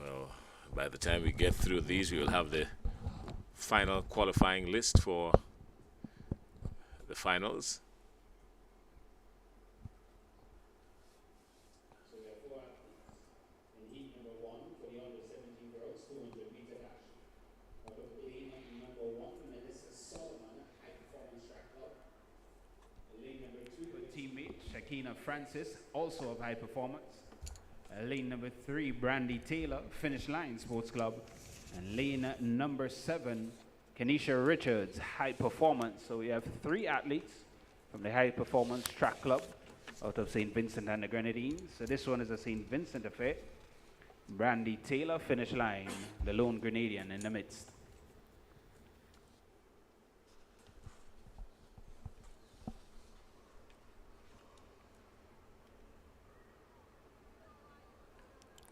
S4: Well, by the time we get through these, we will have the final qualifying list for the finals.
S6: So we have 4 athletes in heat number 1 for the under 17 girls 200 meter dash. Out of lane number 1, Melissa
S1: Shakina Francis, also of High Performance. Lane number 3, Brandy Taylor, Finish Line Sports Club. And lane number 7, Kenisha Richards, High Performance. So we have 3 athletes from the High Performance Track Club out of St. Vincent and the Grenadines. So this one is a St. Vincent affair. Brandy Taylor, Finish Line, the lone Grenadian in the midst.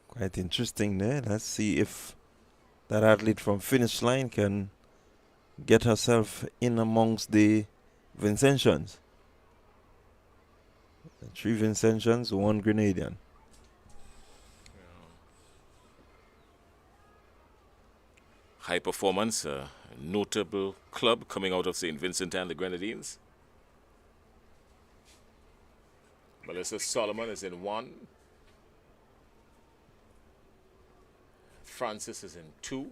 S5: Quite interesting there. Let's see if that athlete from Finish Line can get herself in amongst the Vincentians. 3 Vincentians, 1 Grenadian.
S4: High Performance, a notable club coming out of St. Vincent and the Grenadines. Melissa Solomon is in 1. Francis is in 2.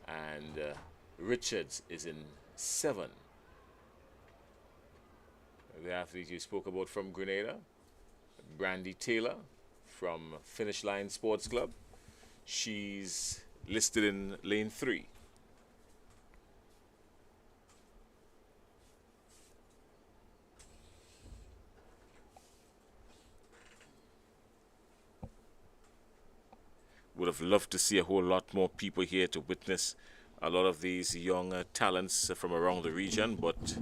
S4: And Richards is in 7. The athlete you spoke about from Grenada, Brandy Taylor from Finish Line Sports Club. She's listed in lane 3. Would have loved to see a whole lot more people here to witness a lot of these young talents from around the region, but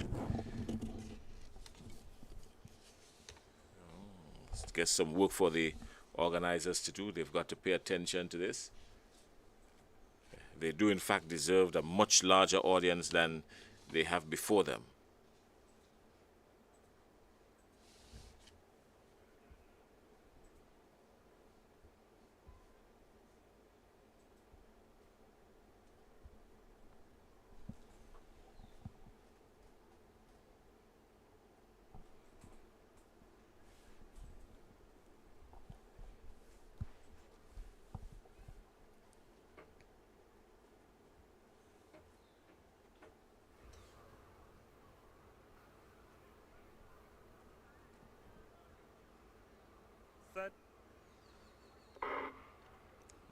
S4: I guess some work for the organizers to do. They've got to pay attention to this. They do in fact deserve a much larger audience than they have before them.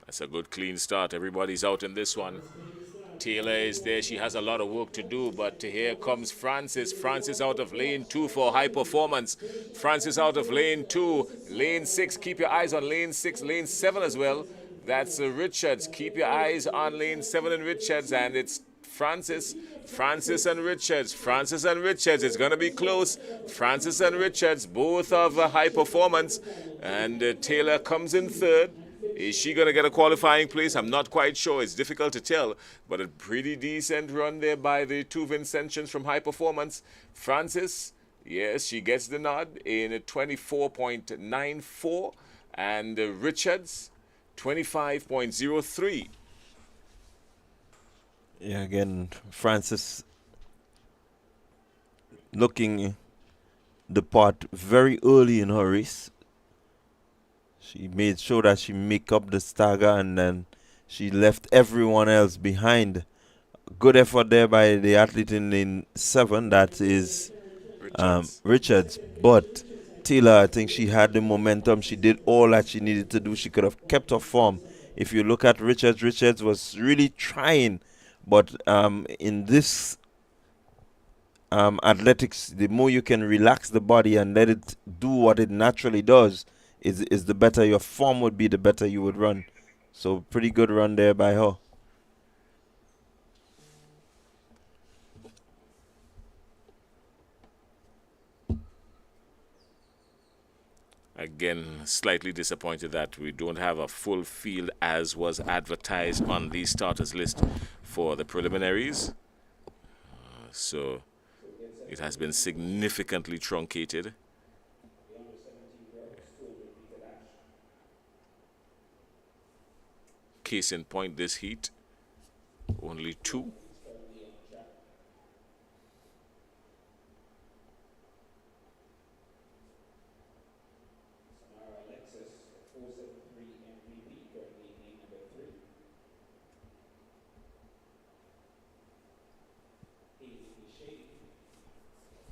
S4: That's a good clean start. Everybody's out in this one. Taylor is there. She has a lot of work to do, but here comes Francis. Francis out of lane 2 for High Performance. Francis out of lane 2. Lane 6, keep your eyes on lane 6. Lane 7 as well. That's Richards. Keep your eyes on lane 7 and Richards, and it's Francis. Francis and Richards. Francis and Richards. It's going to be close. Francis and Richards, both of High Performance. And Taylor comes in 3rd. Is she going to get a qualifying place? I'm not quite sure. It's difficult to tell. But a pretty decent run there by the 2 Vincentians from High Performance. Francis, yes, she gets the nod in 24.94. And Richards, 25.03.
S5: Yeah, again, Francis looking the part very early in her race. She made sure that she make up the stagger, and then she left everyone else behind. Good effort there by the athlete in lane 7, that is Richards. But Taylor, I think she had the momentum. She did all that she needed to do. She could have kept her form. If you look at Richards, Richards was really trying. But in this athletics, the more you can relax the body and let it do what it naturally does, is the better your form would be, the better you would run. So pretty good run there by her.
S4: Again, slightly disappointed that we don't have a full field as was advertised on the starters list for the preliminaries. So it has been significantly truncated. Case in point, this heat, only 2.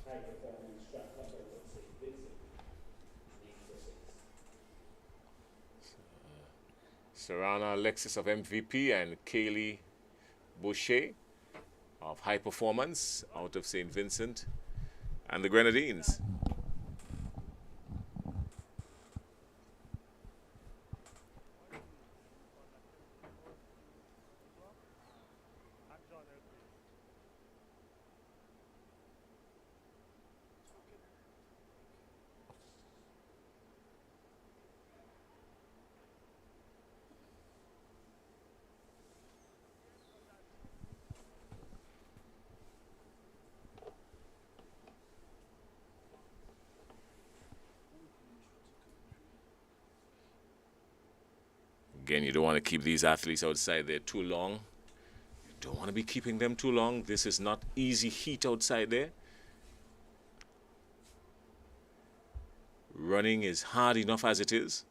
S6: high performance track couple from St. Vincent, named for six.
S4: Serrana Alexis of MVP and Kaylee Boucher of High Performance out of St. Vincent and the Grenadines. Again, you don't want to keep these athletes outside there too long. You don't want to be keeping them too long. This is not easy heat outside there. Running is hard enough as it is.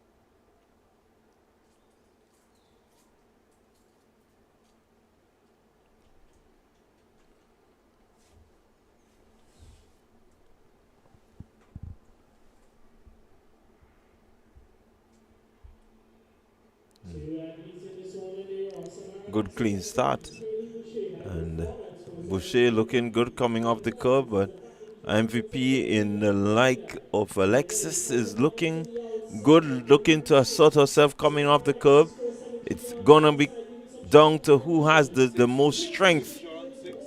S5: Good clean start. And Boucher looking good coming off the curb, but MVP in the like of Alexis is looking good, looking to assert herself coming off the curb. It's gonna be down to who has the most strength,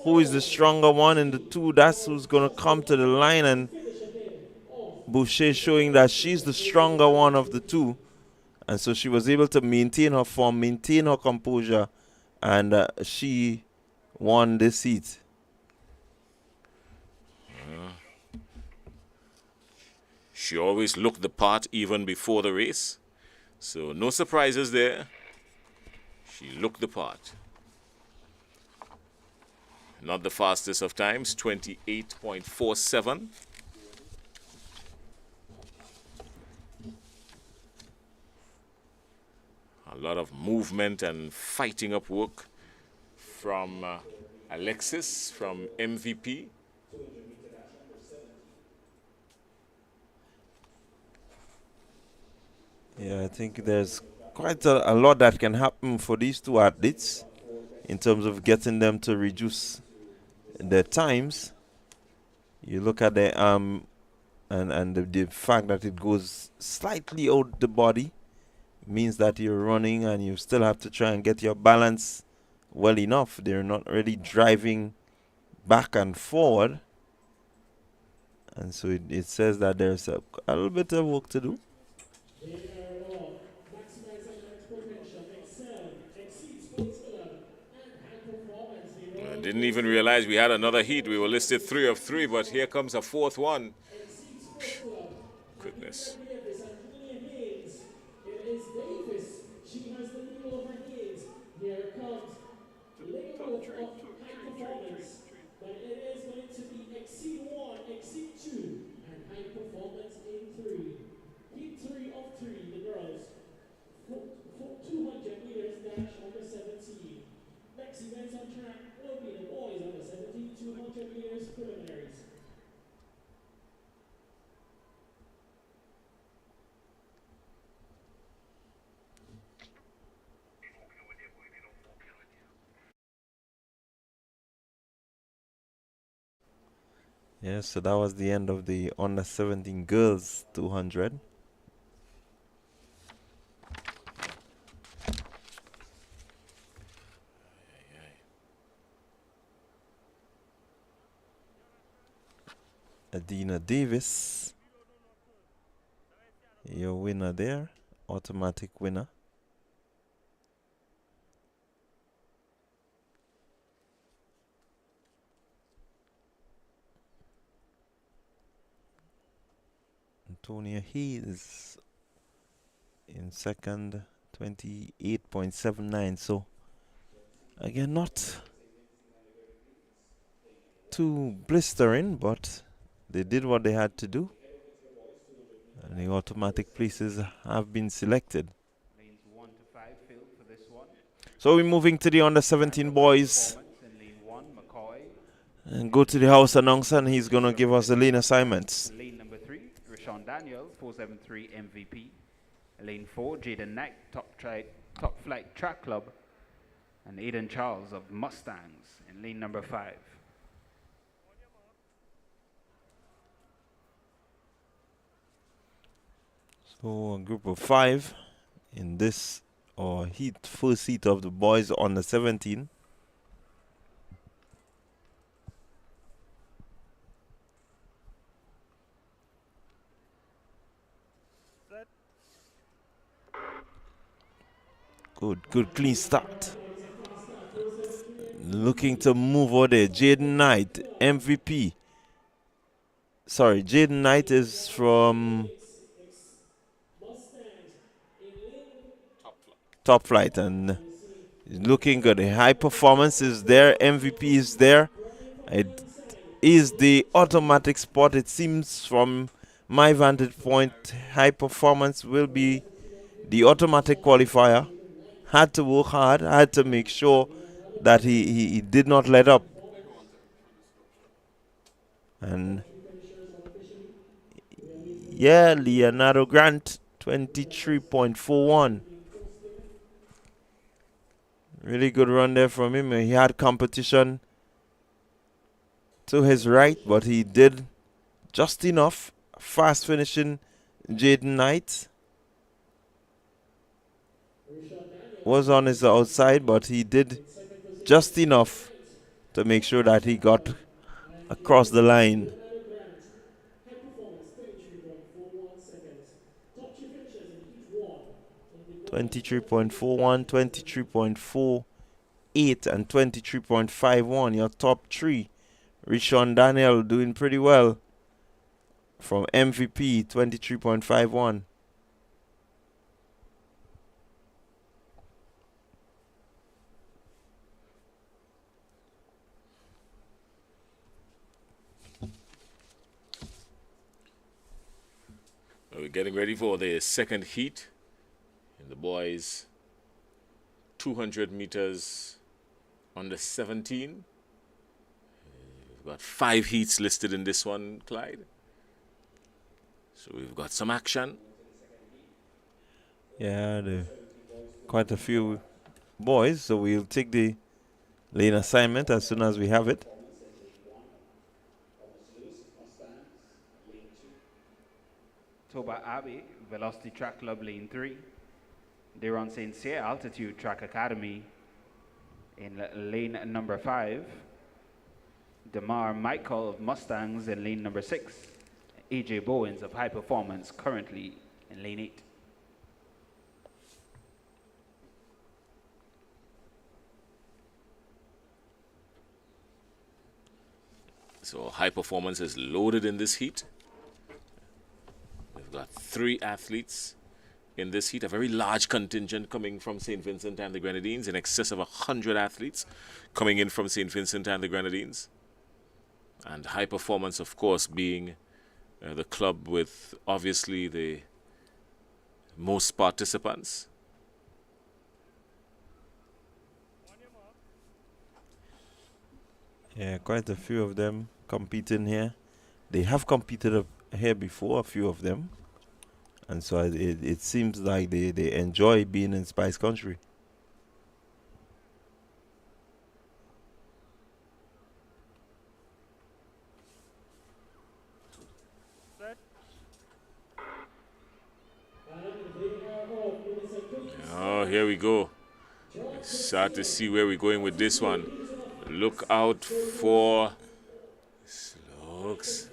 S5: who is the stronger one in the two. That's who's gonna come to the line, and Boucher showing that she's the stronger one of the two, and so she was able to maintain her form, maintain her composure, and she won this heat.
S4: She always looked the part even before the race. So no surprises there. She looked the part. Not the fastest of times, 28.47. A lot of movement and fighting up work from Alexis from MVP.
S5: Yeah, I think there's quite a lot that can happen for these two athletes in terms of getting them to reduce their times. You look at the arm and the fact that it goes slightly out the body means that you're running and you still have to try and get your balance well enough. They're not really driving back and forward. And so it says that there's a little bit of work to do.
S4: I didn't even realize we had another heat. We were listed 3 of 3, but here comes a 4th one. Goodness.
S5: Yes, so that was the end of the under 17 girls 200. Adina Davis, your winner there, automatic winner. Antonia Hayes in second, 28.79. So again, not too blistering, but they did what they had to do, and the automatic places have been selected.
S1: Lanes 1 to 5 filled for this one.
S5: So we're moving to the under 17 boys.
S1: In lane 1, McCoy.
S5: And go to the house announcer and he's going to give us the lane assignments.
S1: Lane number 3, Rashawn Daniel, 473 MVP. Lane 4, Jaden Knight, Top Flight Track Club. And Aiden Charles of Mustangs in lane number 5.
S5: So a group of 5 in this first heat of the boys on the 17. Good clean start. Looking to move over there. Jaden Knight, MVP. Sorry, Jaden Knight is from Top Flight and looking good. High performance is there. MVP is there. It is the automatic spot. It seems from my vantage point, high performance will be the automatic qualifier. Had to work hard. Had to make sure that he did not let up. And yeah, Leonardo Grant, 23.41. Really good run there from him. He had competition to his right, but he did just enough. Fast finishing Jaden Knight was on his outside, but he did just enough to make sure that he got across the line. 23.41, 23.48, and 23.51. Your top 3. Rashawn Daniel doing pretty well from MVP, 23.51.
S4: We're getting ready for the second heat in the boys 200 meters under 17. We've got 5 heats listed in this one, Clyde. So we've got some action.
S5: Yeah, quite a few boys, so we'll take the lane assignment as soon as we have it.
S1: Toba Abbey, Velocity Track Club lane 3. Deron St. Cyr, Altitude Track Academy in lane number 5. Damar Michael of Mustangs in lane number 6. AJ Bowens of High Performance currently in lane 8.
S4: So High Performance is loaded in this heat. We've got 3 athletes in this heat, a very large contingent coming from St. Vincent and the Grenadines, in excess of 100 athletes coming in from St. Vincent and the Grenadines. And High Performance, of course, being the club with obviously the most participants.
S5: Yeah, quite a few of them competing here. They have competed here before, a few of them. And so it seems like they enjoy being in Spice Country.
S4: Oh, here we go. Start to see where we're going with this one. Look out for Slokes.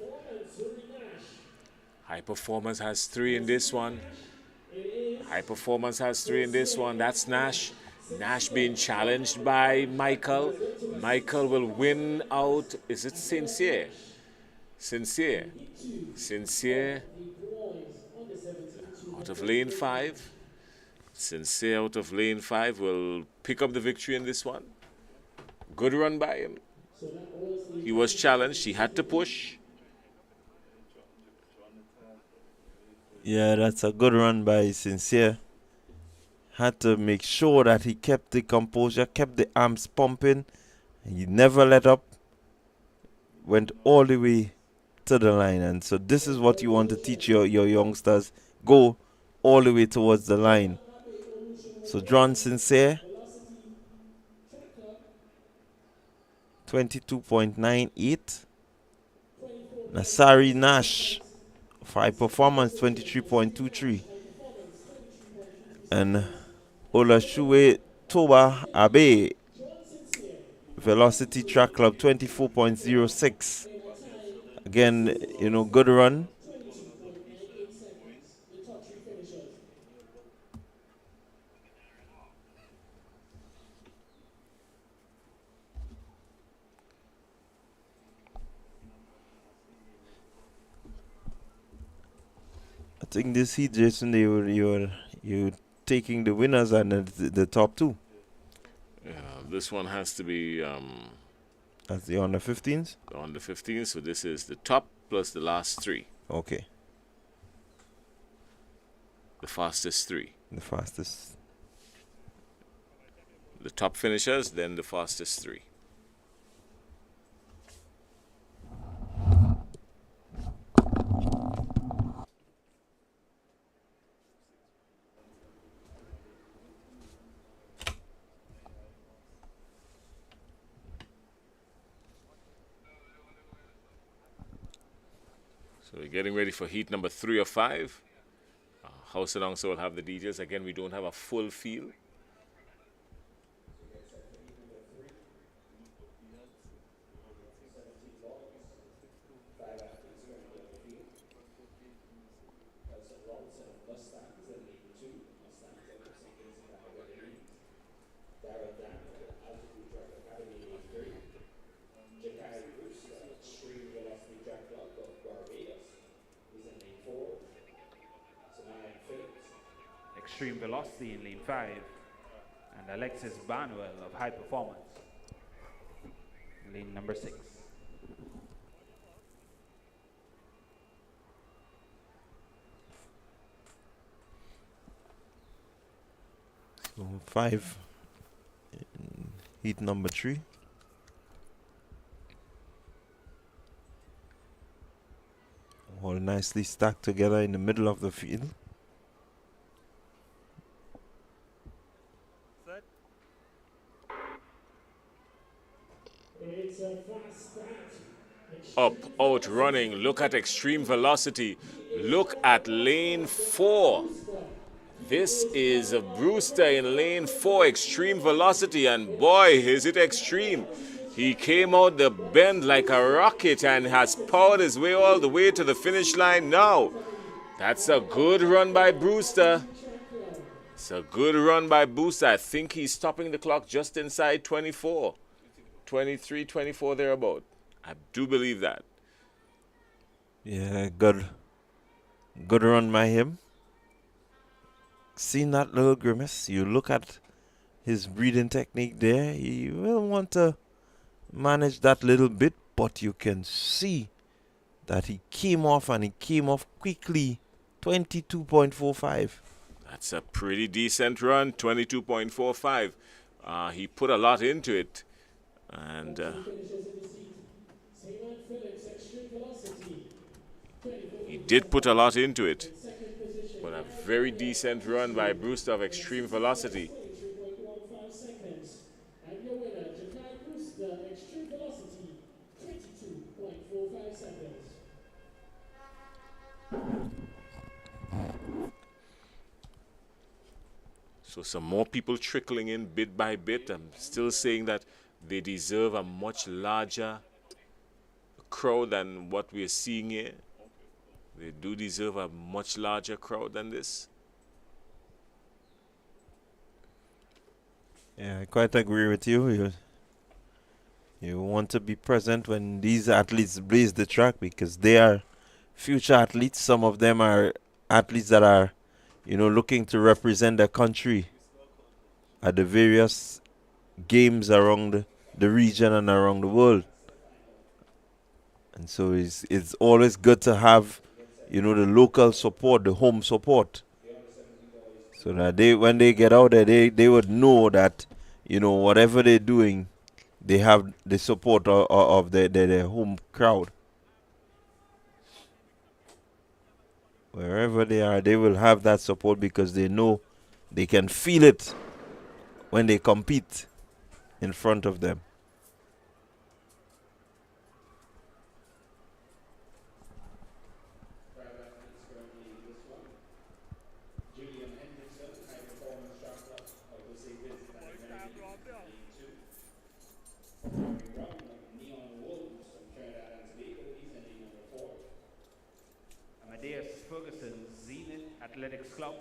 S4: High Performance has 3 in this one. High Performance has 3 in this one. That's Nash. Nash being challenged by Michael. Michael will win out. Is it Sincere? Sincere out of lane 5. Sincere out of lane 5 will pick up the victory in this one. Good run by him. He was challenged. He had to push.
S5: Yeah, that's a good run by Sincere. Had to make sure that he kept the composure, kept the arms pumping. He never let up. went all the way to the line. And so this is what you want to teach your youngsters. Go all the way towards the line. So John Sincere, 22.98. Nasari Nash, of high performance, 23.23. And Olashue Toba Abe, Velocity Track Club, 24.06. Again, good run. I think this heat, Jason, you're taking the winners and the top two.
S4: Yeah, this one has to be
S5: That's the under 15s.
S4: under 15. So this is the top plus the last three,
S5: Okay,
S4: the fastest three.
S5: the fastest.
S4: The top finishers, then the fastest three. So we're getting ready for heat number 3 or 5. House announcer will have the details. Again, we don't have a full field.
S1: Extreme Velocity in lane 5, and Alexis Banuel of High Performance, lane number 6.
S5: So 5 in heat number 3. All nicely stacked together in the middle of the field.
S4: Up, out, running. Look at Extreme Velocity. Look at lane 4. This is a Brewster in lane 4, Extreme Velocity, and boy, is it extreme. He came out the bend like a rocket and has powered his way all the way to the finish line now. That's a good run by Brewster. It's a good run by Brewster. I think he's stopping the clock just inside 24. 23, 24 thereabout. I do believe that.
S5: Yeah, good run by him. Seen that little grimace? You look at his breathing technique there. He will want to manage that little bit, but you can see that he came off, and he came off quickly. 22.45.
S4: That's a pretty decent run, 22.45. He put a lot into it. And he did put a lot into it. But a very decent run by Brewster of Extreme Velocity.
S6: And your winner, Jakai Brewster, Extreme Velocity, 22.45 seconds.
S4: So some more people trickling in bit by bit. I'm still saying that they deserve a much larger crowd than what we're seeing here. They do deserve a much larger crowd than this.
S5: Yeah, I quite agree with you. You want to be present when these athletes blaze the track, because they are future athletes. Some of them are athletes that are, looking to represent their country at the various games around the region and around the world. And so it's always good to have, the local support, the home support, so that when they get out there, they would know that, whatever they're doing they have the support of the home crowd. Wherever they are, they will have that support because they know they can feel it when they compete in front of them.
S1: Athletics Club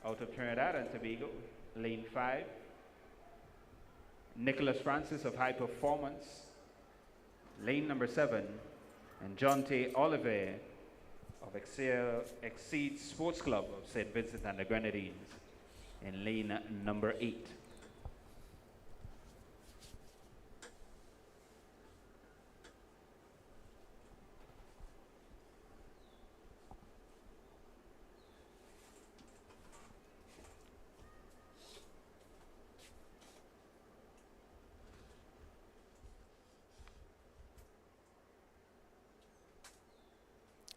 S1: out of Trinidad and Tobago, lane 5. Nicholas Francis of High Performance, lane number 7. And John T. Oliver of Exceed Sports Club of St. Vincent and the Grenadines in lane number 8.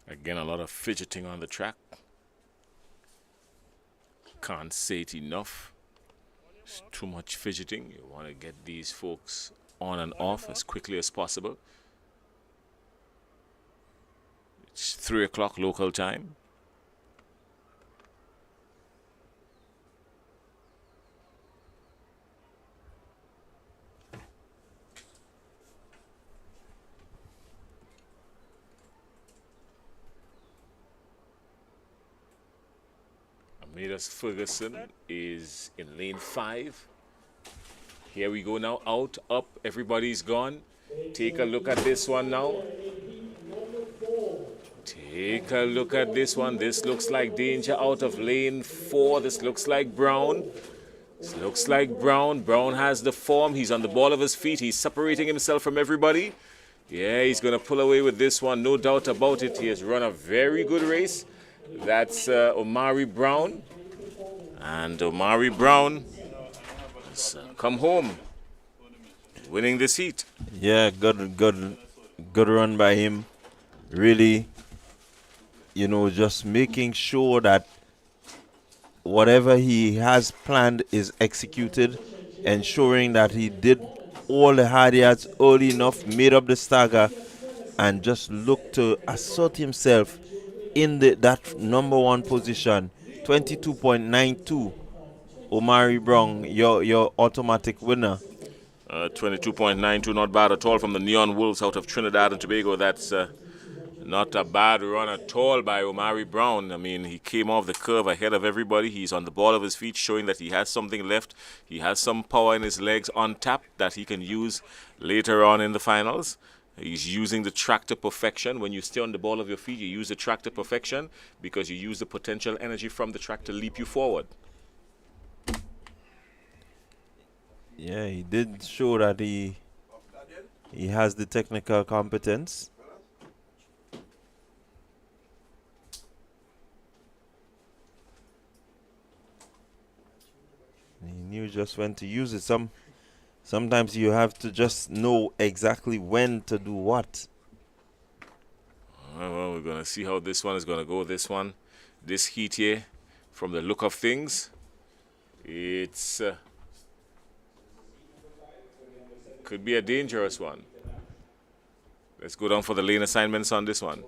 S4: Again, a lot of fidgeting on the track. Can't say it enough. It's too much fidgeting. You want to get these folks on and off as quickly as possible. It's 3 o'clock local time. Amidas Ferguson is in lane 5. Here we go now, out, up, everybody's gone. Take a look at this one now. Take a look at this one. This looks like danger out of lane 4. This looks like Brown. This looks like Brown. Brown has the form. He's on the ball of his feet. He's separating himself from everybody. Yeah, he's going to pull away with this one, no doubt about it. He has run a very good race. That's Omari Brown. And Omari Brown has come home, winning this heat.
S5: Yeah, good run by him. Really, just making sure that whatever he has planned is executed, ensuring that he did all the hard yards early enough, made up the stagger, and just looked to assert himself in that number 1 position. 22.92. Omari Brown, your automatic winner.
S4: 22.92, not bad at all from the Neon Wolves out of Trinidad and Tobago. That's not a bad run at all by Omari Brown. I mean, he came off the curve ahead of everybody. He's on the ball of his feet, showing that he has something left. He has some power in his legs on tap that he can use later on in the finals. He's using the track to perfection. When you stay on the ball of your feet, you use the track to perfection because you use the potential energy from the track to leap you forward.
S5: Yeah, he did show that he has the technical competence. He knew just when to use it. Sometimes you have to just know exactly when to do what.
S4: Well, we're going to see how this one is going to go. This heat here, from the look of things, it's could be a dangerous one. Let's go down for the lane assignments on this one.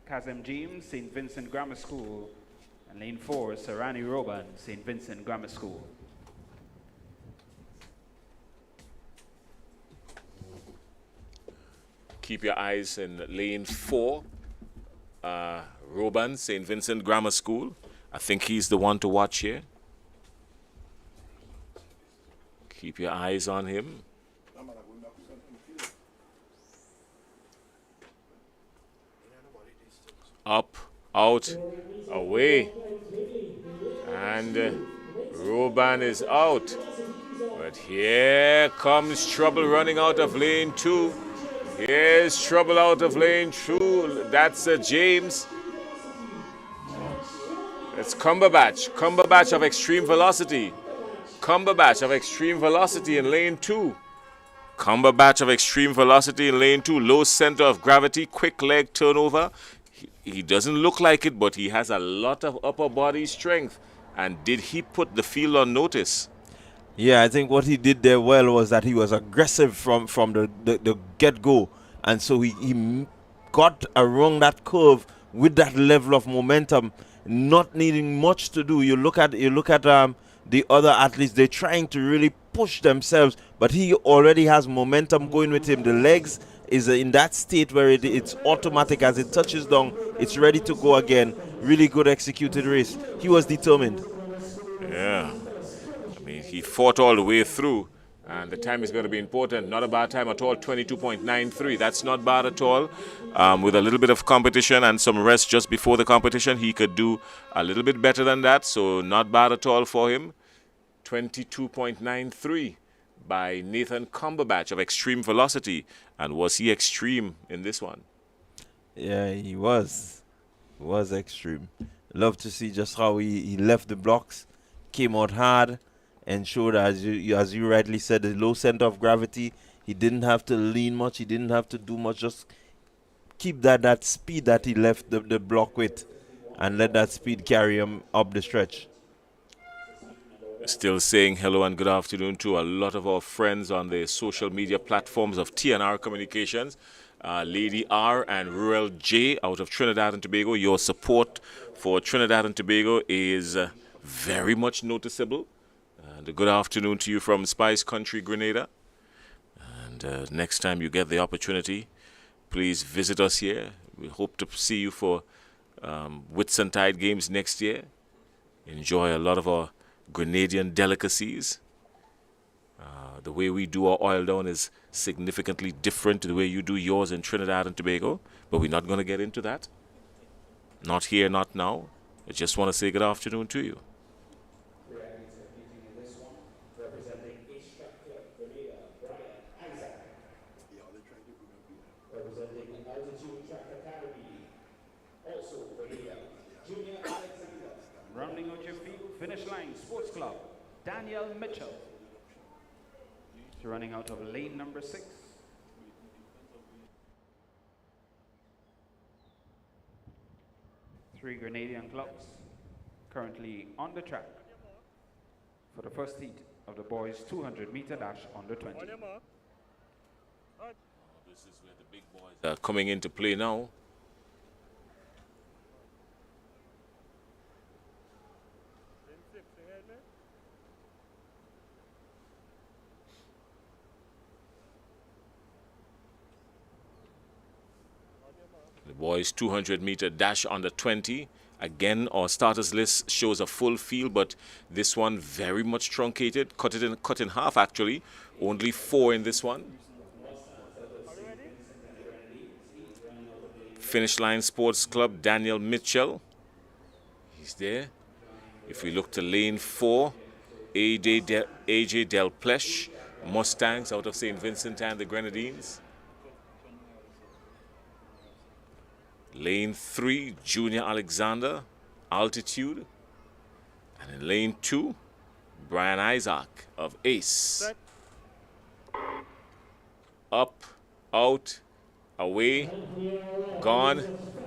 S1: Kazem James, St. Vincent Grammar School, and lane 4, Sarani Roban, St. Vincent Grammar School.
S4: Keep your eyes in lane 4, Roban, St. Vincent Grammar School. I think he's the one to watch here. Keep your eyes on him. Up, out, away. And Roban is out. But here comes trouble running out of lane 2. Here's trouble out of lane 2. That's James. It's Cumberbatch. Cumberbatch of extreme velocity. Cumberbatch of extreme velocity in lane 2. Cumberbatch of extreme velocity in lane 2. Low center of gravity. Quick leg turnover. He doesn't look like it, but he has a lot of upper body strength. And did he put the field on notice?
S5: Yeah, I think what he did there well was that he was aggressive from the get-go. And so he got around that curve with that level of momentum, not needing much to do. You look at the other athletes, they're trying to really push themselves, but he already has momentum going with him. The legs is in that state where it's automatic. As it touches down, it's ready to go again. Really good executed race. He was determined.
S4: Yeah. I mean, he fought all the way through, and the time is going to be important. Not a bad time at all, 22.93. That's not bad at all. With a little bit of competition and some rest just before the competition, he could do a little bit better than that, so not bad at all for him. 22.93 by Nathan Cumberbatch of extreme velocity. And was he extreme in this one?
S5: Yeah, he was. He was extreme. Love to see just how he left the blocks, came out hard, and showed, as you rightly said, the low center of gravity. He didn't have to lean much. He didn't have to do much. Just keep that speed that he left the block with, and let that speed carry him up the stretch.
S4: Still saying hello and good afternoon to a lot of our friends on the social media platforms of TNR Communications. Lady R and Rural J out of Trinidad and Tobago. Your support for Trinidad and Tobago is very much noticeable. And a good afternoon to you from Spice Country, Grenada. And next time you get the opportunity, please visit us here. We hope to see you for Whitsuntide games next year. Enjoy a lot of our Grenadian delicacies. The way we do our oil down is significantly different to the way you do yours in Trinidad and Tobago, but we're not going to get into that. Not here, not now. I just want to say good afternoon to you.
S1: Rounding out your field, finish line, Sports Club, Daniel Mitchell. He's running out of lane number 6. Three Grenadian clubs currently on the track for the first heat of the boys 200-meter dash under 20.
S4: This is where the big boys are coming into play now. The boys 200-meter dash under 20. Again, our starters list shows a full field, but this one very much truncated, cut in half actually. Only 4 in this one. Finish Line Sports Club, Daniel Mitchell. He's there. If we look to lane 4, AJ Del Plesh, Mustangs out of St. Vincent and the Grenadines. Lane 3, Junior Alexander, Altitude. And in lane 2, Brian Isaac of Ace. Up, out, away, gone.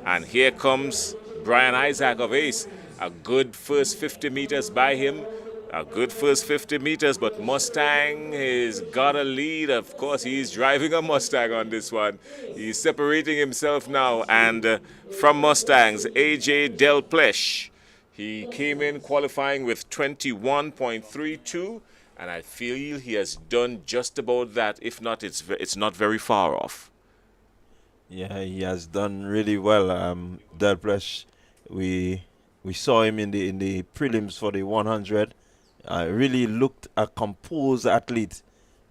S4: And here comes Brian Isaac of Ace. A good first 50 meters by him. A good first 50 meters, but Mustang has got a lead. Of course, he's driving a Mustang on this one. He's separating himself now. And from Mustangs, AJ Del Plesh. He came in qualifying with 21.32, and I feel he has done just about that. If not, it's not very far off.
S5: Yeah, he has done really well. Del Plesh, we saw him in the prelims for the 100. Really looked a composed athlete.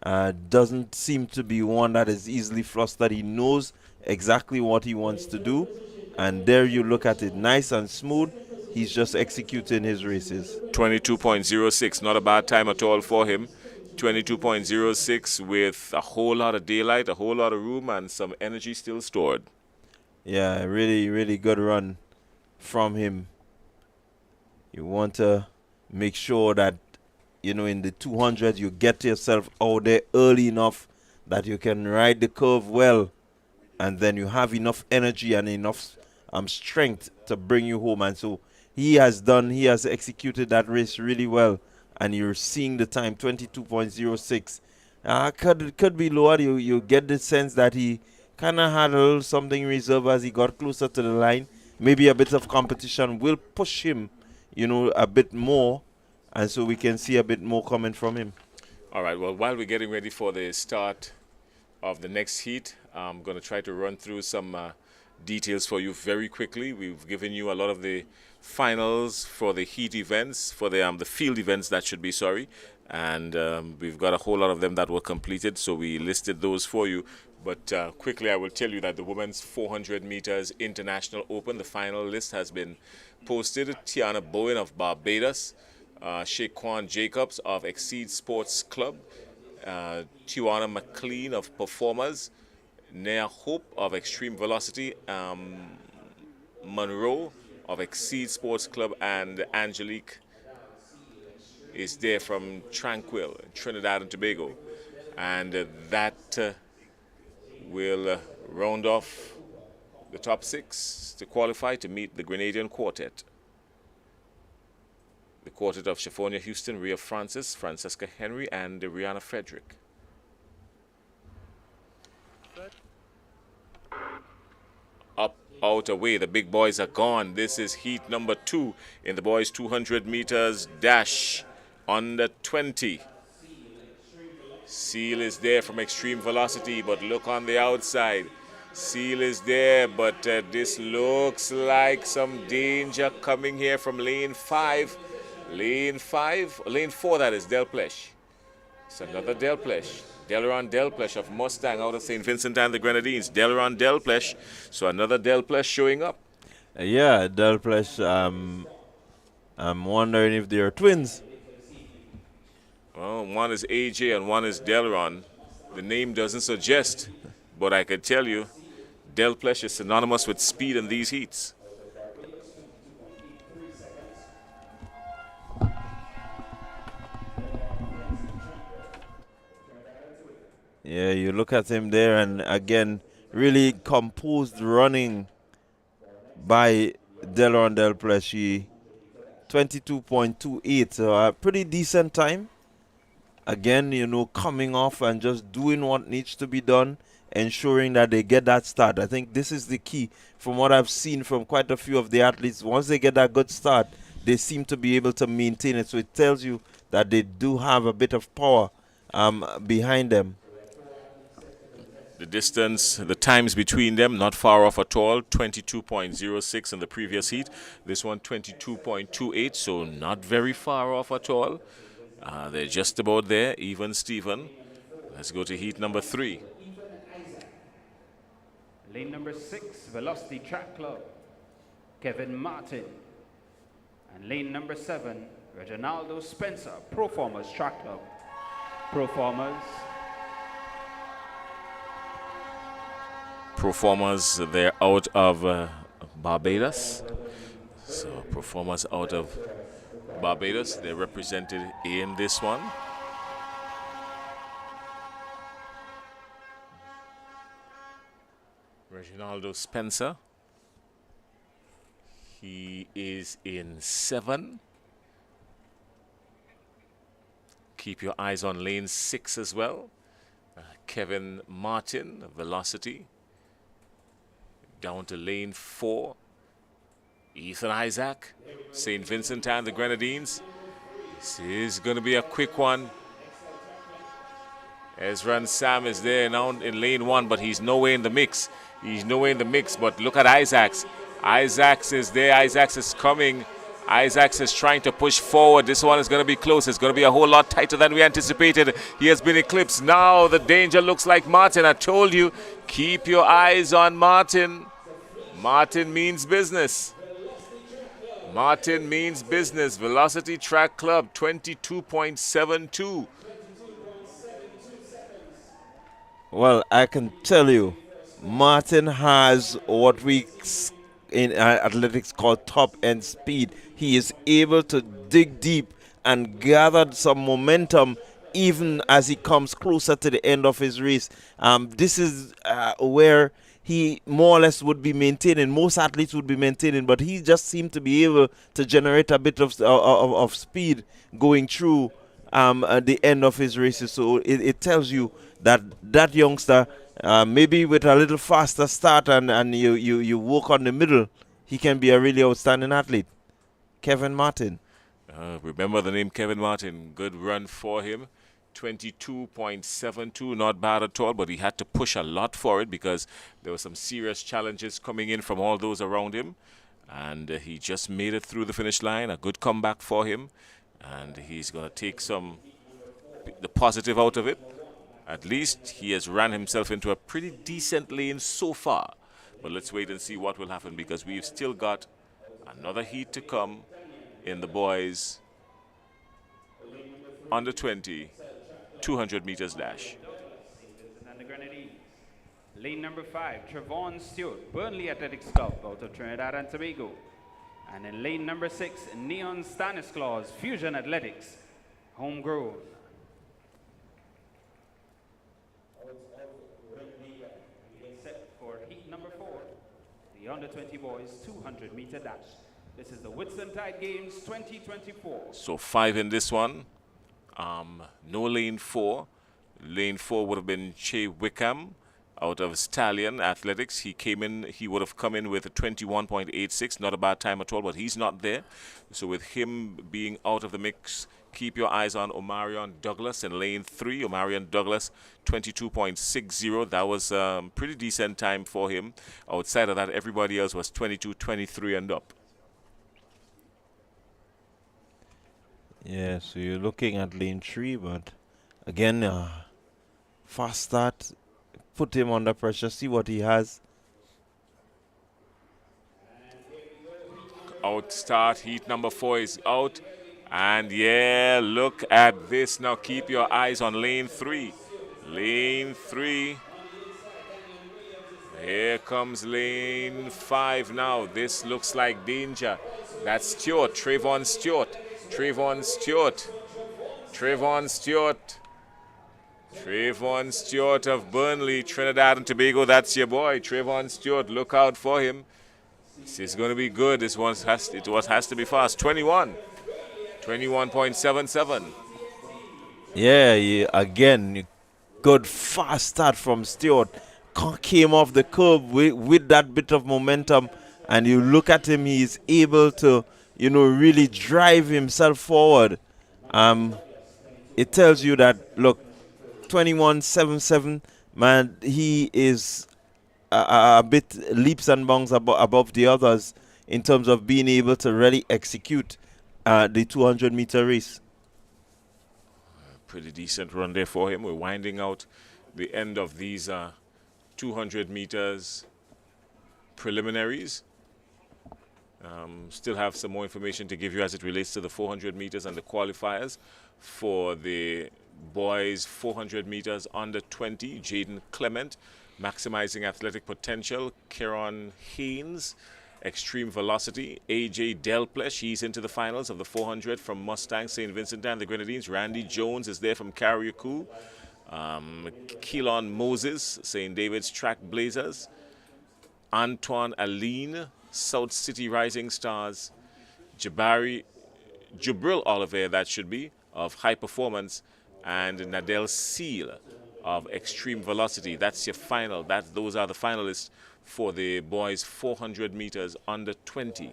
S5: Doesn't seem to be one that is easily flustered. He knows exactly what he wants to do. And there you look at it, nice and smooth. He's just executing his races.
S4: 22.06, not a bad time at all for him. 22.06 with a whole lot of daylight, a whole lot of room, and some energy still stored.
S5: Yeah, really, really good run from him. You want to make sure that, you know, in the 200 you get yourself out there early enough that you can ride the curve well, and then you have enough energy and enough strength to bring you home. And so he has executed that race really well, and you're seeing the time 22.06. Could be lower. You get the sense that he kind of had a little something reserved as he got closer to the line. Maybe a bit of competition will push him, you know, a bit more, and so we can see a bit more coming from him.
S4: All right, well, while we're getting ready for the start of the next heat, I'm going to try to run through some details for you very quickly. We've given you a lot of the finals for the heat events, for the field events, that should be, sorry. And we've got a whole lot of them that were completed, so we listed those for you. But quickly, I will tell you that the women's 400 meters international open, the final list has been posted. Tiana Bowen of Barbados, Shaquan Jacobs of Exceed Sports Club, Tiwana McLean of Performers, Nea Hope of Extreme Velocity, Monroe of Exceed Sports Club, and Angelique is there from Tranquil, Trinidad and Tobago. And that will round off the top 6 to qualify to meet the Grenadian quartet. The quartet of Shaphonia Houston, Rhea Francis, Francesca Henry, and Rihanna Frederick. Up, out, away, the big boys are gone. This is heat number 2 in the boys 200 meters dash under 20. Seal is there from Extreme Velocity, but look on the outside. Seal is there, but this looks like some danger coming here from lane 5. Lane 4, that is Delplesh. It's another Delplesh. Deleron Delplesh of Mustang out of St. Vincent and the Grenadines. Deleron Delplesh. So another Delplesh showing up.
S5: Yeah, Delplesh. I'm wondering if they are twins.
S4: Well, one is AJ and one is Deleron. The name doesn't suggest, but I can tell you, Delplesh is synonymous with speed in these heats.
S5: Yeah, you look at him there, and again, really composed running by Deleron Delplesh. 22.28, so a pretty decent time. Again, you know, coming off and just doing what needs to be done, ensuring that they get that start. I think this is the key from what I've seen from quite a few of the athletes. Once they get that good start, they seem to be able to maintain it. So it tells you that they do have a bit of power behind them.
S4: The distance, the times between them, not far off at all. 22.06 in the previous heat. This one, 22.28, so not very far off at all. They're just about there, even Steven. Let's go to heat number 3.
S1: Lane number 6, Velocity Track Club, Kevin Martin. And lane number 7, Reginaldo Spencer, Proformers Track Club.
S4: Proformers, they're out of Barbados. So Proformers out of Barbados, they're represented in this one. Reginaldo Spencer, he is in 7. Keep your eyes on lane 6 as well. Kevin Martin, Velocity. Down to lane 4. Ethan Isaac, St. Vincent and the Grenadines. This is going to be a quick one. Ezra and Sam is there now in lane 1, but he's nowhere in the mix. But look at Isaacs. Isaacs is there. Isaacs is coming. Isaacs is trying to push forward. This one is going to be close. It's going to be a whole lot tighter than we anticipated. He has been eclipsed. Now the danger looks like Martin. I told you, keep your eyes on Martin. Martin means business. Velocity Track Club, 22.72.
S5: Well, I can tell you, Martin has what we in athletics call top end speed. He is able to dig deep and gather some momentum even as he comes closer to the end of his race. This is where he more or less would be maintaining. Most athletes would be maintaining, but he just seemed to be able to generate a bit of speed going through at the end of his races. So it tells you that that youngster, maybe with a little faster start and you work on the middle, he can be a really outstanding athlete. Kevin Martin.
S4: Remember the name Kevin Martin. Good run for him. 22.72, not bad at all, but he had to push a lot for it because there were some serious challenges coming in from all those around him. And he just made it through the finish line. A good comeback for him. And he's going to take the positive out of it. At least he has ran himself into a pretty decent lane so far. But let's wait and see what will happen because we've still got another heat to come in the boys under 20 200 meters dash.
S1: And the Grenadines. Lane number 5, Trevon Stewart, Burnley Athletics Club out of Trinidad and Tobago. And in lane number 6, Neon Stanislaus, Fusion Athletics, homegrown. Set for heat number 4, the under 20 boys 200 meter dash. This is the Whitsuntide Games 2024.
S4: So 5 in this one. No lane 4. Lane 4 would have been Che Wickham out of Stallion Athletics. He would have come in with a 21.86. Not a bad time at all, but he's not there. So with him being out of the mix, keep your eyes on Omarion Douglas in lane 3. Omarion Douglas, 22.60. That was a pretty decent time for him. Outside of that, everybody else was 22, 23 and up.
S5: Yeah, so you're looking at lane 3, but again, fast start, put him under pressure, see what he has.
S4: Out start, heat number 4 is out. And yeah, look at this. Now keep your eyes on lane 3. Lane 3. Here comes lane 5 now. This looks like danger. That's Stewart, Trevon Stewart. Trevon Stewart. Trevon Stewart. Trevon Stewart of Burnley, Trinidad and Tobago. That's your boy, Trevon Stewart. Look out for him. This is going to be good. This one has to be fast. 21.77.
S5: Yeah, again, good fast start from Stewart. Came off the curb with that bit of momentum, and you look at him, he's able to, really drive himself forward. It tells you that, look, 21.77, man, he is a bit leaps and bounds above the others in terms of being able to really execute the 200-meter race.
S4: Pretty decent run there for him. We're winding out the end of these 200 meters preliminaries. Still have some more information to give you as it relates to the 400 meters and the qualifiers. For the boys 400 meters under 20, Jaden Clement, maximizing athletic potential. Kieran Haynes, extreme velocity. AJ Delplesh, he's into the finals of the 400 from Mustang St. Vincent and the Grenadines. Randy Jones is there from Carriacou. Keelan Moses, St. David's Track Blazers. Antoine Aline, South City Rising Stars. Jubril Oliver, that should be, of High Performance, and Nadel Seal of Extreme Velocity. That's your final. Those are the finalists for the boys 400 meters under 20.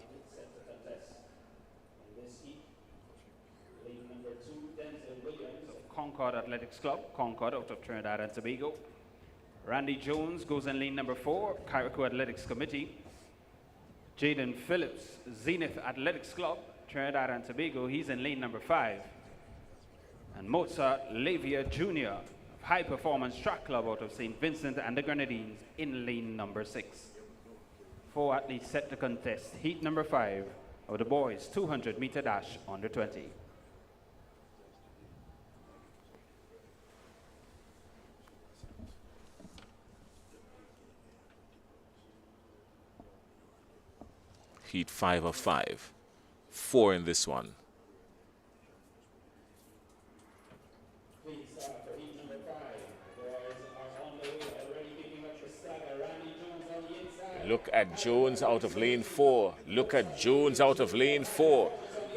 S1: Concord Athletics Club, Concord out of Trinidad and Tobago. Randy Jones goes in lane number 4, Carriacou Athletics Committee. Jaden Phillips, Zenith Athletics Club, Trinidad and Tobago, he's in lane number 5. And Mozart Lavia Jr., High Performance Track Club out of St. Vincent and the Grenadines in lane number 6. 4 athletes set to contest heat number 5 of the boys 200 meter dash under 20.
S4: Heat 5 of 5. 4 in this one. Look at Jones out of lane 4. Look at Jones out of lane 4.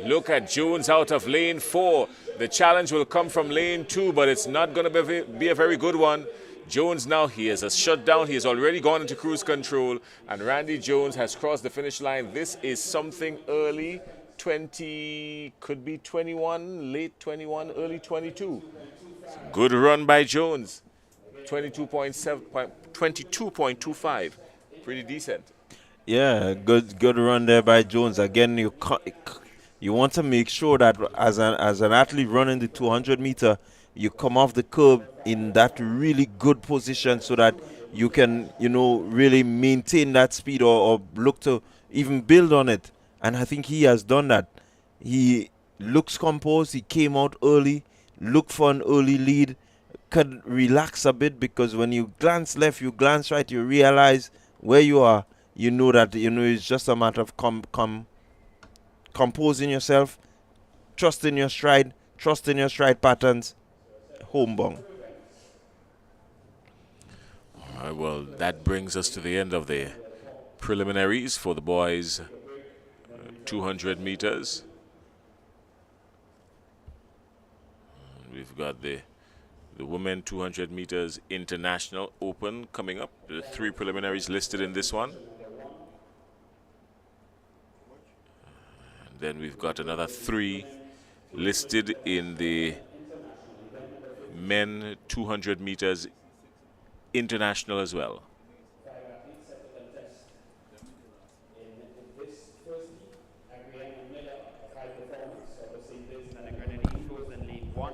S4: Look at Jones out of lane 4. The challenge will come from lane 2, but it's not going to be a very good one. Jones now, he has a shutdown. He has already gone into cruise control, and Randy Jones has crossed the finish line. This is something early 20, could be 21, late 21, early 22. Good run by Jones. 22.25. Pretty decent.
S5: Yeah, good run there by Jones. Again, you want to make sure that as an athlete running the 200 meter, you come off the curb in that really good position so that you can, really maintain that speed or look to even build on it. And I think he has done that. He looks composed. He came out early, looked for an early lead, could relax a bit, because when you glance left, you glance right, you realize where you are. You know that it's just a matter of composing yourself, trusting your stride patterns, home bound.
S4: All right, well, that brings us to the end of the preliminaries for the boys' 200 meters. We've got the women 200 meters international open coming up. The 3 preliminaries listed in this one. And then we've got another 3 listed in the men 200 meters international as well.
S1: And the Grenadine goes in lead 1.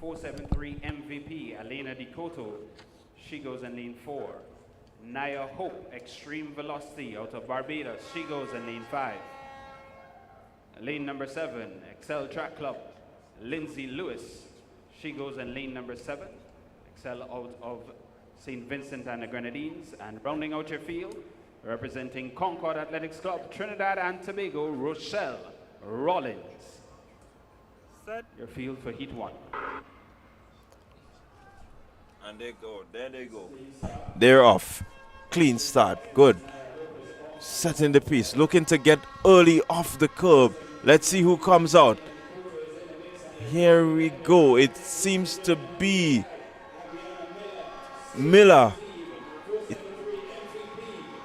S1: 473 MVP, Elena DiCoto. She goes in lane 4. Naya Hope, Extreme Velocity out of Barbados. She goes in lane 5. Lane number 7, Excel Track Club, Lindsay Lewis. She goes in lane number 7. Excel out of St. Vincent and the Grenadines. And rounding out your field, representing Concord Athletics Club, Trinidad and Tobago, Rochelle Rollins.
S8: Set.
S1: Your field for Heat 1.
S5: And there they go. They're off. Clean start. Good. Setting the piece. Looking to get early off the curb. Let's see who comes out. Here we go. It seems to be Miller. It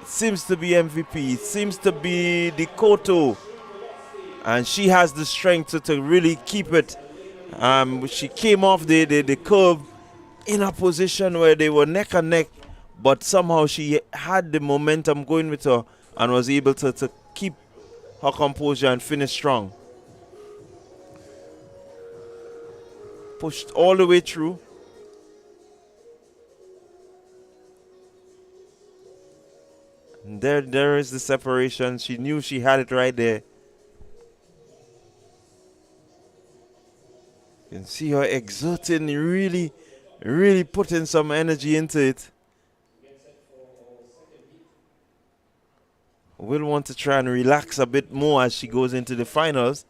S5: seems to be MVP. It seems to be Dikoto. And she has the strength to really keep it. She came off the curve in a position where they were neck and neck, but somehow she had the momentum going with her and was able to keep her composure and finish strong. Pushed all the way through. And there is the separation. She knew she had it right there. You can see her exerting, really putting some energy into it. Will want to try and relax a bit more as she goes into the finals.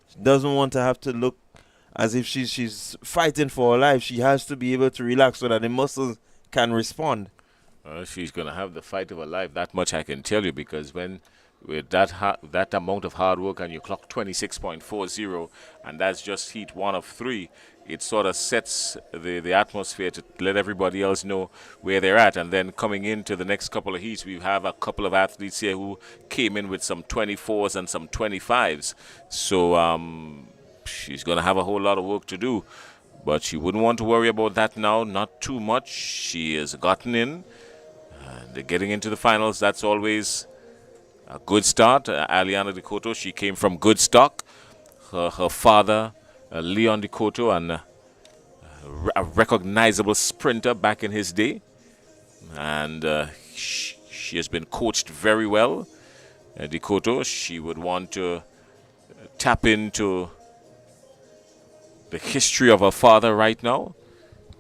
S5: She doesn't want to have to look as if she's fighting for her life. She has to be able to relax so that the muscles can respond.
S4: She's going to have the fight of her life. That much I can tell you, because with that amount of hard work and you clock 26.40, and that's just Heat 1 of 3, it sort of sets the atmosphere to let everybody else know where they're at. And then coming into the next couple of heats, we have a couple of athletes here who came in with some 24s and some 25s. So she's going to have a whole lot of work to do. But she wouldn't want to worry about that now, not too much. She has gotten in. They're getting into the finals. That's always a good start. Aliana Dikoto, she came from good stock. Her father, Leon Dikoto, and a recognizable sprinter back in his day. And she has been coached very well. Dikoto, she would want to tap into the history of her father right now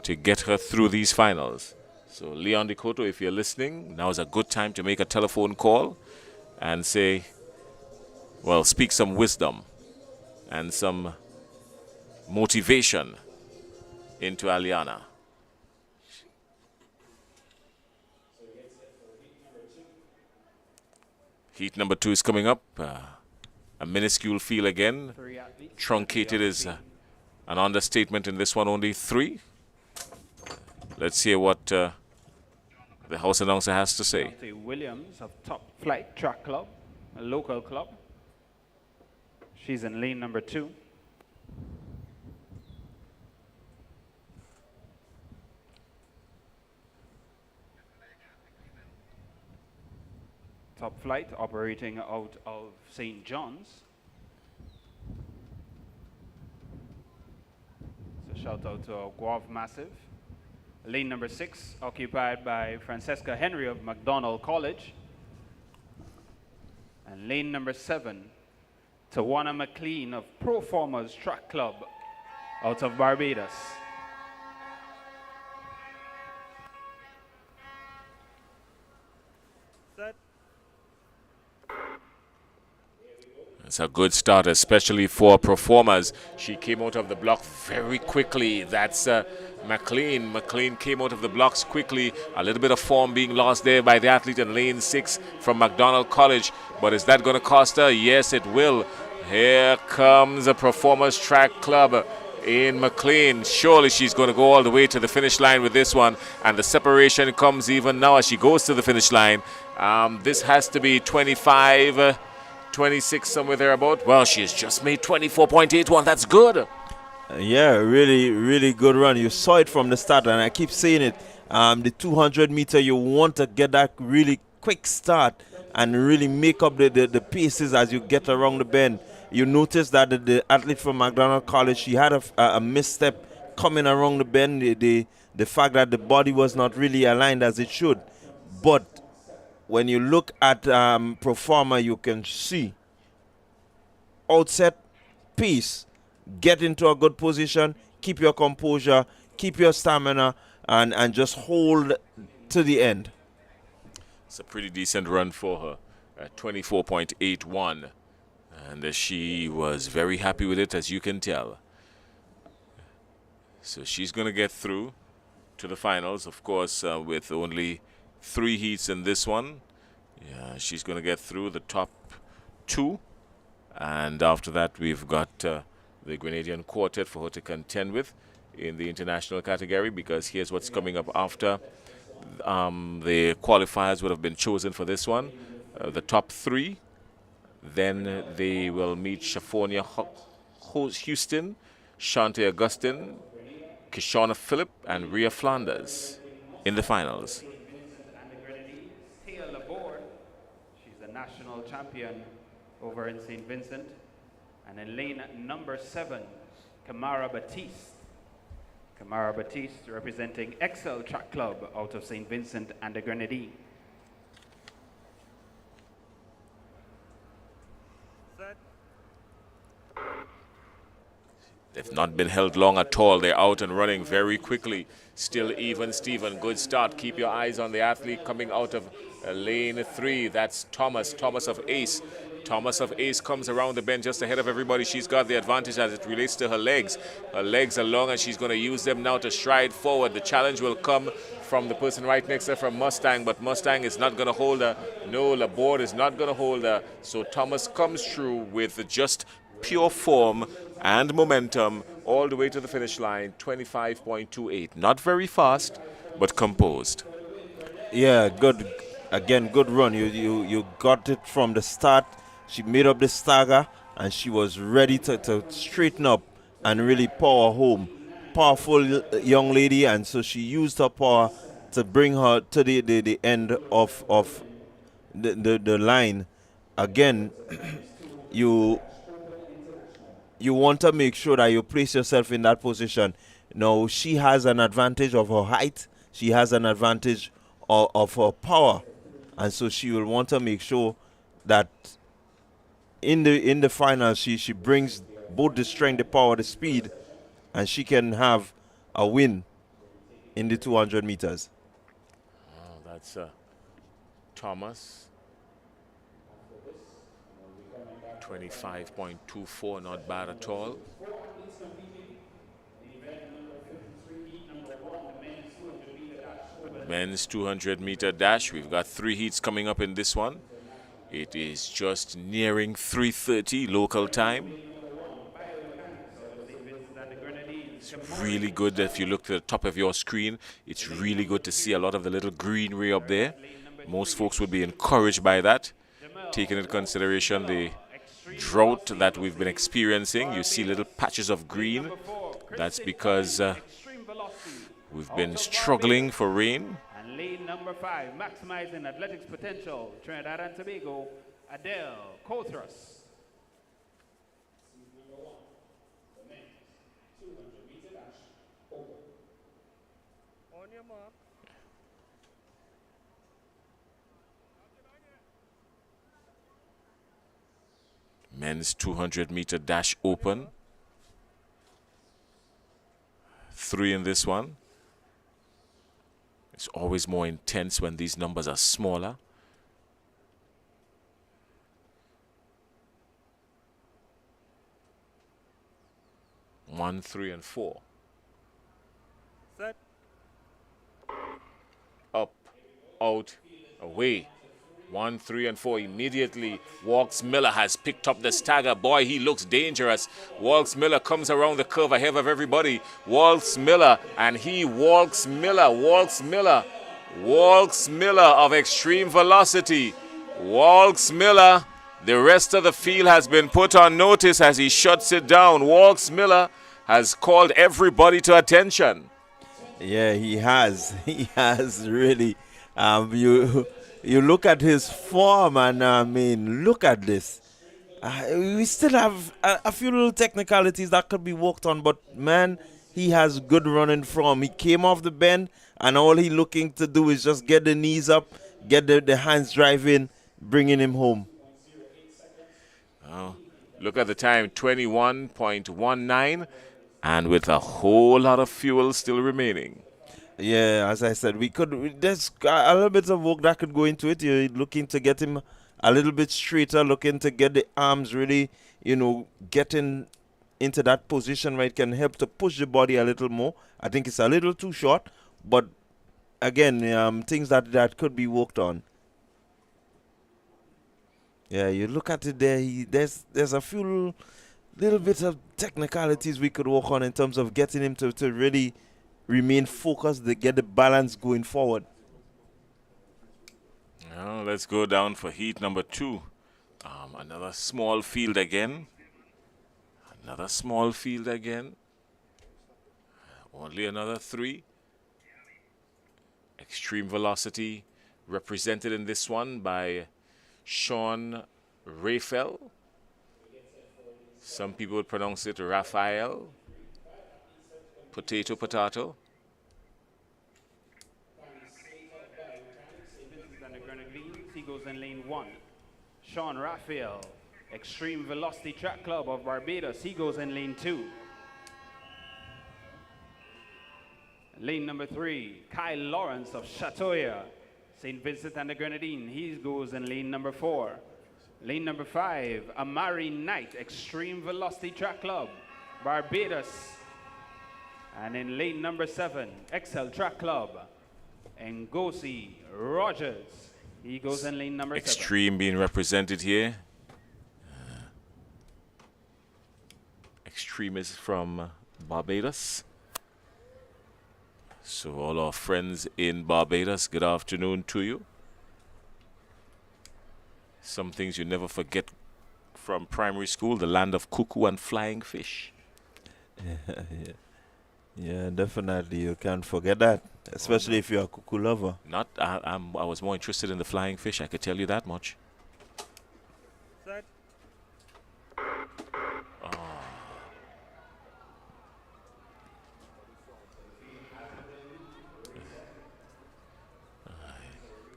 S4: to get her through these finals. So Leon Dikoto, if you're listening, now is a good time to make a telephone call and say, well, speak some wisdom and some motivation into Aliana. Heat number 2 is coming up. A minuscule field again.
S1: 3 athletes.
S4: Truncated is an understatement in this one, only 3. Let's hear what the house announcer has to say.
S1: Dante Williams of Top Flight Track Club, a local club. She's in lane number 2. Top Flight operating out of St. John's. So shout out to Guav Massive. Lane number 6 occupied by Francesca Henry of McDonald College. And lane number 7, Tawana McLean of Proformers Track Club out of Barbados.
S8: Set.
S4: It's a good start, especially for Performers. She came out of the block very quickly. That's McLean. McLean came out of the blocks quickly. A little bit of form being lost there by the athlete in lane 6 from McDonald College. But is that going to cost her? Yes, it will. Here comes the Performers Track Club in McLean. Surely she's going to go all the way to the finish line with this one. And the separation comes even now as she goes to the finish line. This has to be 25... 26 somewhere thereabout. Well, she has just made 24.81. That's good.
S5: Yeah, really, really good run. You saw it from the start, and I keep saying it. The 200 meter, you want to get that really quick start and really make up the paces as you get around the bend. You notice that the athlete from McDonald College, she had a misstep coming around the bend. The fact that the body was not really aligned as it should. But when you look at Performer, you can see outset, pace, get into a good position, keep your composure, keep your stamina, and just hold to the end.
S4: It's a pretty decent run for her at 24.81. And she was very happy with it, as you can tell. So she's going to get through to the finals, of course, with only 3 heats in this one. Yeah, she's going to get through the top 2. And after that, we've got the Grenadian Quartet for her to contend with in the international category, because here's what's coming up after. The qualifiers would have been chosen for this one. The top 3. Then they will meet Shafonia Houston, Shante Augustine, Kishona Phillip, and Rhea Flanders in the finals.
S1: She's the national champion over in St. Vincent. And in lane number 7, Kamara Batiste. Kamara Batiste representing Excel Track Club out of St. Vincent and the Grenadines.
S4: They've not been held long at all. They're out and running very quickly. Still even, Stephen. Good start. Keep your eyes on the athlete coming out of lane 3. That's Thomas of Ace. Thomas of Ace comes around the bend just ahead of everybody. She's got the advantage as it relates to her legs. Her legs are long and she's going to use them now to stride forward. The challenge will come from the person right next to her, from Mustang, but Mustang is not going to hold her. No, Laborde is not going to hold her. So Thomas comes through with just pure form and momentum all the way to the finish line. 25.28. Not very fast, but composed.
S5: Yeah, good. Again, good run. You got it from the start. She made up the stagger, and she was ready to straighten up and really power home. Powerful young lady, and so she used her power to bring her to the end of the line. Again, you want to make sure that you place yourself in that position. Now, she has an advantage of her height. She has an advantage of her power. And so she will want to make sure that in the final she brings both the strength, the power, the speed, and she can have a win in the 200 meters.
S4: Oh, that's Thomas. 25.24, not bad at all. Men's 200 meter dash. We've got 3 heats coming up in this one. It is just nearing 3:30 local time. It's really good if you look to the top of your screen. It's really good to see a lot of the little greenery up there. Most folks would be encouraged by that, taking into consideration the drought that we've been experiencing. You see little patches of green. That's because we've been struggling for rain.
S1: And lane number 5, maximizing athletics potential, Trinidad and Tobago, Adele Cothras.
S8: On your mark.
S4: Men's 200 meter dash open. 3 in this one. It's always more intense when these numbers are smaller. One, 3, and 4.
S8: Set.
S4: Up, out, away. 1, 3, and 4. Immediately, Walks Miller has picked up the stagger. Boy, he looks dangerous. Walks Miller comes around the curve ahead of everybody. Walks Miller, and he Walks Miller. Walks Miller. Walks Miller of extreme velocity. Walks Miller. The rest of the field has been put on notice as he shuts it down. Walks Miller has called everybody to attention.
S5: Yeah, he has. He has really. You look at his form, and I mean, look at this. We still have a few little technicalities that could be worked on, but man, he has good running form. He came off the bend, and all he looking to do is just get the knees up, get the hands driving, bringing him home.
S4: Oh, look at the time, 21.19, and with a whole lot of fuel still remaining.
S5: Yeah, as I said, there's a little bit of work that could go into it. You're looking to get him a little bit straighter, looking to get the arms really, getting into that position where it can help to push the body a little more. I think it's a little too short, but again, things that could be worked on. Yeah, you look at it there, there's a few little bits of technicalities we could work on in terms of getting him to really remain focused, to get the balance going forward.
S4: Now let's go down for heat number 2. Another small field again. Another small field again. Only another 3. Extreme velocity represented in this one by Sean Raphael. Some people would pronounce it Raphael. Potato.
S1: He goes in lane 1. Sean Raphael, Extreme Velocity Track Club of Barbados. He goes in lane 2. Lane number 3, Kyle Lawrence of Chatoya, St. Vincent and the Grenadine. He goes in lane number 4. Lane number 5, Amari Knight, Extreme Velocity Track Club, Barbados. And in lane number 7, Excel Track Club, Ngozi Rogers. He goes in lane number 7.
S4: Extreme being represented here. Extreme is from Barbados. So all our friends in Barbados, good afternoon to you. Some things you never forget from primary school, the land of cuckoo and flying fish.
S5: Yeah, definitely. You can't forget that, especially if you're a cuckoo lover.
S4: I was more interested in the flying fish, I could tell you that much.
S8: Set.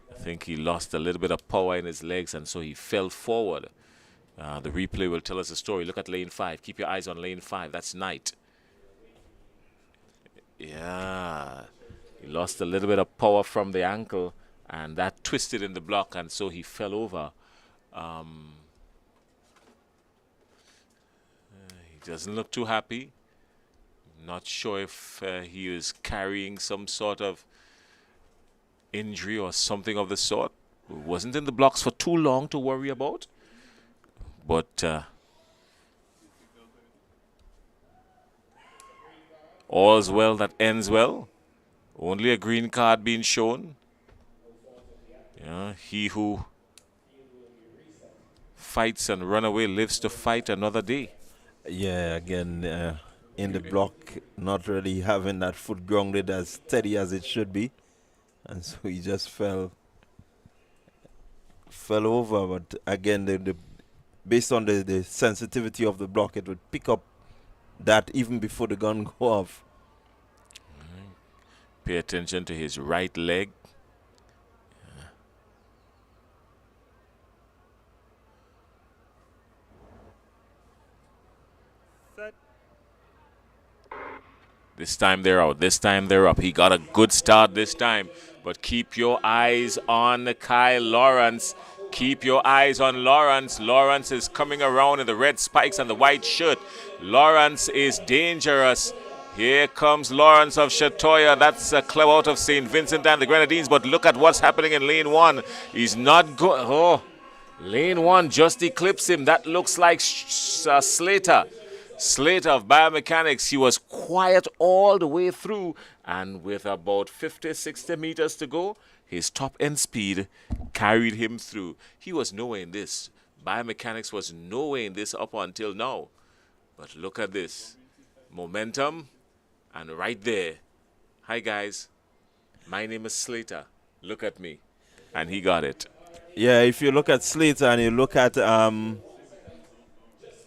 S4: I think he lost a little bit of power in his legs, and so he fell forward. The replay will tell us the story. Look at lane 5. Keep your eyes on lane 5. That's Knight. Yeah, he lost a little bit of power from the ankle, and that twisted in the block, and so he fell over. doesn't look too happy. Not sure if he is carrying some sort of injury or something of the sort. Wasn't in the blocks for too long to worry about. But all's well that ends well. Only a green card being shown. Yeah, he who fights and run away lives to fight another day.
S5: Yeah, again, in the block, not really having that foot grounded as steady as it should be. And so he just fell over. But again, based on the sensitivity of the block, it would pick up that even before the gun go off.
S4: Pay attention to his right leg.
S8: Set.
S4: This time they're out. This time they're up. He got a good start this time. But keep your eyes on Kyle Lawrence. Keep your eyes on Lawrence. Lawrence is coming around in the red spikes and the white shirt. Lawrence is dangerous. Here comes Lawrence of Chatoya. That's a club out of St. Vincent and the Grenadines. But look at what's happening in lane one. He's not good. Oh, lane one just eclipsed him. That looks like Slater. Slater of Biomechanics. He was quiet all the way through. And with about 50, 60 meters to go, his top end speed carried him through. He was nowhere in this. Biomechanics was nowhere in this up until now. But look at this. Momentum. And right there, hi guys, my name is Slater. Look at me. And he got it.
S5: Yeah, if you look at Slater and you look at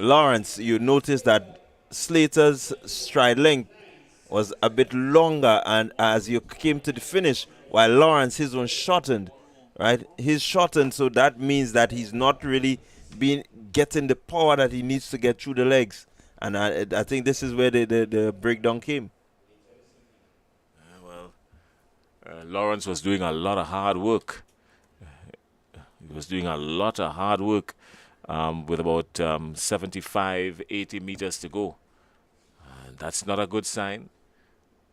S5: Lawrence, you notice that Slater's stride length was a bit longer, and as you came to the finish, while Lawrence, his one shortened, right? He's shortened, so that means that he's not really getting the power that he needs to get through the legs. And I think this is where the breakdown came.
S4: Lawrence was doing a lot of hard work. He was doing a lot of hard work with about 75, 80 meters to go. That's not a good sign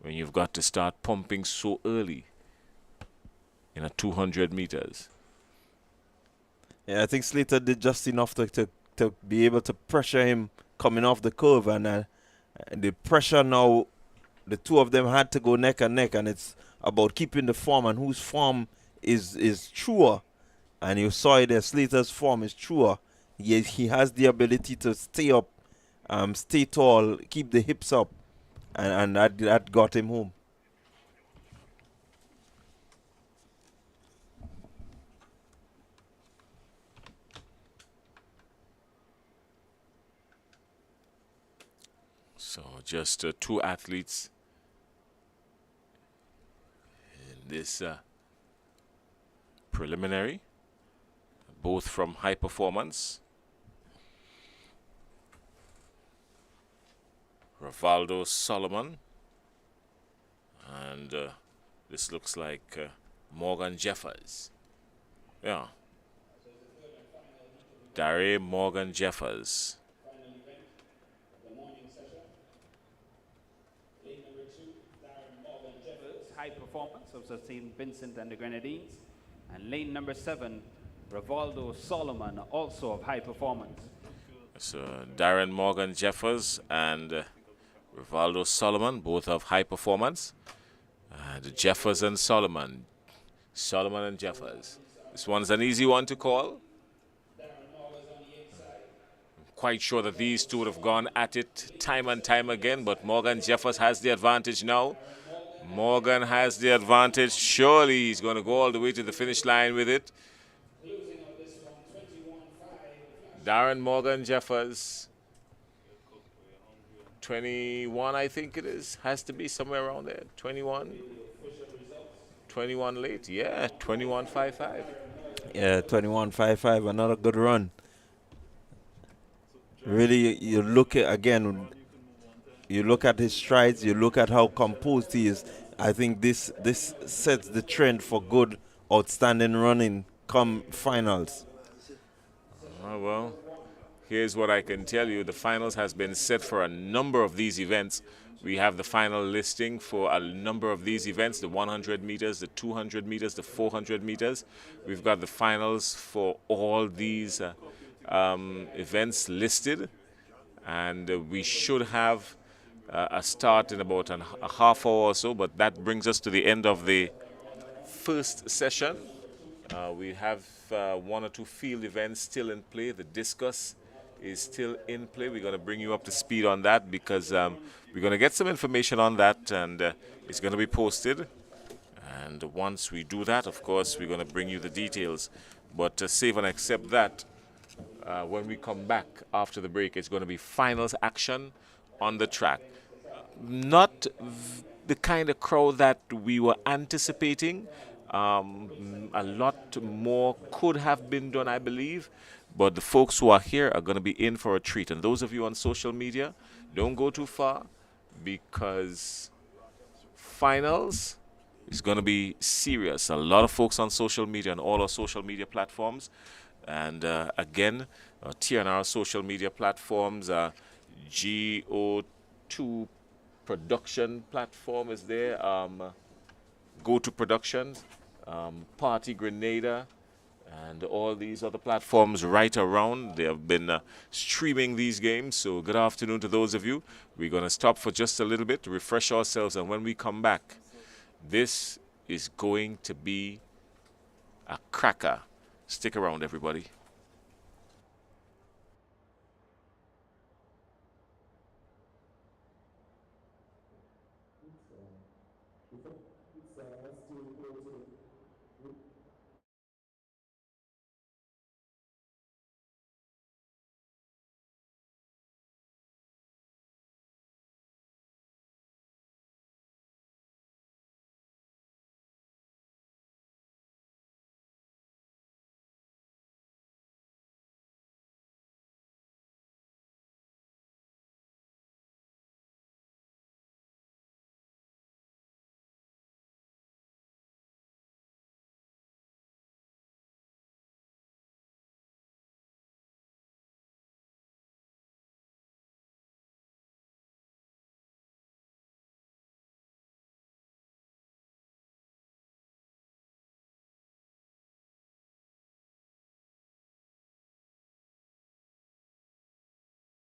S4: when you've got to start pumping so early in a 200 meters.
S5: Yeah, I think Slater did just enough to be able to pressure him coming off the curve. And the pressure now, the two of them had to go neck and neck, and it's about keeping the form and whose form is truer. And you saw it there, Slater's form is truer. He has the ability to stay up, stay tall, keep the hips up, and that got him home.
S4: So just two athletes in this preliminary, both from high performance. Rivaldo Solomon, and this looks like Morgan Jeffers. Yeah. Darry Morgan Jeffers.
S1: High performance of St. Vincent and the Grenadines. And lane number 7, Rivaldo Solomon, also of high performance.
S4: So Darren Morgan Jeffers and Rivaldo Solomon, both of high performance. The Jeffers and Solomon. Solomon and Jeffers. This one's an easy one to call. I'm quite sure that these two would have gone at it time and time again, but Morgan Jeffers has the advantage now. Morgan has the advantage. Surely he's going to go all the way to the finish line with it. Darren Morgan Jeffers, 21, I think it is. Has to be somewhere around there. 21. 21 late. Yeah, 21.55.
S5: Yeah, 21.55. Another good run. Really, you look at, again, you look at his strides, you look at how composed he is. I think this sets the trend for good, outstanding running come finals.
S4: Oh, well, here's what I can tell you. The finals has been set for a number of these events. We have the final listing for a number of these events, the 100 meters, the 200 meters, the 400 meters. We've got the finals for all these events listed. And we should have a start in about a half hour or so, but that brings us to the end of the first session. We have one or two field events still in play. The discus is still in play. We're going to bring you up to speed on that because we're going to get some information on that, and it's going to be posted. And once we do that, of course, we're going to bring you the details. But save and accept that when we come back after the break, it's going to be finals action on the track. Not the kind of crowd that we were anticipating. A lot more could have been done, I believe. But the folks who are here are going to be in for a treat. And those of you on social media, don't go too far because finals is going to be serious. A lot of folks on social media and all our social media platforms. And again, TNR social media platforms, GO2 production platform is there, Go to Productions, Partygrenada, and all these other platforms right around. They have been streaming these games. So good afternoon to those of you. We're going to stop for just a little bit to refresh ourselves. And when we come back, this is going to be a cracker. Stick around, everybody.